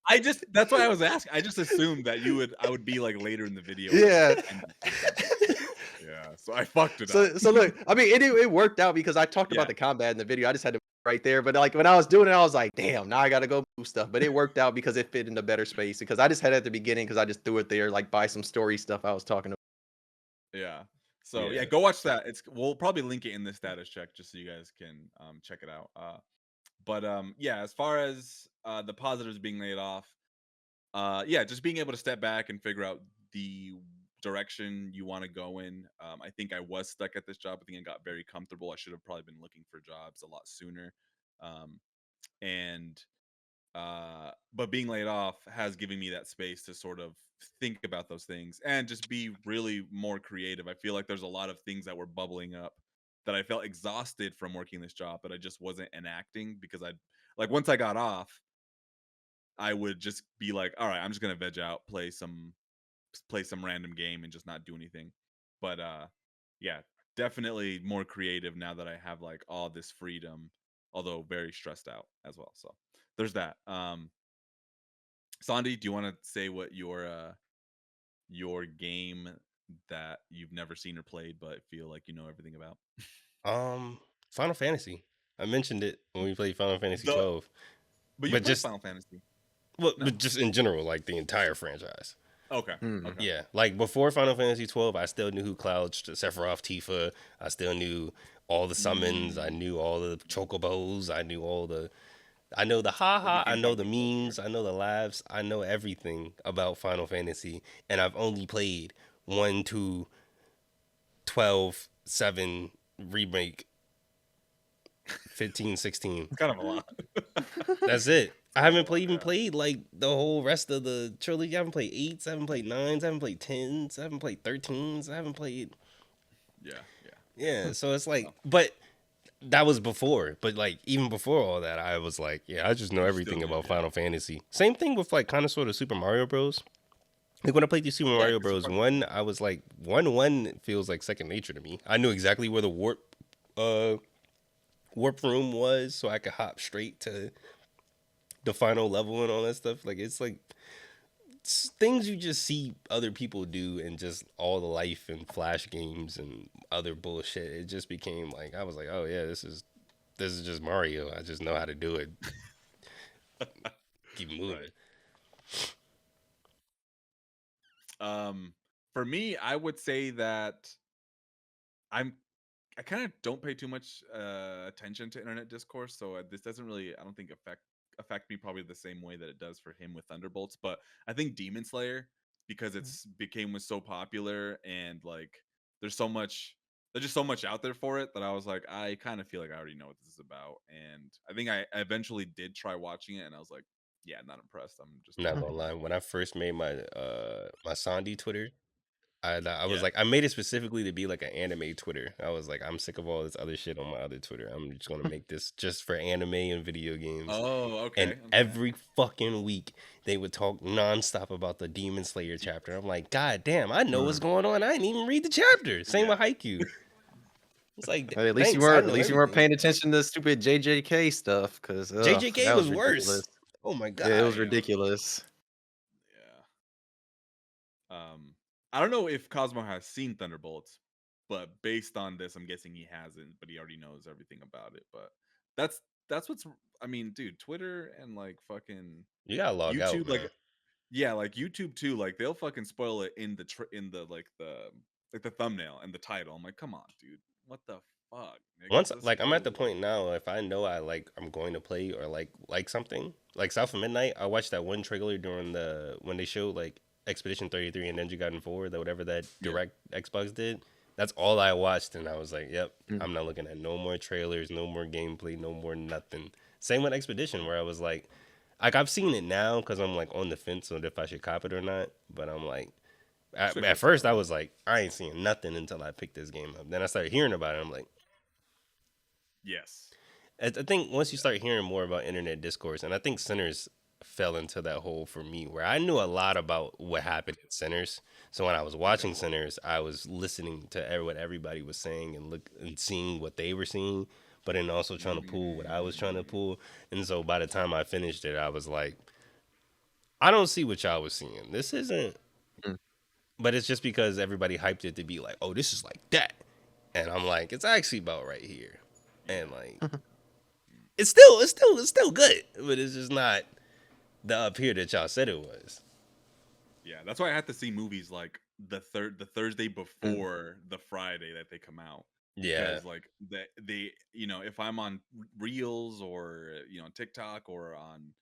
that's why I was asking. I just assumed that I would be like later in the video, like at Yeah. the end or something. Yeah, so I fucked it up. So look, I mean, it worked out because I talked about Yeah, the combat in the video. I just had to right there, but like when I was doing it, I was like, damn, now I gotta go move stuff. But it worked out because it fit in a better space because I just had it at the beginning because I just threw it there like by some story stuff I was talking about. yeah. So yeah, Yeah. go watch that. We'll probably link it in the status check just so you guys can check it out. But yeah, as far as the positives being laid off, yeah, just being able to step back and figure out the direction you want to go in. I think I was stuck at this job. I think I got very comfortable. I should have probably been looking for jobs a lot sooner. Um, and but being laid off has given me that space to sort of think about those things and just be really more creative. I feel like there's a lot of things that were bubbling up that I felt exhausted from working this job, but I just wasn't enacting because I like once I got off, I would just be like, all right, I'm just gonna veg out, play some random game and just not do anything. But yeah, definitely more creative now that I have like all this freedom, although very stressed out as well. So there's that. Sandy, do you want to say what your game that you've never seen or played but feel like you know everything about? Um, Final Fantasy. I mentioned it when we played Final Fantasy The 12, but you but played just Final Fantasy. No? but just in general, like the entire franchise. Okay. Hmm. Okay. Yeah, like before Final Fantasy 12, I still knew who Cloud, Sephiroth, Tifa. I still knew all the summons. I Mm, knew all the chocobos. I know the it haha. I became know part of the your culture. memes. I know the laughs. I know everything about Final Fantasy, and I've only played 1, 2, 12, 7 remake, 15, 16. It's kind of a lot. That's it. It's I kind of a haven't lot. even Yeah. played like the whole rest of the trilogy. I haven't played 8s, I haven't played 9s, I haven't played 10s, I haven't played 13s, I haven't played. Yeah. Yeah. Yeah, so it's like, So but that was before. But like, even before all that, I was like, yeah, I just know you still everything knew. about Yeah. Final Fantasy. Same thing with like kind of sort of Super Mario Bros. Like when I played the Super Yeah. Mario Because Bros. 1, I was like, 1 feels like second nature to me. I knew exactly where the uh, warp room was, so I could hop straight to the final level and all that stuff. Like it's like things you just see other people do and just all the life and flash games and other bullshit. It just became like I was like, oh yeah, this is just Mario. I just know how to do it. Keep moving. right. Um, for me, I would say that I'm I kind of don't pay too much attention to internet discourse, so this doesn't really, I don't think, affect me probably the same way that it does for him with Thunderbolts. But I think Demon Slayer, because was so popular and like there's so much there's just so much out there for it that I was like, I kind of feel like I already know what this is about. And I think I eventually did try watching it, and I was like, yeah, not impressed. I'm just I'm not not gonna gonna do lie. it. When I first made my Sondi Twitter, I was Yeah. like I made it specifically to be like an anime Twitter. I was like I'm sick of all this other shit on my other Twitter. I'm just gonna make this just for anime and video games. Oh, And okay, okay. every fucking week they would talk nonstop about the Demon Slayer chapter. I'm like, God damn, I know what's Hmm. going on. I didn't even read the chapter. Same Yeah. with Haikyuu. It's like, Hey, thanks, I at know least you weren't everything. paying attention to stupid JJK stuff, cause JJK that was was ridiculous. worse. Oh my Yeah, it was god. Yeah. ridiculous. Yeah. I don't know if Cosmo has seen Thunderbolts, but based on this, I'm guessing he hasn't, but he already knows everything about it. But that's that's what's. I mean, dude, Twitter and like fucking You gotta log out, YouTube, like man. yeah, like YouTube too. Like they'll fucking spoil it in the like the thumbnail and the title. I'm like, come on, dude, what the fuck, nigga? Once Just like I'm spoil at the it. point now, if I know I'm going to play or like something like South of Midnight, I watched that one trailer during the when they showed like Expedition 33 and Ninja Gaiden 4, that whatever that Yeah, direct Xbox did. That's all I watched, and I was like, "Yep, Mm. I'm not looking at no more trailers, no more gameplay, no more nothing." Same with Expedition, where I was like I've seen it now because I'm like on the fence on if I should cop it or not. But I'm like, at Switch first out. I was like, I ain't seeing nothing until I picked this game up. Then I started hearing about it. I'm like, Yes. I think once you Yeah. start hearing more about internet discourse, and I think Sinners fell into that hole for me, where I knew a lot about what happened in Sinners. So when I was Okay. watching Sinners, I was listening to what everybody was saying and look and seeing what they were seeing, but then also trying to pull what I was trying to Mm, pull. And so by the time I finished it, I was like, I don't see what y'all was seeing. This isn't. Mm. But it's just because everybody hyped it to be like, oh, this is like that, and I'm like, it's actually about right here, and yeah. like it's still good, but it's just not the up here that y'all said it was. Yeah. That's why I have to see movies like the Thursday Mm. before the Friday that they come out. Yeah, Because like they if I'm on Reels or TikTok or on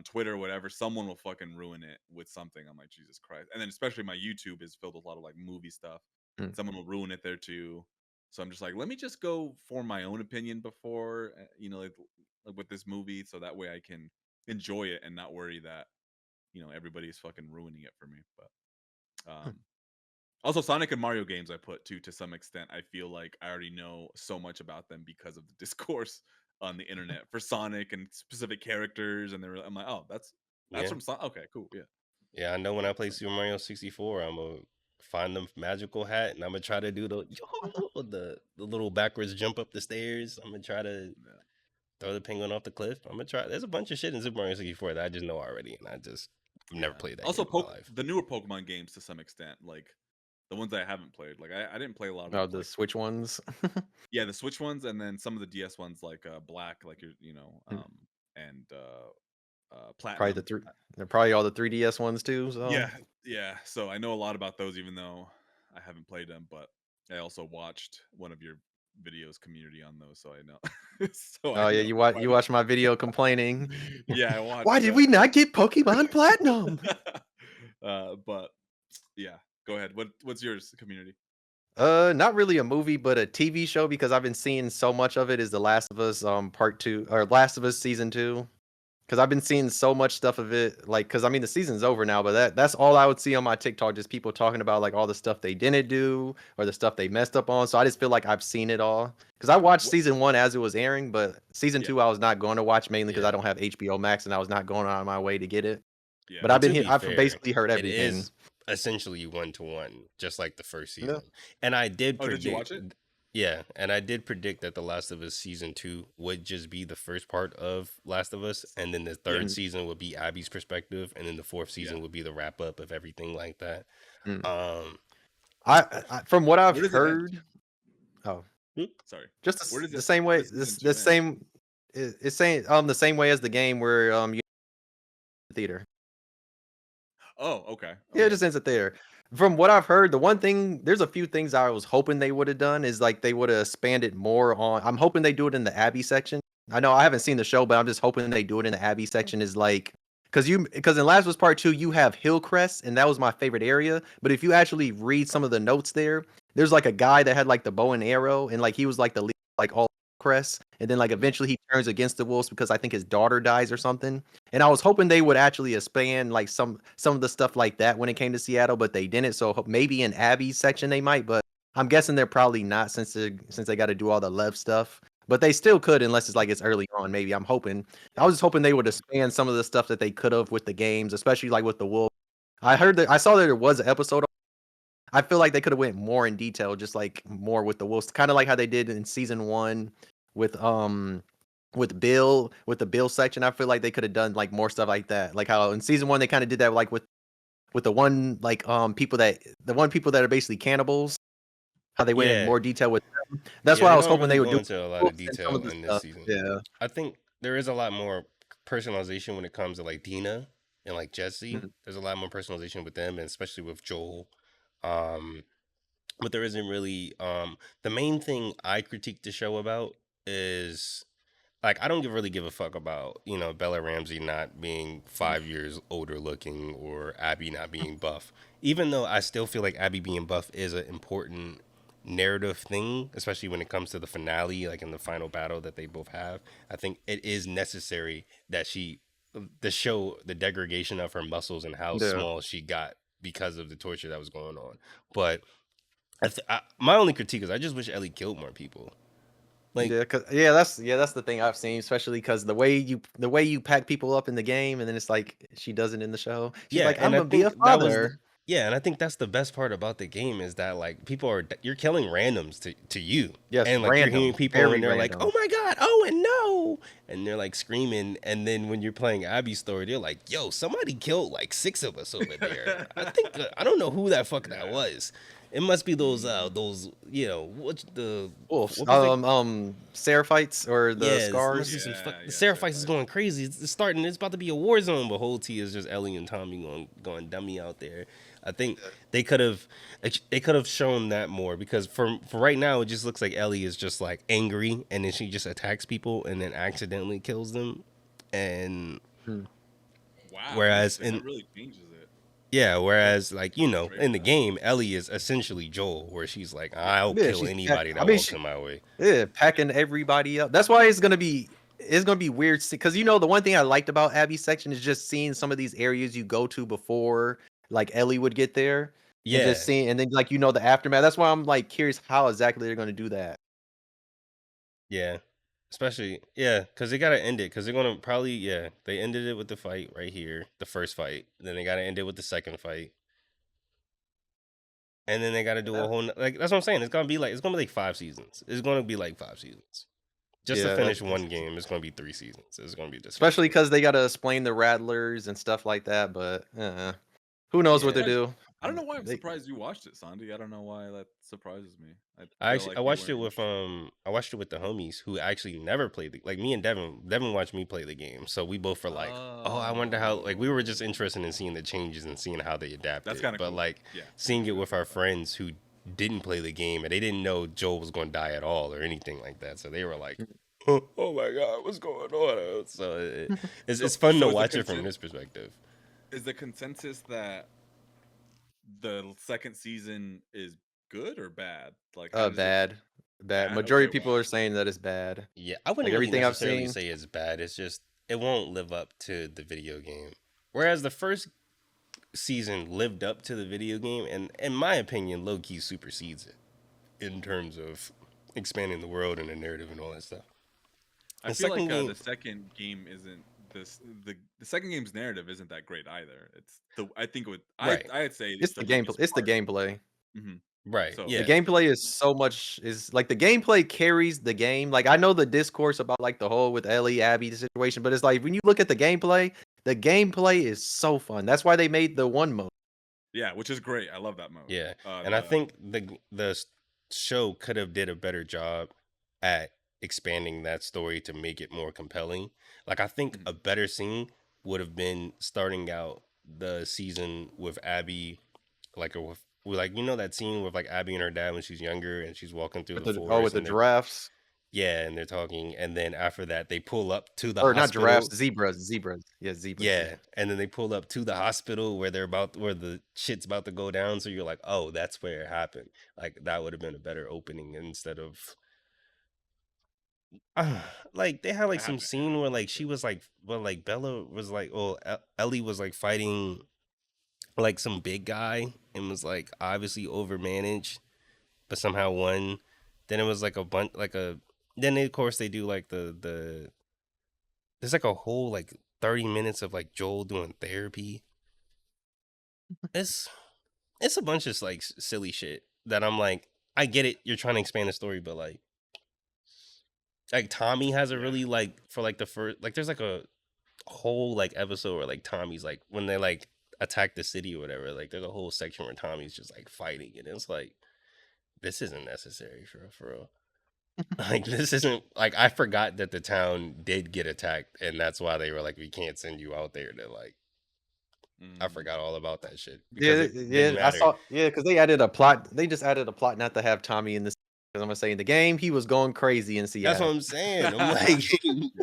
Twitter or whatever, someone will fucking ruin it with something. I'm like, Jesus Christ. And then especially my YouTube is filled with a lot of like movie stuff. Mm. Someone will ruin it there too. So I'm just like, let me just go form my own opinion before, like with this movie, so that way I can enjoy it and not worry that everybody's fucking ruining it for me. But Mm. also Sonic and Mario games I put to some extent. I feel like I already know so much about them because of the discourse on the internet for Sonic and specific characters, and I'm like, oh, that's yeah, from Sonic. Okay, cool, yeah. yeah. I know when I play So Super Mario 64, I'm gonna find the magical hat, and I'm gonna try to do the little backwards jump up the stairs. I'm gonna try to yeah, throw the penguin off the cliff. I'm gonna try. There's a bunch of shit in Super Mario 64 that I just know already, and I've never yeah. played that Also, game in my life. the newer Pokemon games to some extent, like the ones that I haven't played. Like I didn't play a lot of Oh, those. the Like Switch ones. yeah, the Switch ones, and then some of the DS ones, like Black, like Mm. and Probably the Platinum. three. They're probably all the 3DS ones too. So Yeah, yeah. So I know a lot about those, even though I haven't played them. But I also watched one of your videos, community on those, so I know. So I oh yeah, know you quite a watch my video complaining. bit. Yeah, I Why watched. did we not get Pokemon Platinum? But yeah, go ahead. What's yours, community? Not really a movie, but a TV show because I've been seeing so much of it is The Last of Us part 2 or Last of Us season 2. Because I've been seeing so much stuff of it, like, because I mean the season's over now, but that's all I would see on my TikTok, just people talking about like all the stuff they didn't do or the stuff they messed up on. So I just feel like I've seen it all. Because I watched What? season 1 as it was airing, but season Yeah, 2 I was not going to watch mainly because I Yeah. don't have HBO Max and I was not going on my way to get it. yeah, But But I've been to here, be I've fair, basically heard it everything. is essentially 1-to-1, just like the first Yeah. season. And I did Oh, did you watch it? predict, yeah, and I did predict that The Last of Us season 2 would just be the first part of Last of Us, and then the Yeah, third season would be Abby's perspective, and then the fourth yeah. season would be the wrap up of everything like that. Mm. Um, I from what I've Where does it end? heard, oh, hmm, Sorry. just Where does the it? same Where way, does season the two end? same, it's saying the same way as the game where you theater. Oh, okay, Yeah, it okay. just ends it there. From what I've heard, the one thing there's a few things I was hoping they would have done is like they would have expanded more on. I'm hoping they do it in the Abbey section. I know I haven't seen the show, but I'm just hoping they do it in the Abbey section. Is like because in Last of Us Part 2 you have Hillcrest, and that was my favorite area. But if you actually read some of the notes there, there's like a guy that had like the bow and arrow, and like he was like the lead, like all Crest, and then like Yeah, eventually he turns against the wolves because I think his daughter dies or something. And I was hoping they would actually expand like some of the stuff like that when it came to Seattle, but they didn't. So maybe in Abby's section they might, but I'm guessing they're probably not since they got to do all the Lev stuff. But they still could unless it's like it's early on. Maybe I'm hoping. I yeah. was just hoping they would expand some of the stuff that they could have with the games, especially like with the wolf. I heard that I saw that there was an episode. I feel like they could have went more in detail, just like more with the wolves, kind of like how they did in season 1 with with Bill with the Bill section. I feel like they could have done like more stuff like that. Like how in season 1 they kind of did that like with the one like people that are basically cannibals. how they went in Yeah, more detail with them. That's yeah, why they I was don't hoping really they would go do into a lot of books and some detail of the in this stuff. season. Yeah. I think there is a lot more personalization when it comes to like Dina and like Jesse. Mhm. There's a lot more personalization with them, and especially with Joel. Um, but there isn't really the main thing I critique the show about is like I don't really give a fuck about Bella Ramsey not being 5 years older looking or Abby not being buff. Even though I still feel like Abby being buff is an important narrative thing, especially when it comes to the finale, like in the final battle that they both have. I think it is necessary that the show the degradation of her muscles and how Yeah. small she got because of the torture that was going on. But my only critique is I just wish Ellie killed more people. Like, That's the thing I've seen, especially because the way you pack people up in the game, and then it's like she does it in the show. She's yeah, like, and I'm I gonna be a think that was father. yeah, and I think that's the best part about the game is that like you're killing randoms to you. Yes, And like you're hearing random, people very and they're like, "Oh random. my god, oh and no." And they're like screaming and then when you're playing Abby's story, they're like, "Yo, somebody killed like 6 of us over there." I think I don't know who that fuck that Yeah. was. It must be those Mhm. Wolves, what was it? Seraphites or the Yeah, it must scars. be some Yeah, the yeah, Seraphice is Seraphites. going crazy. It's starting. It's about to be a war zone. But whole T is just Ellie and Tommy going dummy out there. I think they could have shown that more because for right now it just looks like Ellie is just like angry and then she just attacks people and then accidentally kills them. And Hmm. Wow, whereas interesting. That in really changes it yeah, from whereas like from the in the trailer. game Ellie is essentially Joel where she's like Yeah. I'll Yeah, kill she's pack- anybody I that mean, walks she in my way. yeah packing everybody up. That's why it's gonna be weird because the one thing I liked about Abby's section is just seeing some of these areas you go to before like Ellie would get there, and just Yeah, seeing and then like the aftermath. That's why I'm like curious how exactly they're gonna do that. yeah. Especially, yeah, because they gotta end it. Because they're gonna probably, yeah, they ended it with the fight right here, the first fight. Then they gotta end it with the second fight, and then they gotta do a Yeah, whole like that's what I'm saying. It's gonna be like 5 seasons. It's gonna be like 5 seasons just to yeah. finish one game. It's gonna be 3 seasons. It's gonna be Especially disgusting. because they gotta explain the rattlers and stuff like that. But who knows I'm what they Yeah, surprised. do? I don't know why I'm They surprised you watched it, Sandy. I don't know why that surprises me. I I feel actually I like you watched it weren't with interested. the homies who actually never played like me and Devin. Devin watched me play the game, so we both were like, oh, I wonder how. Like we were just Oh, interested in seeing the changes and seeing how they that's adapted. kind of But cool. like Yeah, seeing I it do with agree our with that. friends who didn't play the game and they didn't know Joel was going to die at all or anything like that, so they were like, oh my god, what's going on? So it's So, fun to so watch it from this perspective. is the consensus that the second season is good or bad? Like, how does it bad, bad. bad? Majority Okay, of people wow. are saying that it's bad. Yeah, I Like wouldn't really everything I've necessarily seen. say it's bad. It's just it won't live up to the video game. Whereas the first season lived up to the video game, and in my opinion, low key supersedes it in terms of expanding the world and the narrative and all that stuff. I The feel second like game, the second game isn't this the second game's narrative isn't that great either. It's the I think with right, I'd say it's It's the the game. weakest It's the part. gameplay. Hmm. right, So The yeah, gameplay is so much is like the gameplay carries the game. Like I know the discourse about like the whole with Ellie Abby situation, but it's like when you look at the gameplay is so fun. That's why they made the one mode. yeah, which is great. I love that mode. yeah, and I The think show could have did a better job at expanding that story to make it more compelling. Like I think mhm. a better scene would have been starting out the season with Abby, like like that scene with like Abby and her dad when she's younger and she's walking through With the with forest the and they're giraffes, yeah and they're talking and then after that they pull up to the or not hospital. giraffes, zebras. Yeah, zebras. Yeah. Yeah, and then they pull up to the hospital where where the shit's about to go down. So you're like, oh, that's where it happened. Like that would have been a better opening instead of like they had I like some haven't. Yeah, scene where like watched she it. was like, well, like Bella was like, oh, Ellie was like fighting like some big guy and was like obviously overmanaged, but somehow won. Then it was like a bunch like a. Then of course they do like the. There's like a whole like 30 minutes of like Joel doing therapy. It's it's a bunch of like silly shit that I'm like, I get it. You're trying to expand the story, but like Tommy has a Yeah. really like for like the first like there's like a whole like episode where like Tommy's like when they like attack the city or whatever. Like there's a whole section where Tommy's just like fighting, and it's like this isn't necessary for real. Like this isn't like I forgot that the town did get attacked, and that's why they were like, we can't send you out there to like. I forgot all about that shit because Yeah, it didn't I matter. saw. Yeah, because they added a plot. They just added a plot not to have Tommy in this. Because I'm gonna say in the game he was going crazy in Seattle. That's what I'm saying. I'm like,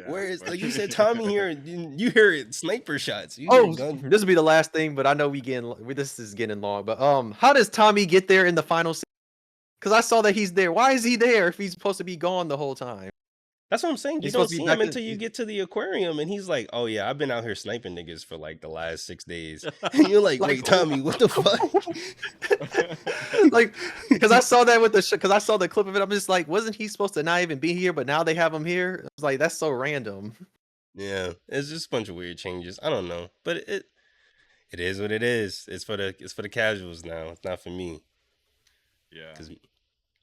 where is like you said Tommy here? You hear it, sniper shots. You hear gun. This will be the last thing, but I know this is getting long. But how does Tommy get there in the final scene? Because I saw that he's there. Why is he there if he's supposed to be gone the whole time? That's what I'm saying. You He's don't supposed to be see back him in- until you get to the aquarium, and he's like, "Oh yeah, I've been out here sniping niggas for like the last 6 days." And you're like, "Wait, Tommy, what the fuck?" Like, because I saw that with the because I saw the clip of it. I'm just like, wasn't he supposed to not even be here? But now they have him here. I was like, that's so random. Yeah, it's just a bunch of weird changes. I don't know, but it is what it is. It's for the casuals now. It's not for me. Yeah. Because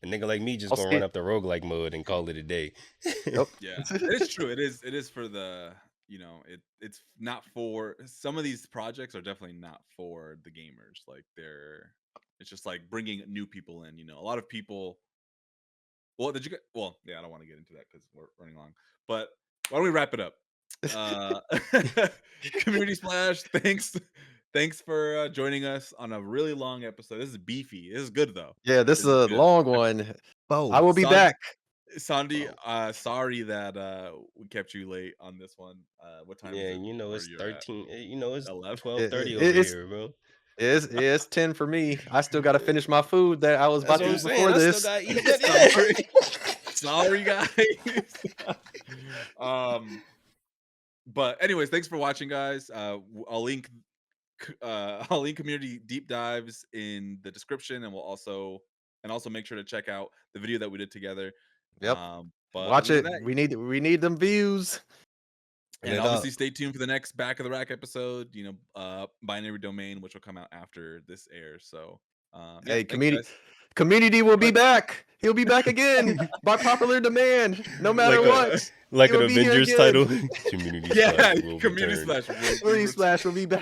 a nigga like me just I'll gonna see run it. up the roguelike mode and call it a day. Yep. Yeah, it is true. It is for the, you know, it's not for some of these projects are definitely not for the gamers. Like it's just like bringing new people in. You know, a lot of people. Well, did you get? Well, yeah, I don't want to get into that because we're running long. But why don't we wrap it up? Community Splash. Thanks for joining us on a really long episode. This is beefy. This is good though. Yeah, this is This is a good. long one. Whoa. I will be back. Sandy, sorry that we kept you late on this one. What time Yeah, is it? you know where it's you're at? 13. You know it's 11? 12:30 over It's here, bro. it's 10 for me. I still got to finish my food that I was That's about what to I'm eat saying. before I this. still gotta eat that. Sorry, guys. But anyways, thanks for watching, guys. I'll link community deep dives in the description, and we'll also make sure to check out the video that we did together. Yep. But Watch other it. than that, We need them views. and Lit obviously up. stay tuned for the next Back of the Rack episode. You know, Binary Domain, which will come out after this airs. So, yeah, Hey, thanks, guys. community will be What? back. He'll be back again by popular demand. No matter what. Like He'll an be here Avengers again. title. Community Yeah, Splash will Community return. Splash. Community Splash will be back.